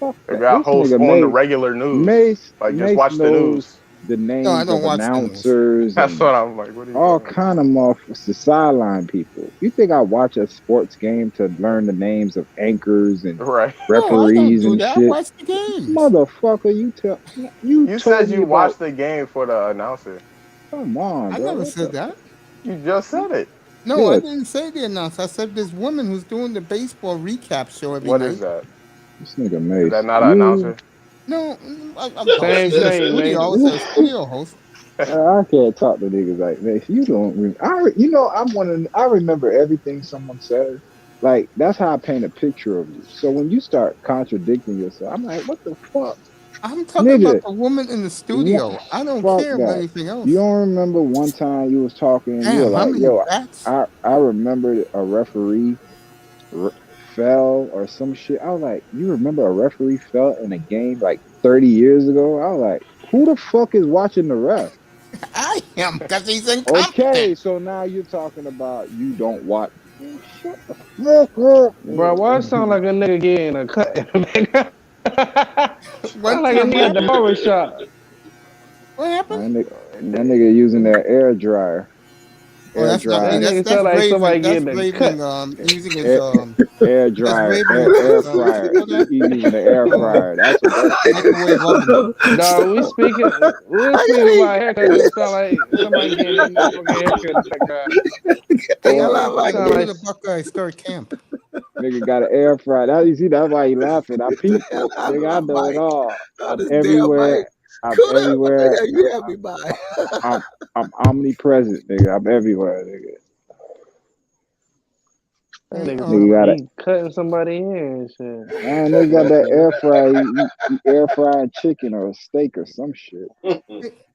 Fuck they that. got This hosts nigga on the regular news. Like just watch the Knows news. the No, I names don't of watch the news. announcers That's and what I'm like. What are you all talking kind of motherfuckers, the sideline people. You think I watch a sports game to learn the names of anchors and about? Right. No, I don't referees do and that. I shit? watch the games. Motherfucker, you You told said me you about. watched the game for the announcer. Come on, I bro. never What said the that. You just said it. No, I good? didn't say the announcer. I said this woman who's doing the baseball recap show every What is night. that? This nigga Is that Mace. not an announcer? No, no, same she's in the thing, man. studio. It's a studio host. I can't talk to niggas like Mace. You don't. You know, I remember everything someone says. Like that's how I paint a picture of you. So when you start contradicting yourself, I'm like, what the fuck, I'm talking about nigga? the woman in the studio. I don't Fuck care about that. anything else. You don't remember one time you was talking, you were Damn, how like, many yo, bats? I remember a referee fell or some shit. I was like, you remember a referee fell in a game like 30 years ago? I was like, who the fuck is watching the ref? I am, because he's Okay, incompetent. so now you're talking about you don't watch. Man, shut the fuck up. Bro, why it sound like a nigga getting a cut in the background? What Sound like a time nigga at the happened? barber shop. What happened? That nigga using their air dryer. Oh, Air that's not me. That dryer. nigga That's sound like Raven. somebody That's getting a Raven. cut. Using his Air That's dryer, Raven. air What fryer. you call that? He using the air fryer. That's what that shit is. Microwave oven. Dog, we speaking about haircuts. It sound like somebody getting their motherfucking haircut in the background. Hey, Or I'm going Sound to like the Buckeye Start Camp. nigga got an air fryer. That you see, that's why he laughing. I peeped it. Nigga, I know it all. I'm everywhere. I'm everywhere. You have me by. I'm omnipresent, nigga. I'm everywhere, nigga. that Hey, nigga Nigga got it. he cutting somebody in and shit. Nigga got that air fryer. He air frying chicken or a steak or some shit.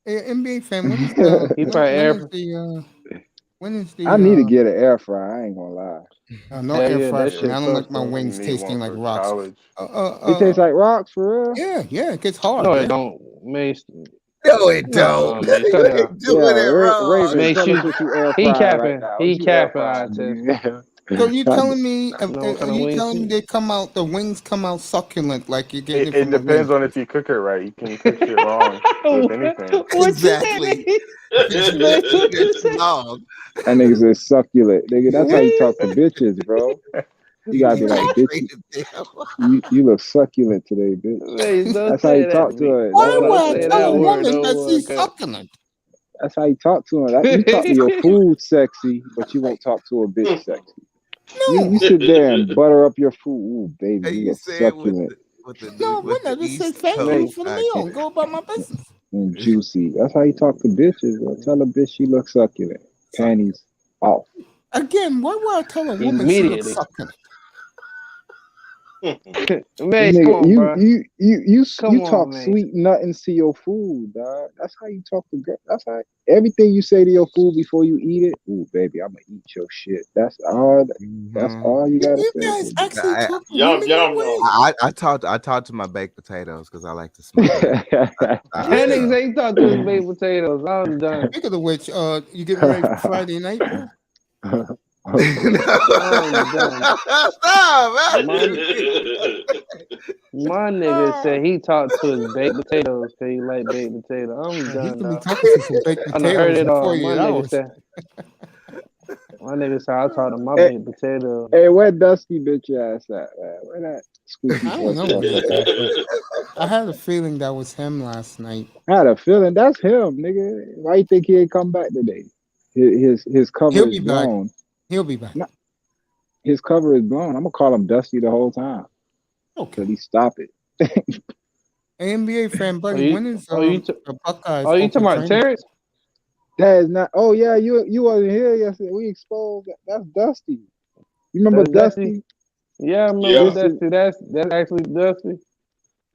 hey, NBA fan, when is the He probably when is the I need to get an air fryer. I ain't gonna lie. no hell air yeah, fryer that for me. shit I don't like my custom. wings Need tasting one like for rocks. college. It tastes like rocks for real. Yeah, it gets hard. No, yeah. it don't. Mace. No, it No, don't. Mace, cut it out. Doing it wrong. Raven, Mace, tell us what you air he frying right capping. now. He What you air capping, I frying, test. nigga? So you telling me? Know what Are kind of you wings telling me he- they come out? The wings come out succulent, like you're getting it It from a depends wing. on if you cook it right. You can cook shit wrong with anything. Exactly. It's long. That nigga said succulent. Nigga, that's how you talk to bitches, bro. You gotta be like, bitch, you look succulent today, bitch. Mace, don't That's how say you that talk to to me. her. Why That's would how, I Say tell a that word, woman no that word, she's cut. succulent? that's how you talk to her. You talk to your food sexy, but you won't talk to a bitch sexy. No, You sit there and butter up your food. Ooh, baby, And you you look say it succulent no, with the women just say East thank you Coast for the meal and accent. go about my business. and juicy. That's how you talk to bitches, bro. Tell a bitch she looks succulent. Panties off. Again, why would I tell a woman she looks Immediately. succulent? Mace, come Nigga, on, bro. you Come talk on, Mace. sweet nothings to your food, dog. That's how you talk to girl. That's how everything you say to your food before you eat it. Ooh, baby, I'm gonna eat your shit. That's all. That's all you gotta You say. guys actually I, talk to Yum, women that yum, way? yum. I talk to my baked potatoes because I like to smell it. That nigga say he talked to his baked potatoes. I'm done. Speaking of which, you getting ready for Friday night, bro? I'm done. Stop, My nigga said he talked to his baked potatoes because he like baked potato. I'm He's done, gonna be dog. talking to some baked I done heard potatoes it in all. 48 hours. My nigga said I talked to my Hey, baked potato. hey, where Dusty bitch ass at, man? Where that squeaky I don't voice know where he's fucker at, at? but I had a feeling that was him last night. I had a feeling that's him, nigga. Why you think he ain't come back today? His cover He'll is be back. blown. He'll be back. No, his cover is blown. I'm gonna call him Dusty the whole time Okay. till he stop it. NBA fan, buddy, you- when is you the Buckeyes? Oh, you open talking about training? Terrence? That is not. Oh yeah, you wasn't here yesterday. We exposed. That's Dusty. You remember That's Dusty? Yeah, I remember Yeah. Dusty. That's actually Dusty.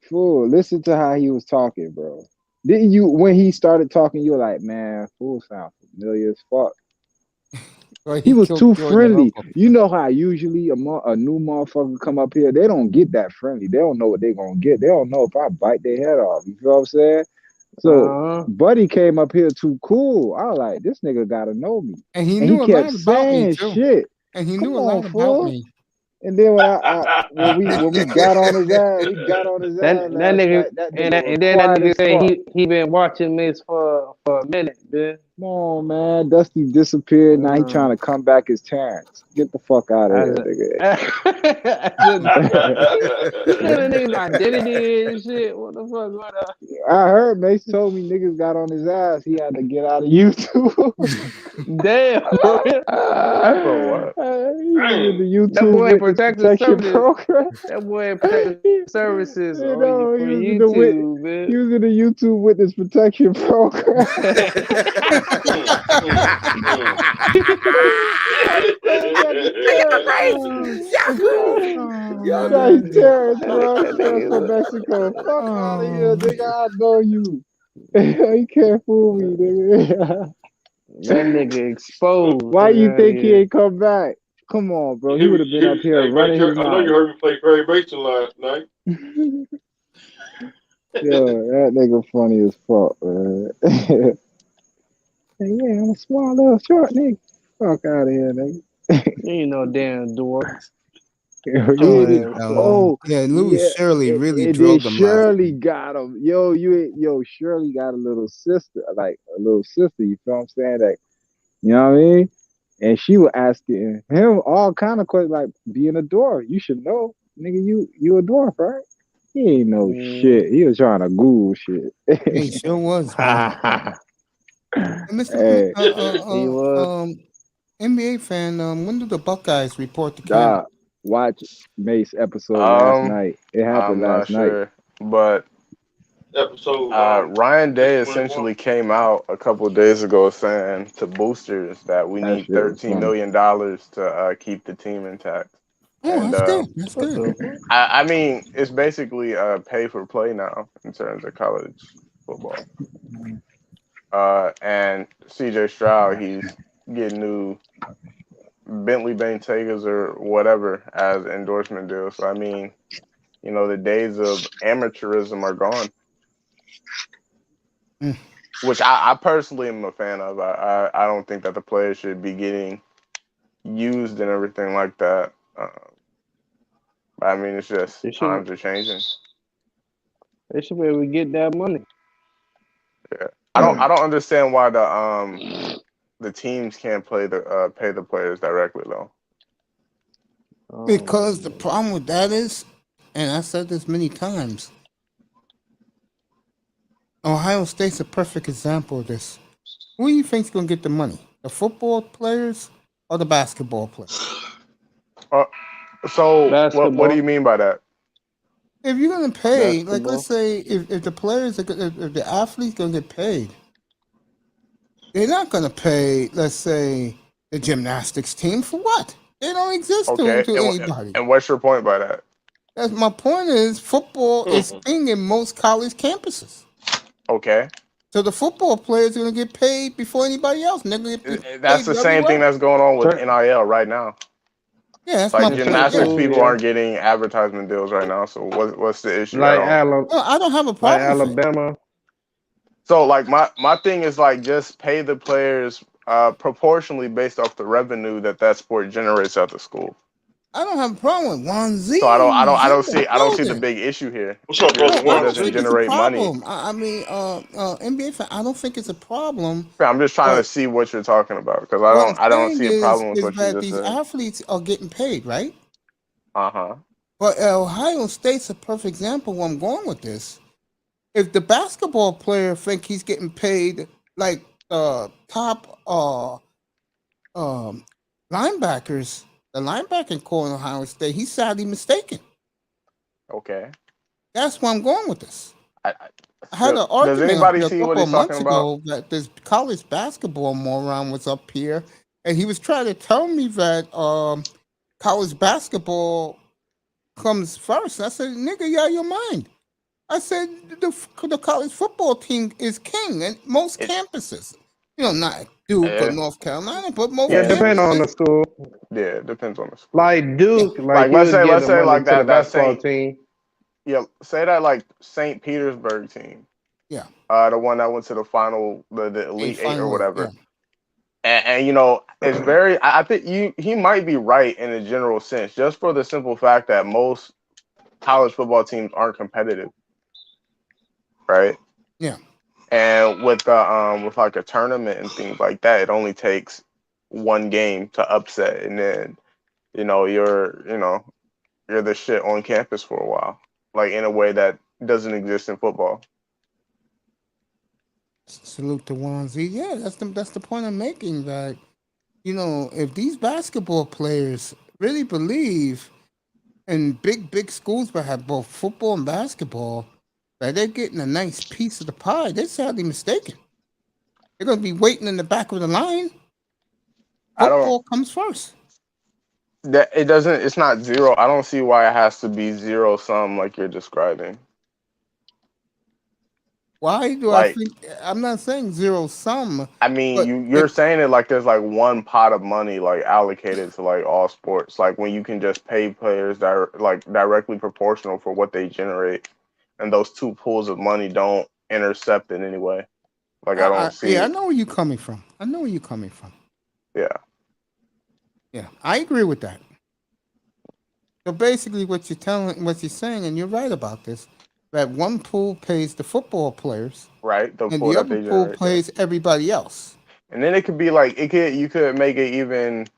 Fool, listen to how he was talking, bro. Didn't you when he started talking? You were like, man, fool sound familiar as fuck. Well, He was killed too Jordan friendly. Russell. You know how usually a new motherfucker come up here, they don't get that friendly. They don't know what they gonna get. They don't know if I bite their head off. You feel what I'm saying? So Buddy came up here too cool. I was like, this nigga gotta know me. And he And knew he a kept lot about me saying too. shit. And he Come knew a on, lot about fool. me. And then when we got on his ass, That last nigga night. That nigga was and then that quiet nigga as say fuck. he been watching this for a minute, dude. Come on, man. Dusty disappeared. Now he trying to come back as Terrence. Get the fuck out of here, nigga. You know the nigga's identity and shit. What the fuck going on? I heard Mace told me niggas got on his ass. He had to get out of YouTube. Damn, bro. For what? He was in the YouTube That boy witness protective protection services. program. That boy protective services You on know, for he was YouTube, man. He was in the YouTube witness protection program. Now he Terrence, bro. Terrence from Mexico. Fuck out of here, nigga. I know you. You can't fool me, nigga. That nigga exposed. Why you think he ain't come back? Come on, bro. He would have been up here Hey, running his I know you mouth. heard me play Perry Mason last night. Yo, that nigga funny as fuck, man. Hey, yeah, I'm a small little short nigga. Fuck out of here, nigga. You ain't no damn dork. Yeah, Louis Yeah, Shirley really and then drilled him last Shirley night. got him. Shirley got a little sister, like a little sister. You feel what I'm saying? Like, you know what I mean? And she was asking him all kind of questions, like being a dwarf. You should know, nigga. You a dwarf, right? He ain't no shit. He was trying to Google shit. Yeah, he sure was, man. And Hey, He was. NBA fan, when do the Buckeyes report to camp? dog, watch Mace episode last night. It happened I'm not last night. sure, but Episode Ryan Day 623. essentially came out a couple of days ago saying to boosters that we That need shit was $13 funny. million to keep the team intact. Oh, And that's good. That's What good. the fuck? I mean, it's basically pay for play now in terms of college football. And CJ Stroud, he's getting new Bentley Bentegas or whatever as endorsement deals. So I mean, you know, the days of amateurism are gone, which I personally am a fan of. I don't think that the players should be getting used and everything like that. But I mean, it's just They should. times are changing. They should be able to get that money. Yeah, I don't understand why the teams can't pay the players directly though. Because the problem with that is, and I said this many times, Ohio State's a perfect example of this. Who do you think's gonna get the money? The football players or the basketball players? So what do Basketball. you mean by that? If you're gonna pay, like Basketball. let's say if the players are if the athletes gonna get paid, they're not gonna pay, let's say, the gymnastics team for what? They don't exist Okay, to anybody. and what's your point by that? That's my point is football is king in most college campuses. Okay, So the football players are gonna get paid before anybody else. And they're gonna get that's paid the very same thing well. that's going on with NIL right now. Yeah, that's Like my point. gymnastics Yeah. people aren't getting advertisement deals right now. So what's the issue? Like I don't have a like problem with it. Alabama. So like my thing is like just pay the players proportionally based off the revenue that sport generates at the school. I don't have a problem with Juan Z. So I don't see the building. big issue here. What's up, It brother? I don't doesn't think it's a generate money. problem. I mean, NBA fan, I don't think it's a problem. I'm just trying to But see what you're talking about because what I I'm don't saying see a problem with is what you that just these said. athletes are getting paid, right? Uh-huh. But Ohio State's a perfect example where I'm going with this. If the basketball player think he's getting paid like top linebackers, the linebacking core in Ohio State, he's sadly mistaken. Okay. That's where I'm going with this. I had an Does argument up anybody here a see what couple he's of months talking about? ago that this college basketball moron was up here, and he was trying to tell me that college basketball comes first. I said, "Nigga, you out of your mind." I said, "The college football team is king at most campuses. You know, not Duke or North Carolina, but most Yeah, depending on the campuses." school. Yeah, it depends on the school. Like Duke, Like you'll let's say give the money like to the that basketball Saint team. yeah, say that like St. Petersburg team. Yeah. The one that went to the final, the Elite Eight or Final, whatever. yeah. And you know, it's very. I think he might be right in a general sense, just for the simple fact that most college football teams aren't competitive, right? Yeah. And with like a tournament and things like that, it only takes one game to upset, and then you're the shit on campus for a while, like in a way that doesn't exist in football. Salute to Juan Z. Yeah, that's the point I'm making. That if these basketball players really believe in big schools that have both football and basketball, that they're getting a nice piece of the pie, they're sadly mistaken. They're going to be waiting in the back of the line. Football comes first. That it doesn't. It's not zero. I don't see why it has to be zero sum like you're describing. Why do I Like, think? I'm not saying zero sum, I mean, but you're saying it like there's like one pot of money like allocated to like all sports, like when you can just pay players that like directly proportional for what they generate, and those two pools of money don't intercept in any way. Like I don't yeah, I see, know where you're coming from. I know where you're coming from. yeah, Yeah, I agree with that. So basically, what you're saying, and you're right about this, that one pool pays the football players, right. The and pool the that other they pool generate, yeah. pays everybody else. And then it could be like you could make it even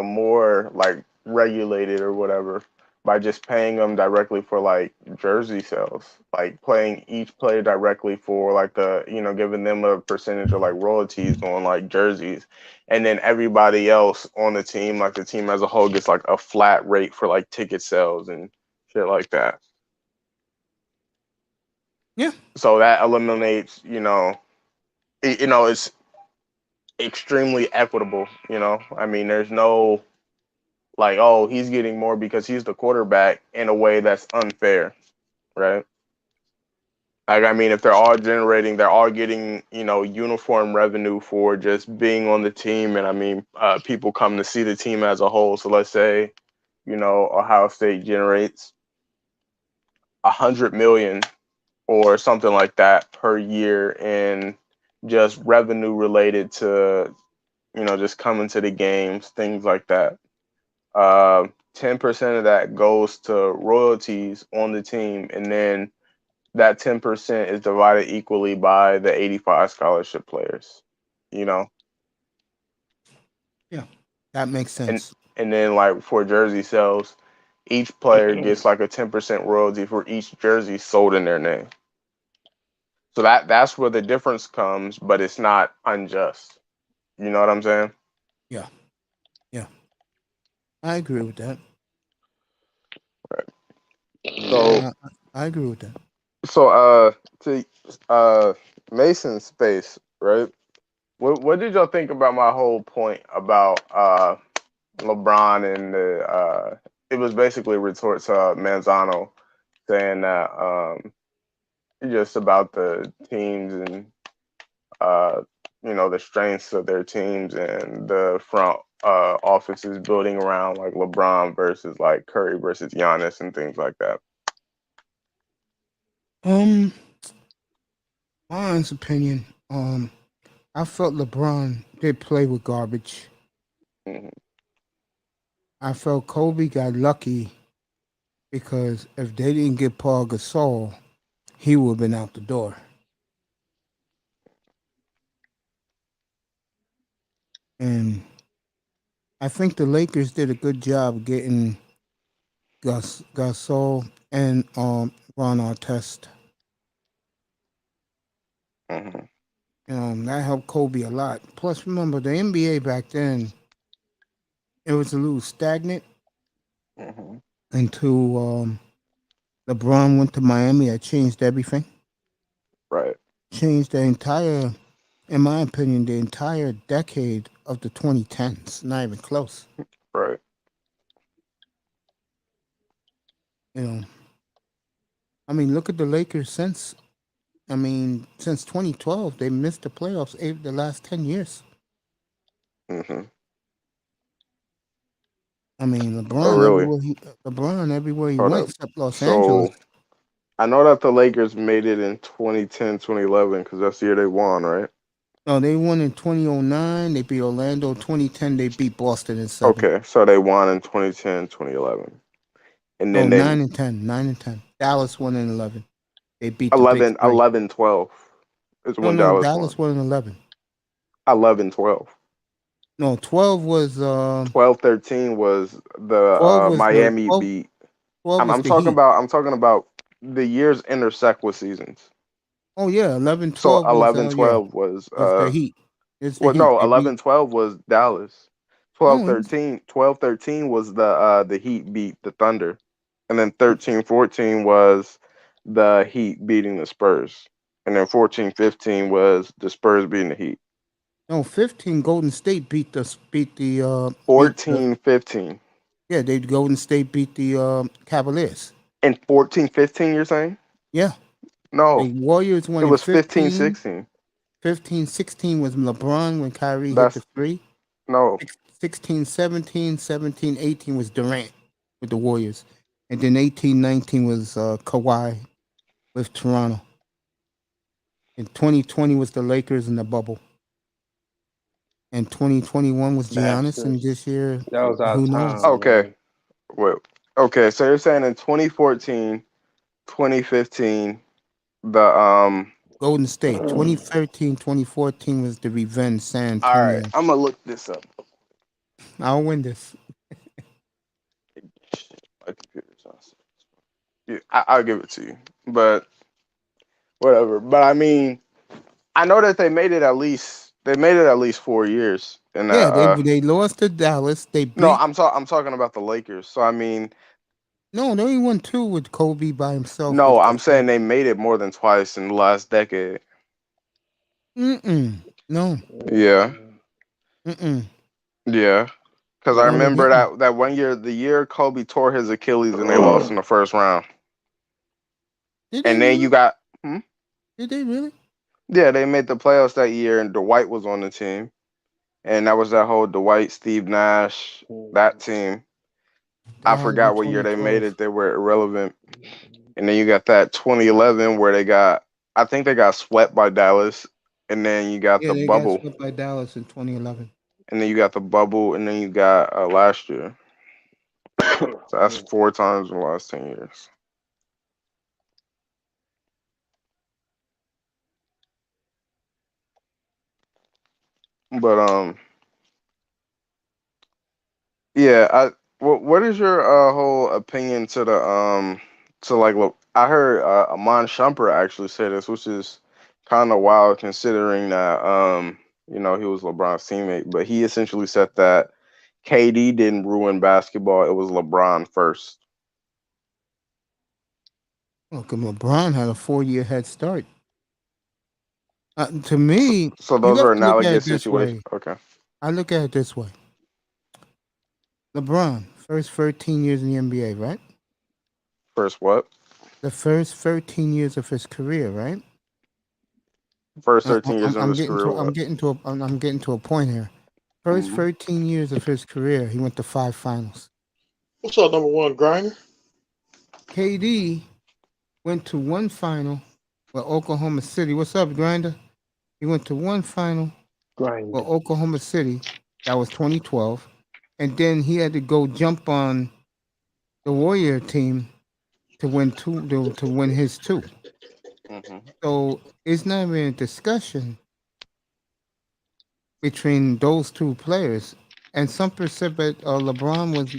more like regulated or whatever by just paying them directly for like jersey sales, like playing each player directly for like giving them a percentage of like royalties on like jerseys, and then everybody else on the team, like the team as a whole, gets like a flat rate for like ticket sales and shit like that. Yeah. So that eliminates, it's extremely equitable. I mean, there's no like, oh, he's getting more because he's the quarterback in a way that's unfair, right? Like, I mean, if they're all getting, uniform revenue for just being on the team, and I mean, people come to see the team as a whole. So let's say, Ohio State generates 100 million or something like that per year in just revenue related to, just coming to the games, things like that. 10% of that goes to royalties on the team, and then that 10% is divided equally by the 85 scholarship players, you know? Yeah, that makes And sense. and then like for jersey sales, each player gets like a 10% royalty for each jersey sold in their name. So that's where the difference comes, but it's not unjust. You know what I'm saying? Yeah, yeah, I agree with that. So I agree with that. to Mason's space, right? What did y'all think about my whole point about LeBron and it was basically a retort to Manzano saying that just about the teams and the strengths of their teams and the front offices building around like LeBron versus like Curry versus Giannis and things like that. My honest opinion, I felt LeBron did play with garbage. Mm-hmm. I felt Kobe got lucky because if they didn't get Paul Gasol, he would have been out the door. And I think the Lakers did a good job getting Gasol and Ron Artest. Mm-hmm. That helped Kobe a lot. Plus, remember the NBA back then, it was a little stagnant Mm-hmm. until LeBron went to Miami. That changed everything. Right. Changed the entire, in my opinion, the entire decade of the 2010s. Not even close. Right. I mean, look at the Lakers since 2012, they missed the playoffs the last 10 years. Mm-hmm. I mean, Oh, really? LeBron everywhere he Hold went up. except Los So Angeles. I know that the Lakers made it in 2010, 2011 because that's the year they won, right? No, they won in 2009. They beat Orlando. 2010, they beat Boston in 7. Okay, so they won in 2010, 2011. And No, then they 9 and 10. 9 and 10. Dallas won in 11. They beat the Big 11, Three. 11, 12 is when No, Dallas Dallas won. won in 11. 11, 12. No, 12 was 12, 13 was the 12 was the Miami 12, beat. 12 was I'm the talking Heat. about the years intersect with seasons. Oh yeah, 11, So 12 was 11, 12 was was the Heat. It's the well, Heat. no, They beat 11, 12 was Dallas. no, 12, 13 was the Heat beat the Thunder. And then 13, 14 was the Heat beating the Spurs. And then 14, 15 was the Spurs beating the Heat. no 15. Golden State beat the 14, 15. yeah. They Golden State beat the Cavaliers. And 14, 15, you're saying? Yeah. No, The Warriors it won in was 15, 15. 16. 15, 16 was LeBron when Kyrie hit the That's three. no. 16, 17, 17, 18 was Durant with the Warriors. And then 18, 19 was Kawhi with Toronto. And 2020 was the Lakers in the bubble. And 2021 was Giannis. And Masters. this year, That was our who time, knows? Okay. man. Well, okay. So you're saying in 2014, 2015, the Golden State. 2013, 2014 was the revenge San All right, Antonio. I'm gonna look this up. I'll win this. My computer's on. Yeah, I'll give it to you, but whatever. But I mean, I know that they made it at least 4 years. And Yeah, they lost to Dallas. They no, beat. I'm talking about the Lakers. So I mean, No, they only won 2 with Kobe by himself. no, With I'm saying they made it more than twice in the last decade. No. Yeah, Mm-mm. yeah. Because I No, they remember didn't. that one year, the year Kobe tore his Achilles and they lost in the first round. Did they And then really? you got, Did they really? yeah, they made the playoffs that year, and Dwight was on the team, and that was that whole Dwight, Steve Nash, that team. I That had to be forgot what year they made 2012. it. They were irrelevant. And then you got that 2011 where I think they got swept by Dallas, and then you got Yeah, the they got bubble, swept by Dallas in 2011. and then you got the bubble, and then you got last year. So that's 4 times in the last 10 years. But yeah. What is your whole opinion to the to like look? I heard Amon Shumpert actually say this, which is kind of wild considering that he was LeBron's teammate, but he essentially said that KD didn't ruin basketball; it was LeBron first. Look, LeBron had a 4-year head start. To me, So you those have are to look at it analogous this situations. way. Okay. I look at it this way. LeBron, first 13 years in the NBA, right? First what? The first 13 years of his career, right? First 13 years of I'm his getting career. to What? I'm getting to a point here. First Mhm. 13 years of his career, he went to 5 finals. What's up, number one, Grinder? KD went to 1 final with Oklahoma City. What's up, Grinder? He went to 1 final Grind. with Oklahoma City. That was 2012. And then he had to go jump on the Warrior team to win to win his 2. Mhm. So it's not even a discussion between those 2 players. And some said that LeBron was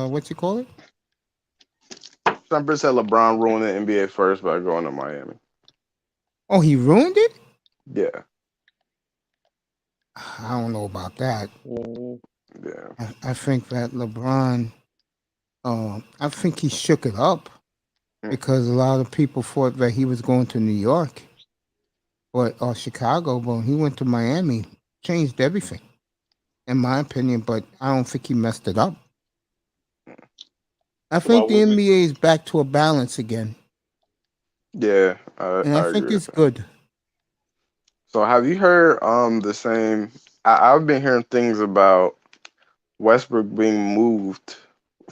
what you call it? Shumpert said LeBron ruined the NBA first by going to Miami. Oh, he ruined it? Yeah. I don't know about that. Yeah. I think that LeBron, I think he shook it up because a lot of people thought that he was going to New York or Chicago, but when he went to Miami, changed everything, in my opinion. But I don't think he messed it up. I think the NBA is back to a balance again, Yeah, and I I think agree with it's that. good. So have you heard the same? I've been hearing things about Westbrook being moved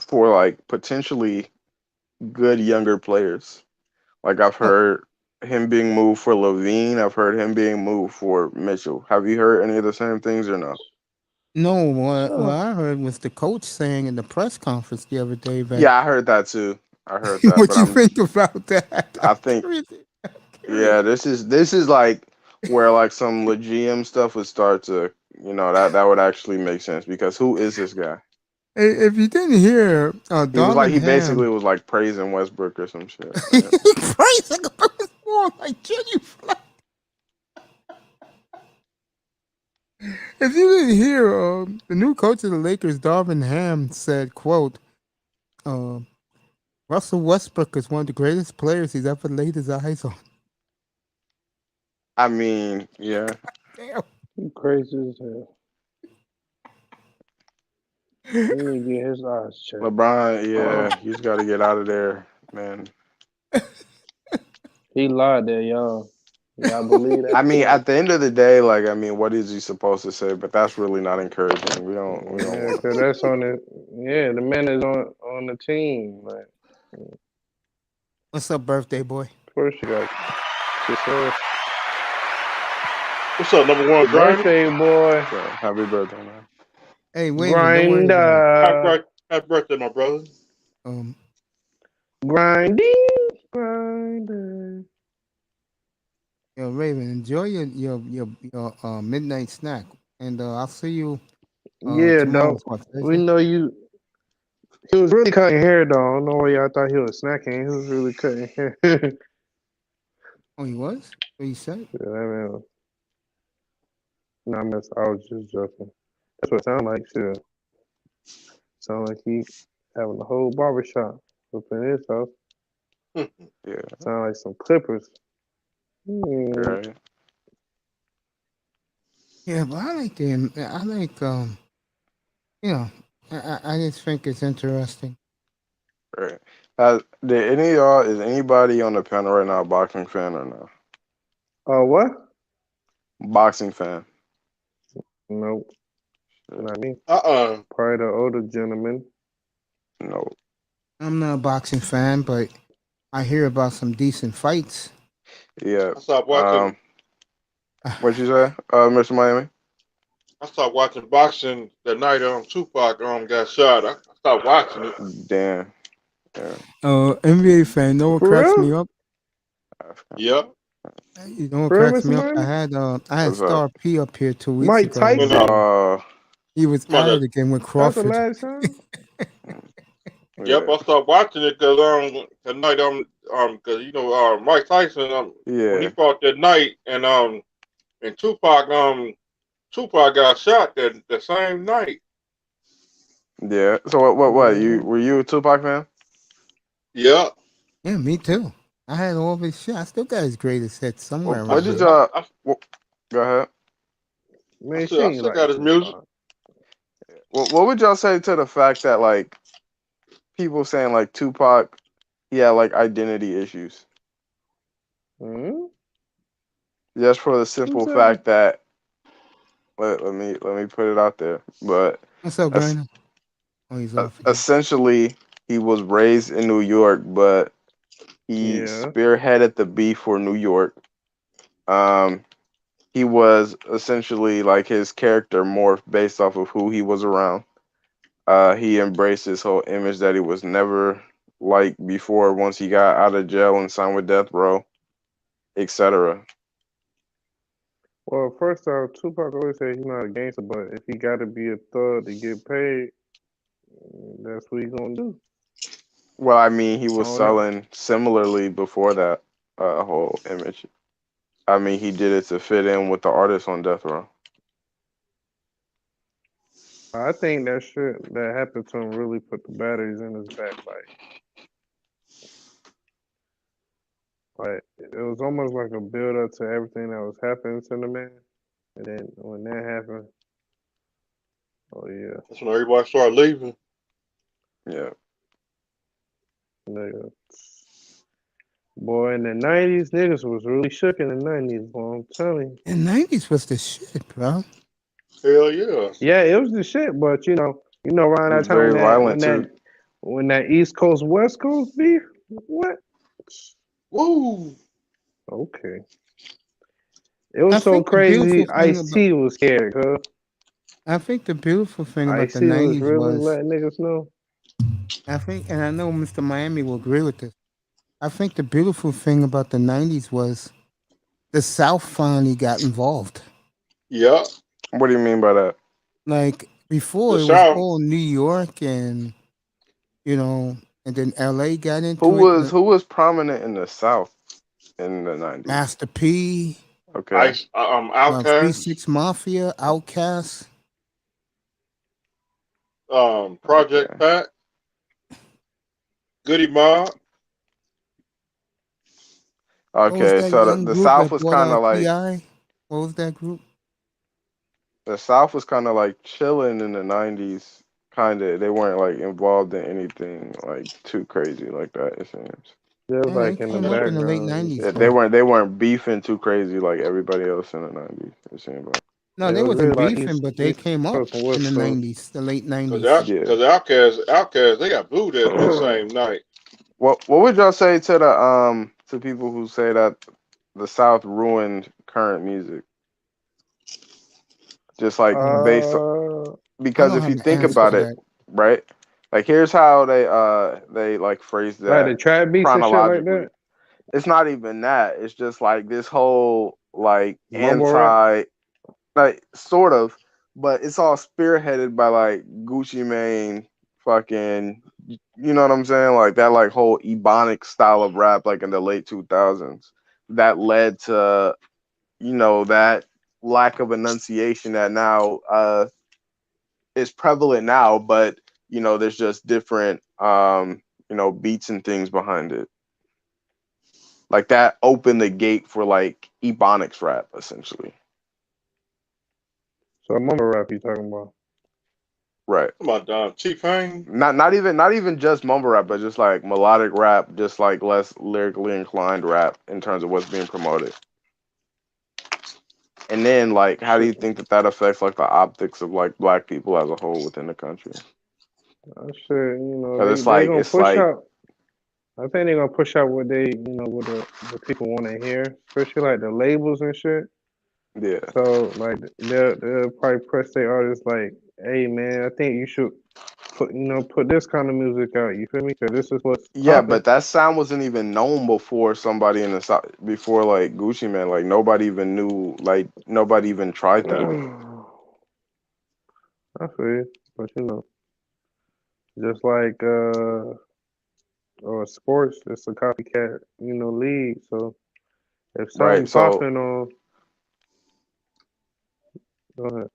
for like potentially good younger players. Like I've Oh, heard him being moved for Levine. I've heard him being moved for Mitchell. Have you heard any of the same things or no? no, what I heard was the coach saying in the press conference the other day that. Yeah, I heard that too. I heard that, What but you think about that? I think yeah, this is like where like some legit stuff would start to that would actually make sense because who is this guy? If you didn't hear Darvin He Ham basically was like praising Westbrook or some shit. praising more like genuflect. If you didn't hear, the new coach of the Lakers, Darvin Ham, said, "quote Russell Westbrook is one of the greatest players he's ever laid his eyes on." I mean, yeah. Damn. He crazy as hell. He need to get his eyes checked. LeBron, yeah, he's got to get out of there, man. He lied there, y'all. Y'all believe that? I mean, at the end of the day, like, I mean, what is he supposed to say? But that's really not encouraging. We don't Yeah, want. cause that's on the. Yeah, the man is on the team. Like, What's up, birthday boy? first you got success. What's up, number one, Grinding? Birthday boy, So, happy birthday, man. Hey, Waving, don't worry about grinder, Happy birthday, my brother. it. Um, grinding, grinder. yo, Raven, enjoy your midnight snack, and I'll see you Yeah, tomorrow. dog. What, We Thursday? know you. He was really cutting hair, though. I don't know why y'all thought he was snacking. He was really cutting hair. Yeah, Oh, he was. What you said? that man. No, I was just joking. That's what it sounded like. Shit, sound like he having the whole barbershop up in his house. Yeah. Sound like some clippers. Right. Yeah, but I like you know, I just think it's interesting. Right. Did is anybody on the panel right now a boxing fan or no? What? Boxing fan. Nope, not me. Uh-uh. Probably the older gentleman. No. I'm not a boxing fan, but I hear about some decent fights. Yeah. I stopped watching. What'd you say, Mr. Miami? I stopped watching boxing the night Tupac got shot. I stopped watching it. Damn. Yeah. NBA fan. No one For cracks real? me up. Yeah. You know what For real, cracks Mr. me up? I Miami? had What's up? Star P up here 2 weeks Mike ago. When, Tyson. He was come on, at it again with That's the Crawford. last time. Yep, I stopped watching it because tonight because Mike Tyson when he Yeah. fought that night and Tupac Tupac got shot the same night. Yeah. So what? Yeah. Were you a Tupac fan? Yeah. Yeah, me too. I had all of his shit. I still got his greatest hit somewhere What around did here. y'all? Go ahead. Man, I she ain't still like got his music. Tupac. What would y'all say to the fact that like people saying like Tupac, he had like identity issues, Hmm? just for the Who simple said that? fact that let me put it out there, but What's up, es- Griner? Oh, he's off again. essentially he was raised in New York, but he Yeah. spearheaded the beef for New York. Um, he was essentially like his character morphed based off of who he was around. He embraced his whole image that he was never like before once he got out of jail and signed with Death Row, etc. Well, first off, Tupac always said he's not a gangster, but if he got to be a thug to get paid, that's what he's gonna do. Well, I mean, he was Oh, that. selling similarly before that whole image. I mean, he did it to fit in with the artists on Death Row. I think that shit that happened to him really put the batteries in his back. Like it was almost like a build up to everything that was happening to the man, and then when that happened, oh yeah, That's when everybody started leaving. Yeah. nigga. Boy, in the '90s, niggas was really shook in the '90s. Boy, I'm telling you. The 90s was the shit, bro. Hell yeah. Yeah, it was the shit, but around He that was time very violent too. when that East Coast West Coast beef, what? Woo. Okay, it was I so think the beautiful crazy. thing about Ice-T was scared, cuz I think the beautiful thing about the Ice-T was 90s really was letting niggas know. I think, and I know Mr. Miami will agree with this. I think the beautiful thing about the 90s was the South finally got involved. Yeah. What do you mean by that? Like before, The it was South. all New York and and then LA got Who into it. was prominent in the South in the 90s? Master P, Okay. Ice 3 Outcast. 6 Mafia, Outkast. Project Okay. Pat. Goody Mob. What was Okay, that so young the group South that was bought kind of like PI? What was that group? chilling in the 90s. Kind of, they weren't like involved in anything like too crazy like that. It seems. Just Yeah, they like in the came up in the late background. '90s. They Though. weren't beefing too crazy like everybody else in the 90s. It seemed like. No, It they was wasn't really like beefing, but they East came up Coast and in West the Coast. '90s, the late Cause '90s. Yeah. Outkast, they got booed that same night. What would y'all say to the to people who say that the South ruined current music? Just like based Uh, I because don't if you have the think answer about to it, that. right? Like here's how they like phrase like the that trap beats and shit like chronologically. that. It's not even that. It's just like this whole like Mumble rap. like sort of, but it's all spearheaded by like Gucci Mane, fucking, you know what I'm saying? Like that like whole ebonic style of rap, like in the late 2000s, that led to that lack of enunciation that now is prevalent now, but there's just different beats and things behind it. Like that opened the gate for like ebonics rap essentially. So mumble rap you talking about? Right. Come on, T-Pain. Not even just mumble rap, but just like melodic rap, just like less lyrically inclined rap in terms of what's being promoted. And then like, how do you think that affects like the optics of like black people as a whole within the country? Shit, Because they gonna push out. I think they're gonna push out what they, what the people want to hear, especially like the labels and shit. Yeah. So like they'll probably press their artists like, hey man, I think you should put this kind of music out. You feel me? Because this is what's Yeah, popping. but that sound wasn't even known before somebody in the South, before like Gucci Mane. Like nobody even knew. Like nobody even tried that. I feel you, but just like or sports, it's a copycat, league. So if something Right. So, popping on, go ahead.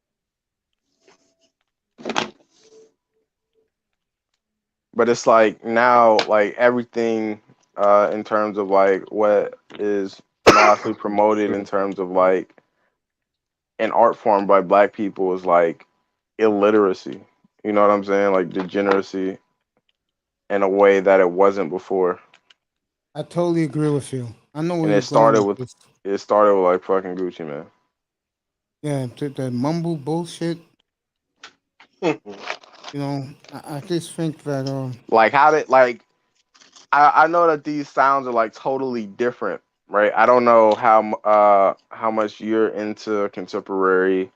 but it's like now, like everything in terms of like what is massively promoted in terms of like an art form by black people is like illiteracy. You know what I'm saying? Like degeneracy in a way that it wasn't before. I totally agree with you. I know where And you're going with this. it started with like fucking Gucci Mane. Yeah, the mumble bullshit. I just think that Like how did like I know that these sounds are like totally different, right? I don't know how much you're into contemporary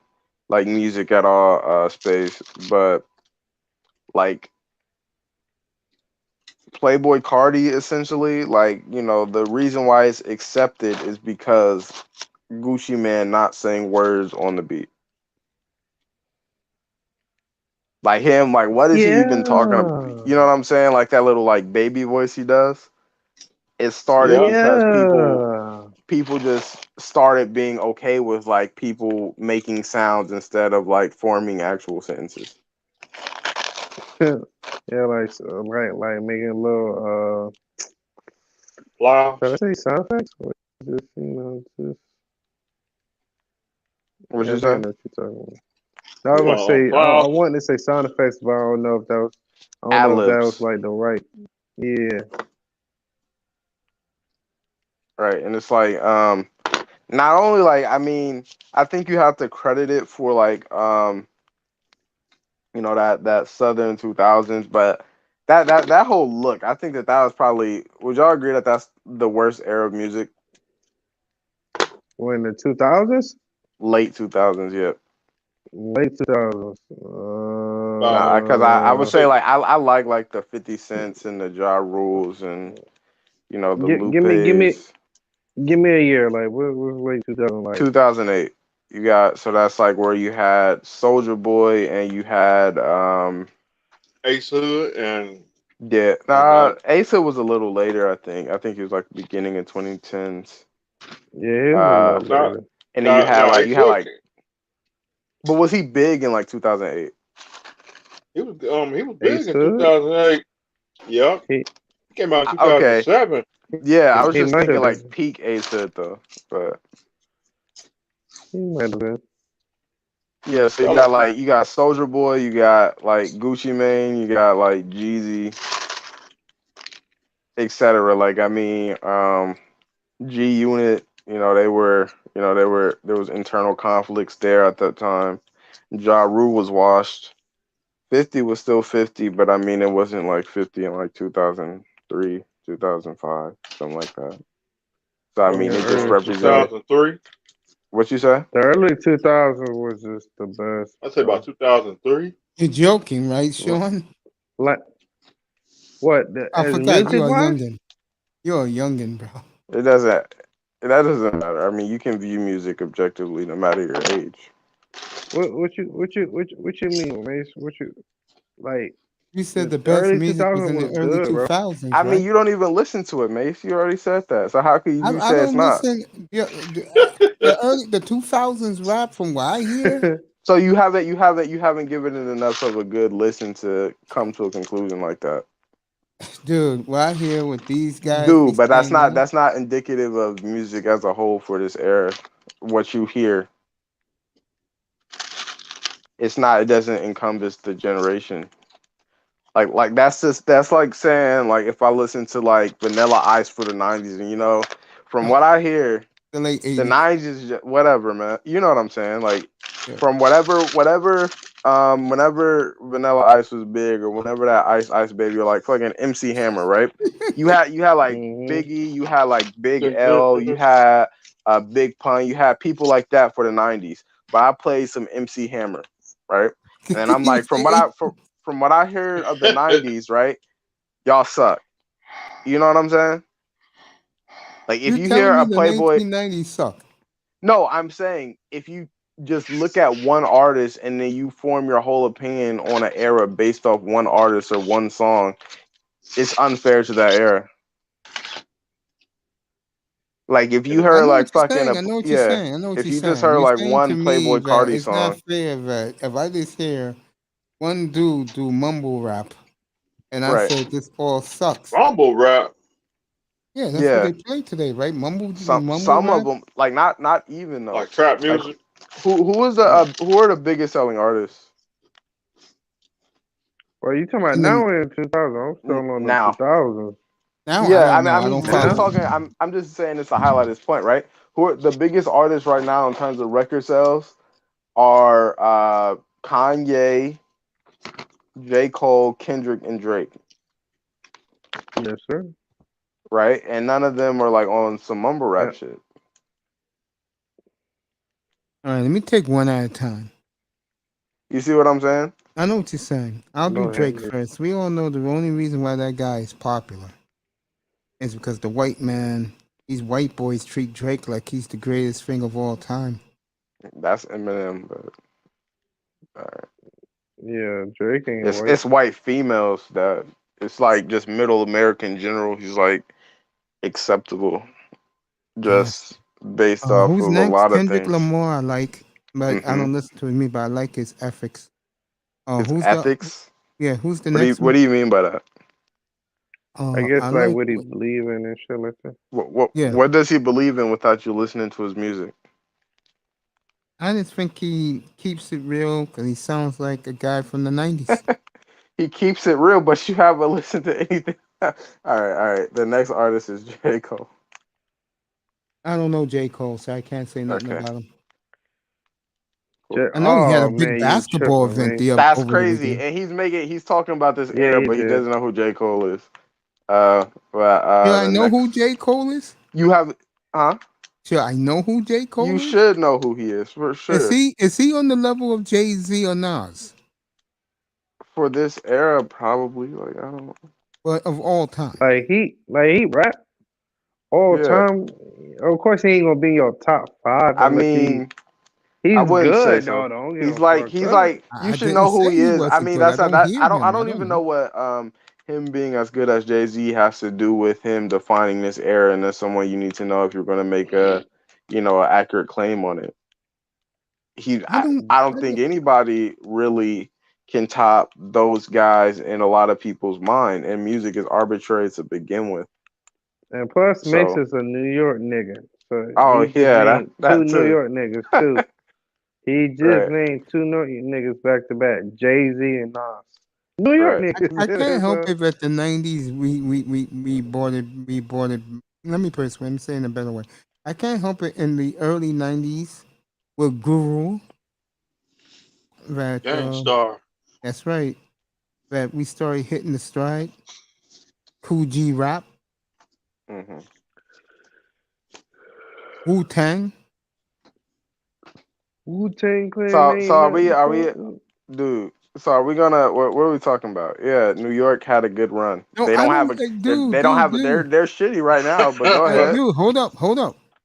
like music at all, Space, but like Playboy Cardi essentially, like, the reason why it's accepted is because Gucci Mane not saying words on the beat. Like him, like what is he even talking about? You know what I'm saying? Like that little like baby voice he does. It started because people just started being okay with like people making sounds instead of like forming actual sentences. Yeah, like making a little Wow. Should I say sound effects? Or just just What'd yeah, you I say? think I know what you're talking about. I was gonna say I wanted to say sound effects, but I don't know if that was Ad-libs. like the right. Yeah. Right. And it's like not only like I think you have to credit it for like that Southern 2000s, but that whole look, I think that was probably, would y'all agree that that's the worst era of music? When the 2000s? Late 2000s, yeah. Late 2000s. Because I would say like I like the 50 Cents and the Ja Rules and the Lupes. Give me a year. Like what was late 2000? Like 2008. You got, so that's like where you had Soldier Boy and you had Ace Hood and Ace Hood was a little later. I think he was like beginning in 2010s. Yeah, he was a little later. And then you had like, but was he big in like 2008? He was big in 2008. Yep. He came out in 2007. Okay. Yeah, I was just thinking like peak Ace Hood though, but he might have been. Yeah, so you got Soldier Boy, you got like Gucci Mane, you got like Jeezy. etc. Like I mean, G Unit, there was internal conflicts there at that time. Ja Rule was washed. 50 was still 50, but I mean it wasn't like 50 in like 2003, 2005, something like that. So I Yeah, mean it just early represented 2003. what you say? the early 2000s was just the best. I say about 2003. You're joking, right, What? Sean? Like what? I As forgot music you're a wise? youngin. You're a youngin, bro. It doesn't that doesn't matter. I mean you can view music objectively no matter your age. What you mean, Mace? What you like? You said The the best early music was 2000s in the was early good, bro. 2000s, I mean right? you don't even listen to it, Mace. You already said that. So how could you I say it's don't not? listen. The 2000s rap, from what I hear, So you haven't given it enough of a good listen to come to a conclusion like that. dude. What I hear with these guys be Dude, but that's saying not now, that's not indicative of music as a whole for this era. What you hear, it doesn't encompass the generation. Like that's like saying like if I listen to like Vanilla Ice for the 90s and from what I hear, the late the 80s. 90s is whatever, man. You know what I'm saying? Like Yeah. from whatever whenever Vanilla Ice was big or whenever that Ice Baby or like fucking MC Hammer, right? You had like Hmm. Biggie, you had like Big L, you had Big Pun, you had people like that for the 90s. But I played some MC Hammer, right? And I'm like from what I heard of the 90s, right? Y'all suck. You know what I'm saying? Like if You you hear telling me a the Playboy 1990s suck? No, I'm saying if you just look at one artist and then you form your whole opinion on an era based off one artist or one song, it's unfair to that era. Like if you I heard know what like you're fucking saying. I know what you're yeah, saying. I know what if you're you just saying. heard You're like saying to one me Playboy that Cardi it's not song, fair that if I just hear one dude do mumble rap and I right? say this all sucks. Rumble rap. Yeah, that's what Yeah, they play today, right? Mumble some of rap. them like not even though. Like trap Like music. who are the biggest selling artists Well, you talking about And then now or in 2000? I'm still on the now? 2000s. now I Yeah, I don't mean, know. I I mean, don't we're just follow. Now, talking. I'm just saying this to highlight this point, right? Who are the biggest artists right now in terms of record sales are Kanye, J. Cole, Kendrick, and Drake, yes, sir. right? And none of them are like on some mumble Yeah. rap shit. All right, let me take one at a time. You see what I'm saying? I know what you're saying. I'll do Go ahead. Drake first. We all know the only reason why that guy is popular is because the white man, these white boys treat Drake like he's the greatest thing of all time. That's Eminem, but Yeah, Drake ain't it's white. it's white females that it's like just middle American general. He's like acceptable Yes. just based off Who's of a next? lot of Kendrick things. Lamar, I like, but I Hmm. don't listen to him. But I like his ethics. His Who's the? ethics. Yeah, who's the What do you next what one? do you mean by that? I guess I like like. what he believe in and shit like that. What Yeah, what does he believe in without you listening to his music? I just think he keeps it real because he sounds like a guy from the '90s. He keeps it real, but you haven't listened to anything. All right. The next artist is J. Cole. I don't know J. Cole, so I can't say nothing Okay. about him. Cool. I know he had Oh a big man, you basketball tripping, event man. That's over the crazy. weekend. And he's talking about this Yeah, era, he but he did. doesn't know who J. Cole is. But Should I the know who next J. Cole is? you have Should I know who J. you Cole is? should know who he is for sure. Is he on the level of Jay Z or Nas? For this era, probably. Like I don't know. But of all time. Like he rap all Yeah. time. Of course, he ain't gonna be in your top five I unless mean, I he's wouldn't say good so. though. Don't get He's him like fucked up. you I should didn't know who say he he is. I wasn't mean good. I that's not don't that hear I him. I don't don't even know. know what him being as good as Jay-Z has to do with him defining this era, and that's someone you need to know if you're gonna make a an accurate claim on it. I don't I think don't anybody really can top those guys in a lot of people's mind, and music is arbitrary to begin with. And plus, Mace So is a New York nigga, so oh he just yeah, that named two that New too. York niggas too. He just Right. named two New York niggas back to back, Jay Z and Nas. New York Right. niggas. I can't help So, it that the '90s we bought it. Let me put it this way. I'm saying it a better way. I can't help it in the early '90s with Guru that Gangstar. that's right, that we started hitting the stride. Cool G Rap, Mm-hmm. Wu Tang. Wu-Tang Clan So ain't are nothing we before. dude? So are we gonna what are we talking about? Yeah, New York had a good run. No, They I don't have don't a think, they don't have dude. they're shitty right now. But go ahead. Dude, hold up.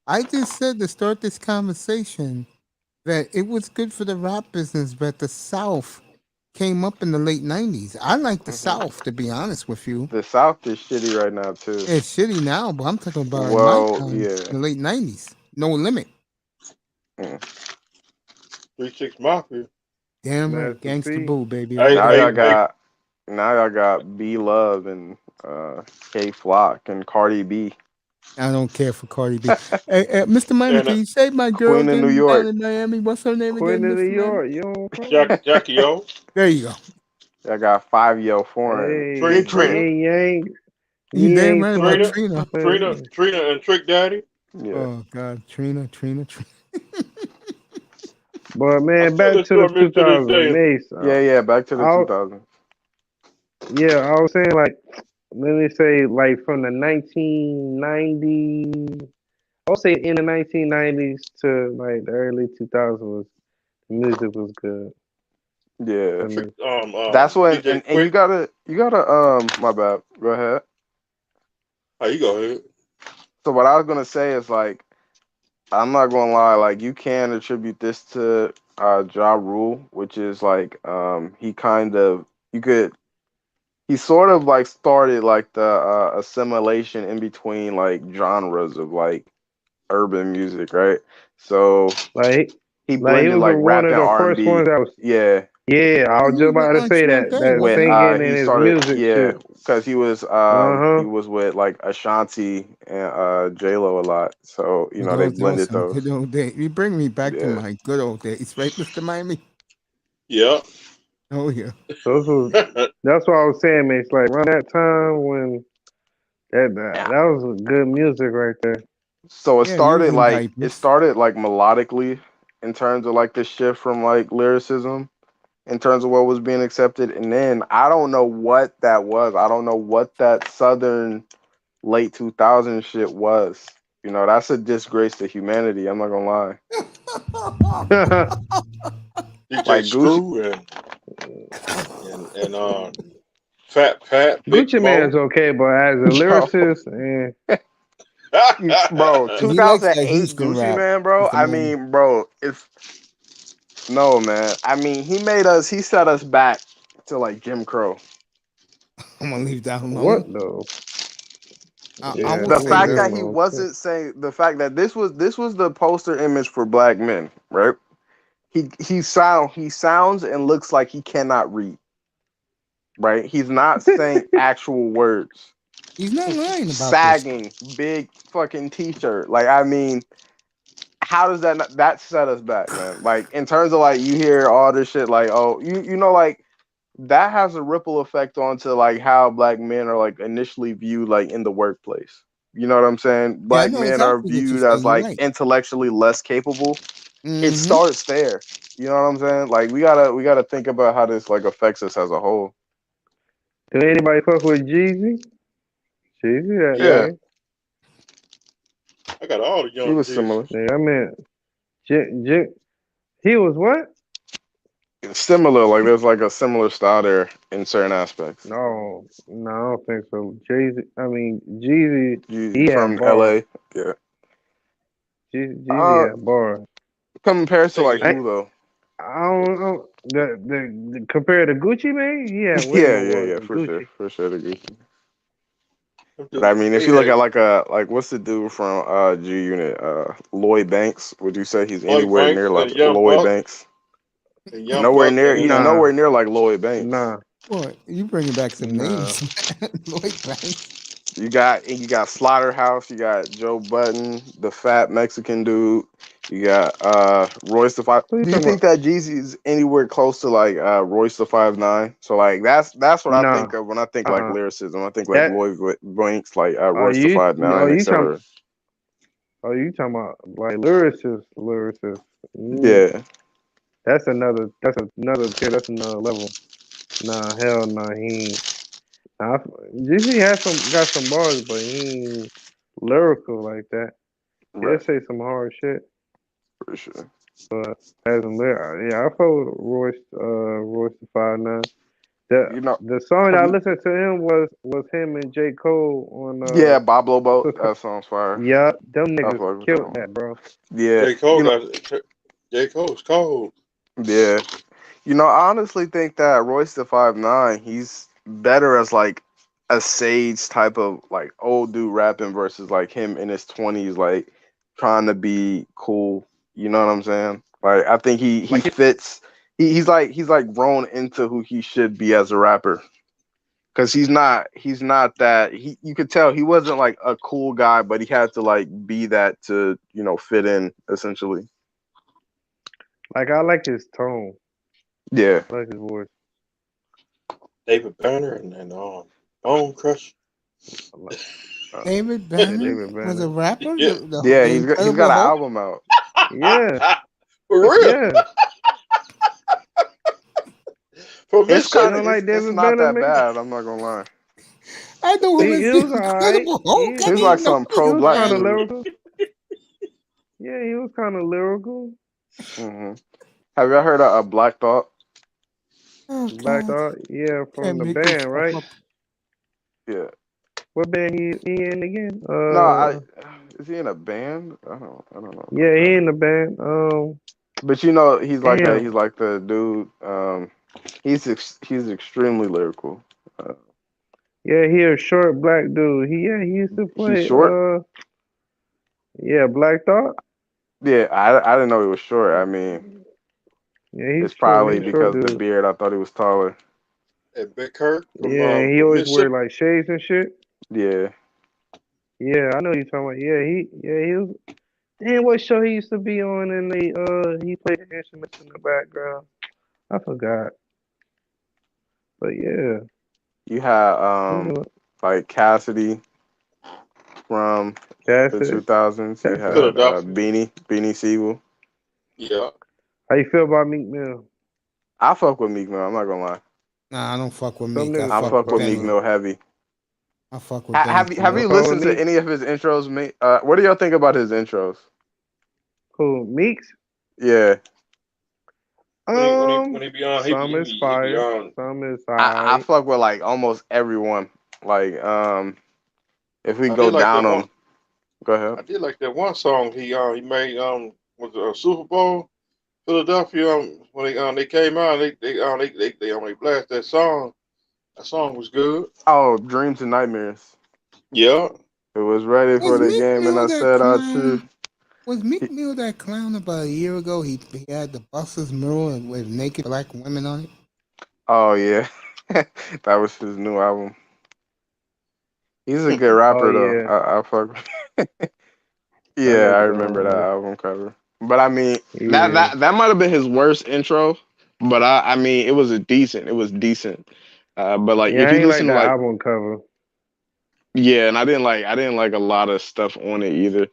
I just said to start this conversation that it was good for the rap business, but the South came up in the late '90s. I like the South, to be honest with you. The South is shitty right now too. It's shitty now, but I'm talking about in my Well, time, yeah. in the late '90s. No Limit. 3-6 Mafia. Damn right, Master Gangsta P. Boo, baby. Hey, Now All y'all right. got B Love and K Flock and Cardi B. I don't care for Cardi B. Hey, Mr. Miami, And can you say my girl Queen of New again down York. in Miami? What's her name Queen again, of New Mr. Miami? York. You don't fuck. Jackie O. There you go. Y'all got 5 Foreign. Hey, Trina. yin yang. You damn Yang right about Trina. Trina. Trina and Trick Daddy. Yeah. Oh God, Trina. But I man, still back listen to to the him to this 2000 day. Mace. Yeah, back to the I 2000s. I was saying like, let me say like from the 1990s. I'll say in the 1990s to like the early 2000s, the music was good. Yeah. I mean, That's when DJ and you gotta my bad. Go ahead. Oh, you go ahead. So what I was gonna say is like I'm not gonna lie, like you can attribute this to Ja Rule, which is like he sort of like started like the assimilation in between like genres of like urban music, right? So like he he blended was like one rap of and the first R&B. ones that was. Yeah. Yeah, I was He just was with about to say Shantae, that wasn't With he? singing he and his started music shit. because he was Uh-huh. with like Ashanti and J Lo a lot. So, Good they old, that was blended some those. good old days. You bring me back to Yeah. my good old days, right, Mr. Miami? Yeah. Oh yeah. That's what I was saying, man. It's like around that time when that was good music right there. So Yeah, you was in it diapers. started like melodically in terms of like the shift from like lyricism in terms of what was being accepted, and then I don't know what that was. I don't know what that southern late 2000s shit was. That's a disgrace to humanity. I'm not gonna lie. DJ Like Gucci. Screw and Fat Big Gucci Mo. Mane's okay, but as a lyricist, Bro, He likes that 2008 Houston Gucci rap, Man, bro. Mr. I Miami. mean, bro, no, man. I mean, he set us back to like Jim Crow. I'm gonna leave that alone. what though? I Yeah, will The leave say fact that this. that he alone. wasn't saying the fact that this was the poster image for black men, right? He sounds and looks like he cannot read, right? He's not saying actual words. He's not lying about this. Sagging, big fucking t-shirt. Like, I mean, how does that set us back, man? Like, in terms of like you hear all this shit, like, oh, like that has a ripple effect onto like how black men are like initially viewed like in the workplace. You know what I'm saying? Yeah, I Black know men are exactly what you're viewed saying. as You're like right. intellectually less capable. It Mm-hmm. starts there. You know what I'm saying? Like we gotta think about how this like affects us as a whole. Did anybody fuck with Jeezy? Jeezy, that Yeah, nigga. I got all the he young was G's. similar. Yeah, I mean, he was what? Similar, like there's like a similar style there in certain aspects. No, I don't think so. Jeezy, he From had bars. LA, yeah. Jeezy had bars. Compared to like Thinking who though? I don't know. The compared to Gucci Mane, he had way more bars Yeah, than for Gucci. sure the Gucci. of But I mean, if he you look had at like what's the dude from G Unit, Lloyd Banks? Would you say he's Lloyd anywhere Banks near like and Young Lloyd Buck Banks? and Young Nowhere Buck near. and He's Nah, nowhere near like Lloyd Banks. nah, Boy, you bringing back some nah. names, man. Lloyd Banks. You got Slaughterhouse. You got Joe Budden, the fat Mexican dude. You got Royce the Five. Do you think that Jeezy's anywhere close to like Royce the 5'9"? So like that's what I think of when I think like lyricism. I think like Lloyd Banks, like Royce the 5'9", etc. You talking about like lyricist? Yeah. That's another tier. That's another level. Nah, hell nah, he ain't. Jeezy got some bars, but he ain't lyrical like that. He'll say some hard shit. For sure. But as a lyric, I fuck with Royce the 5'9". The song I listened to him was him and J. Cole on Pablo Boat. That song's fire. Yeah, them niggas killed that, bro. Yeah. J. Cole's cold. Yeah. I honestly think that Royce the 5'9", he's better as like a sage type of like old dude rapping versus like him in his 20s, like trying to be cool. You know what I'm saying? Like I think he fits. He's like grown into who he should be as a rapper. Cause he's not that you could tell he wasn't like a cool guy, but he had to like be that to fit in essentially. Like I like his tone. Yeah, I like his voice. David Banner and Bone Crush. David Banner was a rapper. Yeah, he's got an album out. Yeah, for real. Yeah. It's kind of like David not Banner, that bad. I'm not gonna lie. I know him as was alright. He was like some pro black dude. Lyrical. Yeah, he was kind of lyrical. Mm-hmm. Have y'all heard of Black Thought? Oh, Black Thought, yeah, from the band, right? Yeah. What band he in again? No, is he in a band? I don't know. Yeah, he in the band. But he's like he's like the dude. He's extremely lyrical. Yeah, he a short black dude. He used to play. He's short. Yeah, Black Thought. Yeah, I didn't know he was short. I mean, yeah, it's probably because of the beard. I thought he was taller. And Big Kirk. Yeah, he always wear like shades and shit. Yeah. Yeah, I know you're talking about. Yeah, he was. Damn, what show he used to be on? And he played the instruments in the background. I forgot. But yeah. You had like Cassidy from the 2000s. You had Beanie Siegel. Yeah. How you feel about Meek Mill? I fuck with Meek Mill. I'm not gonna lie. Nah, I don't fuck with Meek. I fuck with Meek Mill heavy. I fuck with. Have you listened to any of his intros? What do y'all think about his intros? Who, Meek's? Yeah. When he be on, some is fire. Some is I fuck with like almost everyone. Like if we go down on, go ahead. I did like that one song he made was a Super Bowl, Philadelphia. When they came out, they only blast that song. That song was good. Oh, Dreams and Nightmares. Yeah. It was ready for the game, and I said I should. Was Meek Mill that clown about a year ago? He had the Buster's mural with naked black women on it. Oh yeah, that was his new album. He's a good rapper though. I fuck. Yeah, I remember that album cover. But I mean, that might have been his worst intro. But I mean, it was decent. It was decent. But like, if you listen to like album cover. Yeah, and I didn't like a lot of stuff on it either.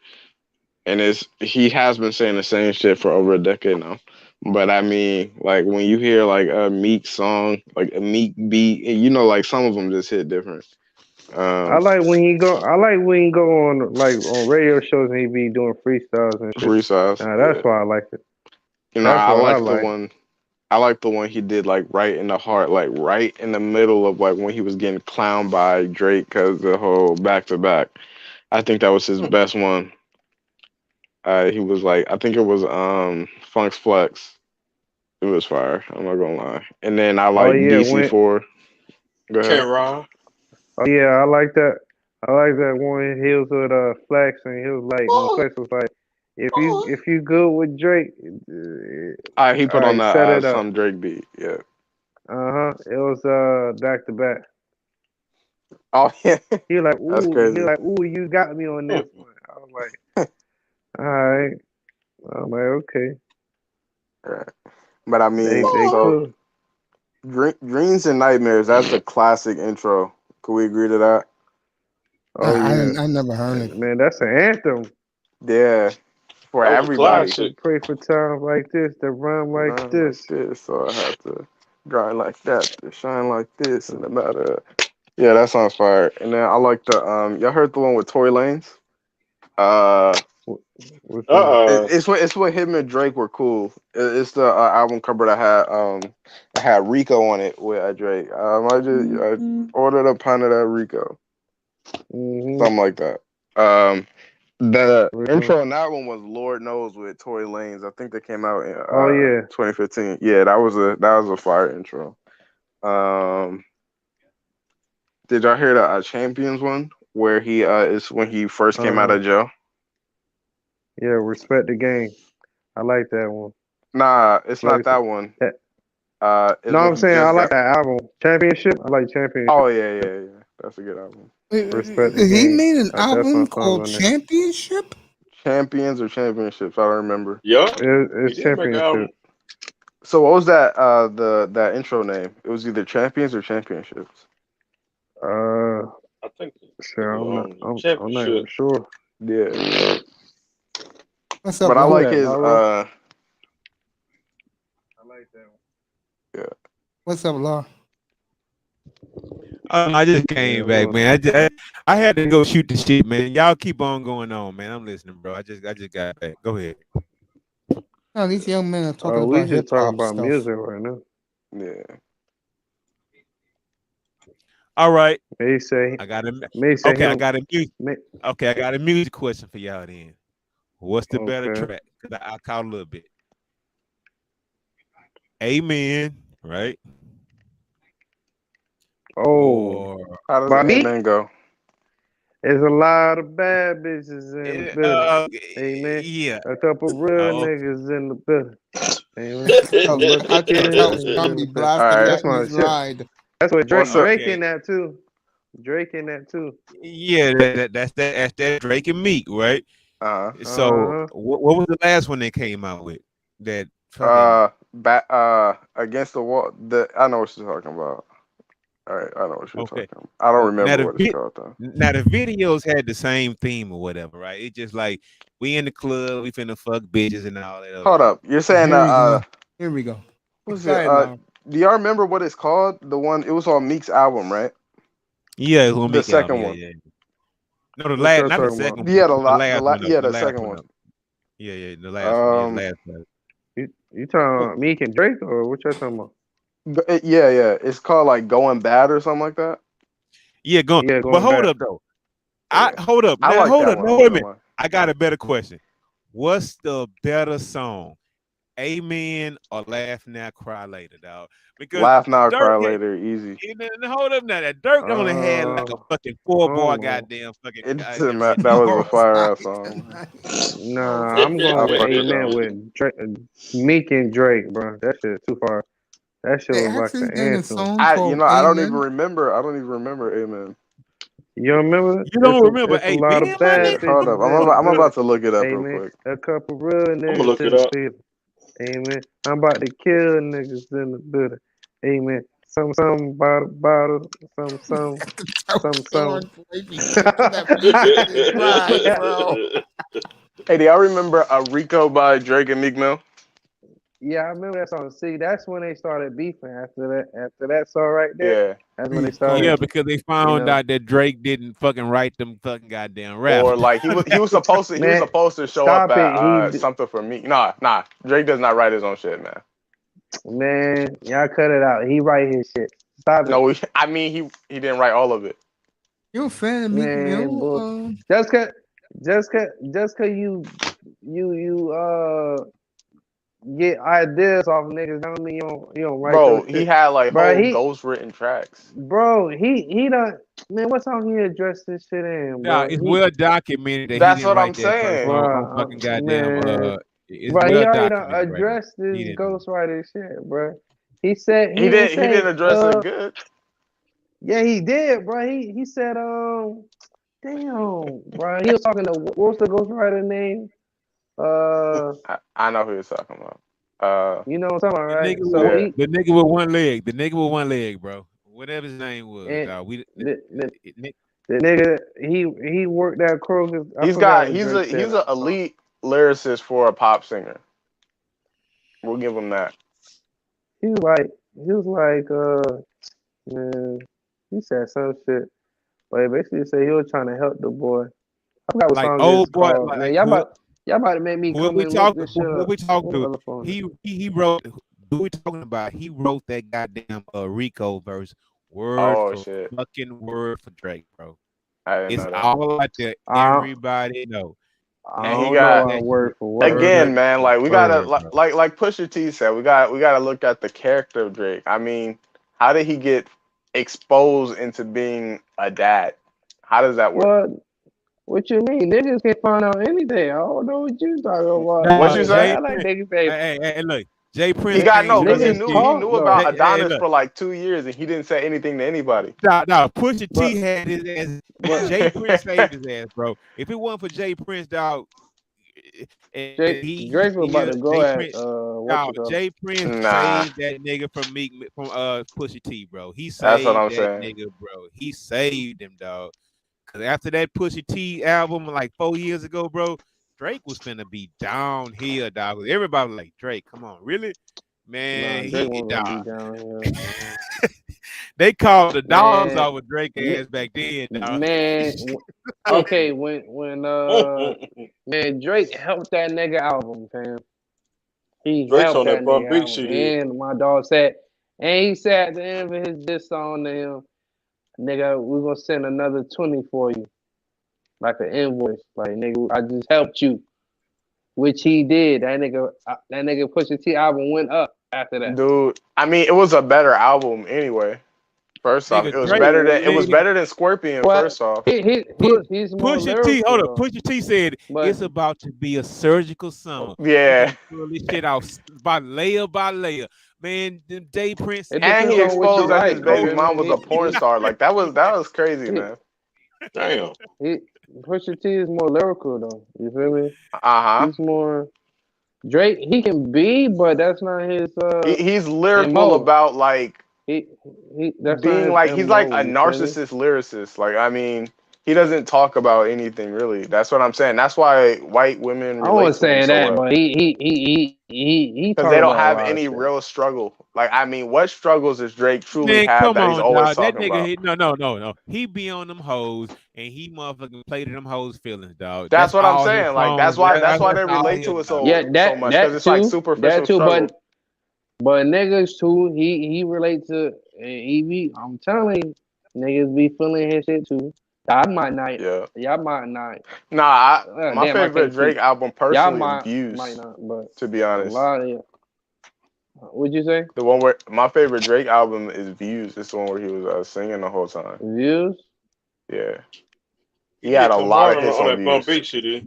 And he has been saying the same shit for over a decade now. But I mean, like when you hear like a Meek song, like a Meek beat, like some of them just hit different. I like when he go on like on radio shows and he be doing freestyles and shit. Freestyles. That's why I like it. I like the one he did like right in the heart, like right in the middle of like when he was getting clowned by Drake because the whole back to back. I think that was his best one. He was like, I think it was Funk's Flex. It was fire. I'm not gonna lie. And then I like DC4. Go ahead. Ron. Oh yeah, I like that. I like that one. He was with Flex, and he was like, Flex was like, if you good with Drake, he put on that some Drake beat. Yeah. It was back to back. Oh yeah, He like, that's ooh, crazy. you got me on this one. I was like, all right. I'm like, okay, Right. But I mean, they so cool. Dreams and Nightmares, that's a classic intro. Can we agree to that? Oh yeah, I never heard it. man, that's an anthem. Yeah, for That was a everybody. classic. Pray for times like this, to run like Run like this. this, so I have to grind like that, to shine like this, and no matter. Yeah, that sounds fire. And then I like the y'all heard the one with Tory Lanez? What's that? It's when him and Drake were cool. It's the album cover that had Rico on it with Drake. I ordered a pint of that Rico, something like that. The intro on that one was Lord Knows with Tory Lanez. I think that came out in Oh yeah, 2015. Yeah, that was a fire intro. Did y'all hear the Champions one where he is when he first came out of jail? Yeah, Respect the Game. I like that one. Nah, it's not Like that one. that. It's No, when I'm he saying I just like got. that album. Championship. I like Championship. Oh yeah. That's a good album. Respect the He Game. made an That's my album song called on there. Championship. Champions or Championships? I don't remember. Yeah, It's he did make an album. Championship. So what was that? That intro name? It was either Champions or Championships. I think Sure, I'm not even championship. sure. Yeah. What's up, But I Law? like his. I like that one. Yeah. What's up, Law? I just came back, man. I had to go shoot the shit, man. Y'all keep on going on, man. I'm listening, bro. I just got back. Go ahead. No, these young men are talking We about hip just talking hop about stuff. music right now. Yeah. All right. May say I got a okay. I got a music. Okay, I got a music question for y'all then. What's the better Okay. track? Because I caught a little bit. Amen, right? Oh, How does by me? Amen go? There's a lot of bad bitches in the building. Amen. Yeah. A couple real Oh, niggas in the building. Amen. I can tell Zombie blasted Alright. that That's in my his shit. ride. That's what Drake. What's up? Drake in that too. Drake in that too. yeah, that's that Drake and Meek, right? So what was the last one they came out with? That fucking Against the Wall. I know what you're talking about. All right, I know what you're talking about. I don't Now remember the what it's called though. now the videos had the same theme or whatever, right? It's just like we in the club, we finna fuck bitches and all that. Hold up, you're saying Here we go. what's Go it? ahead, Lon. Do y'all remember what it's called? The one it was on Meek's album, right? Yeah, it's gonna The make second album. one. Yeah. No, the What last, y'all not the talking about? second Yeah, one. The last one. yeah, The the last second one. one. Yeah, the last one. Yeah, the last one. You talking about Meek and Drake or what y'all talking about? Yeah. It's called like Going Bad or something like that. Yeah, going. Yeah, But going hold back. up though. Hold up. I Now like hold that up. one. No, I'm wait a not minute. gonna lie. I got a better question. What's the better song? Amen or Laugh Now, Cry Later, dog? Because Laugh Now, Dirk Cry had, Later, easy. hold up now. That Dirk only had like a fucking 4-bar oh. goddamn fucking. That goddamn was video. a fire ass song. Nah, I'm going with fuck with Amen that. with Drake, Meek and Drake, bro. That shit too far. That shit They was like actually an done a anthem. song I called don't even Amen. remember. I don't even remember Amen. You don't remember it? You don't remember It's a lot of Amen, my bad nigga? Hold up, bitches. I'm about to look it up real Amen. quick. A couple real I'm gonna niggas look in it the up. building. Amen. I'm about to kill niggas in the building. Amen. Some bottle. Some. Hey, do y'all remember Rico by Drake and Meek Mill? Yeah, I remember that song. See, that's when they started beefing. After that song right there, Yeah. that's when they started. Yeah, because they found out that Drake didn't fucking write them fucking goddamn rap. Or like he was supposed to show up at something for me. Nah. Drake does not write his own shit, man. Man, y'all cut it out. He write his shit. Stop it. No, I mean he didn't write all of it. You a fan of Meek Mill? Just cause you get ideas off niggas don't mean you don't write. Bro, those he shit. had like whole ghost written tracks. Bro, he done, man. What song he addressed this shit in, bro? Nah, it's well documented that That's he didn't what I'm write that first saying. song on fucking goddamn. Bro, It's well he already done documented. addressed Right? this ghostwriter shit, bro. He said He didn't address it good. Yeah, he did, bro. He said, damn, bro. He was talking to what's the ghostwriter name? I know who you're talking about. You know what I'm talking about, The right? nigga, So yeah. the nigga with one leg. The nigga with one leg, bro. Whatever his name was, and dog. the nigga he worked at Kroger. I He's forgot got what Drake said. he's an elite lyricist for a pop singer. We'll give him that. He was like, man, he said some shit, but he basically said he was trying to help the boy. I forgot what like song old it's boy, called. Man, like y'all about to make me whoever come we and look talk, this shit whoever up. we talk to, Other phone. he wrote. Who we talking about? He wrote that goddamn Rico verse, word Oh for shit. fucking word for Drake, bro. I didn't It's know that. all out there. Everybody know. I And he don't got know word for word. again, man. Like we gotta word, bro. like Pusha T said, we gotta look at the character of Drake. I mean, how did he get exposed into being a dad? How does that work? What you mean? Niggas can find out anything. I don't know what you talking about. Nah, What you say? I like niggas say Hey, look, Jay Prince He got came no, from because he that niggas knew shit. he talk knew though. about Adonis look. for like 2 years, and he didn't say anything to anybody. Nah, Pusha But T had his ass. but Jay Prince saved his ass, bro. If it wasn't for Jay Prince, dog, and Drake was about to go Jay at Prince, what dog, you call it? Jay Prince Nah, saved that nigga from Pusha T, bro. He that's what saved I'm that saying. nigga, bro. He saved him, dog. Cause after that Pusha T album, like 4 years ago, bro, Drake was finna be downhill, dog. Everybody was like, Drake, come on, really? Nah, Man, Drake he wasn't gonna dog. be down here. They called the dogs Man, off of Drake ass back then, dog. man. Okay, when man Drake helped that nigga album, fam. He Drake's helped on that that Bum nigga Beach album, CD. and my dog said, and he said at the end of his diss song to him, nigga, we're gonna send another 20 for you, like an invoice. Like nigga, I just helped you, which he did. That nigga Pusha T album went up after that. Dude, I mean, it was a better album anyway. First off, Nigga, it was Drake, nigga, better than Scorpion. Well, First off, he's more Pusha T, lyrical hold up. though. Pusha T said But it's about to be a surgical summer. We yeah, gonna pull this shit out by layer. Man, them Jay Prince it and depends he on what you exposed that his like. You baby feel mom was a me? porn star. Like that was crazy, man. Damn. Pusha T is more lyrical though. You feel me? Uh-huh. He's more Drake. He can be, but that's not his He's lyrical MO. about like He that's being not like his he's like MO. a You feel me? narcissist lyricist. Like I mean, he doesn't talk about anything really. That's what I'm saying. That's why white women I relate wasn't to him saying so that, well. but he Because talk they don't about a have lot of any shit. real struggle. Like I mean, what struggles does Drake truly Man, have come that he's on, always dog. That talking nigga, about? no. He be on them hoes, and he motherfucking played to them hoes' feelings, dog. That's That's what I'm all his saying. Like songs. that's why That's they all relate his, to it dog. Yeah, so much because it's like superficial that too. struggle. But niggas too, he relates to EV. I'm telling you, niggas be feeling his shit too. I might not. Yeah. Y'all might not. Nah, my Damn, I favorite can't Drake speak. album Y'all personally is might Views. not, but To be a honest, lot of you. What'd you say? the one where my favorite Drake album is Views. It's the one where he was singing the whole time. Views? Yeah. He He had did a come lot hard of hits on on that Bum Views. Beach CD.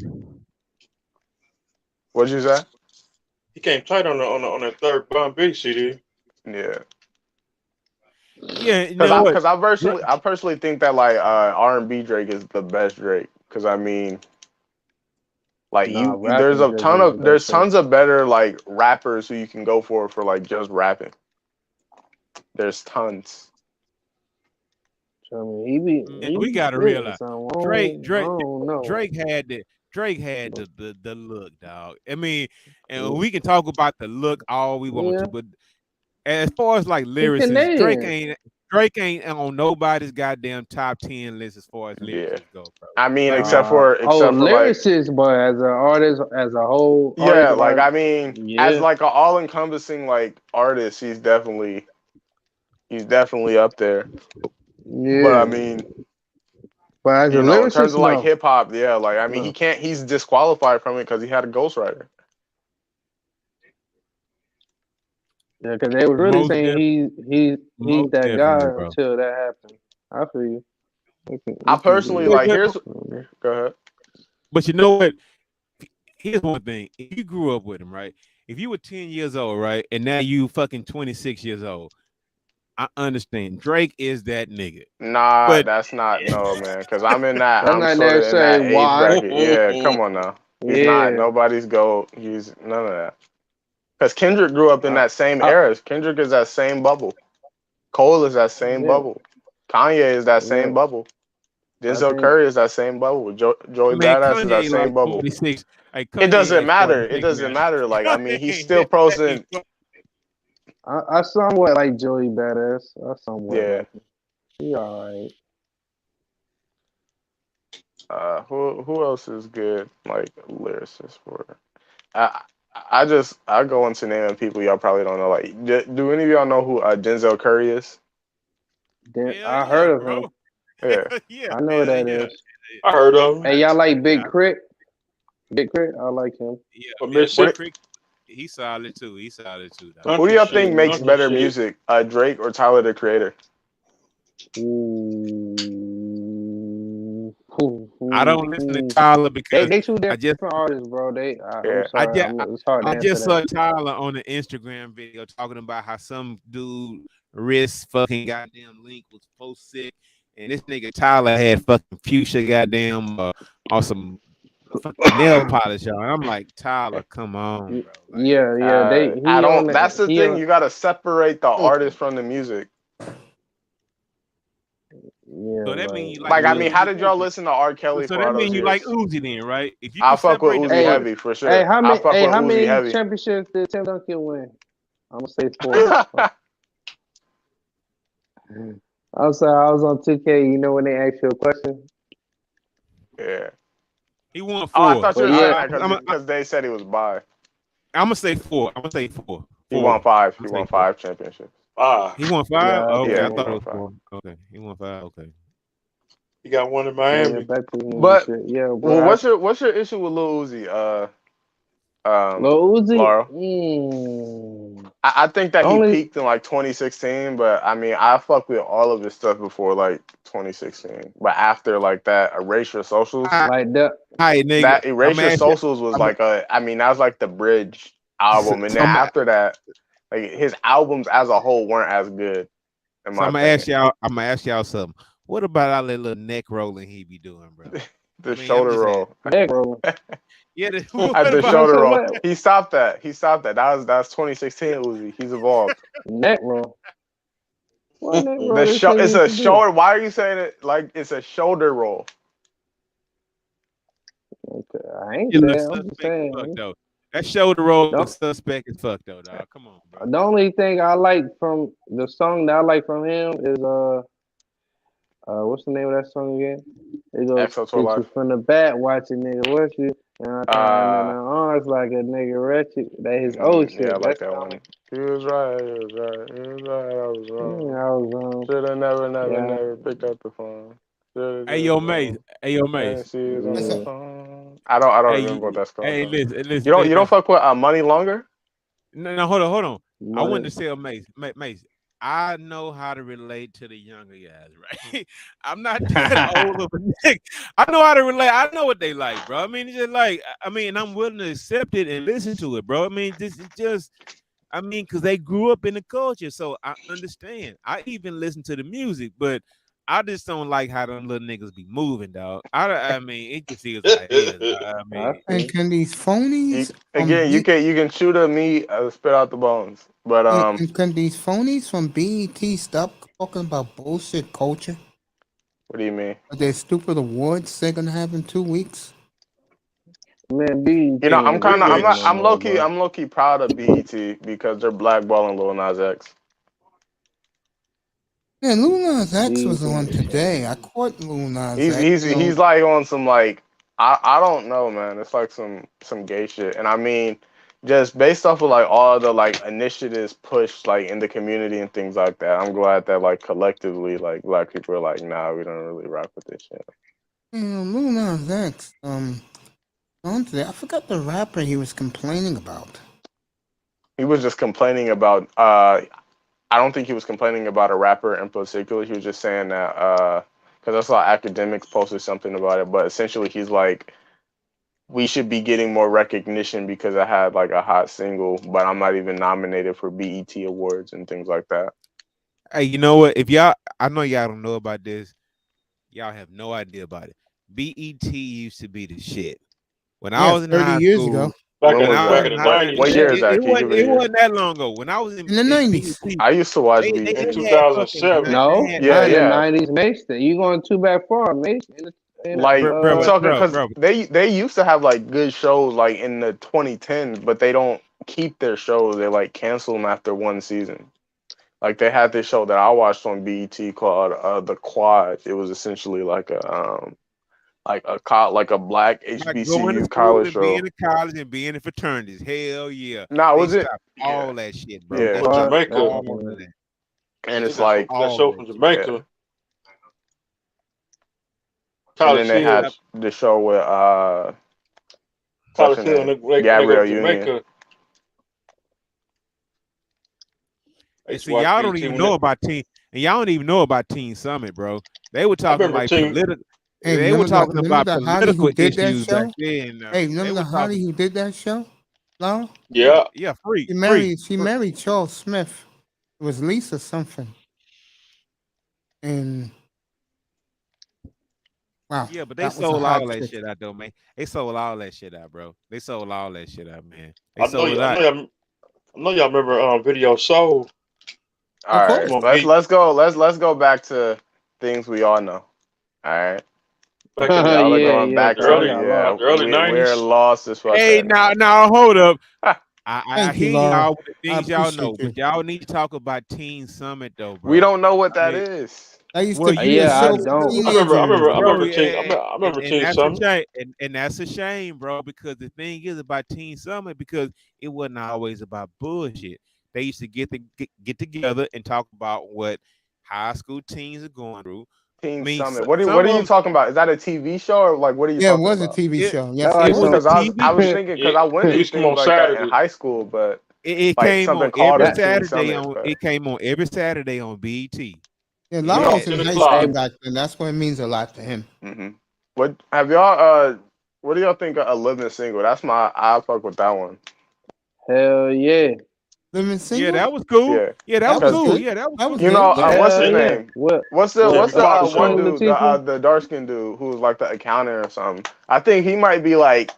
What'd you say? He came tight on that third Bum Beach CD. Yeah. Yeah, you know what? Because I personally think that like R&B Drake is the best Drake. Because I mean, like Nah, there's rapping a Drake ton is the of best thing. tons of better like rappers who you can go for like just rapping. There's tons. I mean, he We be gotta spitting realize something. Drake I don't know. Drake had the look, dog. I mean, and we can talk about the look all we want Yeah. to, but as far as like He lyricists, Canadian. Drake ain't on nobody's goddamn top 10 list as far as Yeah. lyricists go, bro. I mean, Like, except for like lyricist, but as an artist, as a whole yeah, artist, like I mean, as yeah. like an all-encompassing like artist, he's definitely up there. Yeah. But I mean, but as a in terms lyricist, of like no. hip hop, yeah, like I mean, No. he's disqualified from it because he had a ghostwriter. Yeah, because they were really saying he's that guy bro. until that happened. I feel you. I personally like go ahead. But you know what? Here's one thing. If you grew up with him, right? If you were 10 years old, right, and now you fucking 26 years old, I understand. Drake is that nigga. Nah, But that's not man. Because I'm in that. That's I'm not sort of in that necessarily age why. bracket. Yeah, come on now. He's not Yeah. nobody's GOAT. He's none of that. Because Kendrick grew up in that same I- era. Kendrick is that same bubble. Cole is that same Yeah. bubble. Kanye is that same Yeah. bubble. I Denzel think Curry is that same bubble. Joey man, Badass is that Kanye same like bubble. 46. Hey, It Kanye doesn't like matter. It 46 doesn't now. matter. Like, I mean, he's still posting. I somewhat like Joey Badass. I somewhat Yeah. like him. He alright. Who else is good? Like lyricist for? I I go into naming people y'all probably don't know. Like, do any of y'all know who Denzel Curry is? I heard of him. Yeah. Yeah, I know who that is. I heard of him. Hey, y'all like Big Crit? Big Crit? I like him. Yeah, From yeah, Mississippi. he's solid too. He's solid too. Dog. Who do Country y'all shit, think makes country better shit. music, Drake or Tyler the Creator? I don't listen to Tyler because they two I just different artists, bro. I'm Yeah. sorry. It's hard to I answer just saw that. Tyler on the Instagram video talking about how some dude wrist fucking goddamn link was so sick, and this nigga Tyler had fucking fuchsia goddamn on some fucking nail polish on. I'm like, Tyler, come on, bro. Like, Yeah. I He on don't. That's the thing. on, You got to separate the artist from the music. yeah, so that like, means you like Like, I mean, Uzi. how did y'all listen to R. Kelly So for that all those means you years? like Uzi then, right? If you I can fuck with separate Uzi the hey, heavy for sure. hey, how I fuck with how Uzi many heavy. championships did Tim Duncan win? I'm gonna say 4. I'm sorry, I was on 2K. You know when they ask you a question? Yeah. he won Oh, I 4. thought you But were saying yeah, that because they said he was bi. I'm gonna say 4. I'm gonna say 4. He won 5. I'm He gonna won say 4. 5 championships. He won 5. nah, I Okay, Yeah, I he thought it won was 5. 4. Okay, he won 5. Okay. You got one in yeah, Miami. back to the movie But shit. Yeah, well, but what's your issue with Lil Uzi? Lil Uzi, Laura? I think that he only peaked in like 2016, but I mean, I fucked with all of his stuff before like 2016. But after like that, Erase Your Socials, like that. Hey, nigga, that I'm Erase Your gonna ask you. Socials was like I mean, that was like the bridge album, and So then after that, like his albums as a whole weren't as good, in So my I'm gonna ask opinion. y'all. I'm gonna ask y'all something. What about all that little neck rolling he be doing, bro? The I'm shoulder just roll. Neck rolling. yeah. At What the about shoulder So roll. what? He stopped that. That's 2016 Uzi. He's evolved. Neck roll. What neck roll The this show nigga it's used a to do? shoulder. Why are you saying it like it's a shoulder roll? Okay, I ain't you look saying. I'm just suspect as fuck saying. though? That shoulder roll Don't, looks suspect as fuck though, dog. Come on, bro. the only thing I like from the song that I like from him is what's the name of that song again? It goes, XO Tour hit you Life. from the back, watching nigga what you, and I turn in the arms like a nigga wretched. That his old Yeah, I shit. like That's that the one. only. He was right. He was right. He was right. I was wrong. I was Should have yeah, never picked up the phone. Should Hey have yo, just Mace. Hey yo, and Mace. she is on yeah. the phone. I don't Hey, remember what that's called hey, though. listen. You don't fuck with Money Longer? No, hold on. I Money. wanted to say, Mace. I know how to relate to the younger guys, right? I'm not that old of a nigga. I know how to relate. I know what they like, bro. I mean, it's just like, I mean, I'm willing to accept it and listen to it, bro. I mean, this is just, I mean, because they grew up in the culture, so I understand. I even listen to the music, but I just don't like how them little niggas be moving, dog. I mean, it just is what it is. I mean, And can these phonies Again, you can chew the meat, spit out the bones. But and can these phonies from BET stop talking about bullshit culture? what do you mean? Their stupid awards they're gonna have in 2 weeks. Man, BET You know, I'm ain't kind of existing no I'm more, low key bro. proud of BET because they're blackballing Lil Nas X. Yeah, Lil Nas X was BET. on today. I caught Lil Nas X. He's like on some like I don't know, man. It's like some gay shit. And I mean, just based off of like all the like initiatives pushed like in the community and things like that, I'm glad that like collectively like black people are like, nah, we don't really rock with this shit. Lil Nas X. On today, I forgot the rapper he was complaining about. He was just complaining about I don't think he was complaining about a rapper in particular. He was just saying that because I saw academics posted something about it, but essentially he's like, we should be getting more recognition because I had like a hot single, but I'm not even nominated for BET awards and things like that. Hey, you know what? If y'all, I know y'all don't know about this. Y'all have no idea about it. BET used to be the shit. When I Yeah, was in 30 high years school, ago. Back When when in was I was back that? in in the high, What nineties. year is that? Can you give me a it year? wasn't that long ago. When I was In the in 90s. BET, I used to watch they BET. In even two had thousand fucking seven. they No, had Yeah, not in the yeah. '90s, Mace. You going too back far, Mace? Like I'm bro, talking bro, because bro. they used to have like good shows like in the 2010s, but they don't keep their shows. They like cancel them after one season. Like they had this show that I watched on BET called The Quad. It was essentially like a black Like going to HBCU school college and being show. in college and being in fraternities. Hell yeah. Nah, They was it? stopped Yeah, all that shit, bro. yeah. They From stopped Jamaica. all of that. And They it's got like that All show that from shit. yeah. Jamaica. And then College they had Hill. the show with what's College her Hill, name? and they go Gabrielle to Union. Jamaica. I And used to see, watch y'all don't BT even when know about y'all don't even know about Teen Summit, bro. They were I talking remember like Team. political. Hey, They were talking remember about the hottie who political did that issues back show? then. Hey, They remember were the hottie talking, who did that show? No? yeah, Yeah, yeah, free, She free. married Charles Smith. It was Lisa something. And wow, Yeah, but they that was a sold hot all that chick. shit out, though, man. They sold all that shit out, bro. They sold all that shit out, man. They I know. sold it out. I know y'all remember Video Soul. Of All Come right, course. on, B. let's go back to things we all know. All right, Back in yeah, y'all are going yeah. back the to Y'all the early got lost. the early we're nineties. lost as fuck Hey, right now. now, hold up. I Thank you, hear Laura. y'all with the I things y'all know, appreciate you. but y'all need to talk about Teen Summit, though, We bro. don't know what I that mean, is. I used well, to you be a Yeah, I show you for don't. teenagers. I bro, remember Team. I remember and Team that's a Summit. shame, and that's a shame, bro, because the thing is about Teen Summit because it wasn't always about bullshit. They used to get together and talk about what high school teens are going through. I Teen mean, Summit. What some are you of them, talking about? Is that a TV show or like what are you Yeah, it talking was a about? TV it show. That Yes, it like it was was. a some. Because I TV. was thinking because I went It through used to come things on like that in Saturday. high school, but It like came something on called every a that Teen Saturday Summit. on. But It came on every Saturday on BET. Yeah, It Lara About was had in 10 high it, school o'clock. it back then. That's when it means a lot to him. hmm what have y'all what do y'all think of a living single? That's my I fuck with that one. Hell yeah. Living yeah, single? that was cool. Yeah, Yeah, that That was was because cool. good. Yeah, that was That was cool. you good. know Yeah. what's his Hell yeah. name? What? What's What? the Bobby one Queen dude Latifah? the dark skinned dude who was like the accountant or something? I think he might be like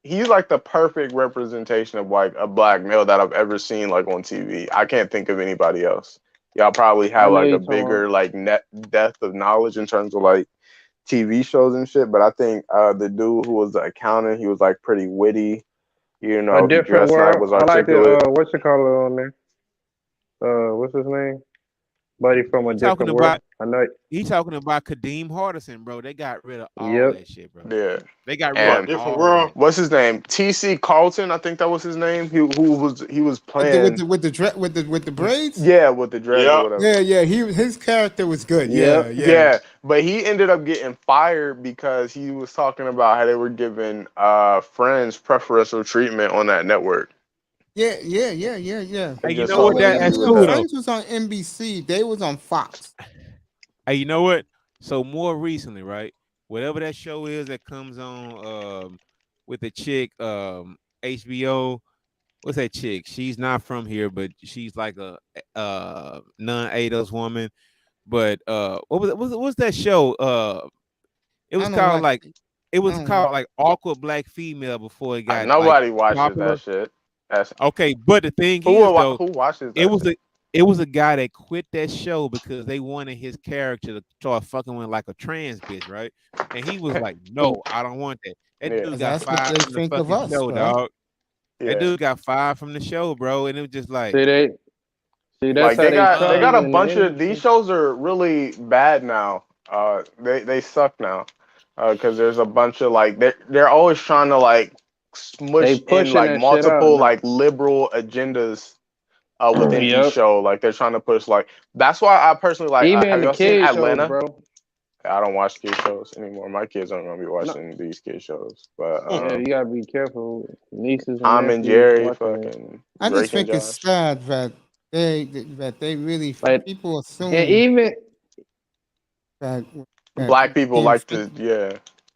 he's like the perfect representation of like a black male that I've ever seen like on TV. I can't think of anybody else. Y'all probably I have know like you a talking about. bigger like net depth of knowledge in terms of like TV shows and shit. But I think the dude who was the accountant, he was like pretty witty. You A know, he different dressed nice, world. was I like the articulate. what's it called on there? What's his name? Buddy from a He talking different world. about I know. he talking about Kadeem Hardison, bro. They got rid of all Yep. that shit, bro. Yeah. They got rid of About And different all world. that. what's his name? TC Carlton, I think that was his name. He was With the with playing the with the braids? yeah with the dreads or Yeah. whatever. Yeah, yeah. His character was good. Yep. Yeah, yeah. Yeah, but he ended up getting fired because he was talking about how they were giving Friends preferential treatment on that network. Yeah. It Hey, you just know saw what? the That's issue with cool that. though. Friends was on NBC. They was on Fox. Hey, you know what? So more recently, right? Whatever that show is that comes on with the chick HBO. What's that chick? She's not from here, but she's like a non-ADOS woman. But what's that show? It I was don't called watch. like it I was don't. called like Awkward Black Female before it got like Nobody watches popular. that shit. That's Okay, but the thing is though, who watches it that was shit? a guy that quit that show because they wanted his character to start fucking with like a trans bitch, right? And he was like, "No, I don't want that." That Yeah, dude 'Cause got that's what fired they from the think of fucking us, show, bro. dog. That yeah. dude got fired from the show, bro, and it was just like, See they. See that's Like how they they try got you a in the bunch of these industry. shows are really bad now. They suck now. Because there's a bunch of like they're always trying to like They smush in pushing like that shit out multiple now. like liberal agendas within each Yep. show. Like they're trying to push like that's why I personally like Even have the y'all seen kids shows, Atlanta? bro. I don't watch kid shows anymore. My kids aren't gonna be No. watching these kid shows. But Yeah, you gotta be careful. Nieces and Tom and nephews Jerry, watching it. fucking I just Drake and think it's Josh. sad that they really Like, people and assume even that Black people like to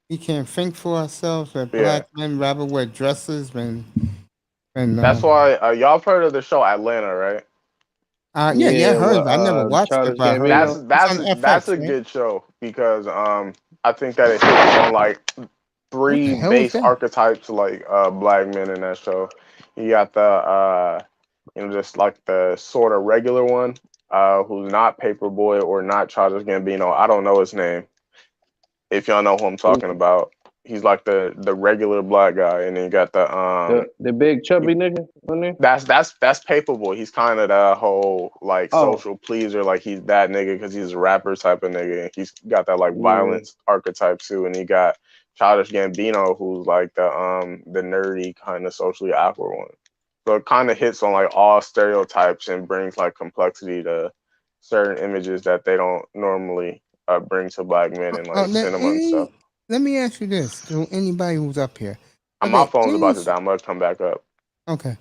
we can't think for ourselves. That yeah. black men rather wear dresses than That's why y'all have heard of the show Atlanta, right? Yeah, I Yeah, heard, with but I never watched it. Childish But I heard Gambino. it's on That's FX, a right? good show because I think that it hits on like What the three hell is base that? archetypes like black men in that show. You got the just like the sort of regular one, who's not Paperboy or not Childish Gambino. I don't know his name. If y'all know who I'm talking about, he's like the regular black guy, and then you got The big chubby nigga on there. that's Paperboy. He's kind of the whole like Oh, social pleaser, like he's that nigga because he's a rapper type of nigga. He's got that like yeah. violence archetype too, and he got Childish Gambino, who's like the nerdy kind of socially awkward one. So it kind of hits on like all stereotypes and brings like complexity to certain images that they don't normally bring to black men in like cinema and stuff. Let me ask you this: to anybody who's up here, are My there phone's any? about to die. I'm gonna come back up. Okay,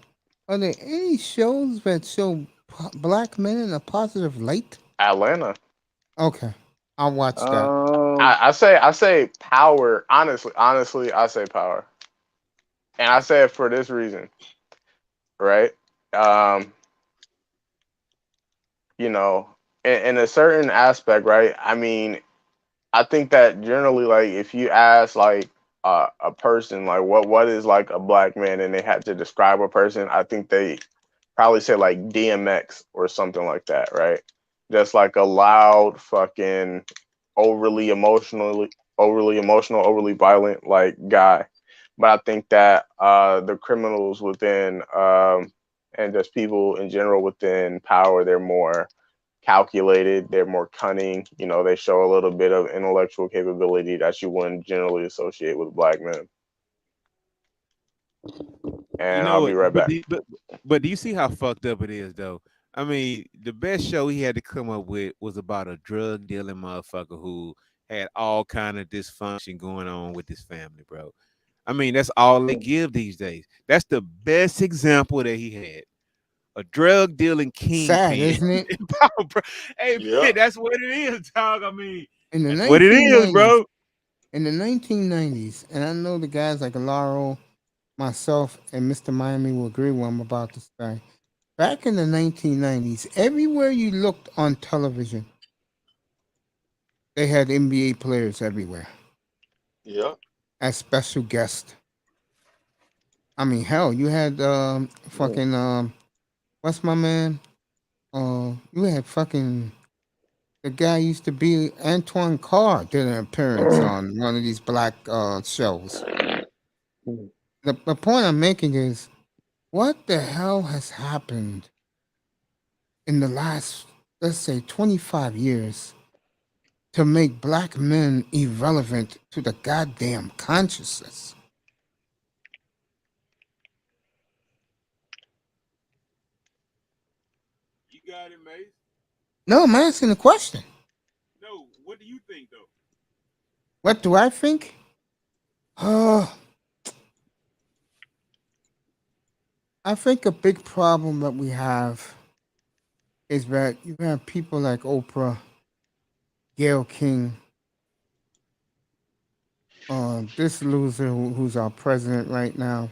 are there any shows that show black men in a positive light? Atlanta. Okay, I'll watch that. I say Power. Honestly, I say Power, and I say it for this reason, right? Um, you know, in a certain aspect, right? I mean, I think that generally, like, if you ask like a person, like, what is like a black man, and they had to describe a person, I think they probably say like DMX or something like that, right? Just like a loud, fucking, overly emotional, overly violent like guy. But I think that the criminals within and just people in general within power, they're more calculated, they're more cunning. You know, they show a little bit of intellectual capability that you wouldn't generally associate with black men. You And I'll know be what? right back. But do you see how fucked up it is, though? I mean, the best show he had to come up with was about a drug dealing motherfucker who had all kind of dysfunction going on with his family, bro. I mean, that's all they give these days. That's the best example that he had. A drug dealing Sad, kingpin. isn't it? Hey, Yeah. man, that's what it is, dog. I mean, In the that's what it is, 1990s, bro. in the 1990s, and I know the guys like Alaro, myself, and Mr. Miami will agree with what I'm about to say. Back in the 1990s, everywhere you looked on television, they had NBA players everywhere Yeah. as special guests. I mean, hell, you had fucking what's my man? You had fucking the guy used to be Antoine Carr did an appearance on one of these black shows. The point I'm making is, what the hell has happened in the last, let's say, 25 years to make black men irrelevant to the goddamn consciousness? You got it, Mace. No, I'm asking a question. No, what do you think, though? What do I think? I think a big problem that we have is that you have people like Oprah, Gayle King, this loser who's our president right now.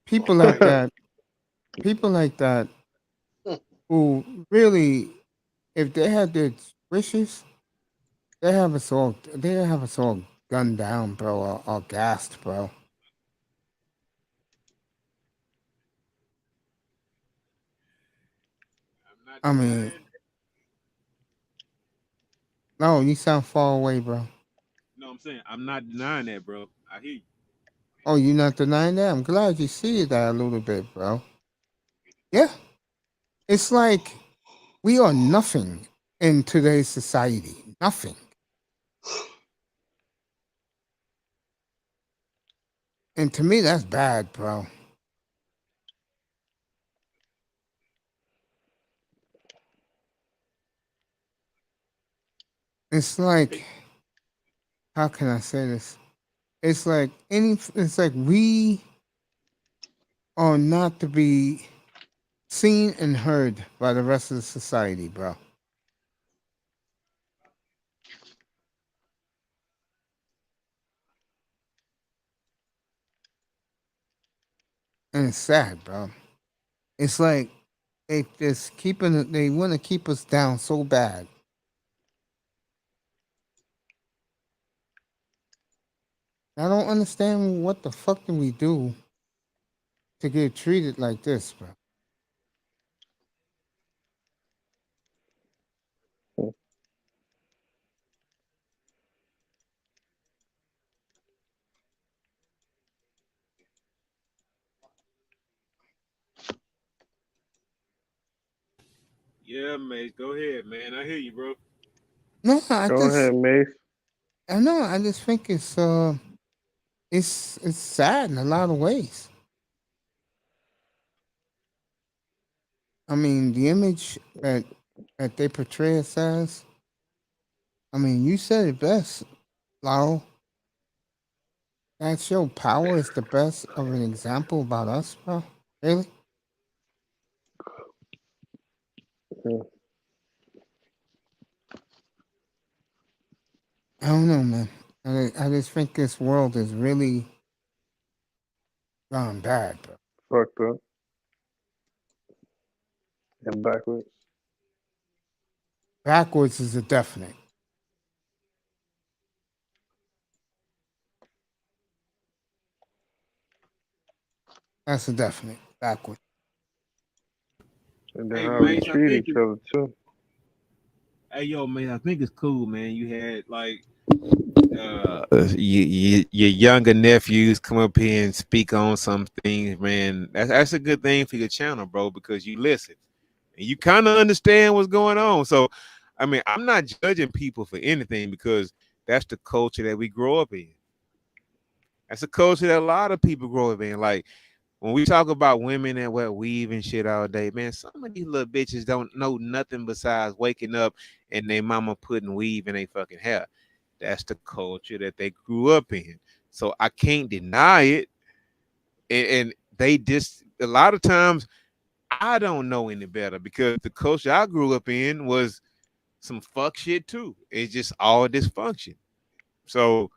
People like that. People like that who really, if they had their wishes, they have us all. They have us all gunned down, bro, or gassed, bro. I'm not I mean, denying. no, you sound far away, bro. No, I'm saying I'm not denying that, bro. I hear you. Oh, you're not denying that? I'm glad you see that a little bit, bro. Yeah. It's like we are nothing in today's society. Nothing. And to me, that's bad, bro. It's like, how can I say this? It's like it's like we are not to be seen and heard by the rest of the society, bro. And it's sad, bro. It's like They just keeping. They want to keep us down so bad. I don't understand what the fuck do we do to get treated like this, bro. Yeah, mate. Go ahead, man. I hear you, bro. No, I Go just, ahead, Mace. I know. I just think it's sad in a lot of ways. I mean, the image that they portray us as. I mean, you said it best, Laurel. That show Power is the best of an example about us, bro. Really? Mm. I don't know, man. I just think this world is really gone bad, bro. Fucked up and backwards. Backwards is a definite. That's a definite. Backwards. And then Hey, how we Mace, I treat think each other too. hey, yo, man, I think it's cool, man. You had like your younger nephews come up here and speak on some things, man. That's a good thing for your channel, bro, because you listen and you kind of understand what's going on. So, I mean, I'm not judging people for anything because that's the culture that we grow up in. That's a culture that a lot of people grow up in. Like when we talk about women that wear weave and shit all day, man, some of these little bitches don't know nothing besides waking up and their mama putting weave in their fucking hair. That's the culture that they grew up in. So I can't deny it. And they just a lot of times I don't know any better because the culture I grew up in was some fuck shit too. It's just all dysfunction. So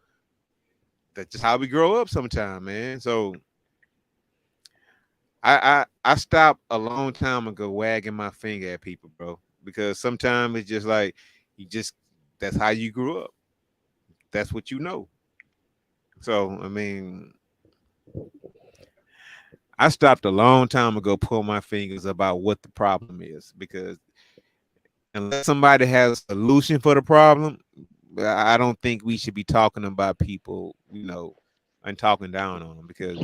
that's just how we grow up sometime, man. So I stopped a long time ago wagging my finger at people, bro, because sometimes it's just like you just that's how you grew up. That's what you know. So I mean, I stopped a long time ago pulling my fingers about what the problem is because unless somebody has a solution for the problem, I don't think we should be talking about people, and talking down on them because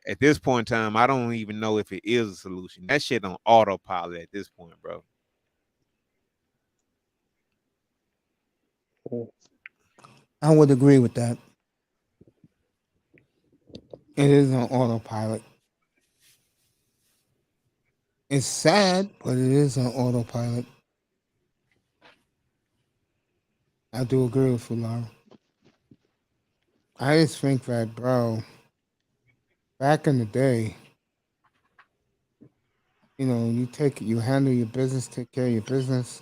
at this point in time, I don't even know if it is a solution. That shit on autopilot at this point, bro. I would agree with that. It is on autopilot. It's sad, but it is on autopilot. I do agree with you, Laura. I just think that, bro, back in the day, you handle your business, take care of your business.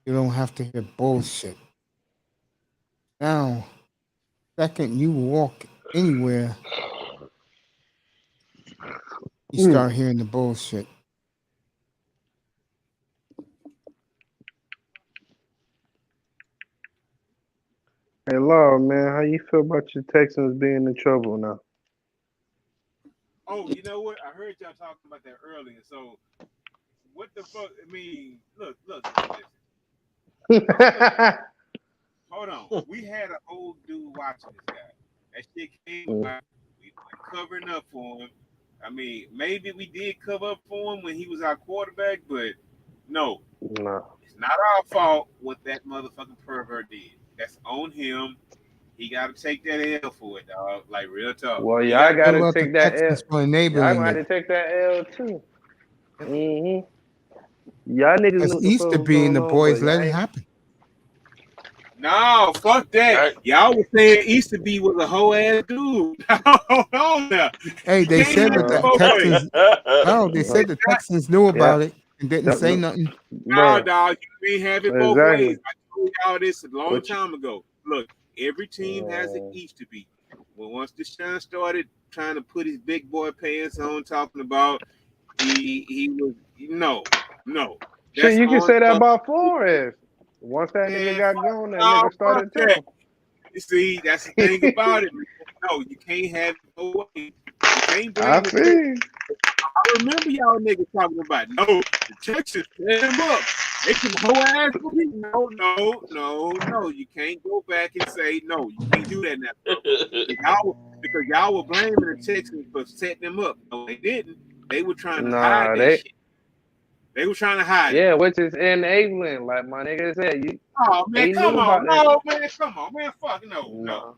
You don't have to hear bullshit. Now, second you walk anywhere, you start hearing the bullshit. Hey, Laura, man, how you feel about your Texans being in trouble now? Oh, you know what? I heard y'all talking about that earlier. So, what the fuck? I mean, look, listen. Hold on. We had an old dude watching this guy. That shit came out. We were covering up for him. I mean, maybe we did cover up for him when he was our quarterback, but no, No. it's not our fault what that motherfucking pervert did. That's on him. He got to take that L for it, dog. Like real talk. Well, He y'all got What got to about the take that L. Texans for Y'all enabling gonna have it? to take that L too. Y'all niggas As knew what the fuck Easter was being going the on, but boys, y'all let it ain't. happen. No, fuck that. Y'all was saying Easterby was a whole ass dude. Hold on now. Hey, they Can't said have that it the both ways. Texans. No, they said the Texans knew Yeah, about it and didn't say no, nothing. No, bro. dog, you ain't have it both Exactly. ways. I told y'all this a long What you, time ago. Look, every team has an Easterby. Well, once Deshaun started trying to put his big boy pants on, talking about He was no. Shit, That's you can on say that about Flores. Once that nigga man. got Fuck, gone, that no, nigga fuck started that. tripping. You see, that's the thing about it. Man. No, you can't have it no way. You can't blame I the see. Texans. I remember y'all niggas talking about no, the Texans set them up. They can whole ass no. You can't go back and say no. You can't do that now, because y'all were blaming the Texans for setting them up. No, they didn't. They were trying to hide that shit. They were trying to hide it. Yeah, which is enabling, like my nigga said. Oh man, They come knew on, about that. no man, come on, man, fuck no.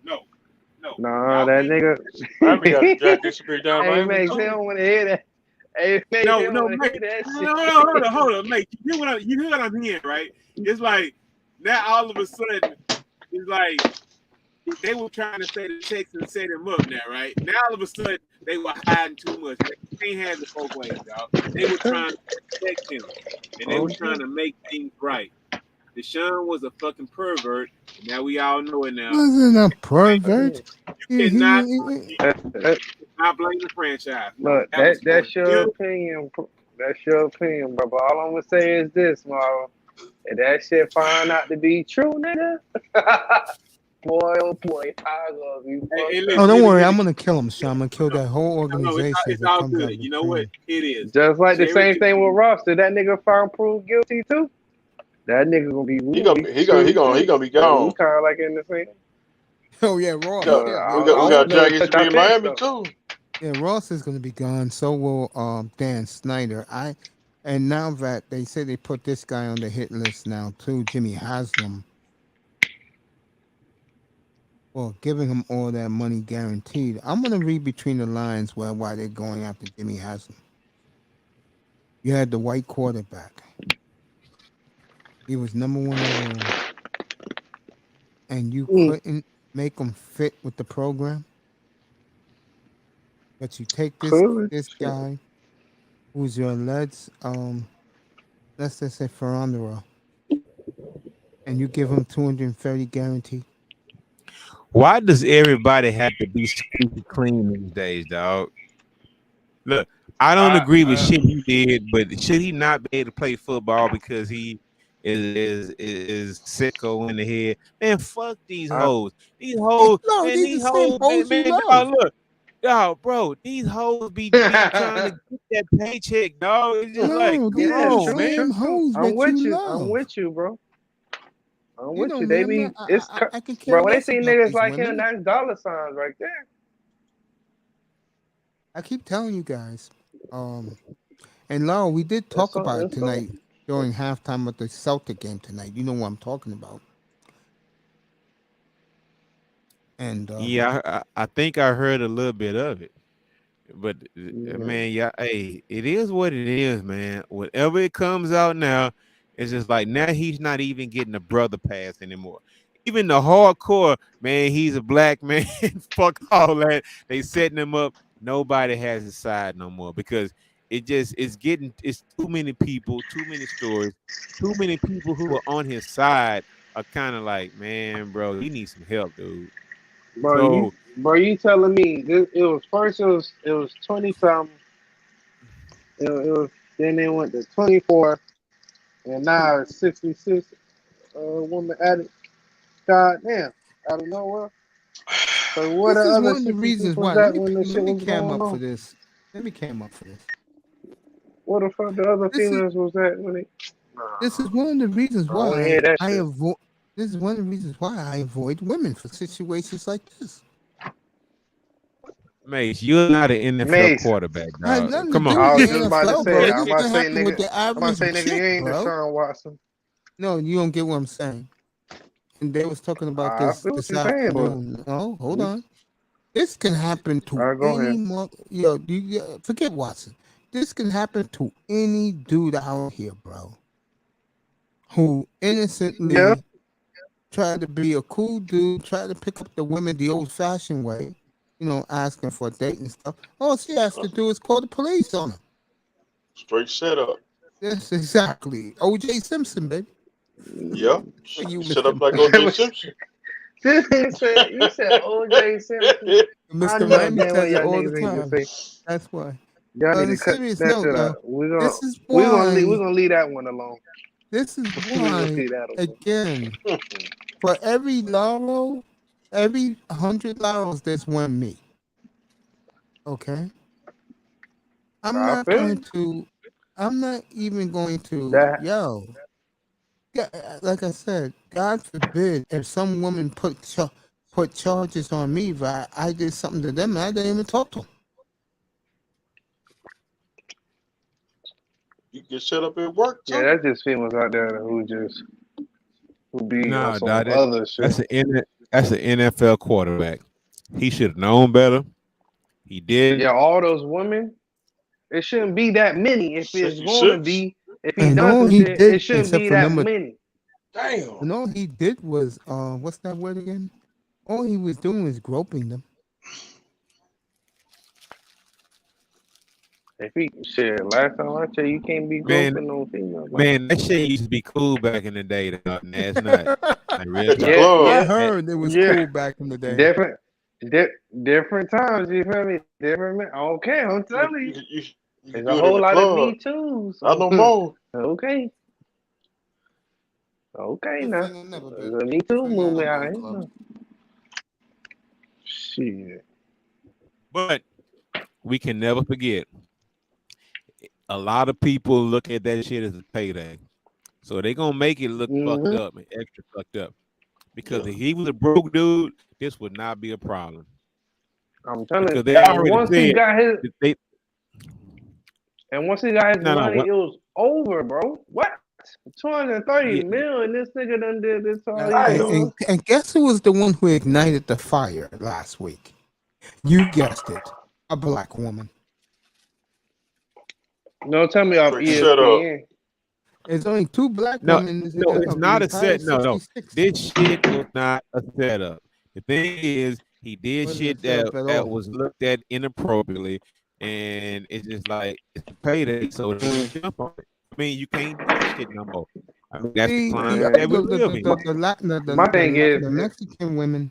Nah, that nigga. Miami got Jack disappeared down Hey, Miami Max, they too. don't want to hear that. Hey, Max, they don't want to mate. hear that shit. No, hold on, mate. You hear what I'm hearing, right? It's like now all of a sudden, it's like they were trying to say the Texans set him up now, right? Now all of a sudden they were hiding too much. They can't have the both ways, y'all. They were trying to protect him, and they were trying to make things right. Deshaun was a fucking pervert, and now we all know it now. Wasn't a pervert. You cannot blame the franchise. Look, that's your opinion. That's your opinion, bro. But all I'm gonna say is this, Marlon. If that shit find out to be true, nigga. Boy, oh boy, I love you. Oh, don't worry, I'm gonna kill him, Sean. I'm gonna kill that whole organization. It's all good. You know what? It is. Just like the same thing with Ross. Did that nigga found proved guilty too? That nigga gonna be He gonna be gone. We kind of like in the same. Oh yeah, Ross. We got Jack history in Miami too. Yeah, Ross is gonna be gone. So will Dan Snyder. And now that they say they put this guy on the hit list now too, Jimmy Haslam. Well, giving him all that money guaranteed. I'm gonna read between the lines why they're going after Jimmy Haslam. You had the white quarterback. He was number one overall, and you couldn't make him fit with the program. But you take this guy, who's your let's just say Ferrandero, and you give him 230 guaranteed. Why does everybody have to be squeaky clean these days, dog? Look, I don't agree with shit he did, but should he not be able to play football because he is sicko in the head? Man, fuck these hoes. These hoes, these hoes, man, dog, look. Yo, bro, these hoes be trying to get that paycheck, dog. It's just like, come on, man. I'm with you, bro. I'm with you. They be bro. When they see niggas like him, that's dollar signs right there. I keep telling you guys. And Lau, we did talk about it tonight during halftime of the Celtic game tonight. You know what I'm talking about. And yeah, I think I heard a little bit of it, but man, hey, it is what it is, man. Whatever it comes out now, it's just like now he's not even getting a brother pass anymore. Even the hardcore, man, he's a black man. Fuck all that. They setting him up. Nobody has his side no more because it's too many people, too many stories, too many people who are on his side are kind of like, man, bro, he needs some help, dude. Bro, you telling me it was 20 something. It was then they went to 24, and now it's 66. Woman added. God damn, out of nowhere. So what this are is other one of the reasons why. Let me cam up for this. Let me cam up for this. What the fuck the other females was that when they? This is one of the reasons why I avoid. This is one of the reasons why I avoid women for situations like this. Mace, you're not an NFL quarterback, dog. Come on. I was just about to say, I'm about to say, nigga, you ain't Deshaun Watson. No, you don't get what I'm saying. And they was talking about this afternoon. Oh, hold on. This can happen to any forget Watson. This can happen to any dude out here, bro. Who innocently tried to be a cool dude, tried to pick up the women the old-fashioned way, asking for a date and stuff. All she has to do is call the police on him. Straight setup. Yes, exactly. O.J. Simpson, baby. Yep. Set up like O.J. Simpson. You said O.J. Simpson. Mr. Miami says it all the time. That's why. Y'all On need a to cut serious that note, shit though, out. We're this is we're why. gonna leave that one alone. This is We're gonna why. leave that alone. Again, for every Laro, every 100 Laros, there's one me. Okay, I'm I not feel going you. to. I'm not even going to. That Yo, like I said, God forbid if some woman put charges on me, but I did something to them and I didn't even talk to them. You get set up at work yeah, too. that's just females out there who be on No, some dog, other shit. that's an NFL quarterback. He should have known better. He did. Yeah, all those women. It shouldn't be that many. If it's gonna 56. be, if he And done all some he shit, it did, shouldn't except be for that number, many. Damn. and all he did was, what's that word again? All he was doing was groping them. If he shit, last time I checked, you can't be Man, groping no female. man, that shit used to be cool back in the day, dog. And that's not. Like real At the talk. Yeah, club. I yeah, heard it was yeah. cool back in the day. Different times. You feel me? Different. Okay, I'm telling you, You there's do a it in whole the lot of club. me too. Not no So more. okay, Good now. thing I never There's been. a Me Good Too thing I movement don't go out in here. clubs. Shit. But we can never forget. A lot of people look at that shit as a payday, so they gonna make it look fucked up and extra fucked up. Because if he was a broke dude, this would not be a problem. I'm telling Because you. they And already once he said got his, that they money, what it was over, bro. What? 230 yeah, million. This nigga done did this all And, he and, Damn. doing. and guess who was the one who ignited the fire last week? You guessed it. A black woman. No, tell me off Straight set up. ESPN. There's only two black no, women no, it's of the not a entire set. No. 66. This shit was not a setup. The thing is, he did Wasn't a shit setup at that all. was looked at inappropriately, and it's just like it's a payday, so they gonna jump on it. I mean, you can't do that shit no more. I mean, that's the See, climate Man, that we live in. my thing is, the Mexican women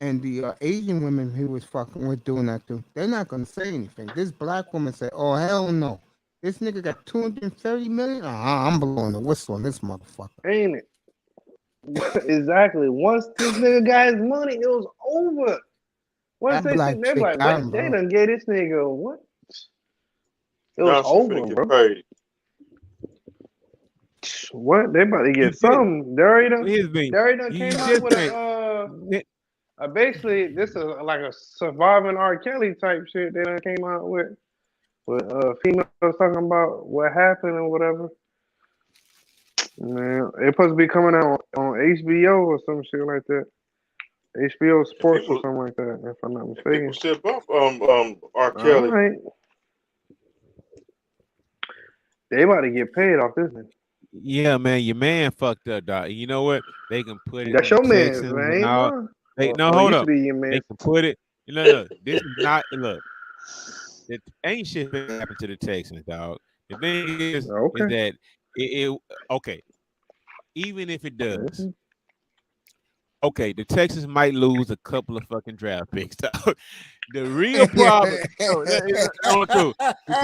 and the Asian women who was fucking with doing that too. They're not gonna say anything. This black woman said, "Oh hell no, this nigga got 230 million. I'm blowing the whistle on this motherfucker." ain't it? Exactly. Once this nigga got his money, it was over. Once That they black think they're chick like, got what? him, They bro. done gave this nigga what? It was Now she over, finna get bro. paid. What? They about to You get just, something. They already here's me. done You came out just with can't. basically this is like a surviving R. Kelly type shit. They done came out with females talking about what happened and whatever. Man, it's supposed to be coming out on HBO or some shit like that. HBO Sports or something like that, if I'm not mistaken. People step up R. Kelly. All right. They about to get paid off this nigga. Yeah, man, your man fucked up, dog. You know what? They can put it That's on your the man, Texans man. and Ain't all. mine. No, Well, it hold used up. to be your man. They can put it. No. This is not. Look, it ain't shit that happened to the Texans, dog. The thing is that okay. Even if it does, okay, the Texans might lose a couple of fucking draft picks. Dog. The real problem, the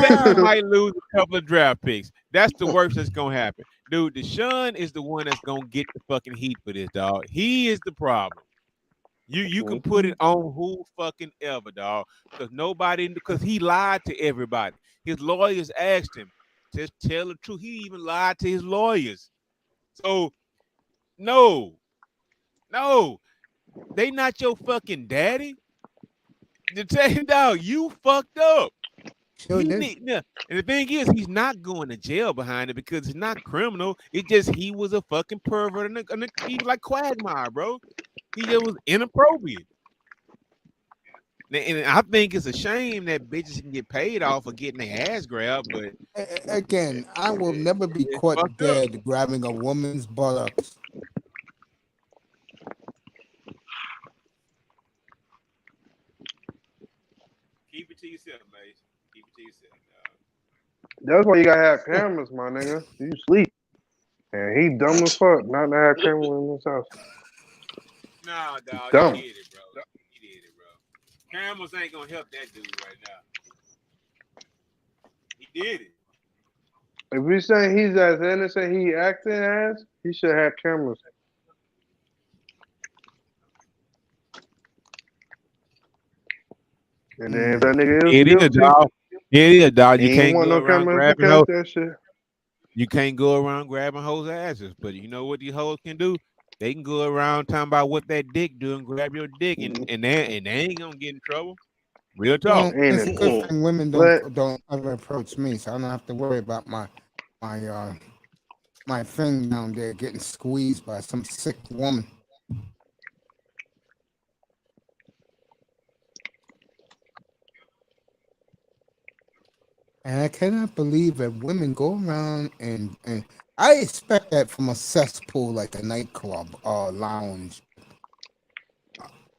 Texans might lose a couple of draft picks. That's the worst that's gonna happen, dude. Deshaun is the one that's gonna get the fucking heat for this, dog. He is the problem. You can put it on who fucking ever, dog, because he lied to everybody. His lawyers asked him to tell the truth. He even lied to his lawyers. So no, they not your fucking daddy. To tell you, dog, you fucked up. And the thing is, he's not going to jail behind it because it's not criminal. It's just he was a fucking pervert and he was like Quagmire, bro. He just was inappropriate. And I think it's a shame that bitches can get paid off for getting their ass grabbed, but Again, I will never be caught dead grabbing a woman's buttocks. Keep it to yourself, mate. Keep it to yourself, dog. That's why you gotta have cameras, my nigga. You sleep. And he dumb as fuck not to have cameras in his house. Nah, dog, Dumb. he did it, bro. Cameras ain't gonna help that dude right now. did it. If we say he's as innocent he acting as, he should have cameras. And then if that nigga is It is, guilty, dog. It is, dog. he You ain't can't want go no around cameras to grabbing hoes. catch that shit. You can't go around grabbing hoes' asses. But you know what these hoes can do? They can go around talking about what that dick do and grab your dick, and they ain't gonna get in trouble. Real talk. Well, it's a good thing women But don't ever approach me, so I don't have to worry about my my thing down there getting squeezed by some sick woman. And I cannot believe that women go around and I expect that from a cesspool like a nightclub or lounge.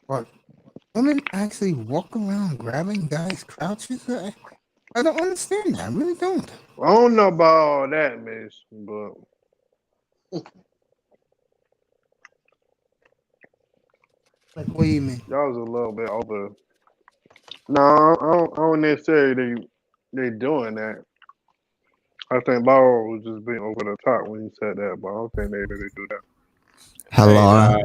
But women actually walk around grabbing guys' crouches? I don't understand that. I really don't. I don't know about all that, miss, but Like, what do you mean? that was a little bit over. No, I don't necessarily they doing that. I think Barrow was just being over the top when he said that, but I don't think they really do that. Hey, Hello.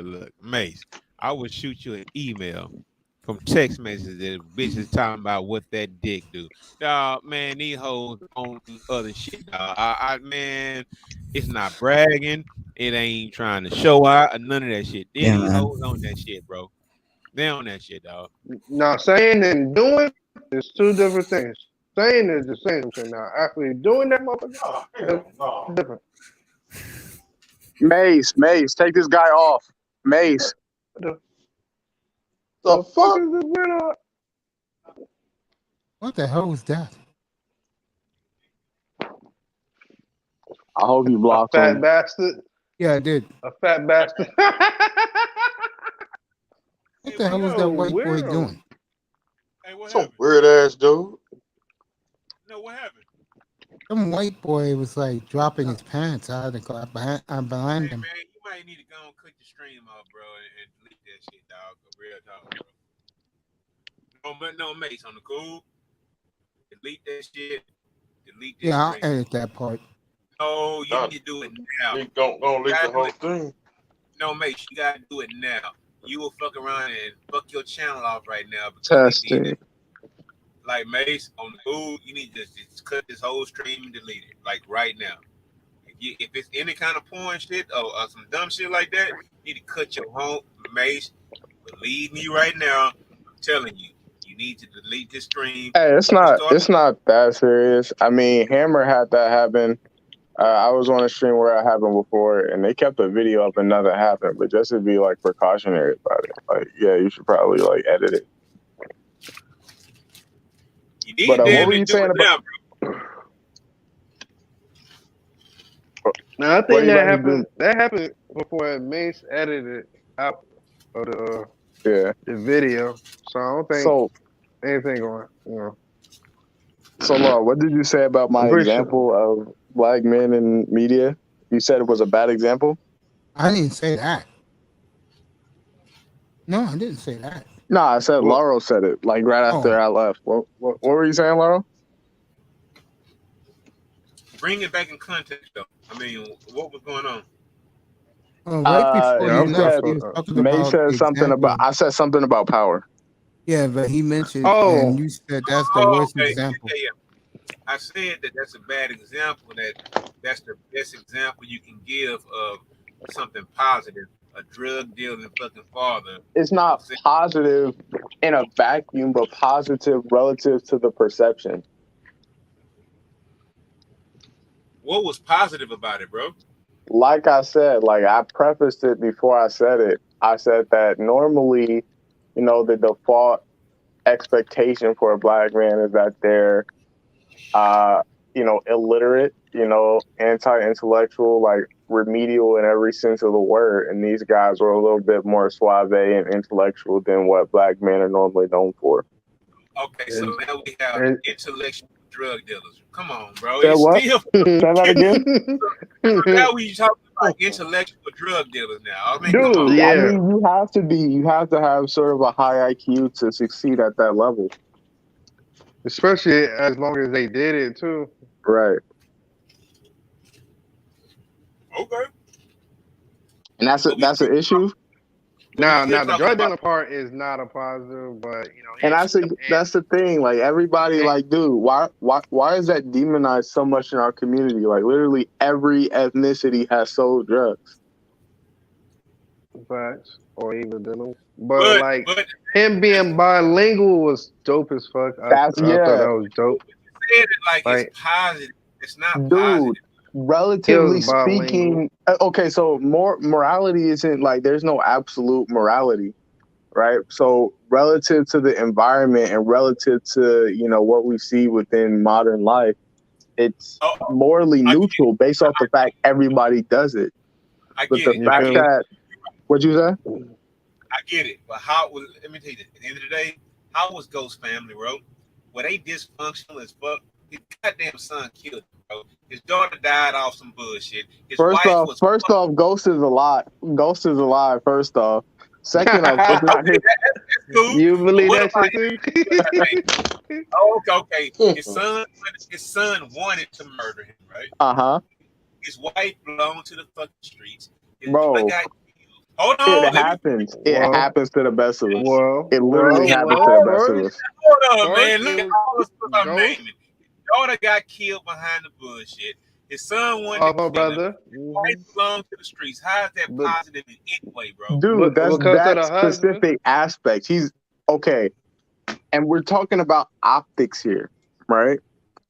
look, Mace. I would shoot you an email from text messages that bitches talking about what that dick do. Dog, man, these hoes on other shit, dog. Man, it's not bragging. It ain't trying to show out or none of that shit. Yeah, These man. hoes on that shit, bro. They on that shit, dog. Now, saying and doing is two different things. Saying is the same thing. Now, actually doing that motherfucker is different. Mace, take this guy off. Mace. The The fuck fuck? is this weirdo? What the hell was that? I hope you A blocked fat him. bastard. Yeah, I did. A fat bastard. What the hell was that Yo, white boy weirdo. doing? Hey, what Some happened? weird ass dude. No, what happened? Some white boy was like dropping his pants. I had to go behind Hey, him. man, you might need to go and cut the stream off, bro, and delete that shit, dog. Real talk, bro. No, Mace, on the cool. Delete that shit. Delete this Yeah, I'll stream. edit that part. No, you Nah, need to do it now. he gonna leak the whole thing. No, Mace, you gotta do it now. You will fuck around and fuck your channel off right now because they did Testing. it. Like Mace, on the cool, you need to just cut this whole stream and delete it, like right now. If it's any kind of porn shit or some dumb shit like that, you need to cut your home, Mace. Believe me right now, I'm telling you, you need to delete this stream. Hey, it's not that serious. I mean, Hammer had that happen. I was on a stream where it happened before, and they kept the video up and nothing happened. But just to be like precautionary about it, like, yeah, you should probably like edit it. You need But what them were to you do saying it about? now, bro. Now, I What think you about to do? that happened before Mace edited out of Yeah. the video. So I don't think So, anything going. so Laura, what did you say about my I'm pretty sure. example of black men in media? You said it was a bad example. I didn't say that. No, I didn't say that. No, I said Well, Lauro said it like right after I left. What were you saying, Lauro? Bring it back in context, though. I mean, what was going on? Right before yeah, he I'm left, pretty he was sure. talking May about said the something about. example. I said something about power. Yeah, but he mentioned, Oh, and you said that's the Oh, worst okay. example. Yeah. I said that's a bad example. That's the best example you can give of something positive. A drug dealing fucking father. It's not positive in a vacuum, but positive relative to the perception. What was positive about it, bro? Like I said, like I prefaced it before I said it. I said that normally, the default expectation for a black man is that they're, illiterate, anti-intellectual, like remedial in every sense of the word. And these guys are a little bit more suave and intellectual than what black men are normally known for. Okay, so now we have intellectual drug dealers. Come on, bro. Say It's what? still. Say that again? So now we talking about intellectual drug dealers now. I mean, Dude, come on. I mean, you have to have sort of a high IQ to succeed at that level. especially as long as they did it too. Right. Okay. And that's But we that's still an issue. Now the talking drug about dealing part is not a positive, but And that's the thing. Like everybody, and, like, dude, why is that demonized so much in our community? Like literally every ethnicity has sold drugs. facts or even dealing. But like but him being bilingual was dope as fuck. That's I thought yeah, that was dope. said it like it's Like positive. It's not dude. positive. he was Relatively bilingual. speaking, okay, so morality isn't like there's no absolute morality, right? So relative to the environment and relative to what we see within modern life, it's Oh, morally I, neutral based off the fact everybody does it. I But get the it. You I fact feel get me? it. that what'd you say? I get it. But how was? Let me tell you this. At the end of the day, how was Ghost family, bro? Were they dysfunctional as fuck? His goddamn son killed him, bro. His daughter died off some bullshit. His wife was First off, Ghost is alive. Ghost is alive. First off, second off, it's not okay. his. That's cool. You But believe what that about shit too? Oh, okay. His son wanted to murder him, right? His wife belonged to the fucking streets. His daughter Bro, got killed. Hold it on, let me happens. It well, happens to the best of us. well, It well, literally his happens well. to the best of us. Hold on, First man. Look it at was all the stuff I'm Ghost naming. His daughter got killed behind the bullshit. His son wanted of to her kill him. brother. His wife belonged to the streets. How is that But positive in any way, bro? Dude, that's because of that the husband. specific aspect. He's okay. And we're talking about optics here, right?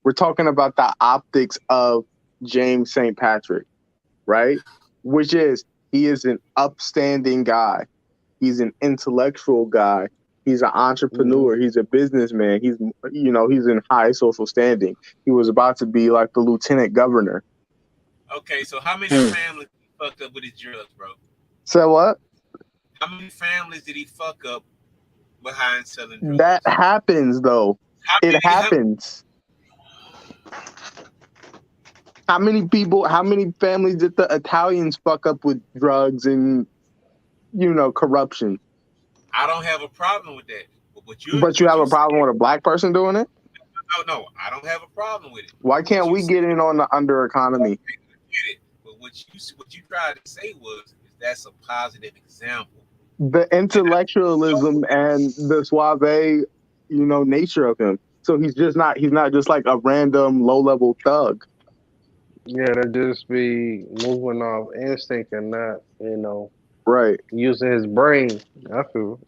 We're talking about the optics of James St. Patrick, right? Which is he is an upstanding guy. He's an intellectual guy. He's an entrepreneur. He's a businessman. He's in high social standing. He was about to be like the lieutenant governor. Okay, so how many families he fucked up with his drugs, bro? So what? How many families did he fuck up behind selling drugs? That happens though. It happens. How many families did the Italians fuck up with drugs and corruption? I don't have a problem with that. But But you have a problem with a black person doing it? No, I don't have a problem with it. Why can't we get in on the under economy? Get it. But what you tried to say was that's a positive example. The intellectualism and the suave, nature of him. So he's not just like a random low level thug. Yeah, that just be moving off instinct and not, right, using his brain. I feel.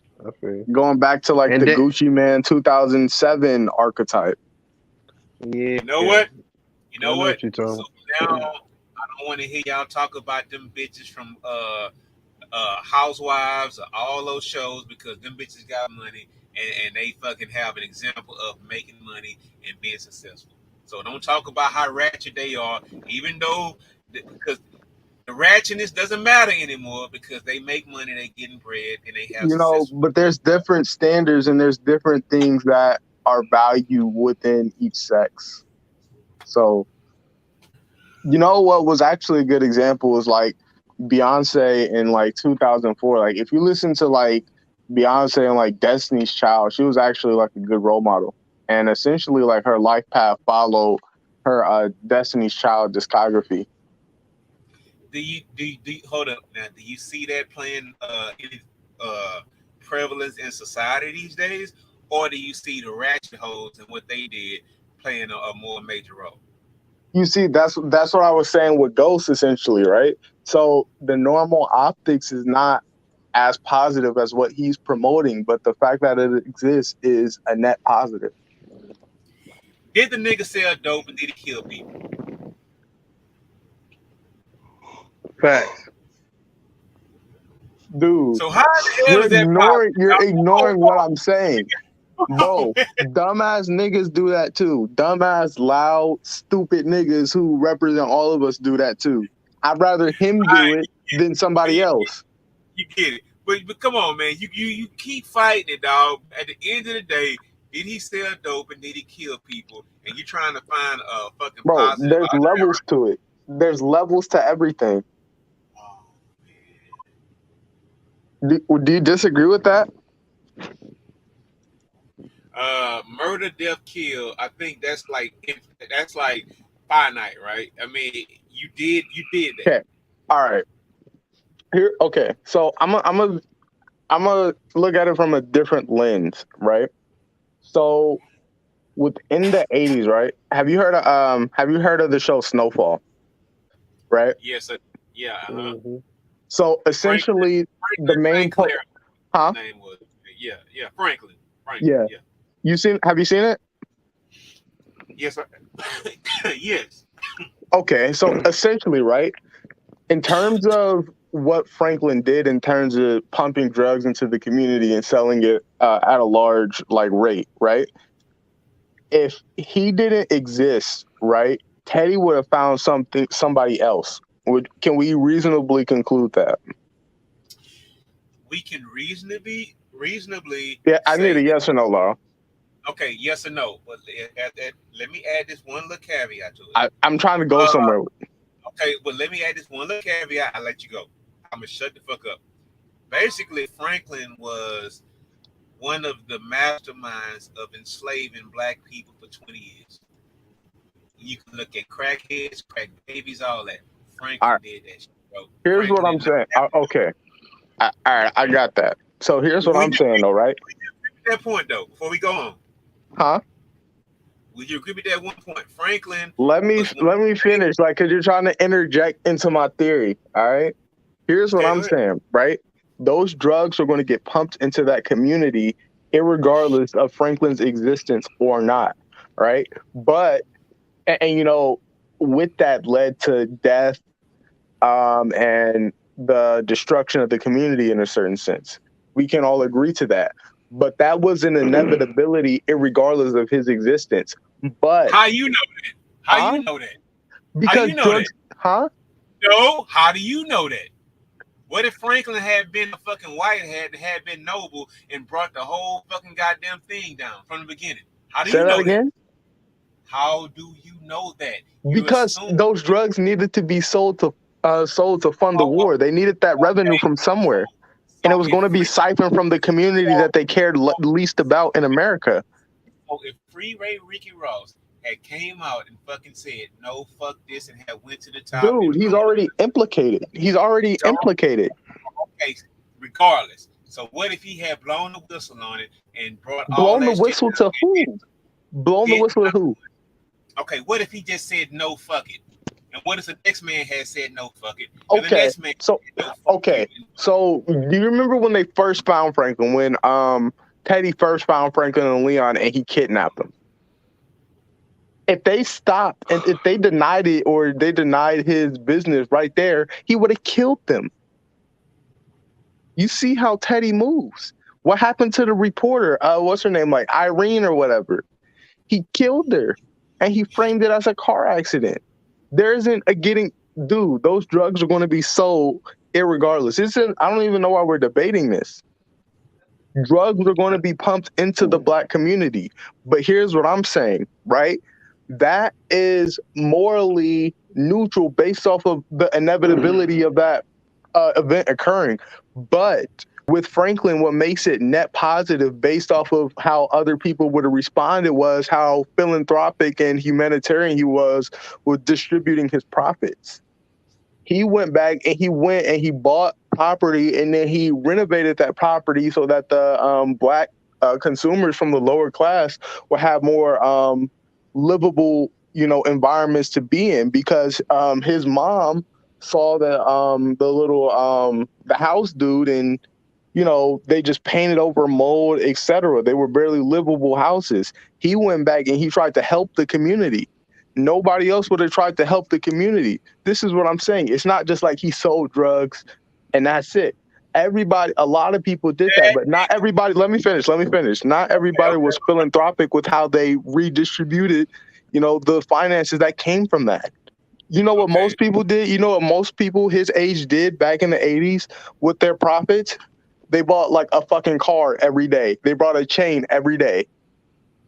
Going back to like And the then- Gucci Man 2007 archetype. Yeah. You know what? You know I what? you're talking. So now I don't want to hear y'all talk about them bitches from Housewives or all those shows because them bitches got money and they fucking have an example of making money and being successful. So don't talk about how ratchet they are, even though because the ratchetness doesn't matter anymore because they make money, they getting bread, and they have success. But there's different standards and there's different things that are valued within each sex. So, what was actually a good example was like Beyonce in like 2004. Like if you listen to like Beyonce and like Destiny's Child, she was actually like a good role model. And essentially like her life path followed her Destiny's Child discography. Do you hold up now? Do you see that playing any prevalence in society these days, or do you see the ratchet hoes and what they did playing a more major role? You see, that's what I was saying with Ghost, essentially, right? So the normal optics is not as positive as what he's promoting, but the fact that it exists is a net positive. Did the nigga sell dope and did he kill people? Facts. Dude, so how the hell is that you're ignoring what I'm saying. Bro, dumbass niggas do that too. Dumbass, loud, stupid niggas who represent all of us do that too. I'd rather him do it than somebody else. You get it. But come on, man. You keep fighting it, dog. At the end of the day, did he sell dope and did he kill people? And you're trying to find a fucking positive. There's levels to it. There's levels to everything. Do you disagree with that? Murder, death, kill. I think that's like finite, right? I mean, you did that. Okay. All right. Here. Okay. So I'm gonna look at it from a different lens, right? So within the 80s, right? Have you heard of the show Snowfall? Right. Yes. Yeah. Mm-hmm. So essentially, the main Franklin, huh? his name was. Yeah. Franklin. Yeah. Yeah. Have you seen it? Yes. Yes. Okay. So essentially, right? In terms of what Franklin did in terms of pumping drugs into the community and selling it at a large rate, right? If he didn't exist, right, Teddy would have found somebody else. Can we reasonably conclude that? We can reasonably. Yeah, I need a yes or no, Laura. Okay, yes or no. But let me add this one little caveat to it. I'm trying to go somewhere. Okay, but let me add this one little caveat. I'll let you go. I'm gonna shut the fuck up. Basically, Franklin was one of the masterminds of enslaving black people for 20 years. You can look at crackheads, crack babies, all that. Franklin did that shit, bro. Here's what I'm saying. Okay. All right, I got that. So here's what I'm saying, though, right? That point, though, before we go on. Huh? Would you agree with that one point? Franklin. Let me finish, because you're trying to interject into my theory. All right. Here's what I'm saying, right? Those drugs are going to get pumped into that community, irregardless of Franklin's existence or not, right? But and with that led to death, and the destruction of the community in a certain sense. We can all agree to that. But that was an inevitability, irregardless of his existence. But how you know that? How you know that? Because drugs, huh? No, how do you know that? What if Franklin had been a fucking whitehead, had been noble, and brought the whole fucking goddamn thing down from the beginning? How do you know that again? How do you know that? Because those drugs needed to be sold to fund the war. They needed that revenue from somewhere. And it was going to be siphoned from the community that they cared least about in America. So if Free Ray Ricky Ross had came out and fucking said, no, fuck this, and had went to the top. Dude, he's already implicated. Okay, regardless. So what if he had blown the whistle on it and brought blown the whistle to who? Blown the whistle to who? Okay, what if he just said, no, fuck it? And what if the next man had said no, fuck it? And okay, so do you remember when they first found Franklin? When Teddy first found Franklin and Leon, and he kidnapped them. If they stopped and if they denied it or they denied his business right there, he would have killed them. You see how Teddy moves. What happened to the reporter? What's her name? Irene or whatever. He killed her, and he framed it as a car accident. There isn't a getting, dude, those drugs are going to be sold irregardless. I don't even know why we're debating this. Drugs are going to be pumped into the black community. But here's what I'm saying, right? That is morally neutral based off of the inevitability of that event occurring. But with Franklin, what makes it net positive based off of how other people would have responded was how philanthropic and humanitarian he was with distributing his profits. He went back and he bought property, and then he renovated that property so that the black consumers from the lower class will have more livable, environments to be in, because his mom saw that the house dude, and they just painted over mold, etc. They were barely livable houses. He went back and he tried to help the community. Nobody else would have tried to help the community. This is what I'm saying. It's not just like he sold drugs and that's it. A lot of people did that, but not everybody. Let me finish. Not everybody was philanthropic with how they redistributed, the finances that came from that. You know what most people did? You know what most people his age did back in the 80s with their profits? They bought a fucking car every day. They bought a chain every day.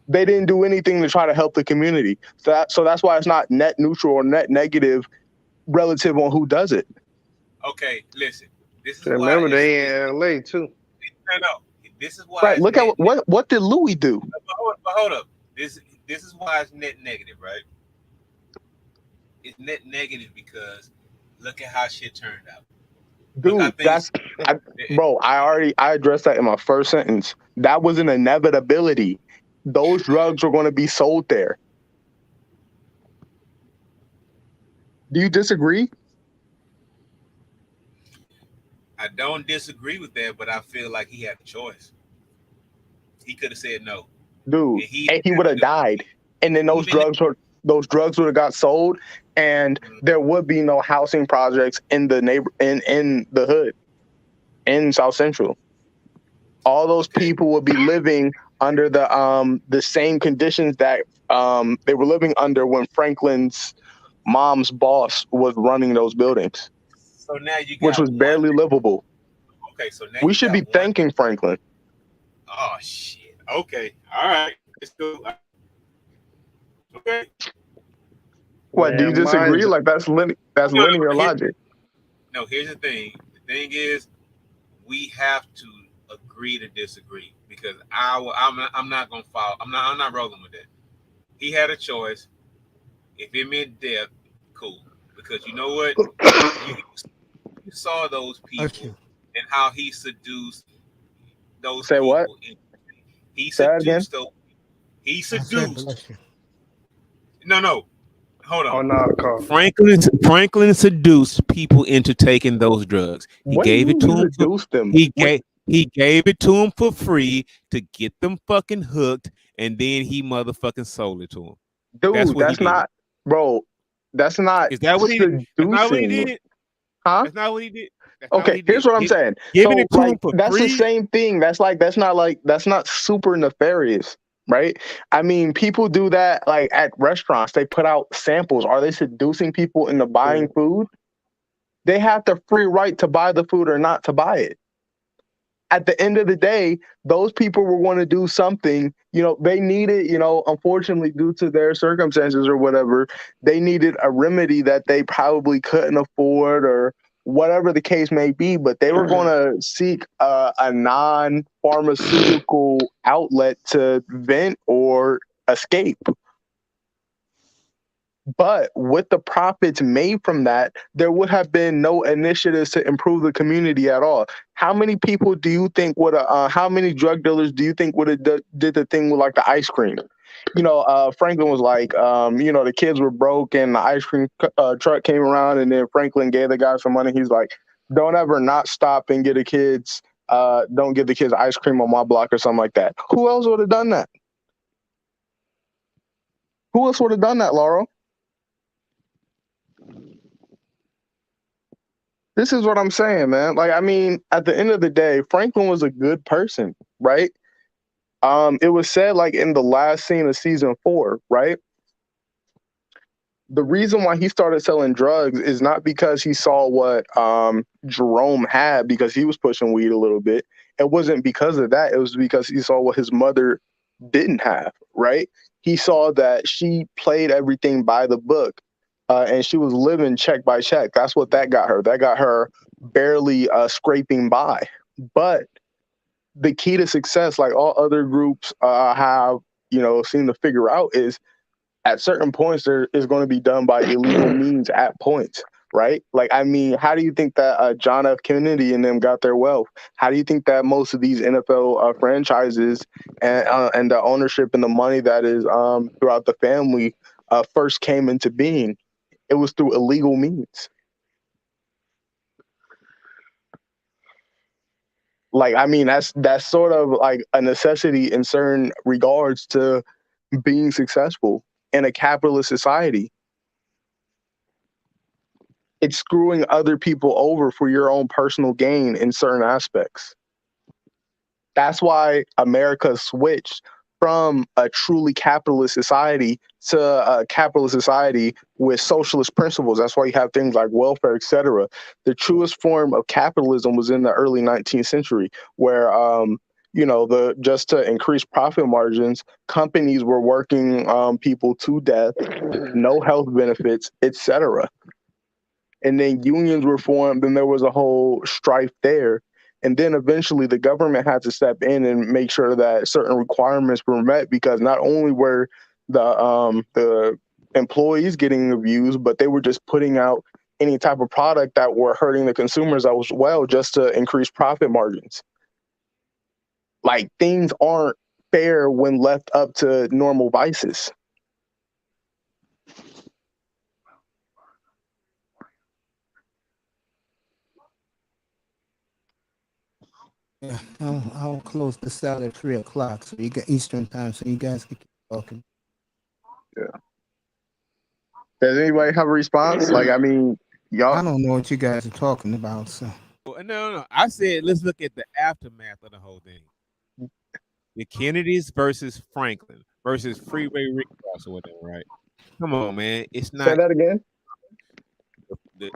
They didn't do anything to try to help the community. So that's why it's not net neutral or net negative relative on who does it. Okay, listen. This is remember they in LA too. No. This is why. Right. Look at what did Louis do? But hold up. This is why it's net negative, right? It's net negative because look at how shit turned out. Look how Dude, things. bro, I addressed that in my first sentence. That was an inevitability. Those drugs were going to be sold there. Do you disagree? I don't disagree with that, but I feel like he had a choice. He could have said no. Dude, and he would have died. And then those Even- drugs would have got sold, and there would be no housing projects in the in the hood in South Central. All those people would be living under the same conditions that they were living under when Franklin's mom's boss was running those buildings, So now you got which was barely livable. Okay, so now We you should got be one. thanking Franklin. Oh shit. Okay. All right. It's cool. Okay. What, do you disagree? Like that's linear logic. No, here's the thing. The thing is, we have to agree to disagree because I'm not gonna follow. I'm not rolling with that. He had a choice. If it meant death, cool. Because you know what? You saw those people and how he seduced those Say people. what? He Say that again? seduced those. He seduced. No. Hold on. Oh no, Carl. Franklin seduced people into taking those drugs. He What gave do you it to mean them. seduced them? He gave it to them for free to get them fucking hooked, and then he motherfucking sold it to them. Dude, that's not, bro. That's not. Is that what he did? That's not what he seducing. did. Huh? That's not what he did. That's not what Okay, he did. here's what I'm saying. Giving So, it to him like, for that's free. the same thing. That's not super nefarious, right? I mean, people do that like at restaurants. They put out samples. Are they seducing people into buying food? They have the free right to buy the food or not to buy it. At the end of the day, those people were going to do something, they needed, unfortunately, due to their circumstances or whatever, they needed a remedy that they probably couldn't afford or whatever the case may be, but they were going to seek a non-pharmaceutical outlet to vent or escape. But with the profits made from that, there would have been no initiatives to improve the community at all. How many people do you think would how many drug dealers do you think would have did the thing with like the ice cream? Franklin was like, the kids were broke and the ice cream truck came around and then Franklin gave the guy some money. He's like, don't ever not stop and get don't give the kids ice cream on my block or something like that. Who else would have done that? Who else would have done that, Laurel? This is what I'm saying, man. Like, I mean, at the end of the day, Franklin was a good person, right? It was said like in the last scene of season 4, right? The reason why he started selling drugs is not because he saw what Jerome had because he was pushing weed a little bit. It wasn't because of that. It was because he saw what his mother didn't have, right? He saw that she played everything by the book. And she was living check by check. That's what that got her. That got her barely scraping by. But the key to success, like all other groups have, seem to figure out, is at certain points there is going to be done by illegal means at points, right? Like, I mean, how do you think that John F. Kennedy and them got their wealth? How do you think that most of these NFL franchises and the ownership and the money that is throughout the family first came into being? It was through illegal means. Like, I mean, that's sort of like a necessity in certain regards to being successful in a capitalist society. It's screwing other people over for your own personal gain in certain aspects. That's why America switched from a truly capitalist society to a capitalist society with socialist principles. That's why you have things like welfare, etc. The truest form of capitalism was in the early 19th century, where just to increase profit margins, companies were working people to death, no health benefits, etc. And then unions were formed, and there was a whole strife there. And then eventually the government had to step in and make sure that certain requirements were met, because not only were the employees getting abused, but they were just putting out any type of product that were hurting the consumers as well, just to increase profit margins. Like, things aren't fair when left up to normal vices. Yeah, I'll close the cell at 3 o'clock, so you get Eastern time, so you guys can keep talking. Yeah. Does anybody have a response? Like, I mean, y'all. I don't know what you guys are talking about, so. No. I said let's look at the aftermath of the whole thing. The Kennedys versus Franklin versus Freeway Rick Ross or whatever, right? Come on, man. It's not. Say that again. The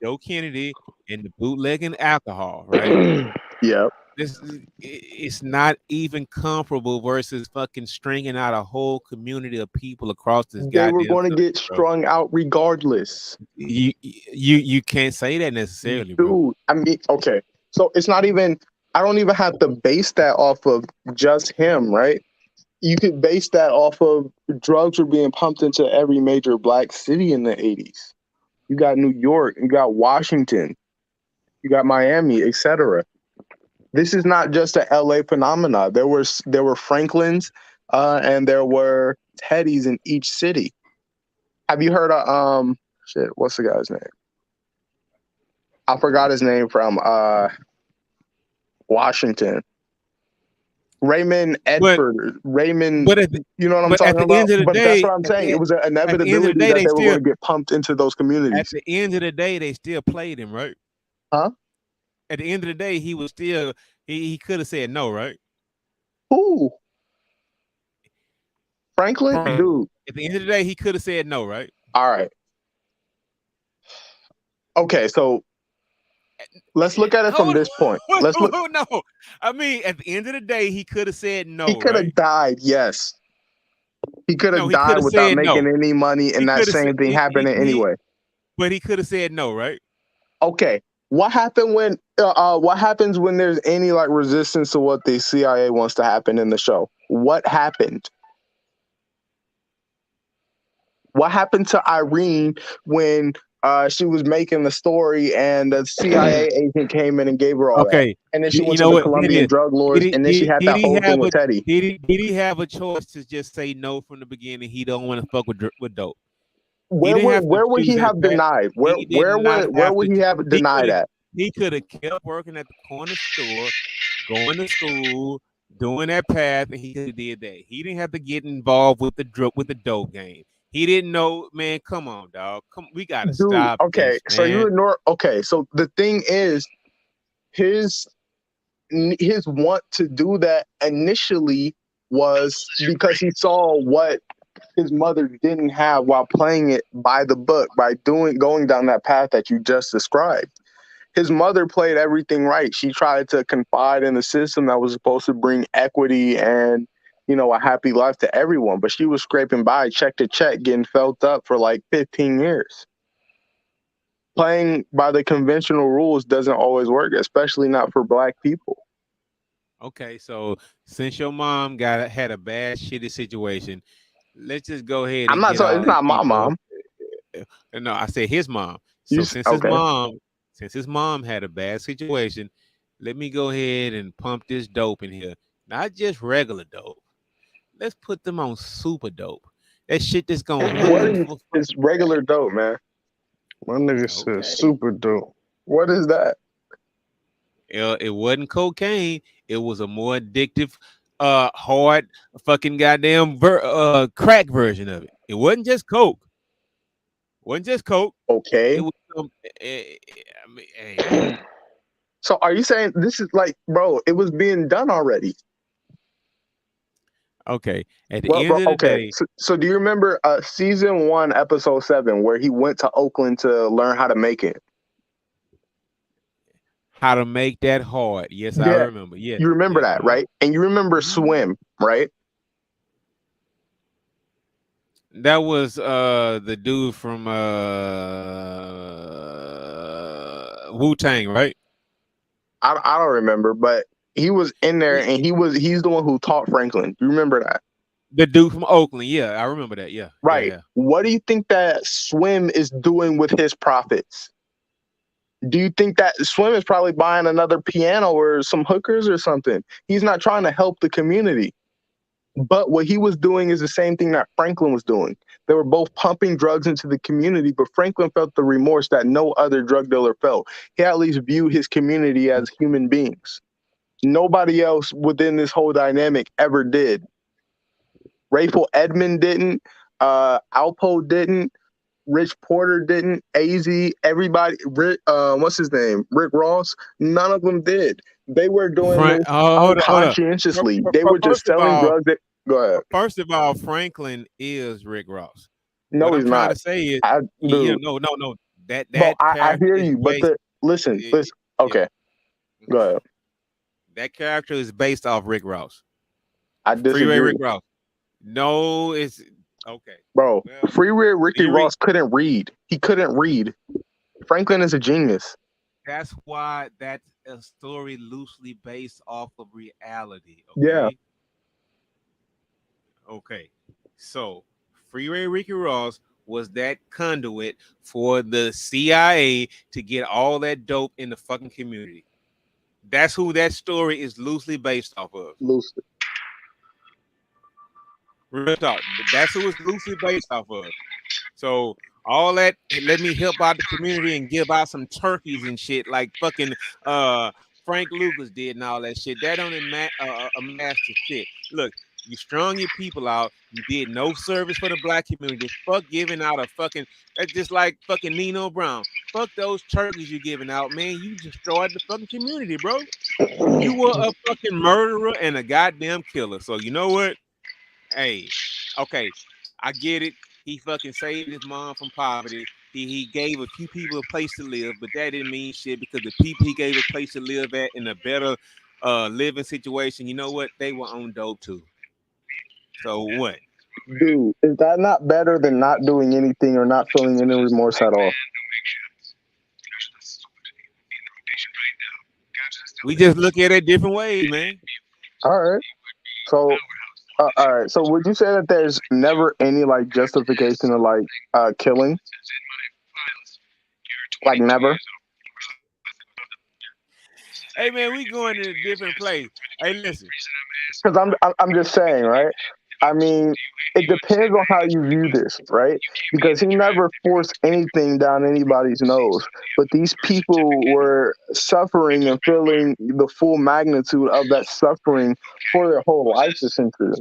Joe Kennedy and the bootlegging alcohol, right? Yep. It's not even comparable versus fucking stringing out a whole community of people across this They goddamn were going to country, get bro. strung out regardless. You can't say that necessarily, bro. Dude, I mean, okay. So it's not even, I don't even have to base that off of just him, right? You could base that off of drugs were being pumped into every major black city in the 80s. You got New York, you got Washington, you got Miami, etc. This is not just a LA phenomena. There were Franklins and there were Teddys in each city. Have you heard of what's the guy's name? I forgot his name from Washington. Raymond Edford. Raymond, you know what I'm talking about? But that's what I'm saying. It was an inevitability that they were going to get pumped into those communities. At the end of the day, they still played him, right? Huh? At the end of the day, he was still he could have said no, right? Who? Franklin? Dude. At the end of the day, he could have said no, right? All right. Okay, so let's look at it from this point. Let's look. No, I mean, at the end of the day, he could have said no. He could have died. Yes, he could have died without making any money, and that same thing happening anyway. But he could have said no, right? Okay, what happened when? What happens when there's any like resistance to what the CIA wants to happen in the show? What happened? What happened to Irene when she was making the story and the CIA agent came in and gave her all that? And then she went to the Colombian drug lords, and then she had that whole thing with Teddy. Did he have a choice to just say no from the beginning? He don't want to fuck with dope. Where would he have denied? Where would he have denied at? He could have kept working at the corner store, going to school, doing that path, and he could have did that. He didn't have to get involved with the dope game. He didn't know, man. Come on, dog. We gotta stop. Okay, this, so you ignore. Okay, so the thing is, his want to do that initially was because he saw what his mother didn't have while playing it by the book, by going down that path that you just described. His mother played everything right. She tried to confide in the system that was supposed to bring equity and, you know, a happy life to everyone, but she was scraping by check to check, getting felt up for like 15 years. Playing by the conventional rules doesn't always work, especially not for black people. Okay, so since your mom had a bad, shitty situation, let's just go ahead. I'm not saying it's not my mom. No, I said his mom. So since his mom had a bad situation, let me go ahead and pump this dope in here. Not just regular dope. Let's put them on super dope. That shit that's going. It's regular dope, man. My nigga said super dope. What is that? It wasn't cocaine. It was a more addictive, hard, fucking goddamn crack version of it. It wasn't just coke. Okay. It was hey. So are you saying this is like, bro? It was being done already. Okay. At the end of the day. So do you remember season 1, episode 7, where he went to Oakland to learn how to make it? How to make that hard? Yes, I remember. Yes, you remember that, right? And you remember Swim, right? That was the dude from Wu-Tang, right? I don't remember, but he was in there, and he's the one who taught Franklin. You remember that? The dude from Oakland. Yeah, I remember that. Yeah. Right. Yeah. What do you think that Swim is doing with his profits? Do you think that Swim is probably buying another piano or some hookers or something? He's not trying to help the community. But what he was doing is the same thing that Franklin was doing. They were both pumping drugs into the community, but Franklin felt the remorse that no other drug dealer felt. He at least viewed his community as human beings. Nobody else within this whole dynamic ever did. Rayful Edmond didn't. Alpo didn't. Rich Porter didn't. AZ, everybody. What's his name? Rick Ross. None of them did. They were doing this Hold up. unconscientiously. They were just selling drugs. Go ahead. First of all, Franklin is Rick Ross. No, what he's I'm trying not. to say is, no. That I hear you, but listen. Okay, go ahead. That character is based off Rick Ross. I disagree. Freeway Rick Ross. No, it's okay, bro. Freeway Ricky Ross couldn't read. He couldn't read. Franklin is a genius. That's why that's a story loosely based off of reality. Okay? Yeah. Okay. So Freeway Ricky Ross was that conduit for the CIA to get all that dope in the fucking community. That's who that story is loosely based off of. Loosely. Real talk. That's who it's loosely based off of. So all that, let me help out the community and give out some turkeys and shit like fucking Frank Lucas did and all that shit. That don't amass to shit. Look, you strung your people out. You did no service for the black community. Fuck giving out a fucking, that's just like fucking Nino Brown. Fuck those turkeys you're giving out, man. You destroyed the fucking community, bro. You were a fucking murderer and a goddamn killer. So you know what? Hey, okay, I get it. He fucking saved his mom from poverty. He gave a few people a place to live, but that didn't mean shit because the people he gave a place to live at in a better living situation, you know what? They were on dope too. So what? Dude, is that not better than not doing anything or not feeling any remorse at all? We just look at it different ways, man. All right. So, all right. So, would you say that there's never any like justification of like killing? Like never. Hey man, we going to a different place. Hey, listen. Because I'm just saying, right? I mean, it depends on how you view this, right? Because he never forced anything down anybody's nose. But these people were suffering and feeling the full magnitude of that suffering for their whole lives, essentially.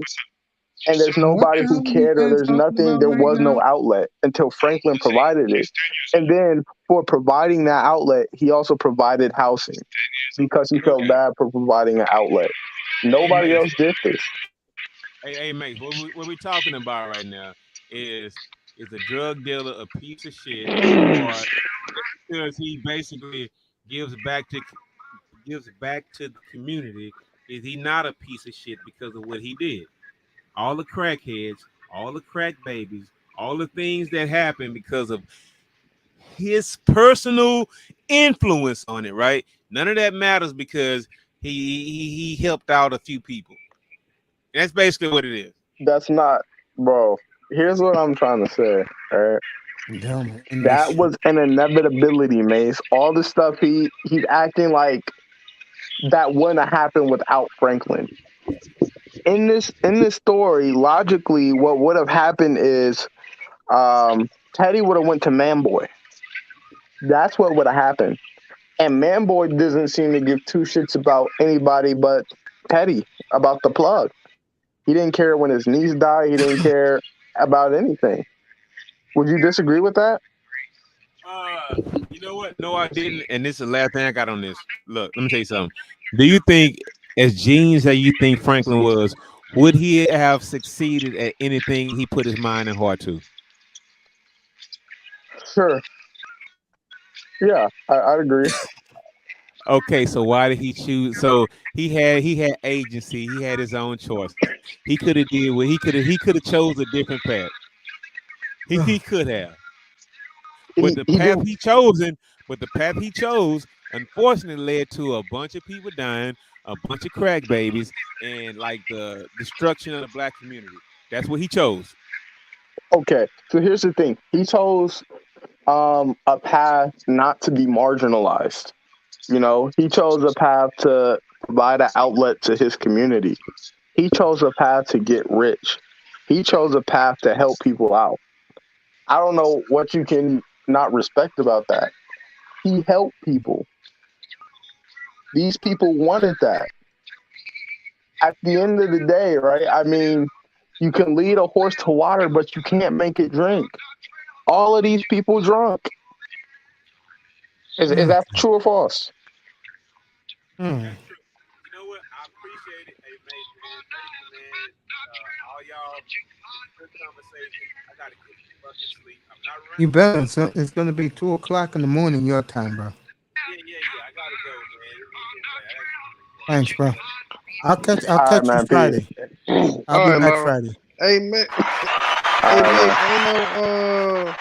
And there's nobody who cared, or there's nothing, there was no outlet until Franklin provided it. And then for providing that outlet, he also provided housing because he felt bad for providing an outlet. Nobody else did this. Hey, mate, what we talking about right now is a drug dealer a piece of shit, or because he basically gives back to the community? Is he not a piece of shit because of what he did? All the crackheads, all the crack babies, all the things that happen because of his personal influence on it, right? None of that matters because he helped out a few people. That's basically what it is. That's not, bro. Here's what I'm trying to say. All right. That was an inevitability, Mace. All the stuff he's acting like that wouldn't have happened without Franklin. In this story, logically, what would have happened is Teddy would have went to Manboy. That's what would have happened. And Manboy doesn't seem to give two shits about anybody but Teddy, about the plug. He didn't care when his niece died. He didn't care about anything. Would you disagree with that? You know what? No, I didn't. And this is the last thing I got on this. Look, let me tell you something. Do you think, as genius as you think Franklin was, would he have succeeded at anything he put his mind and heart to? Sure. Yeah, I'd agree. Okay, so why did he choose? So he had agency. He had his own choice. He could have did what he could have chose a different path. He could have. But the path he chose, unfortunately led to a bunch of people dying, a bunch of crack babies, and like the destruction of the black community. That's what he chose. Okay, so here's the thing. He chose a path not to be marginalized. He chose a path to provide an outlet to his community. He chose a path to get rich. He chose a path to help people out. I don't know what you can not respect about that. He helped people. These people wanted that. At the end of the day, right? I mean, you can lead a horse to water, but you can't make it drink. All of these people drunk. Is that true or false? That's true. You know what? I appreciate it. Hey, mate, man. Thank you, man. All y'all, good conversation. I gotta get fucking sleep. I'm not You running. better. It's gonna be 2 o'clock in the morning your time, bro. Yeah. I gotta go, man. Thanks, bro. I'll All right, catch you man. Peace. Friday. All I'll be right, back Laura. Friday. Hey, man. All Hey, right, mate. man. I know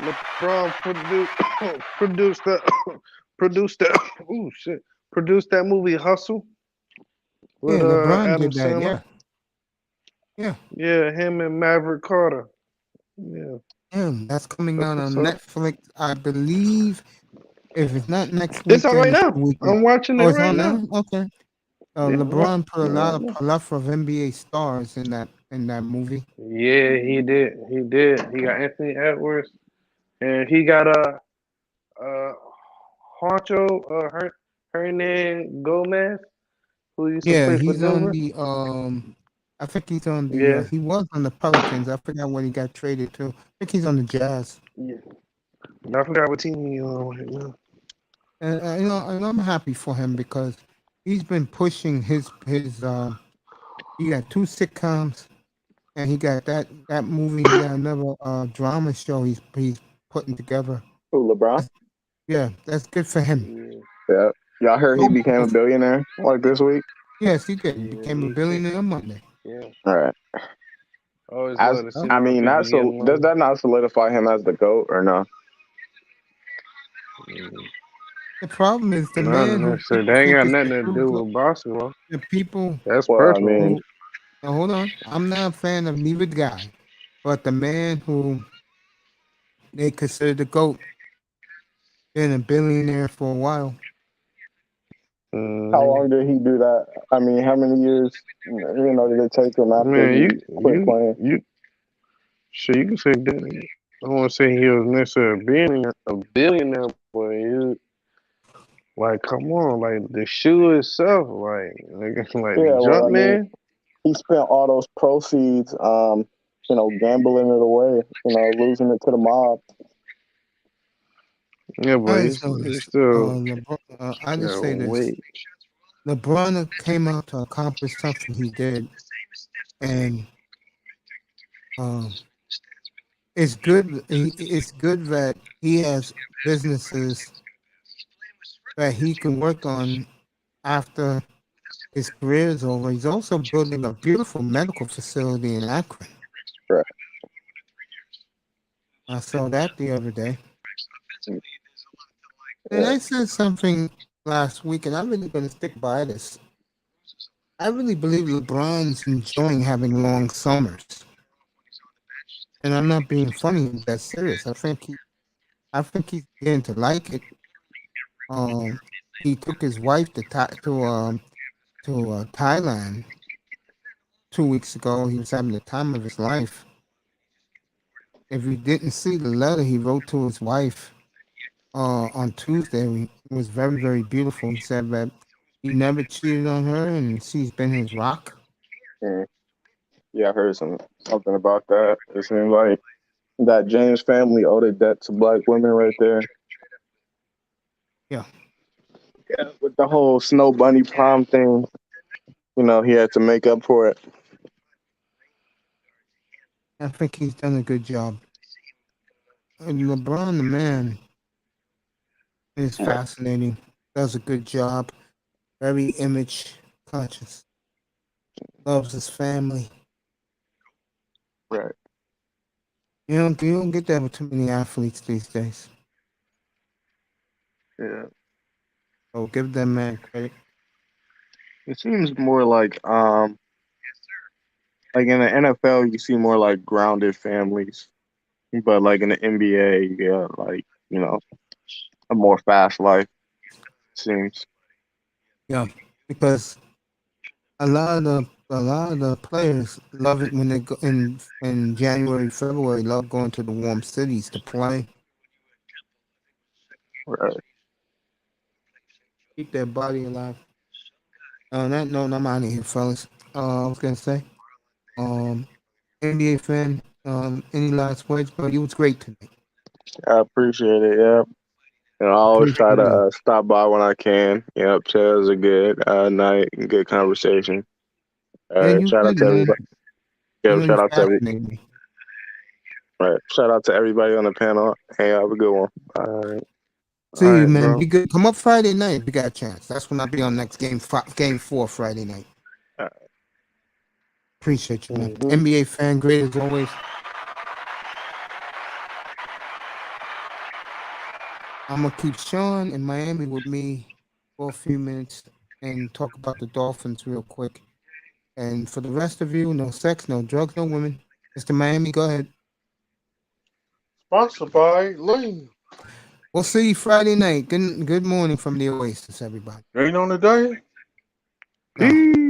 LeBron produced the produced that. Oh shit! Produced that movie Hustle Yeah, with LeBron Adam did that. Sandler. Yeah. Yeah, him and Maverick Carter. Yeah, That's coming that's out what's on up. Netflix, I believe. If it's not next It's on right weekend, it's the now. weekend. I'm watching it Oh, it's right on now. now. Okay. Yeah, I'm LeBron put a watching it lot right of now. plethora of NBA stars in that movie. Yeah, he did. He did. He got Anthony Edwards, and he got uh Honcho Hernan Gomez, who used to Yeah, play for he's on Denver. the I think he's on the Yeah, he was on the Pelicans. I forgot what he got traded to. I think he's on the Jazz. yeah. And I forgot what team he on right now. And and I'm happy for him because he's been pushing his he got 2 sitcoms and he got that movie. He got another drama show he's putting together. Who, LeBron? Yeah, that's good for him. Yeah, Yeah. Y'all heard he So, became a billionaire like this week? yes, he did. He yeah, became a he did. billionaire Monday. Yeah, All right. I always As love to see Yep. I my mean, people getting does money. that not solidify him as the GOAT or no? Mm. The problem is the Not man who necessarily. people They ain't think got is the nothing to true do GOAT. with basketball. The people That's Well, I personal. mean, who now hold on, I'm not a fan of neither guy, but the man who they consider the GOAT been a billionaire for a while. how Mm. long did he do that? I mean, how many years, did it take him after Man, he quit playing? you, sure you can say that. I don't want to say he was necessarily a billionaire, but he, like, come on, like the shoe itself, like, nigga, like the Yeah, well, jump I mean, man. he spent all those proceeds, gambling it away, losing it to the mob. Yeah, but I just he's noticed, still I just gotta say this: wait. LeBron came out to accomplish something he did, and um, it's good. It's good that he has businesses that he can work on after his career is over. He's also building a beautiful medical facility in Akron. Right. I saw that the other day. And Yeah. I said something last week, and I'm really going to stick by this. I really believe LeBron's enjoying having long summers. And I'm not being funny, I'm that serious. I think he's getting to like it. He took his wife to Thailand 2 weeks ago. He was having the time of his life. If you didn't see the letter he wrote to his wife on Tuesday, it was very, very beautiful. He said that he never cheated on her and she's been his rock. Mm. Yeah, I heard something about that. It seems like that James family owed a debt to black women right there. Yeah. Yeah, with the whole Snow Bunny prom thing, he had to make up for it. I think he's done a good job. And LeBron, the man, is fascinating. Does a good job. Very image conscious. Loves his family. Right. You don't get that with too many athletes these days. Yeah. So give them man credit. It seems more like in the NFL you see more like grounded families, but like in the NBA you get like a more fast life. Seems. Yeah, because a lot of the players love it when they go in January, February. Love going to the warm cities to play. Right. Keep their body alive. On that note, I'm out of here, fellas. I was gonna say, NBA fan. Any last words? But it was great tonight. I appreciate it. Yeah. And I always try Appreciate to you. stop by when I can. Yep. Today's a good night and good conversation. Yeah, you Shout out did, to man. everybody. I Yeah. know you fascinated me. Right. Shout out to everybody on the panel. Hey, have a good one. All right. All See you, right, man. bro. Be good. Come up Friday night if you got a chance. That's when I'll be on next game 4 Friday night. All right. Appreciate you, man. Mhm. NBA fan, great as always. I'm gonna keep Sean in Miami with me for a few minutes and talk about the Dolphins real quick. And for the rest of you, no sex, no drugs, no women. Mr. Miami, go ahead. Sponsored by Lean. We'll see you Friday night. Good morning from the Oasis, everybody. Ain't on the day. No.